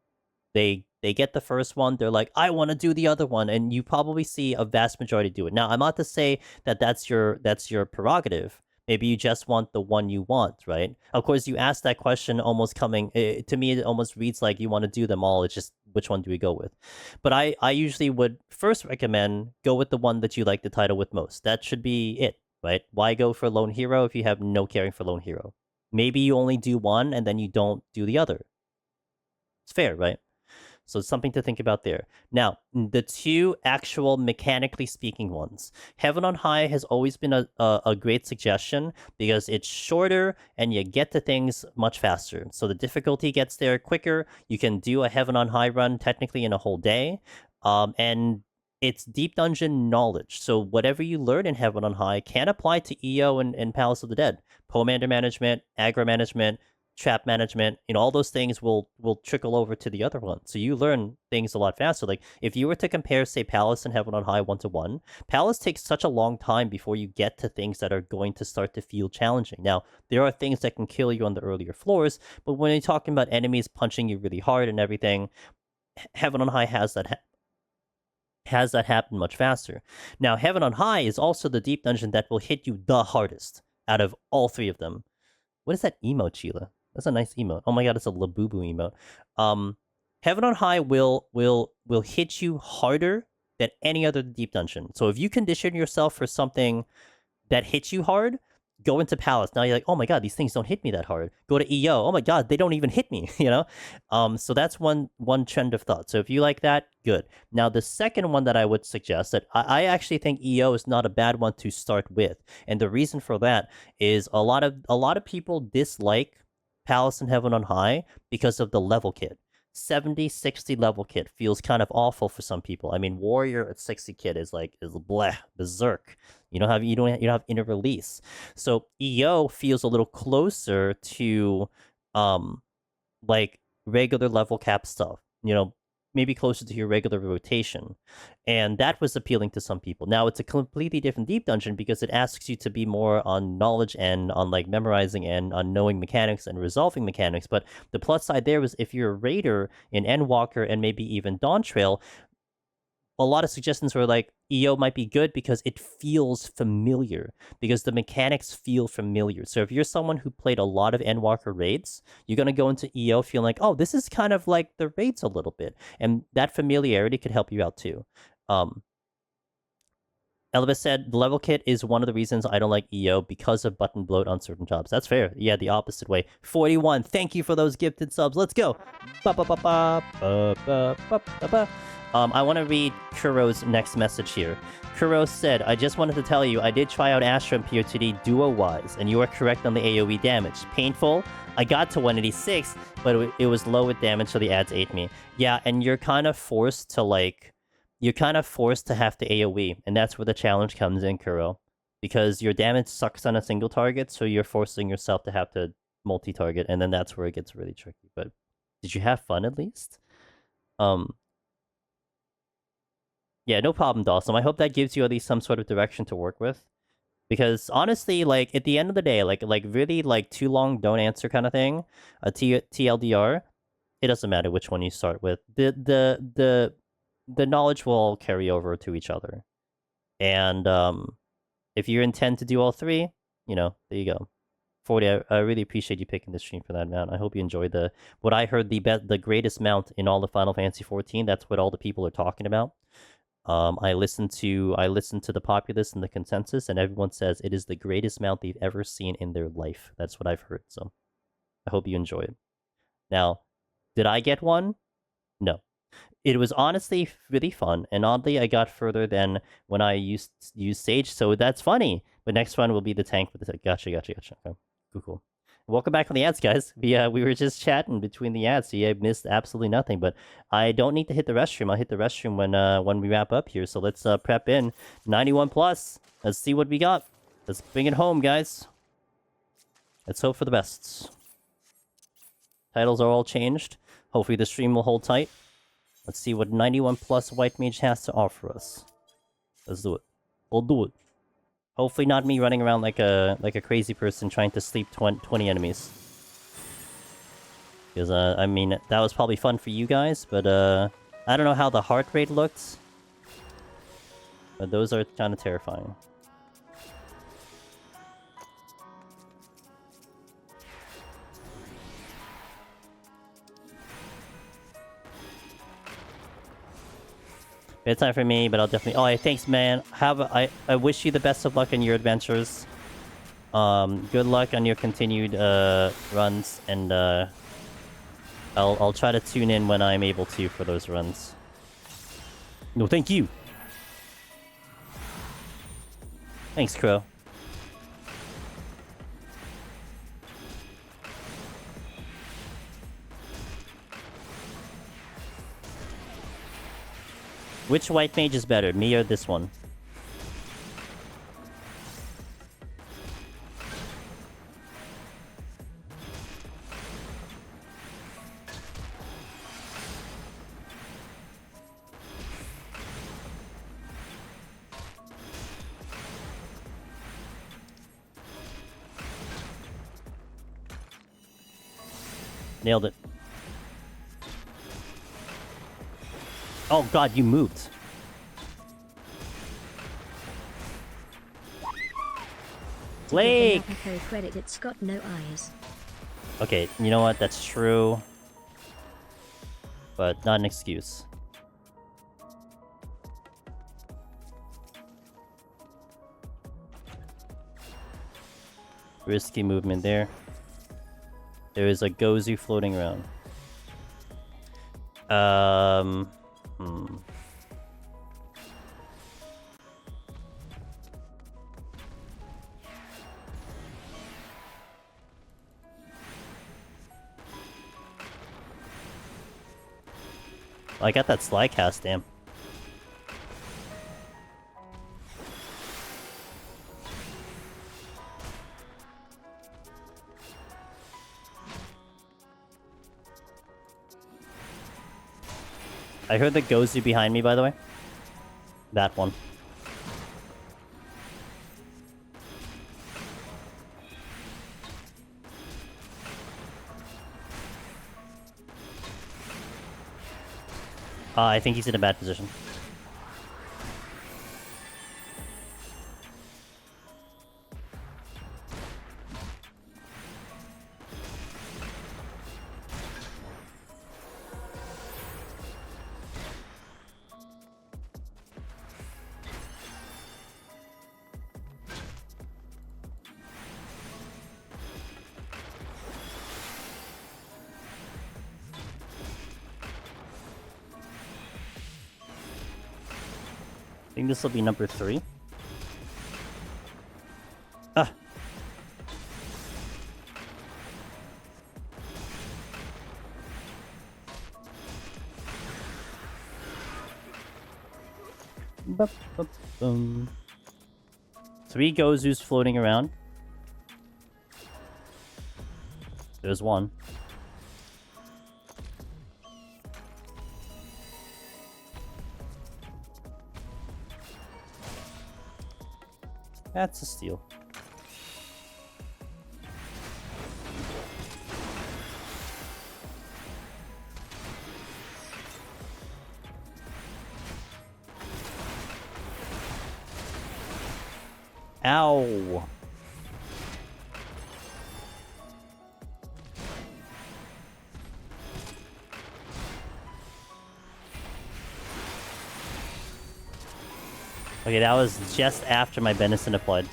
A: They get the first one, they're like, I want to do the other one, and you probably see a vast majority do it. Now, I'm not to say that that's your prerogative. Maybe you just want the one you want, right? Of course, you asked that question almost coming... to me, it almost reads like you want to do them all. It's just, which one do we go with? But I usually would first recommend go with the one that you like the title with most. That should be it, right? Why go for Lone Hero if you have no caring for Lone Hero? Maybe you only do one and then you don't do the other. It's fair, right? So it's something to think about there. Now, the two actual mechanically speaking ones. Heaven on High has always been a great suggestion because it's shorter and you get to things much faster. So the difficulty gets there quicker. You can do a Heaven on High run technically in a whole day. And it's Deep Dungeon knowledge. So whatever you learn in Heaven on High can apply to EO and Palace of the Dead. Pomander management, aggro management, trap management, all those things will trickle over to the other one. So you learn things a lot faster. Like if you were to compare, say, Palace and Heaven on High 1-to-1, Palace takes such a long time before you get to things that are going to start to feel challenging. Now, there are things that can kill you on the earlier floors, but when you're talking about enemies punching you really hard and everything, Heaven on High has that happen much faster. Now, Heaven on High is also the deep dungeon that will hit you the hardest out of all three of them. What is that emote, Sheila? That's a nice emote. Oh my god, it's a Labubu emote. Heaven on High will hit you harder than any other deep dungeon. So if you condition yourself for something that hits you hard, go into Palace. Now you're like, oh my god, these things don't hit me that hard. Go to EO. Oh my god, they don't even hit me, So that's one trend of thought. So if you like that, good. Now the second one that I would suggest, that I actually think EO is not a bad one to start with. And the reason for that is a lot of people dislike Palace and Heaven on High because of the level kit. 70, 60 level kit feels kind of awful for some people. I mean, Warrior at 60 kit is bleh, berserk. You don't have inner release. So EO feels a little closer to like regular level cap stuff. Maybe closer to your regular rotation. And that was appealing to some people. Now it's a completely different deep dungeon because it asks you to be more on knowledge and on like memorizing and on knowing mechanics and resolving mechanics. But the plus side there was if you're a raider in Endwalker and maybe even Dawntrail, a lot of suggestions were like EO might be good because it feels familiar, because the mechanics feel familiar. So if you're someone who played a lot of Endwalker raids, you're going to go into EO feeling like, oh, this is kind of like the raids a little bit. And that familiarity could help you out too. Elvis said, the level kit is one of the reasons I don't like EO because of button bloat on certain jobs. That's fair. Yeah, the opposite way. 41, thank you for those gifted subs. Let's go. I want to read Kuro's next message here. Kuro said, I just wanted to tell you, I did try out Astra and POTD duo-wise, and you are correct on the AoE damage. Painful? I got to 186, but it was low with damage, so the ads ate me. Yeah, and you're kind of forced to, have to AoE, and that's where the challenge comes in, Kuro. Because your damage sucks on a single target, so you're forcing yourself to have to multi-target, and then that's where it gets really tricky. But did you have fun, at least? Yeah, no problem, Dawson. I hope that gives you at least some sort of direction to work with. Because honestly, like at the end of the day, like really like too long don't answer kind of thing, TLDR, it doesn't matter which one you start with. The knowledge will all carry over to each other. And if you intend to do all three, there you go. 40, I really appreciate you picking this stream for that, man. I hope you enjoyed what I heard the greatest mount in all of Final Fantasy XIV. That's what all the people are talking about. I listened to the populace and the consensus, and everyone says it is the greatest mount they've ever seen in their life. That's what I've heard, so I hope you enjoy it. Now, did I get one? No. It was honestly really fun, and oddly, I got further than when I used Sage, so that's funny. But next one will be the tank with the... Gotcha. Okay. Cool. Welcome back on the ads, guys. We were just chatting between the ads, so I missed absolutely nothing. But I don't need to hit the restroom. I'll hit the restroom when we wrap up here. So let's prep in 91 plus. Let's see what we got. Let's bring it home, guys. Let's hope for the best. Titles are all changed. Hopefully the stream will hold tight. Let's see what 91 plus White Mage has to offer us. Let's do it. We'll do it. Hopefully not me running around like a crazy person trying to sleep 20 enemies. Because, I mean, that was probably fun for you guys, but, I don't know how the heart rate looked. But those are kind of terrifying. Bedtime for me, but I'll definitely... Oh, thanks, man. I wish you the best of luck in your adventures. Good luck on your continued runs, and I'll try to tune in when I'm able to for those runs. No, thank you. Thanks, Crow. Which White Mage is better, me or this one? Nailed it. Oh god, you moved. Lake!
B: Credit, it's got no eyes.
A: Okay, you know what? That's true. But not an excuse. Risky movement there. There is a Gozu floating around. I got that Sly cast, damn. I heard the Gozu behind me, by the way. That one. I think he's in a bad position. I think this will be number 3. Ah! Ba-ba-bum. 3 Gozus floating around. There's one. That's a steal. Ow! Okay, that was just after my Benison applied.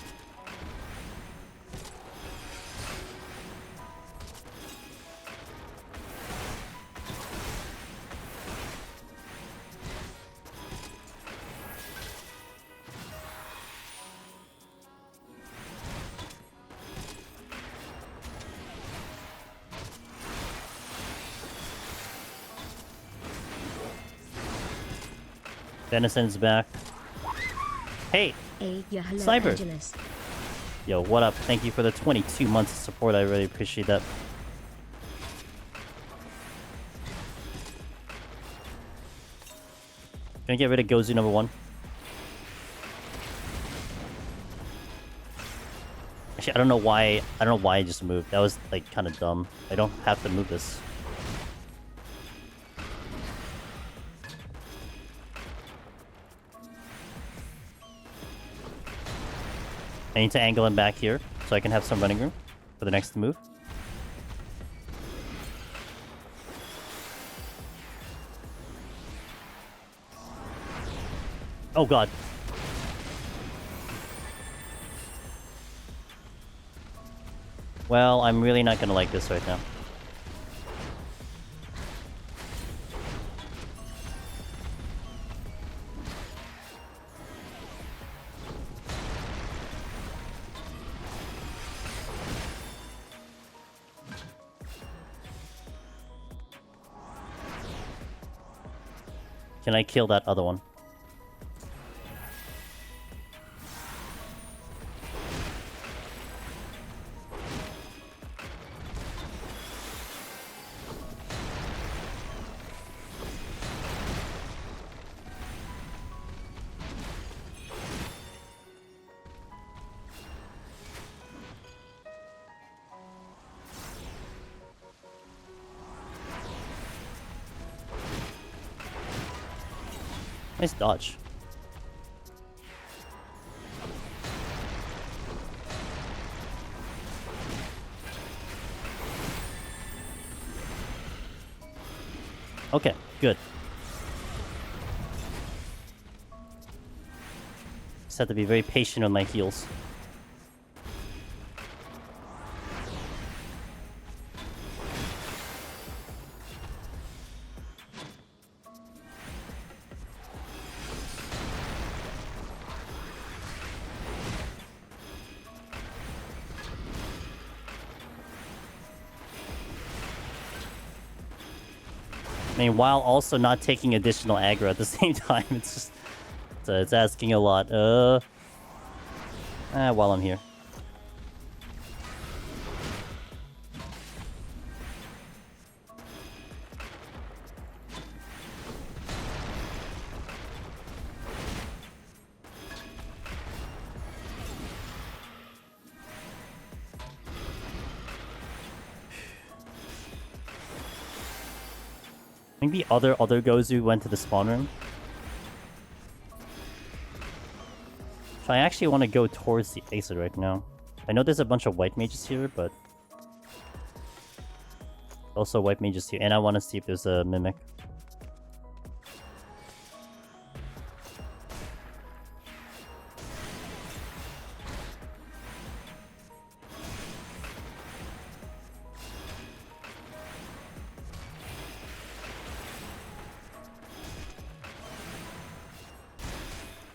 A: Benison's back. Hey!
B: Hey, yeah, hello,
A: Sniper!
B: Angelus.
A: Yo, what up? Thank you for the 22 months of support. I really appreciate that. Gonna get rid of Gozu number 1. Actually, I don't know why I just moved. That was like kind of dumb. I don't have to move this. I need to angle him back here so I can have some running room for the next move. Oh god. Well, I'm really not gonna like this right now. Can I kill that other one? Nice dodge. Okay, good. Just have to be very patient on my heals. I mean, while also not taking additional aggro at the same time, it's just... it's asking a lot. While I'm here. Maybe other Gozu went to the spawn room. So I actually want to go towards the exit right now. I know there's a bunch of white mages here, but... also white mages here, and I want to see if there's a mimic.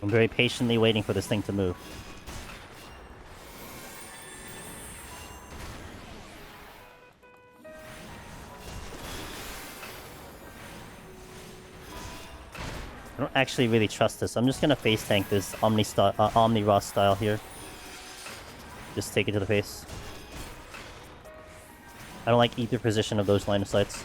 A: I'm very patiently waiting for this thing to move. I don't actually really trust this. I'm just gonna face tank this Omni Ross style here. Just take it to the face. I don't like either position of those line of sights.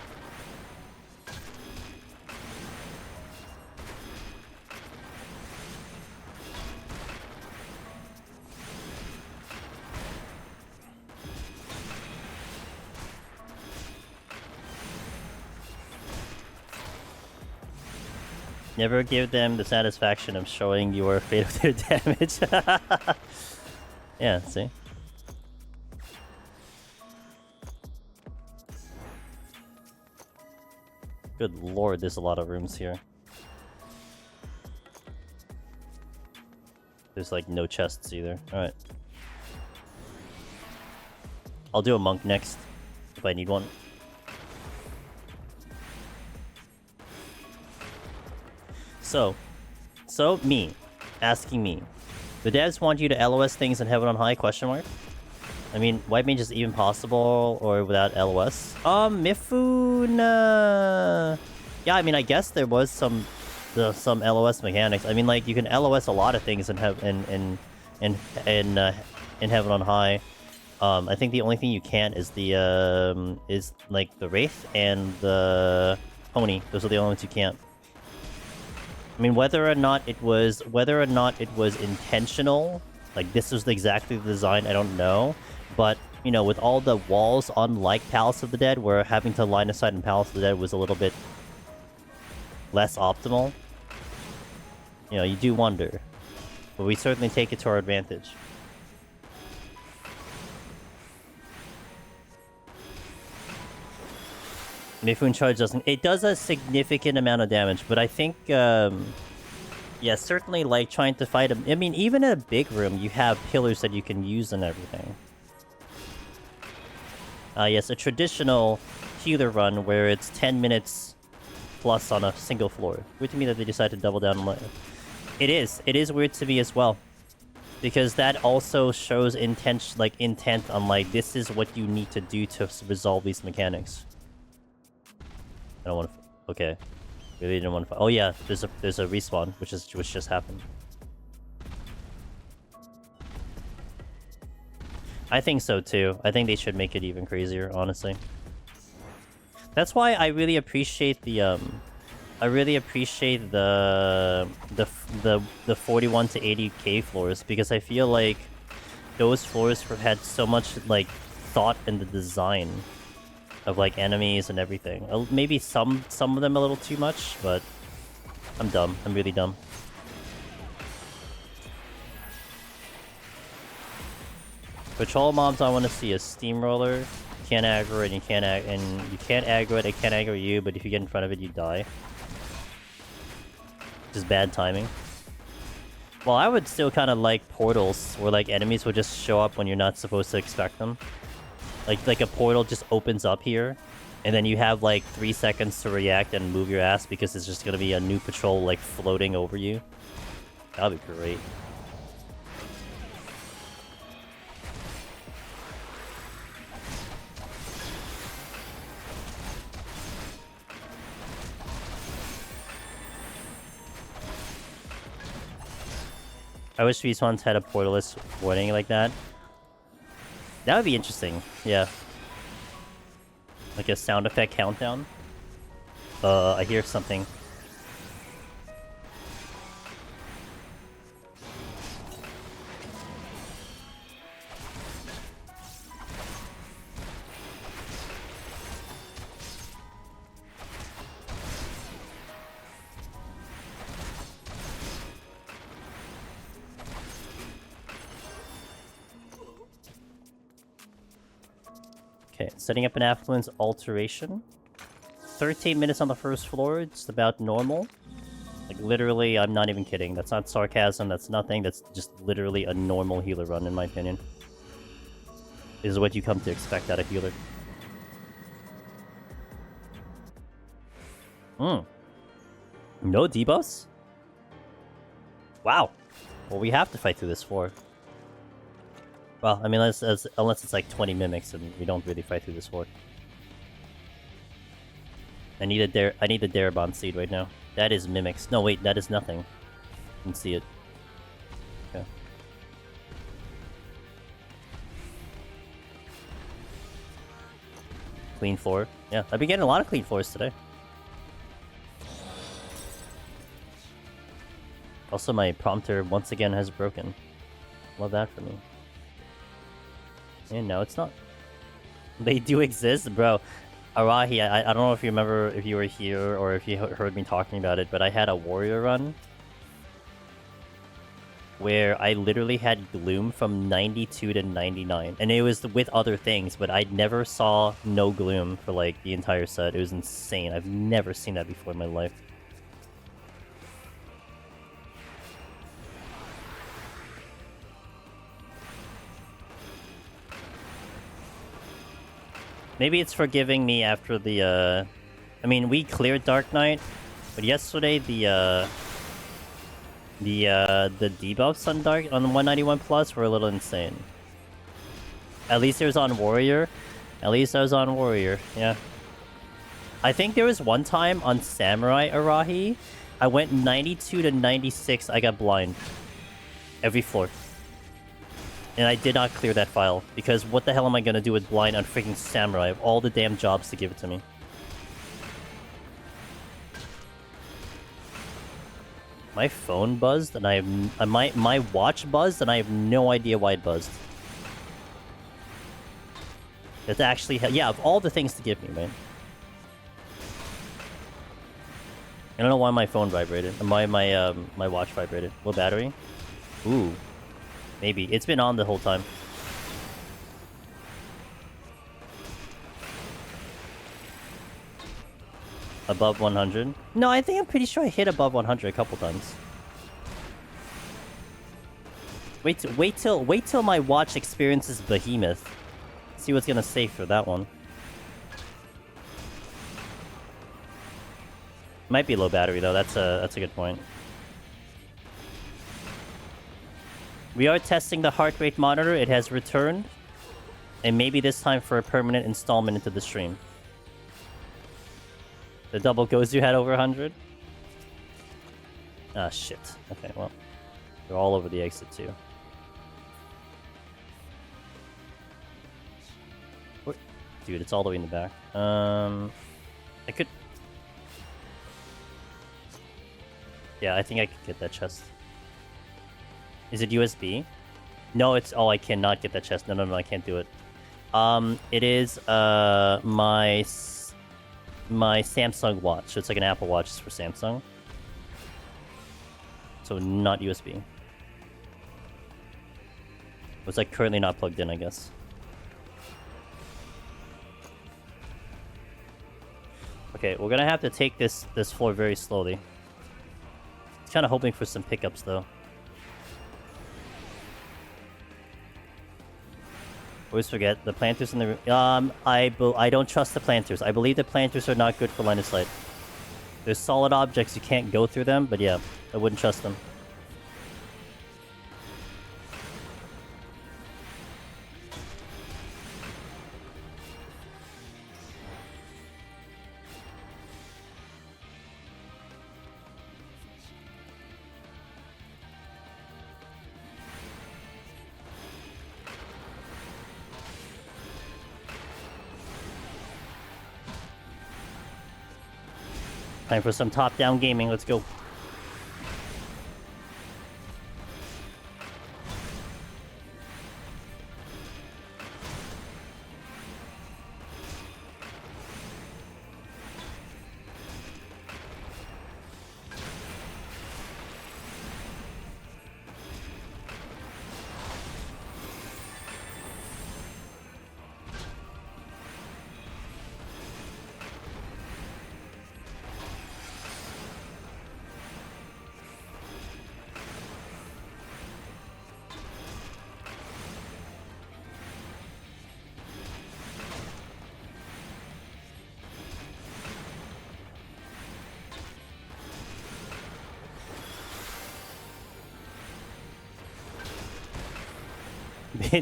A: Never give them the satisfaction of showing you are afraid of their damage. Yeah, see? Good lord, there's a lot of rooms here. There's like no chests either. Alright. I'll do a monk next, if I need one. So me, asking me, the devs want you to LOS things in Heaven on High, question mark? I mean, white mage is even possible, or without LOS? Mifune... yeah, I mean, I guess there was some LOS mechanics. I mean, like, you can LOS a lot of things in Heaven on High. I think the only thing you can't is the, is, like, the Wraith and the Pony. Those are the only ones you can't. I mean, whether or not it was intentional, like this was exactly the design, I don't know. But, you know, with all the walls, unlike Palace of the Dead, where having to line of sight in Palace of the Dead was a little bit less optimal, you know, you do wonder. But we certainly take it to our advantage. Mifune charge doesn't... it does a significant amount of damage, but I think, yeah, certainly, like, trying to fight him... I mean, even in a big room, you have pillars that you can use and everything. Yes, a traditional healer run where it's 10 minutes plus on a single floor. Weird to me that they decided to double down on it. It is weird to me as well. Because that also shows intent on, like, this is what you need to do to resolve these mechanics. I don't want to... okay. Really didn't want to... oh yeah, there's a respawn, which just happened. I think so too. I think they should make it even crazier, honestly. That's why I really appreciate the I really appreciate the 41 to 80k floors, because I feel like those floors had so much like thought in the design of like enemies and everything. Maybe some of them a little too much, but I'm dumb. I'm really dumb. Patrol mobs I want to see a steamroller. Can't aggro it, and you can't aggro it, it can't aggro you, but if you get in front of it, you die. Just bad timing. Well, I would still kind of like portals, where like enemies will just show up when you're not supposed to expect them. Like a portal just opens up here, and then you have like 3 seconds to react and move your ass because it's just gonna be a new patrol like floating over you. That'd be great. I wish these ones had a portalist warning like that. That would be interesting, yeah. Like a sound effect countdown. I hear something. Okay, setting up an affluence alteration. 13 minutes on the first floor, it's about normal. Like, literally, I'm not even kidding. That's not sarcasm, that's nothing. That's just literally a normal healer run, in my opinion. This is what you come to expect out of healer. No debuffs? Wow. Well, we have to fight through this floor. Well, I mean, unless it's like 20 mimics, and we don't really fight through this floor. I need a Darabon seed right now. That is mimics. No, wait, that is nothing. I can see it. Okay. Clean floor. Yeah, I've been getting a lot of clean floors today. Also, my prompter once again has broken. Love that for me. And no, it's not. They do exist, bro. Arahi, I don't know if you remember, if you were here or if you heard me talking about it, but I had a warrior run where I literally had gloom from 92 to 99, and it was with other things, but I never saw no gloom for like the entire set. It was insane. I've never seen that before in my life. Maybe it's forgiving me after the, I mean, we cleared Dark Knight, but yesterday the debuffs on 191 Plus were a little insane. At least it was on Warrior. At least I was on Warrior, yeah. I think there was one time on Samurai Arahi, I went 92 to 96, I got blind. Every floor. And I did not clear that file, because what the hell am I gonna do with blind on freaking Samurai? I have all the damn jobs to give it to me. My phone buzzed, and I have... my watch buzzed, and I have no idea why it buzzed. It's actually... yeah, of all the things to give me, man. I don't know why my phone vibrated. My watch vibrated. Low battery? Ooh. Maybe. It's been on the whole time. Above 100? No, I think I'm pretty sure I hit above 100 a couple times. Wait till my watch experiences Behemoth. See what's gonna say for that one. Might be low battery though. That's a good point. We are testing the heart rate monitor. It has returned. And maybe this time for a permanent installment into the stream. The double Gozu had over 100? Ah, shit. Okay, well. They're all over the exit, too. What? Dude, it's all the way in the back. I could... yeah, I think I could get that chest. Is it USB? No, it's... oh, I cannot get that chest. No, I can't do it. It is, my Samsung watch. So it's like an Apple Watch for Samsung. So not USB. Was like currently not plugged in, I guess. Okay, we're gonna have to take this floor very slowly. Kind of hoping for some pickups though. Always forget the planters in the room. I don't trust the planters. I believe the planters are not good for line of sight. There's solid objects, you can't go through them, but yeah, I wouldn't trust them. Time for some top-down gaming, let's go.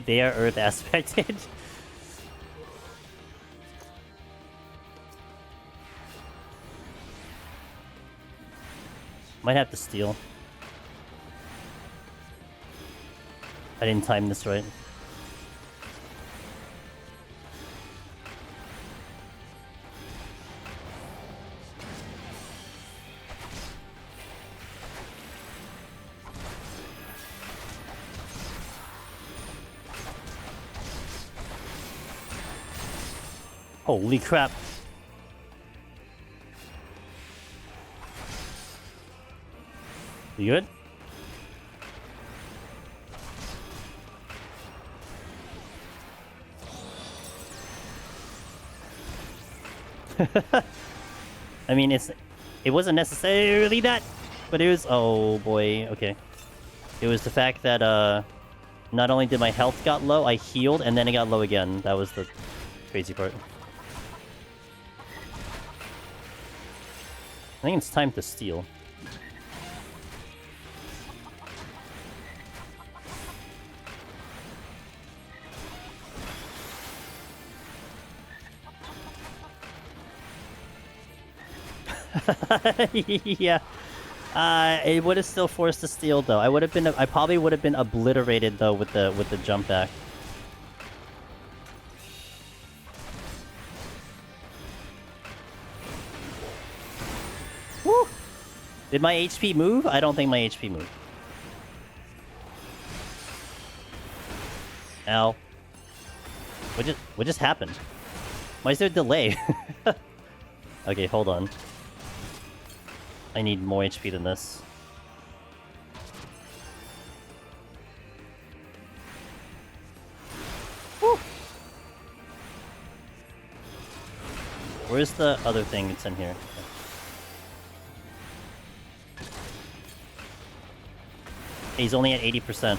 A: They are Earth aspected. Might have to steal. I didn't time this right. Holy crap. You good? I mean, it wasn't necessarily that, but it was, oh boy, okay. It was the fact that not only did my health got low, I healed and then it got low again. That was the crazy part. I think it's time to steal. Yeah. It would have still forced a steal though. I probably would have been obliterated though with the jump back. Woo! Did my HP move? I don't think my HP moved. Ow. What just happened? Why is there a delay? Okay, hold on. I need more HP than this. Woo! Where's the other thing that's in here? He's only at 80%.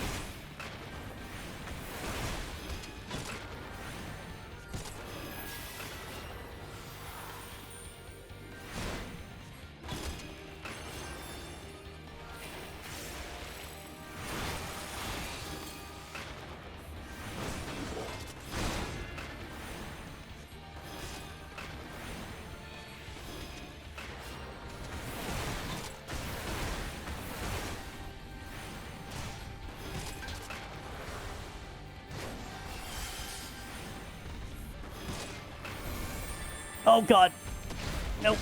A: Oh god! Nope.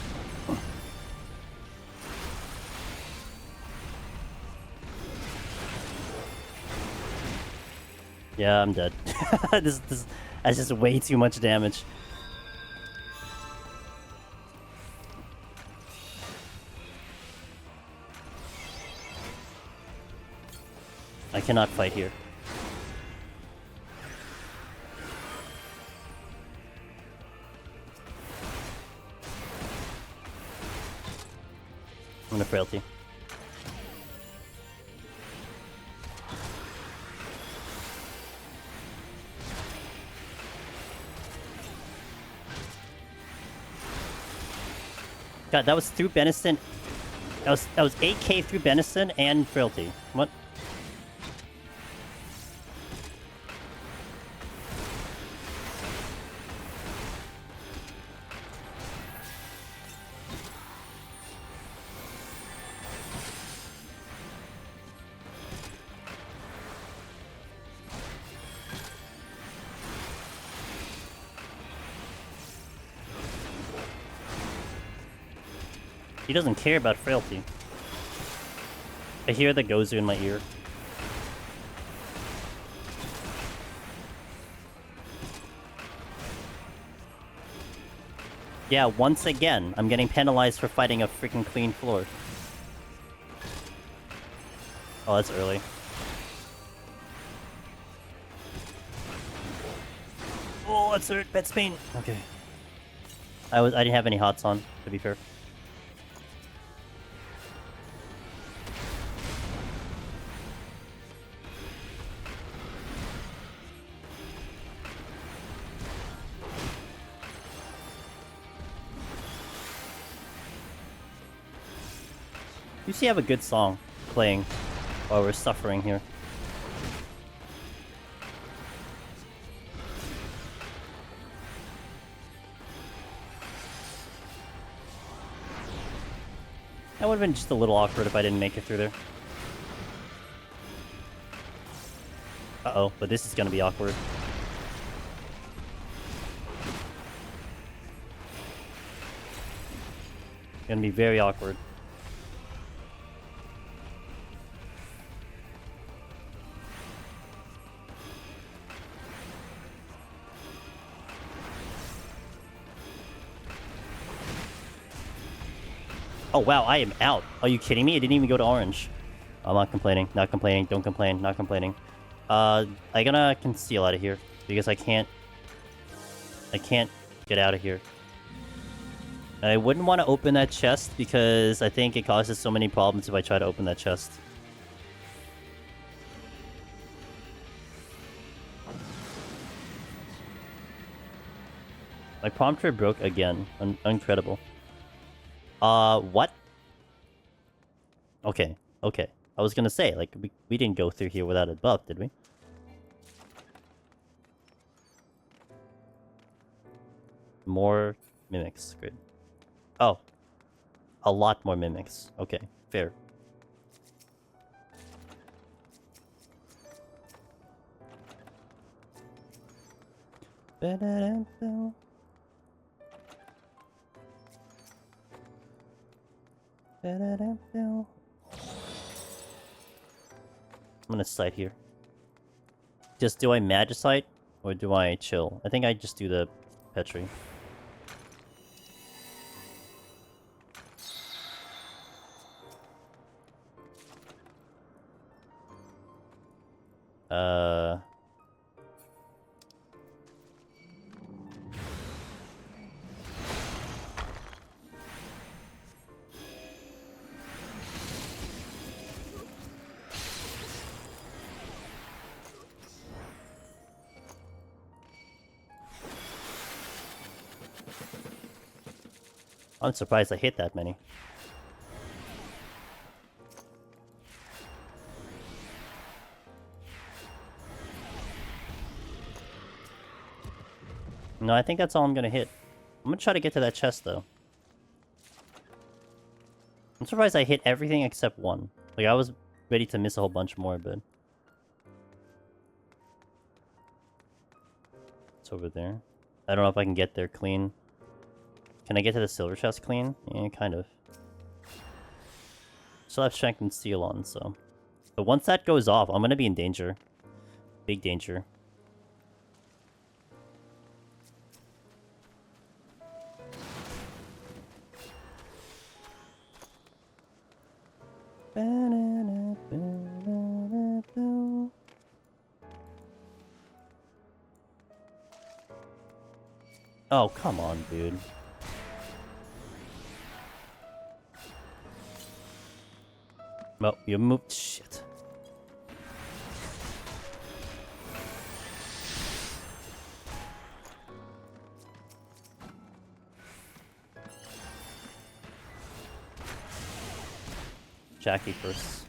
A: Yeah, I'm dead. That's just way too much damage. I cannot fight here. I'm gonna frailty. God, that was through Benison. That was 8k through Benison and frailty. What? He doesn't care about frailty. I hear the Gozu in my ear. Yeah, once again, I'm getting penalized for fighting a freaking clean floor. Oh, that's early. Oh, that's hurt. Bad Spain. Okay. I didn't have any hots on, to be fair. You see, I have a good song playing while we're suffering here. That would have been just a little awkward if I didn't make it through there. Uh-oh, but this is gonna be awkward. Gonna be very awkward. Oh wow, I am out. Are you kidding me? I didn't even go to orange. I'm not complaining, not complaining, don't complain, not complaining. I'm gonna conceal out of here because I can't get out of here. I wouldn't want to open that chest because I think it causes so many problems if I try to open that chest. My prompter broke again. Incredible. What? Okay, okay. I was gonna say, like, we didn't go through here without a buff, did we? More mimics. Good. Oh. A lot more mimics. Okay, fair. I'm gonna sight here. Just do I Magicite or do I chill? I think I just do the Petri. I'm surprised I hit that many. No, I think that's all I'm gonna hit. I'm gonna try to get to that chest, though. I'm surprised I hit everything except one. Like, I was ready to miss a whole bunch more, but... It's over there. I don't know if I can get there clean. Can I get to the silver chest clean? Yeah, kind of. Still have strength and steel on, so... But once that goes off, I'm gonna be in danger. Big danger. Oh, come on, dude. Well, you moved. Shit. Jackie first.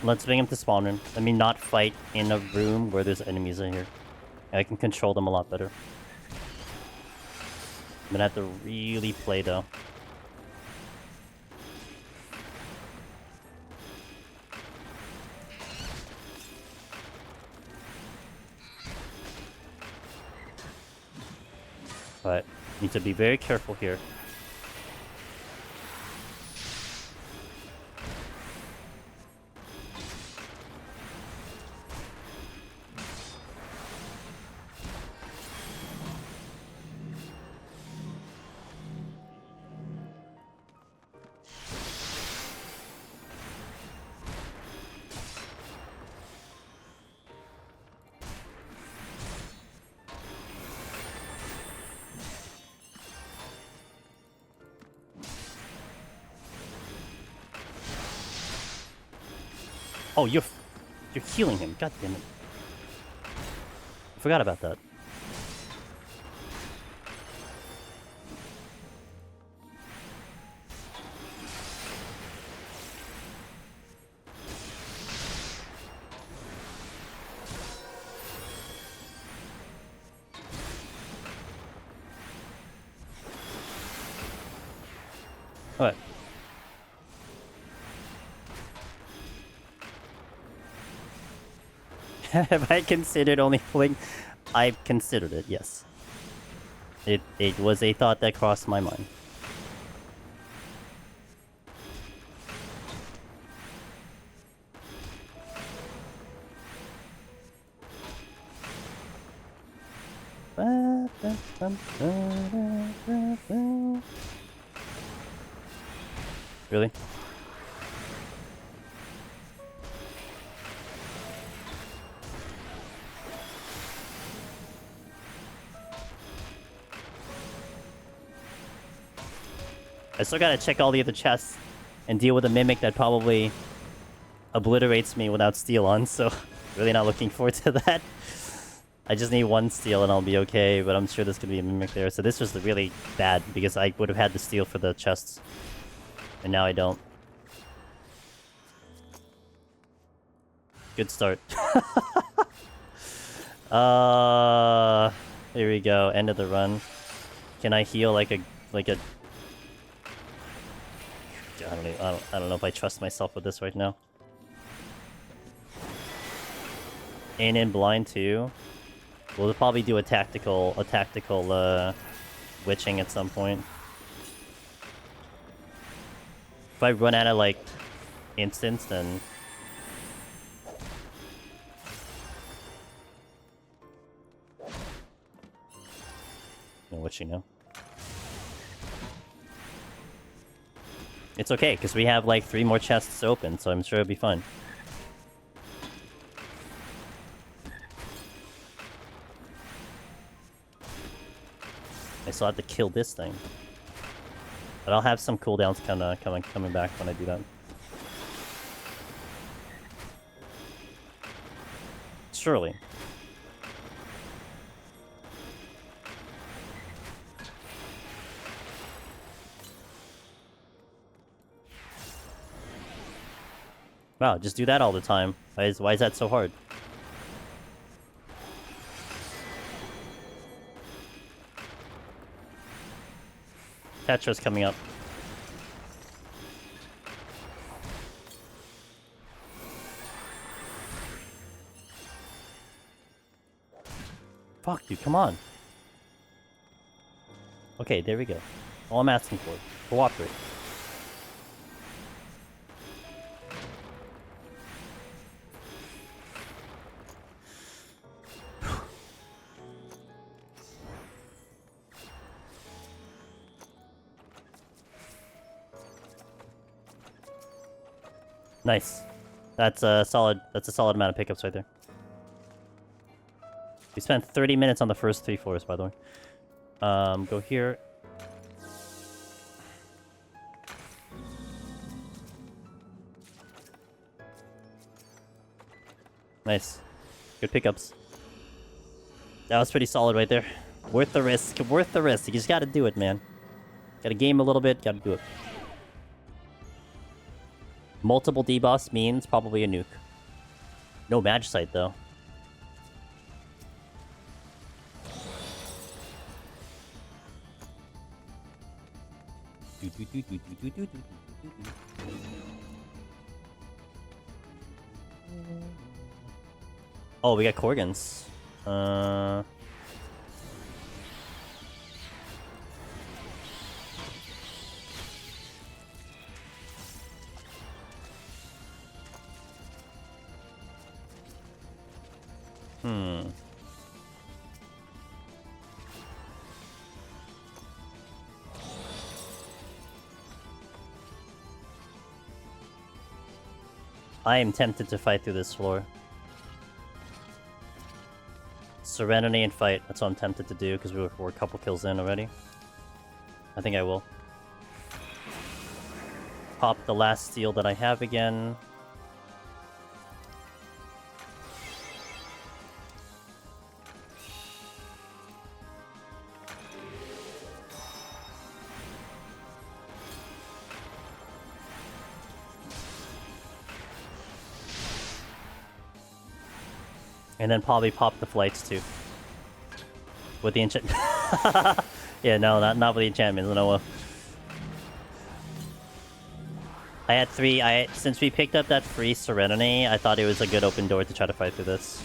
A: Let's bring him to spawn room. Let me not fight in a room where there's enemies in here. I can control them a lot better. I'm gonna have to really play though. But need to be very careful here. Oh, you're healing him. God damn it. I forgot about that. Alright. Have I considered only pulling? I've considered it, yes. It was a thought that crossed my mind. Really? I still gotta check all the other chests and deal with a mimic that probably obliterates me without steel on, so really not looking forward to that. I just need one steel and I'll be okay, but I'm sure there's gonna be a mimic there. So this was really bad because I would have had the steel for the chests. And now I don't. Good start. Here we go. End of the run. Can I heal like a I don't know if I trust myself with this right now. In blind too. We'll probably do a tactical witching at some point. If I run out of like instants, then no witching now. It's okay, because we have like 3 more chests open, so I'm sure it'll be fine. I still have to kill this thing. But I'll have some cooldowns coming back when I do that. Surely. Wow, just do that all the time. Why is that so hard? Tetra's coming up. Fuck, dude, come on. Okay, there we go. All I'm asking for. Cooperate. Nice. That's a solid amount of pickups right there. We spent 30 minutes on the first 3 floors, by the way. Go here. Nice. Good pickups. That was pretty solid right there. Worth the risk. Worth the risk. You just gotta do it, man. Gotta game a little bit, gotta do it. Multiple D-boss means probably a nuke. No Mage site, though. Oh, we got Korgans. I am tempted to fight through this floor. Serenity and fight. That's what I'm tempted to do because we're a couple kills in already. I think I will. Pop the last steel that I have again. And then probably pop the flights too. With the enchant. Yeah, no, not with the enchantments, no. I had 3. Since we picked up that free Serenity, I thought it was a good open door to try to fight through this.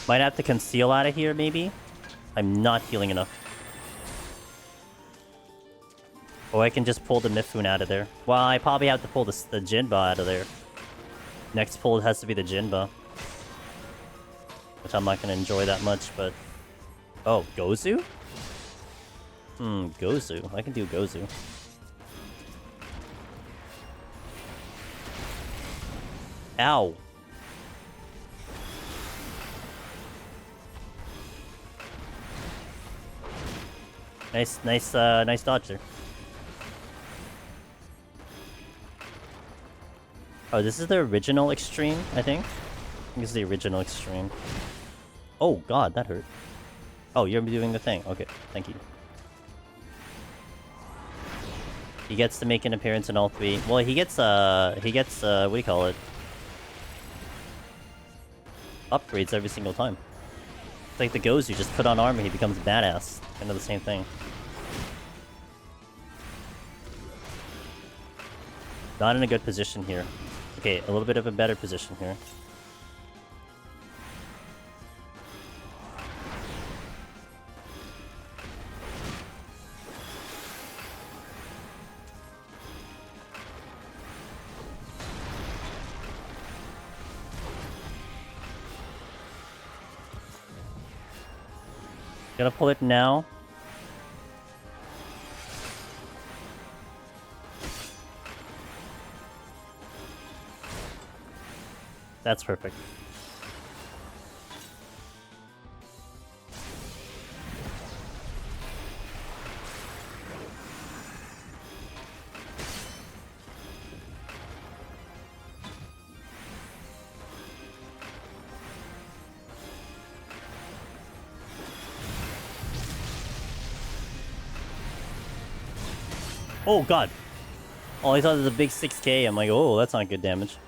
A: Might have to conceal out of here, maybe? I'm not healing enough. Or I can just pull the Mifune out of there. Well, I probably have to pull the Jinba out of there. Next pull has to be the Jinba. Which I'm not going to enjoy that much, but... Oh, Gozu? Gozu. I can do Gozu. Ow. Nice dodge there. Oh, this is the original extreme, I think. This is the original extreme. Oh god, that hurt. Oh, you're doing the thing. Okay, thank you. He gets to make an appearance in all 3. Well, he gets, what do you call it? Upgrades every single time. It's like the Gozu, just put on armor, he becomes badass. Kind of the same thing. Not in a good position here. Okay, a little bit of a better position here. Gonna pull it now. That's perfect. Oh god! Oh, I thought it was a big 6k. I'm like, oh, that's not good damage.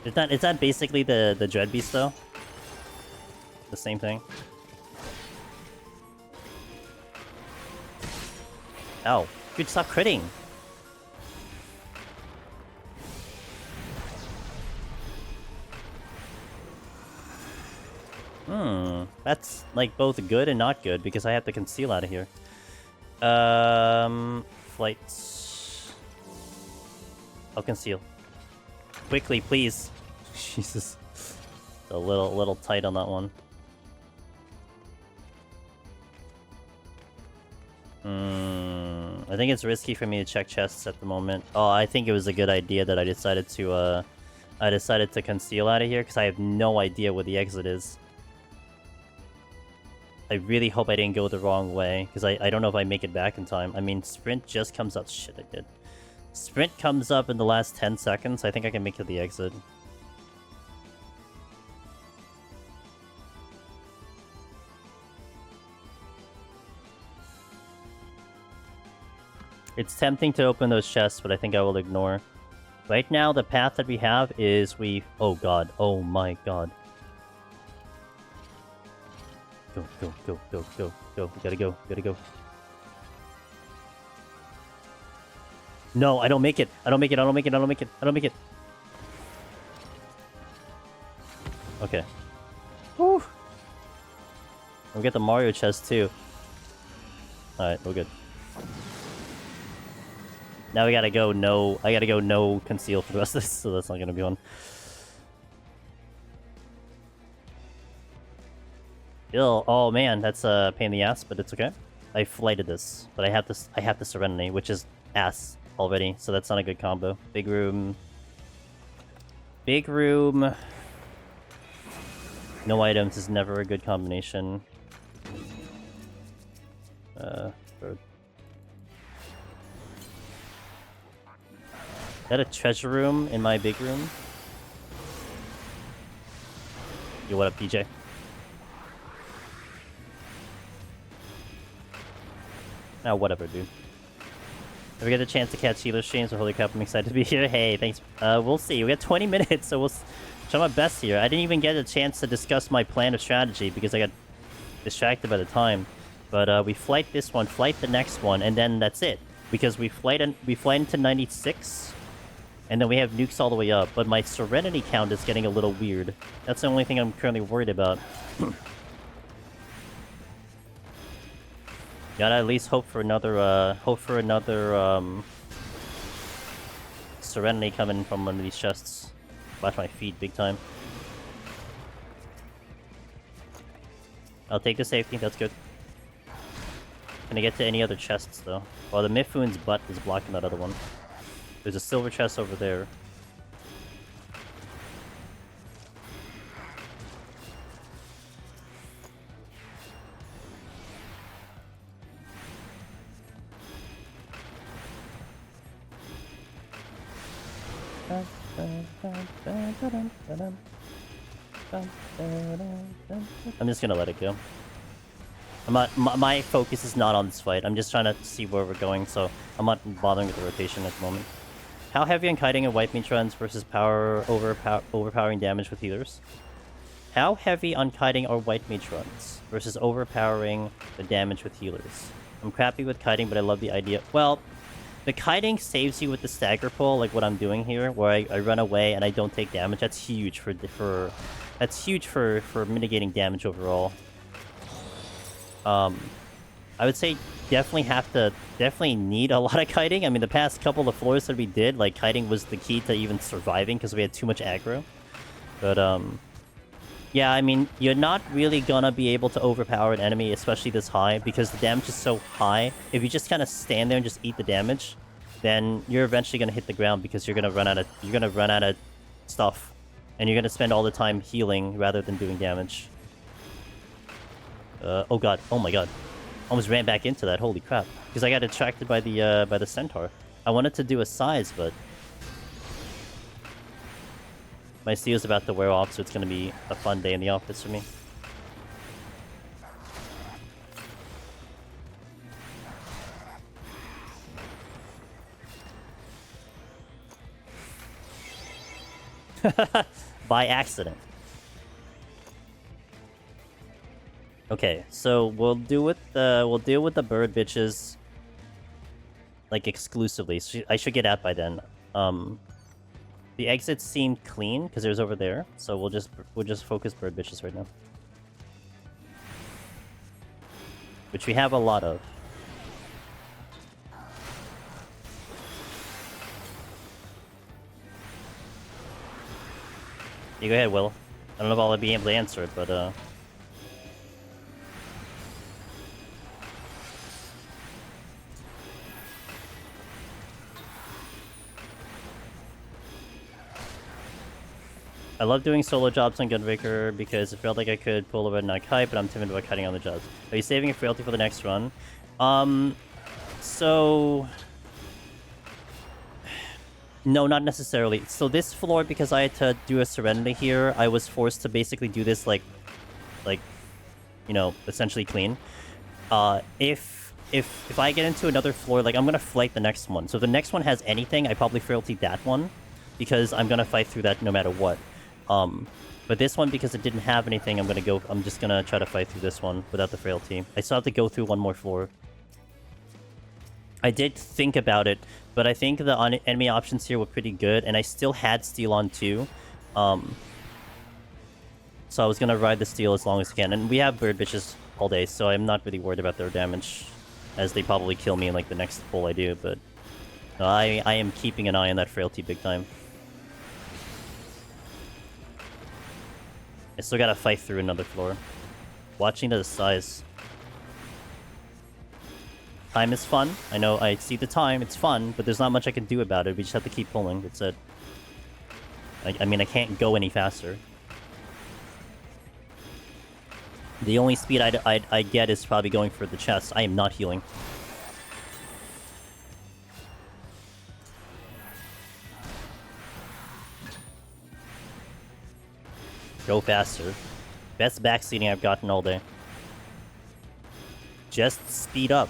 A: Is that basically the Dread Beast though? The same thing? Ow. Dude, stop critting! That's like both good and not good because I have to conceal out of here. Flights. I'll conceal. Quickly, please. Jesus. A little tight on that one. I think it's risky for me to check chests at the moment. Oh, I think it was a good idea that I decided to conceal out of here because I have no idea where the exit is. I really hope I didn't go the wrong way because I don't know if I make it back in time. I mean, sprint just comes up. Shit, I did. Sprint comes up in the last 10 seconds. I think I can make it to the exit. It's tempting to open those chests, but I think I will ignore. Right now, the path that we have is we... Oh god. Oh my god. Go, go, go, go, go, go. We gotta go, we gotta go. No, I don't make it. I don't make it, I don't make it, I don't make it, I don't make it. Okay. Woo! We'll get the Mario chest too. Alright, we're good. Now we gotta go no... I gotta go no conceal for the rest of this, so that's not gonna be one. Ew, oh man, that's a pain in the ass, but it's okay. I flighted this, but I have the Serenity, which is ass already, so that's not a good combo. Big room. Big room. No items is never a good combination. Bird. Is that a treasure room in my big room? Yo, what up, PJ? Oh, whatever, dude. If we get a chance to catch healer streams, so holy crap, I'm excited to be here. Hey, thanks. We'll see. We got 20 minutes, so we'll try my best here. I didn't even get a chance to discuss my plan of strategy because I got distracted by the time. But we flight this one, flight the next one, and then that's it. Because we flight into 96, and then we have nukes all the way up. But my Serenity count is getting a little weird. That's the only thing I'm currently worried about. Gotta at least hope for another Serenity coming from one of these chests. Watch my feet big time. I'll take the safety, that's good. Can I get to any other chests though? Well, the Mifune's butt is blocking that other one. There's a silver chest over there. I'm just gonna let it go. I'm not, my focus is not on this fight. I'm just trying to see where we're going, so I'm not bothering with the rotation at the moment. How heavy on kiting and white mage runs versus overpowering damage with healers? How heavy on kiting or white mage runs versus overpowering the damage with healers? I'm crappy with kiting, but I love the idea. Well, the kiting saves you with the stagger pull, like what I'm doing here, where I run away and I don't take damage. That's huge for mitigating damage overall. I would say definitely need a lot of kiting. I mean, the past couple of floors that we did, like, kiting was the key to even surviving because we had too much aggro. But, yeah, I mean, you're not really gonna be able to overpower an enemy, especially this high, because the damage is so high. If you just kind of stand there and just eat the damage, then you're eventually gonna hit the ground because you're gonna run out of stuff, and you're gonna spend all the time healing rather than doing damage. Oh god, oh my god. Almost ran back into that, holy crap. Because I got attracted by the centaur. I wanted to do a size, but my steel's about to wear off, so it's gonna be a fun day in the office for me. By accident. Okay, so we'll deal with the bird bitches like exclusively. So I should get out by then. The exits seemed clean because there's over there, so we'll just focus bird bitches right now, which we have a lot of. You go ahead, Will. I don't know if I'll be able to answer it, but I love doing solo jobs on Gunbreaker because it felt like I could pull a red knight kite, but I'm timid about kiting on the jobs. Are you saving a frailty for the next run? So... No, not necessarily. So this floor, because I had to do a Serenity here, I was forced to basically do this like, you know, essentially clean. If I get into another floor, like, I'm gonna fight the next one. So if the next one has anything, I probably frailty that one, because I'm gonna fight through that no matter what. But this one, because it didn't have anything, I'm just gonna try to fight through this one without the frailty. I still have to go through one more floor. I did think about it, but I think the enemy options here were pretty good, and I still had steel on too. So I was gonna ride the steel as long as I can, and we have bird bitches all day, so I'm not really worried about their damage, as they probably kill me in like the next pull I do. But no, I am keeping an eye on that frailty big time. I still gotta fight through another floor. Watching the size. Time is fun. I know I see the time, it's fun, but there's not much I can do about it. We just have to keep pulling, that's it. I mean, I can't go any faster. The only speed I get is probably going for the chest. I am not healing. Go faster. Best backseating I've gotten all day. Just speed up.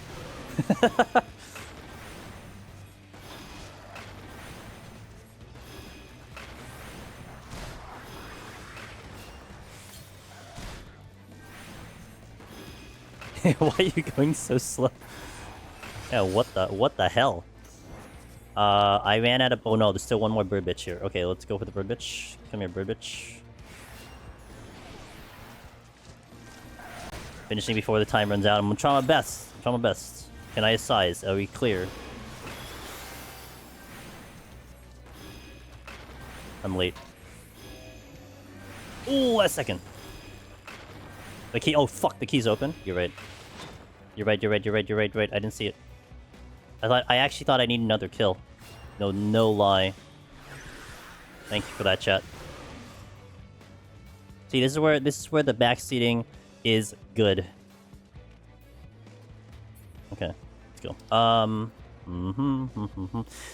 A: Why are you going so slow? Yeah, what the hell? I ran out of... Oh no, there's still one more bird bitch here. Okay, let's go for the bird bitch. Come here, bird bitch. Finishing before the time runs out. I'm trying my best. I'm trying my best. Can I size? Are we clear? I'm late. Ooh, a second. The key. Oh fuck! The key's open. You're right. You're right. You're right. You're right. You're right. You're right. I didn't see it. I actually thought I need another kill. No lie. Thank you for that, chat. See, this is where the backseating is good. Okay, let's go.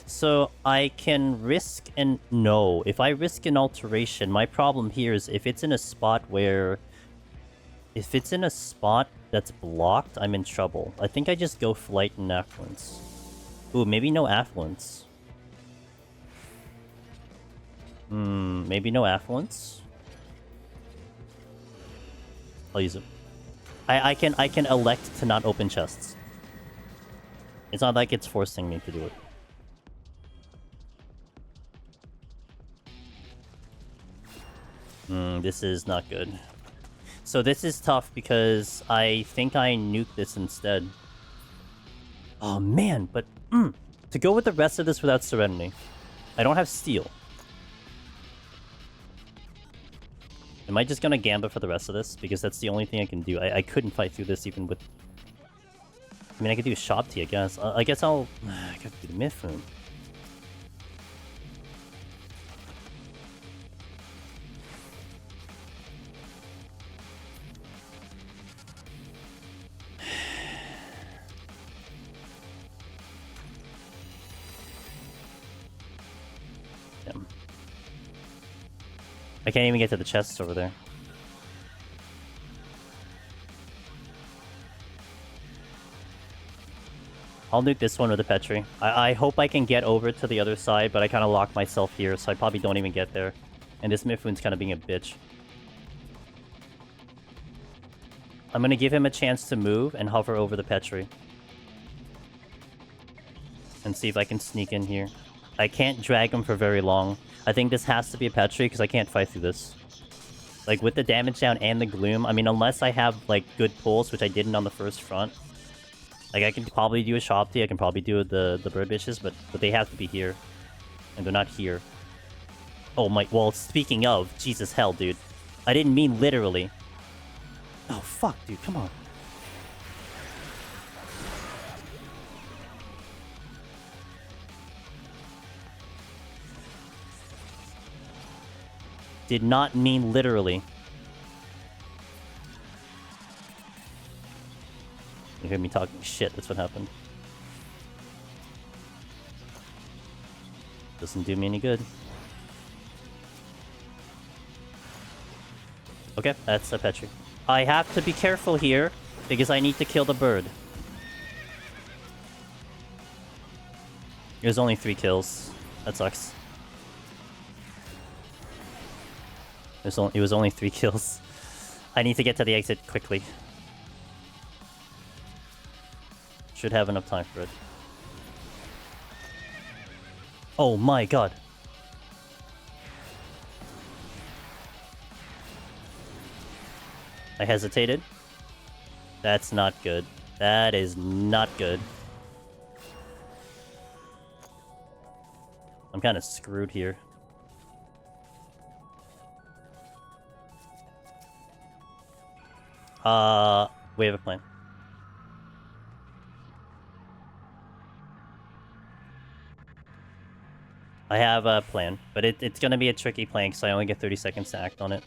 A: So I can risk and no. If I risk an alteration, my problem here is if it's in a spot where, if it's in a spot that's blocked, I'm in trouble. I think I just go flight and affluence. Ooh, maybe no affluence. Maybe no affluence. I'll use it. I can elect to not open chests. It's not like it's forcing me to do it. This is not good. So this is tough because I think I nuke this instead. Oh man, but to go with the rest of this without Serenity. I don't have steel. Am I just gonna gambit for the rest of this? Because that's the only thing I can do. I couldn't fight through this even with... I mean, I could do a shop tea, I guess. I guess I'll... I gotta do the myth room. Damn. I can't even get to the chests over there. I'll nuke this one with the Petri. I hope I can get over to the other side, but I kind of locked myself here, so I probably don't even get there. And this Mifune's kind of being a bitch. I'm going to give him a chance to move and hover over the Petri. And see if I can sneak in here. I can't drag him for very long. I think this has to be a Petri because I can't fight through this. Like, with the damage down and the gloom, I mean, unless I have, like, good pulls, which I didn't on the first front. Like, I can probably do a shop tea, I can probably do the bird bitches, but they have to be here. And they're not here. Oh my... Well, speaking of, Jesus hell, dude. I didn't mean literally. Oh, fuck, dude. Come on. Did not mean literally. You hear me talking shit, that's what happened. Doesn't do me any good. Okay, that's a Petri. I have to be careful here, because I need to kill the bird. There's only 3 kills. That sucks. It was only 3 kills. I need to get to the exit quickly. Should have enough time for it. Oh my god. I hesitated. That's not good. That is not good. I'm kind of screwed here. We have a plan. I have a plan, but it's gonna be a tricky plan because I only get 30 seconds to act on it.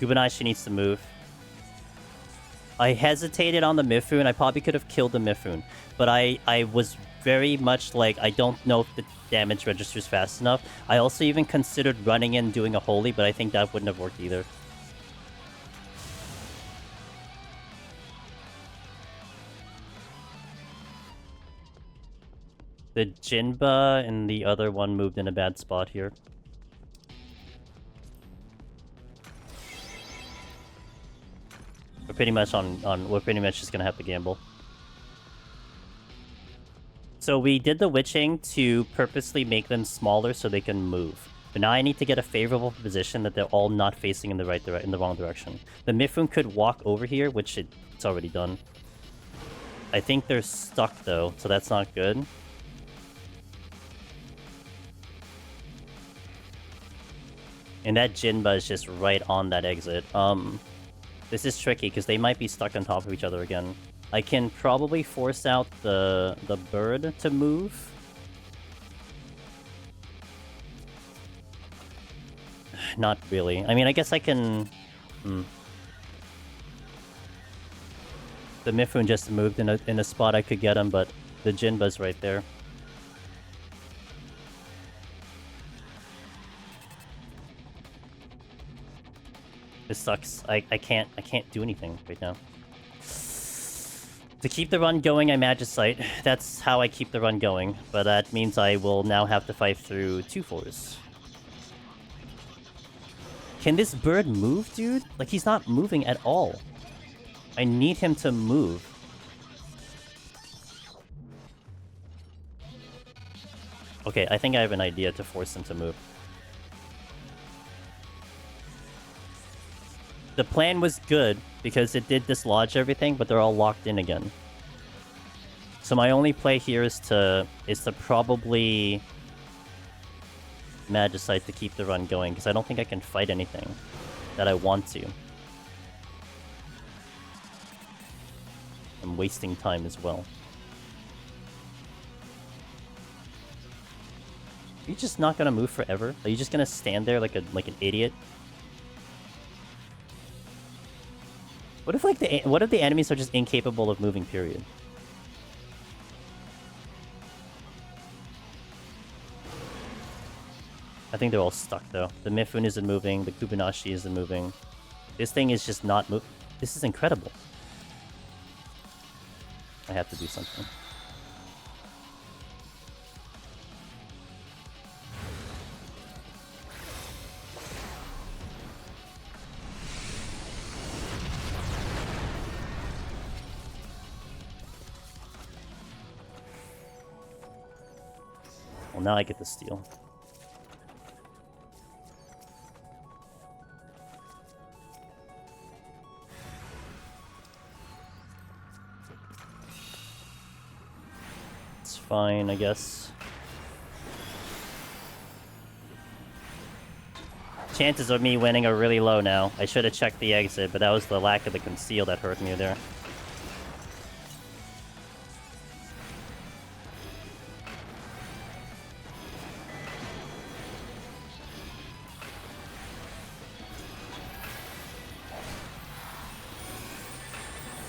A: Kubanashi needs to move. I hesitated on the Mifune. I probably could have killed the Mifune, but I was very much like, I don't know if the damage registers fast enough. I also even considered running in doing a holy, but I think that wouldn't have worked either. The Jinba and the other one moved in a bad spot here. We're pretty much we're pretty much just gonna have to gamble. So we did the witching to purposely make them smaller so they can move. But now I need to get a favorable position that they're all not facing in the wrong direction. The Mifune could walk over here, which it's already done. I think they're stuck though, so that's not good. And that Jinba is just right on that exit. This is tricky because they might be stuck on top of each other again. I can probably force out the bird to move. Not really. I mean, I guess I can... The Mifune just moved in a spot I could get him, but the Jinba's right there. This sucks. I can't do anything right now. To keep the run going, I Magicite. That's how I keep the run going. But that means I will now have to fight through 2 floors. Can this bird move, dude? Like, he's not moving at all. I need him to move. Okay, I think I have an idea to force him to move. The plan was good, because it did dislodge everything, but they're all locked in again. So my only play here is to probably Magicite to keep the run going, because I don't think I can fight anything that I want to. I'm wasting time as well. Are you just not gonna move forever? Are you just gonna stand there like an idiot? What if the enemies are just incapable of moving, period? I think they're all stuck though. The Mifune isn't moving, the Kubanashi isn't moving. This thing is just not moving. This is incredible. I have to do something. Well, now I get to steal. It's fine, I guess. Chances of me winning are really low now. I should have checked the exit, but that was the lack of the conceal that hurt me there.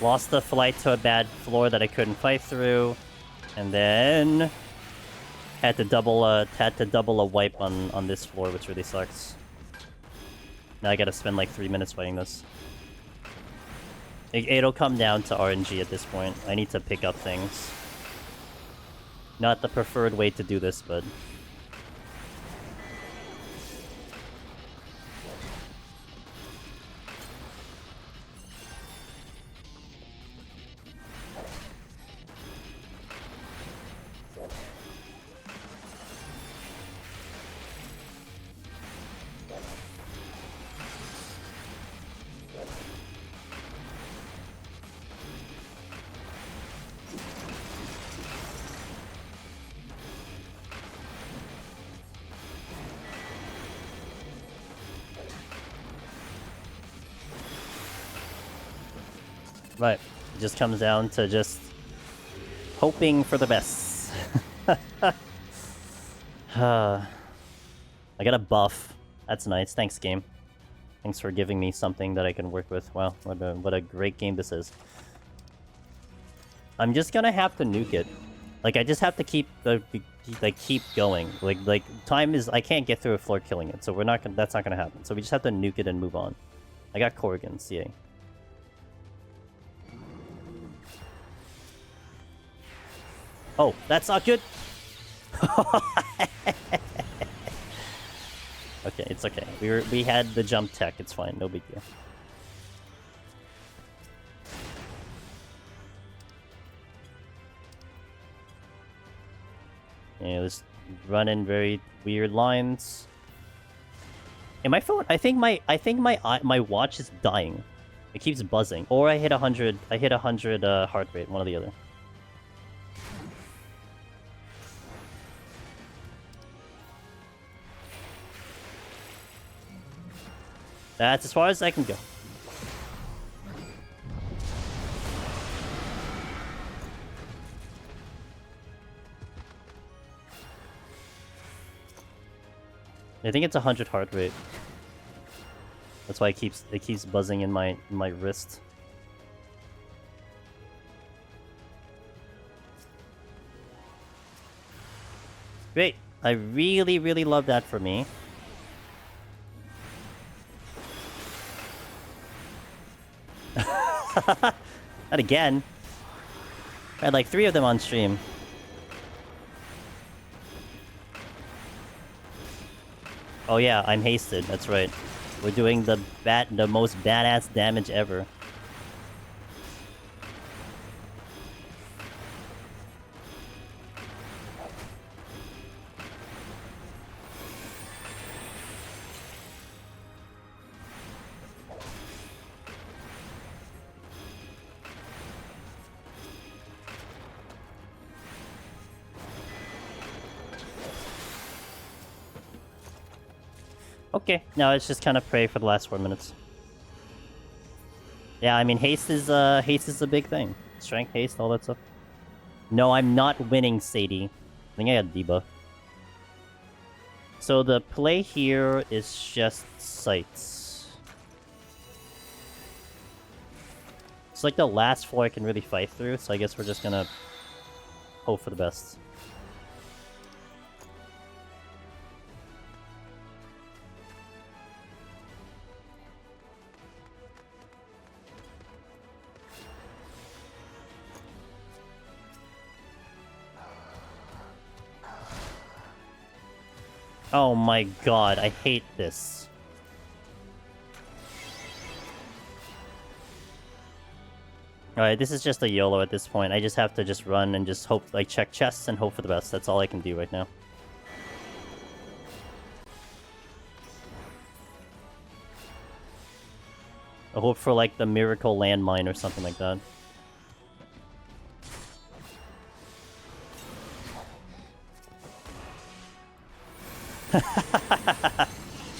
A: Lost the flight to a bad floor that I couldn't fight through, and then had to double a wipe on this floor, which really sucks. Now I gotta spend like 3 minutes fighting this. It'll come down to RNG at this point. I need to pick up things. Not the preferred way to do this, but... Right. It just comes down to just hoping for the best. I got a buff. That's nice. Thanks, game. Thanks for giving me something that I can work with. Wow, what a great game this is. I'm just gonna have to nuke it. Like, I just have to keep going. Like time is... I can't get through a floor killing it, so we're not gonna... That's not gonna happen. So we just have to nuke it and move on. I got Corrigan's, yay. Oh, that's not good. Okay, it's okay. We had the jump tech. It's fine. No big deal. Yeah, let's run in very weird lines. And my phone, I think my watch is dying. It keeps buzzing. Or I hit 100. I hit 100 heart rate. One or the other. That's as far as I can go. I think it's 100 heart rate. That's why it keeps buzzing in my wrist. Great. I really love that for me. Not again. I had like 3 of them on stream. Oh yeah, I'm hasted. That's right. We're doing the most badass damage ever. Okay, now it's just kind of pray for the last 4 minutes. Yeah, I mean, haste is a big thing. Strength, haste, all that stuff. No, I'm not winning, Sadie. I think I got debuff. So the play here is just sights. It's like the last floor I can really fight through, so I guess we're just gonna hope for the best. Oh my god, I hate this. Alright, this is just a YOLO at this point. I just have to just run and just hope, like, check chests and hope for the best. That's all I can do right now. I hope for, like, the miracle landmine or something like that.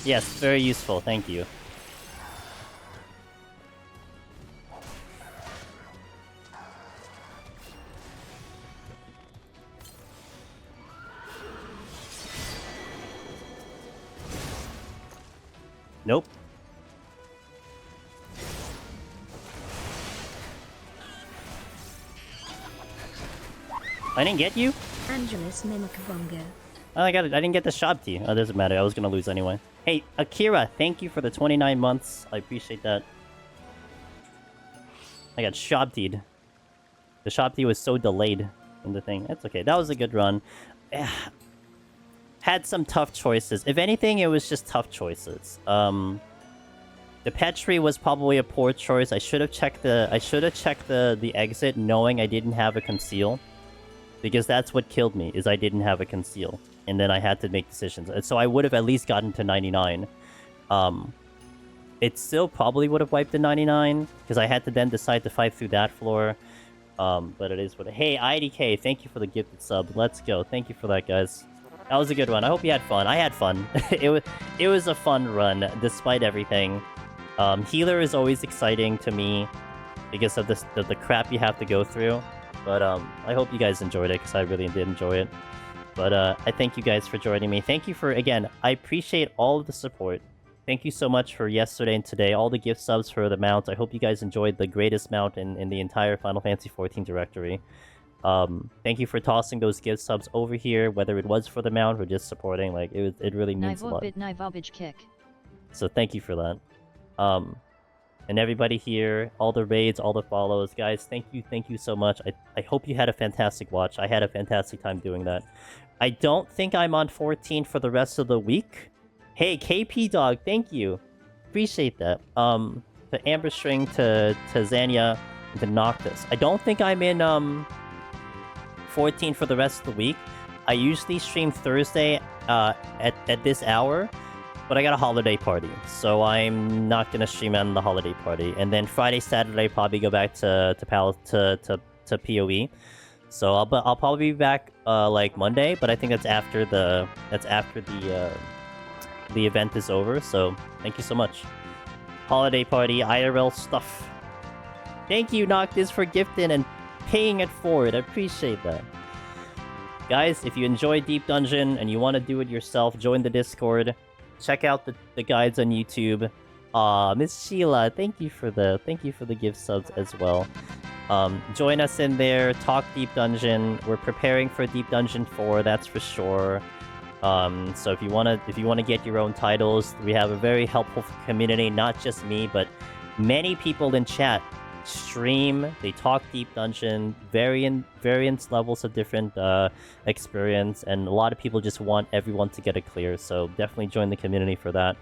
A: Yes, very useful. Thank you. Nope. I didn't get you?
B: Angelus Minikabongo.
A: Oh, I got it. I didn't get the Shabti. Oh, doesn't matter. I was gonna lose anyway. Hey, Akira, thank you for the 29 months. I appreciate that. I got Shabti'd. The Shabti was so delayed in the thing. That's okay. That was a good run. Had some tough choices. If anything, it was just tough choices. The Petri was probably a poor choice. I should have checked the exit knowing I didn't have a conceal. Because that's what killed me, is I didn't have a conceal. And then I had to make decisions. And so I would have at least gotten to 99. It still probably would have wiped the 99, because I had to then decide to fight through that floor. But it is what... Hey, IDK, thank you for the gifted sub. Let's go. Thank you for that, guys. That was a good run. I hope you had fun. I had fun. It was a fun run, despite everything. Healer is always exciting to me, because of the crap you have to go through. But I hope you guys enjoyed it, because I really did enjoy it. But I thank you guys for joining me. Thank you for, again, I appreciate all of the support. Thank you so much for yesterday and today, all the gift subs for the mounts. I hope you guys enjoyed the greatest mount in the entire Final Fantasy XIV directory. Thank you for tossing those gift subs over here, whether it was for the mount or just supporting. Like, it really means a lot.
C: Kick.
A: So thank you for that. And everybody here, all the raids, all the follows, guys, thank you so much. I hope you had a fantastic watch. I had a fantastic time doing that. I don't think I'm on 14 for the rest of the week. Hey, KP Dog, thank you. Appreciate that. To Amber String, to Zania, and to Noctis. I don't think I'm in 14 for the rest of the week. I usually stream Thursday at this hour. But I got a holiday party, so I'm not gonna stream on the holiday party. And then Friday, Saturday, probably go back to PoE. So I'll probably be back like Monday, but I think that's after the event is over. So thank you so much. Holiday party, IRL stuff. Thank you, Noctis, for gifting and paying it forward. I appreciate that. Guys, if you enjoy Deep Dungeon and you want to do it yourself, join the Discord. Check out the guides on YouTube. Miss Sheila, thank you for the gift subs as well. Join us in there. Talk Deep Dungeon. We're preparing for Deep Dungeon 4, that's for sure. So if you wanna get your own titles, we have a very helpful community. Not just me, but many people in chat stream. They talk Deep Dungeon, various levels of different experience, and a lot of people just want everyone to get it clear. So definitely join the community for that.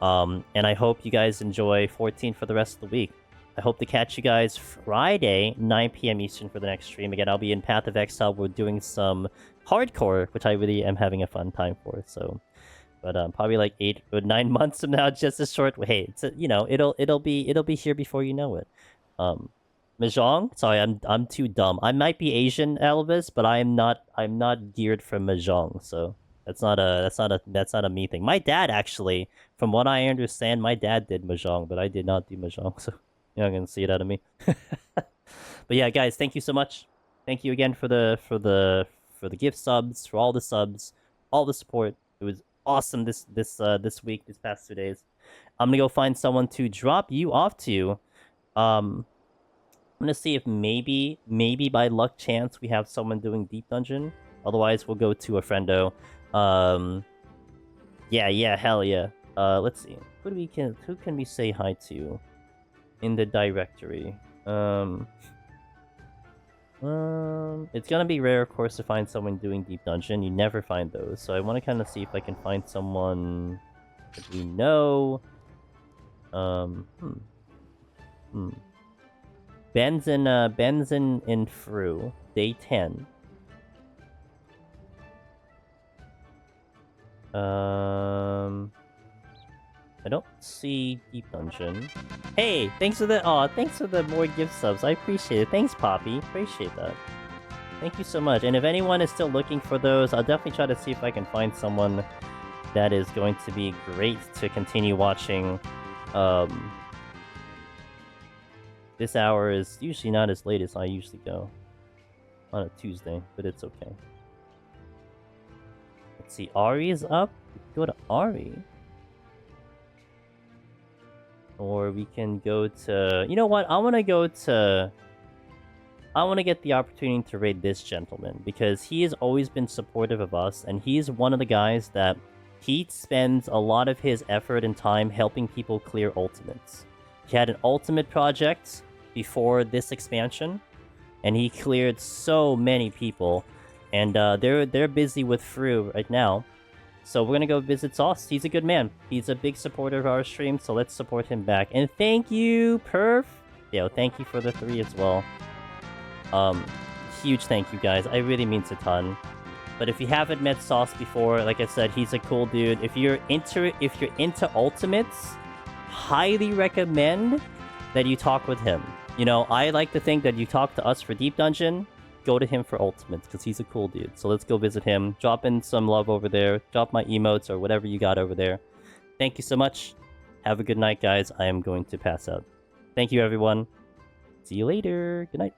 A: And I hope you guys enjoy 14 for the rest of the week. I hope to catch you guys Friday, 9 p.m. Eastern for the next stream. Again, I'll be in Path of Exile. We're doing some hardcore, which I really am having a fun time for. So, but probably like 8 or 9 months from now, just a short. Hey, it's it'll be here before you know it. Mahjong? Sorry, I'm too dumb. I might be Asian, Elvis, but I'm not geared for Mahjong, so that's not a me thing. My dad actually, from what I understand, my dad did Mahjong, but I did not do Mahjong, so you're not gonna see it out of me. But yeah, guys, thank you so much. Thank you again for the gift subs, for all the subs, all the support. It was awesome this week, this past 2 days. I'm gonna go find someone to drop you off to. I'm gonna see if maybe by luck chance we have someone doing Deep Dungeon. Otherwise, we'll go to a friendo. Yeah, hell yeah. Let's see. Who can we say hi to in the directory? It's gonna be rare, of course, to find someone doing Deep Dungeon. You never find those, so I want to kind of see if I can find someone that we know. Ben's in Fru, day 10. I don't see Deep Dungeon. Hey, thanks for the more gift subs. I appreciate it. Thanks, Poppy. Appreciate that. Thank you so much. And if anyone is still looking for those, I'll definitely try to see if I can find someone that is going to be great to continue watching. This hour is usually not as late as I usually go on a Tuesday, but it's okay. Let's see, Ari is up. We can go to Ari. Or we can go to... You know what? I want to go to... I want to get the opportunity to raid this gentleman, because he has always been supportive of us, and he's one of the guys that he spends a lot of his effort and time helping people clear ultimates. He had an ultimate project before this expansion, and he cleared so many people, and they're busy with Fru right now. So we're gonna go visit Sauce. He's a good man. He's a big supporter of our stream, so let's support him back. And thank you, Perf. Yo, thank you for the 3 as well. Huge thank you, guys. I really means a ton. But if you haven't met Sauce before, like I said, he's a cool dude. If you're into ultimates, highly recommend that you talk with him. You know, I like to think that you talk to us for Deep Dungeon, go to him for ultimates, because he's a cool dude. So let's go visit him. Drop in some love over there. Drop my emotes or whatever you got over there. Thank you so much. Have a good night, guys. I am going to pass out. Thank you, everyone. See you later. Good night.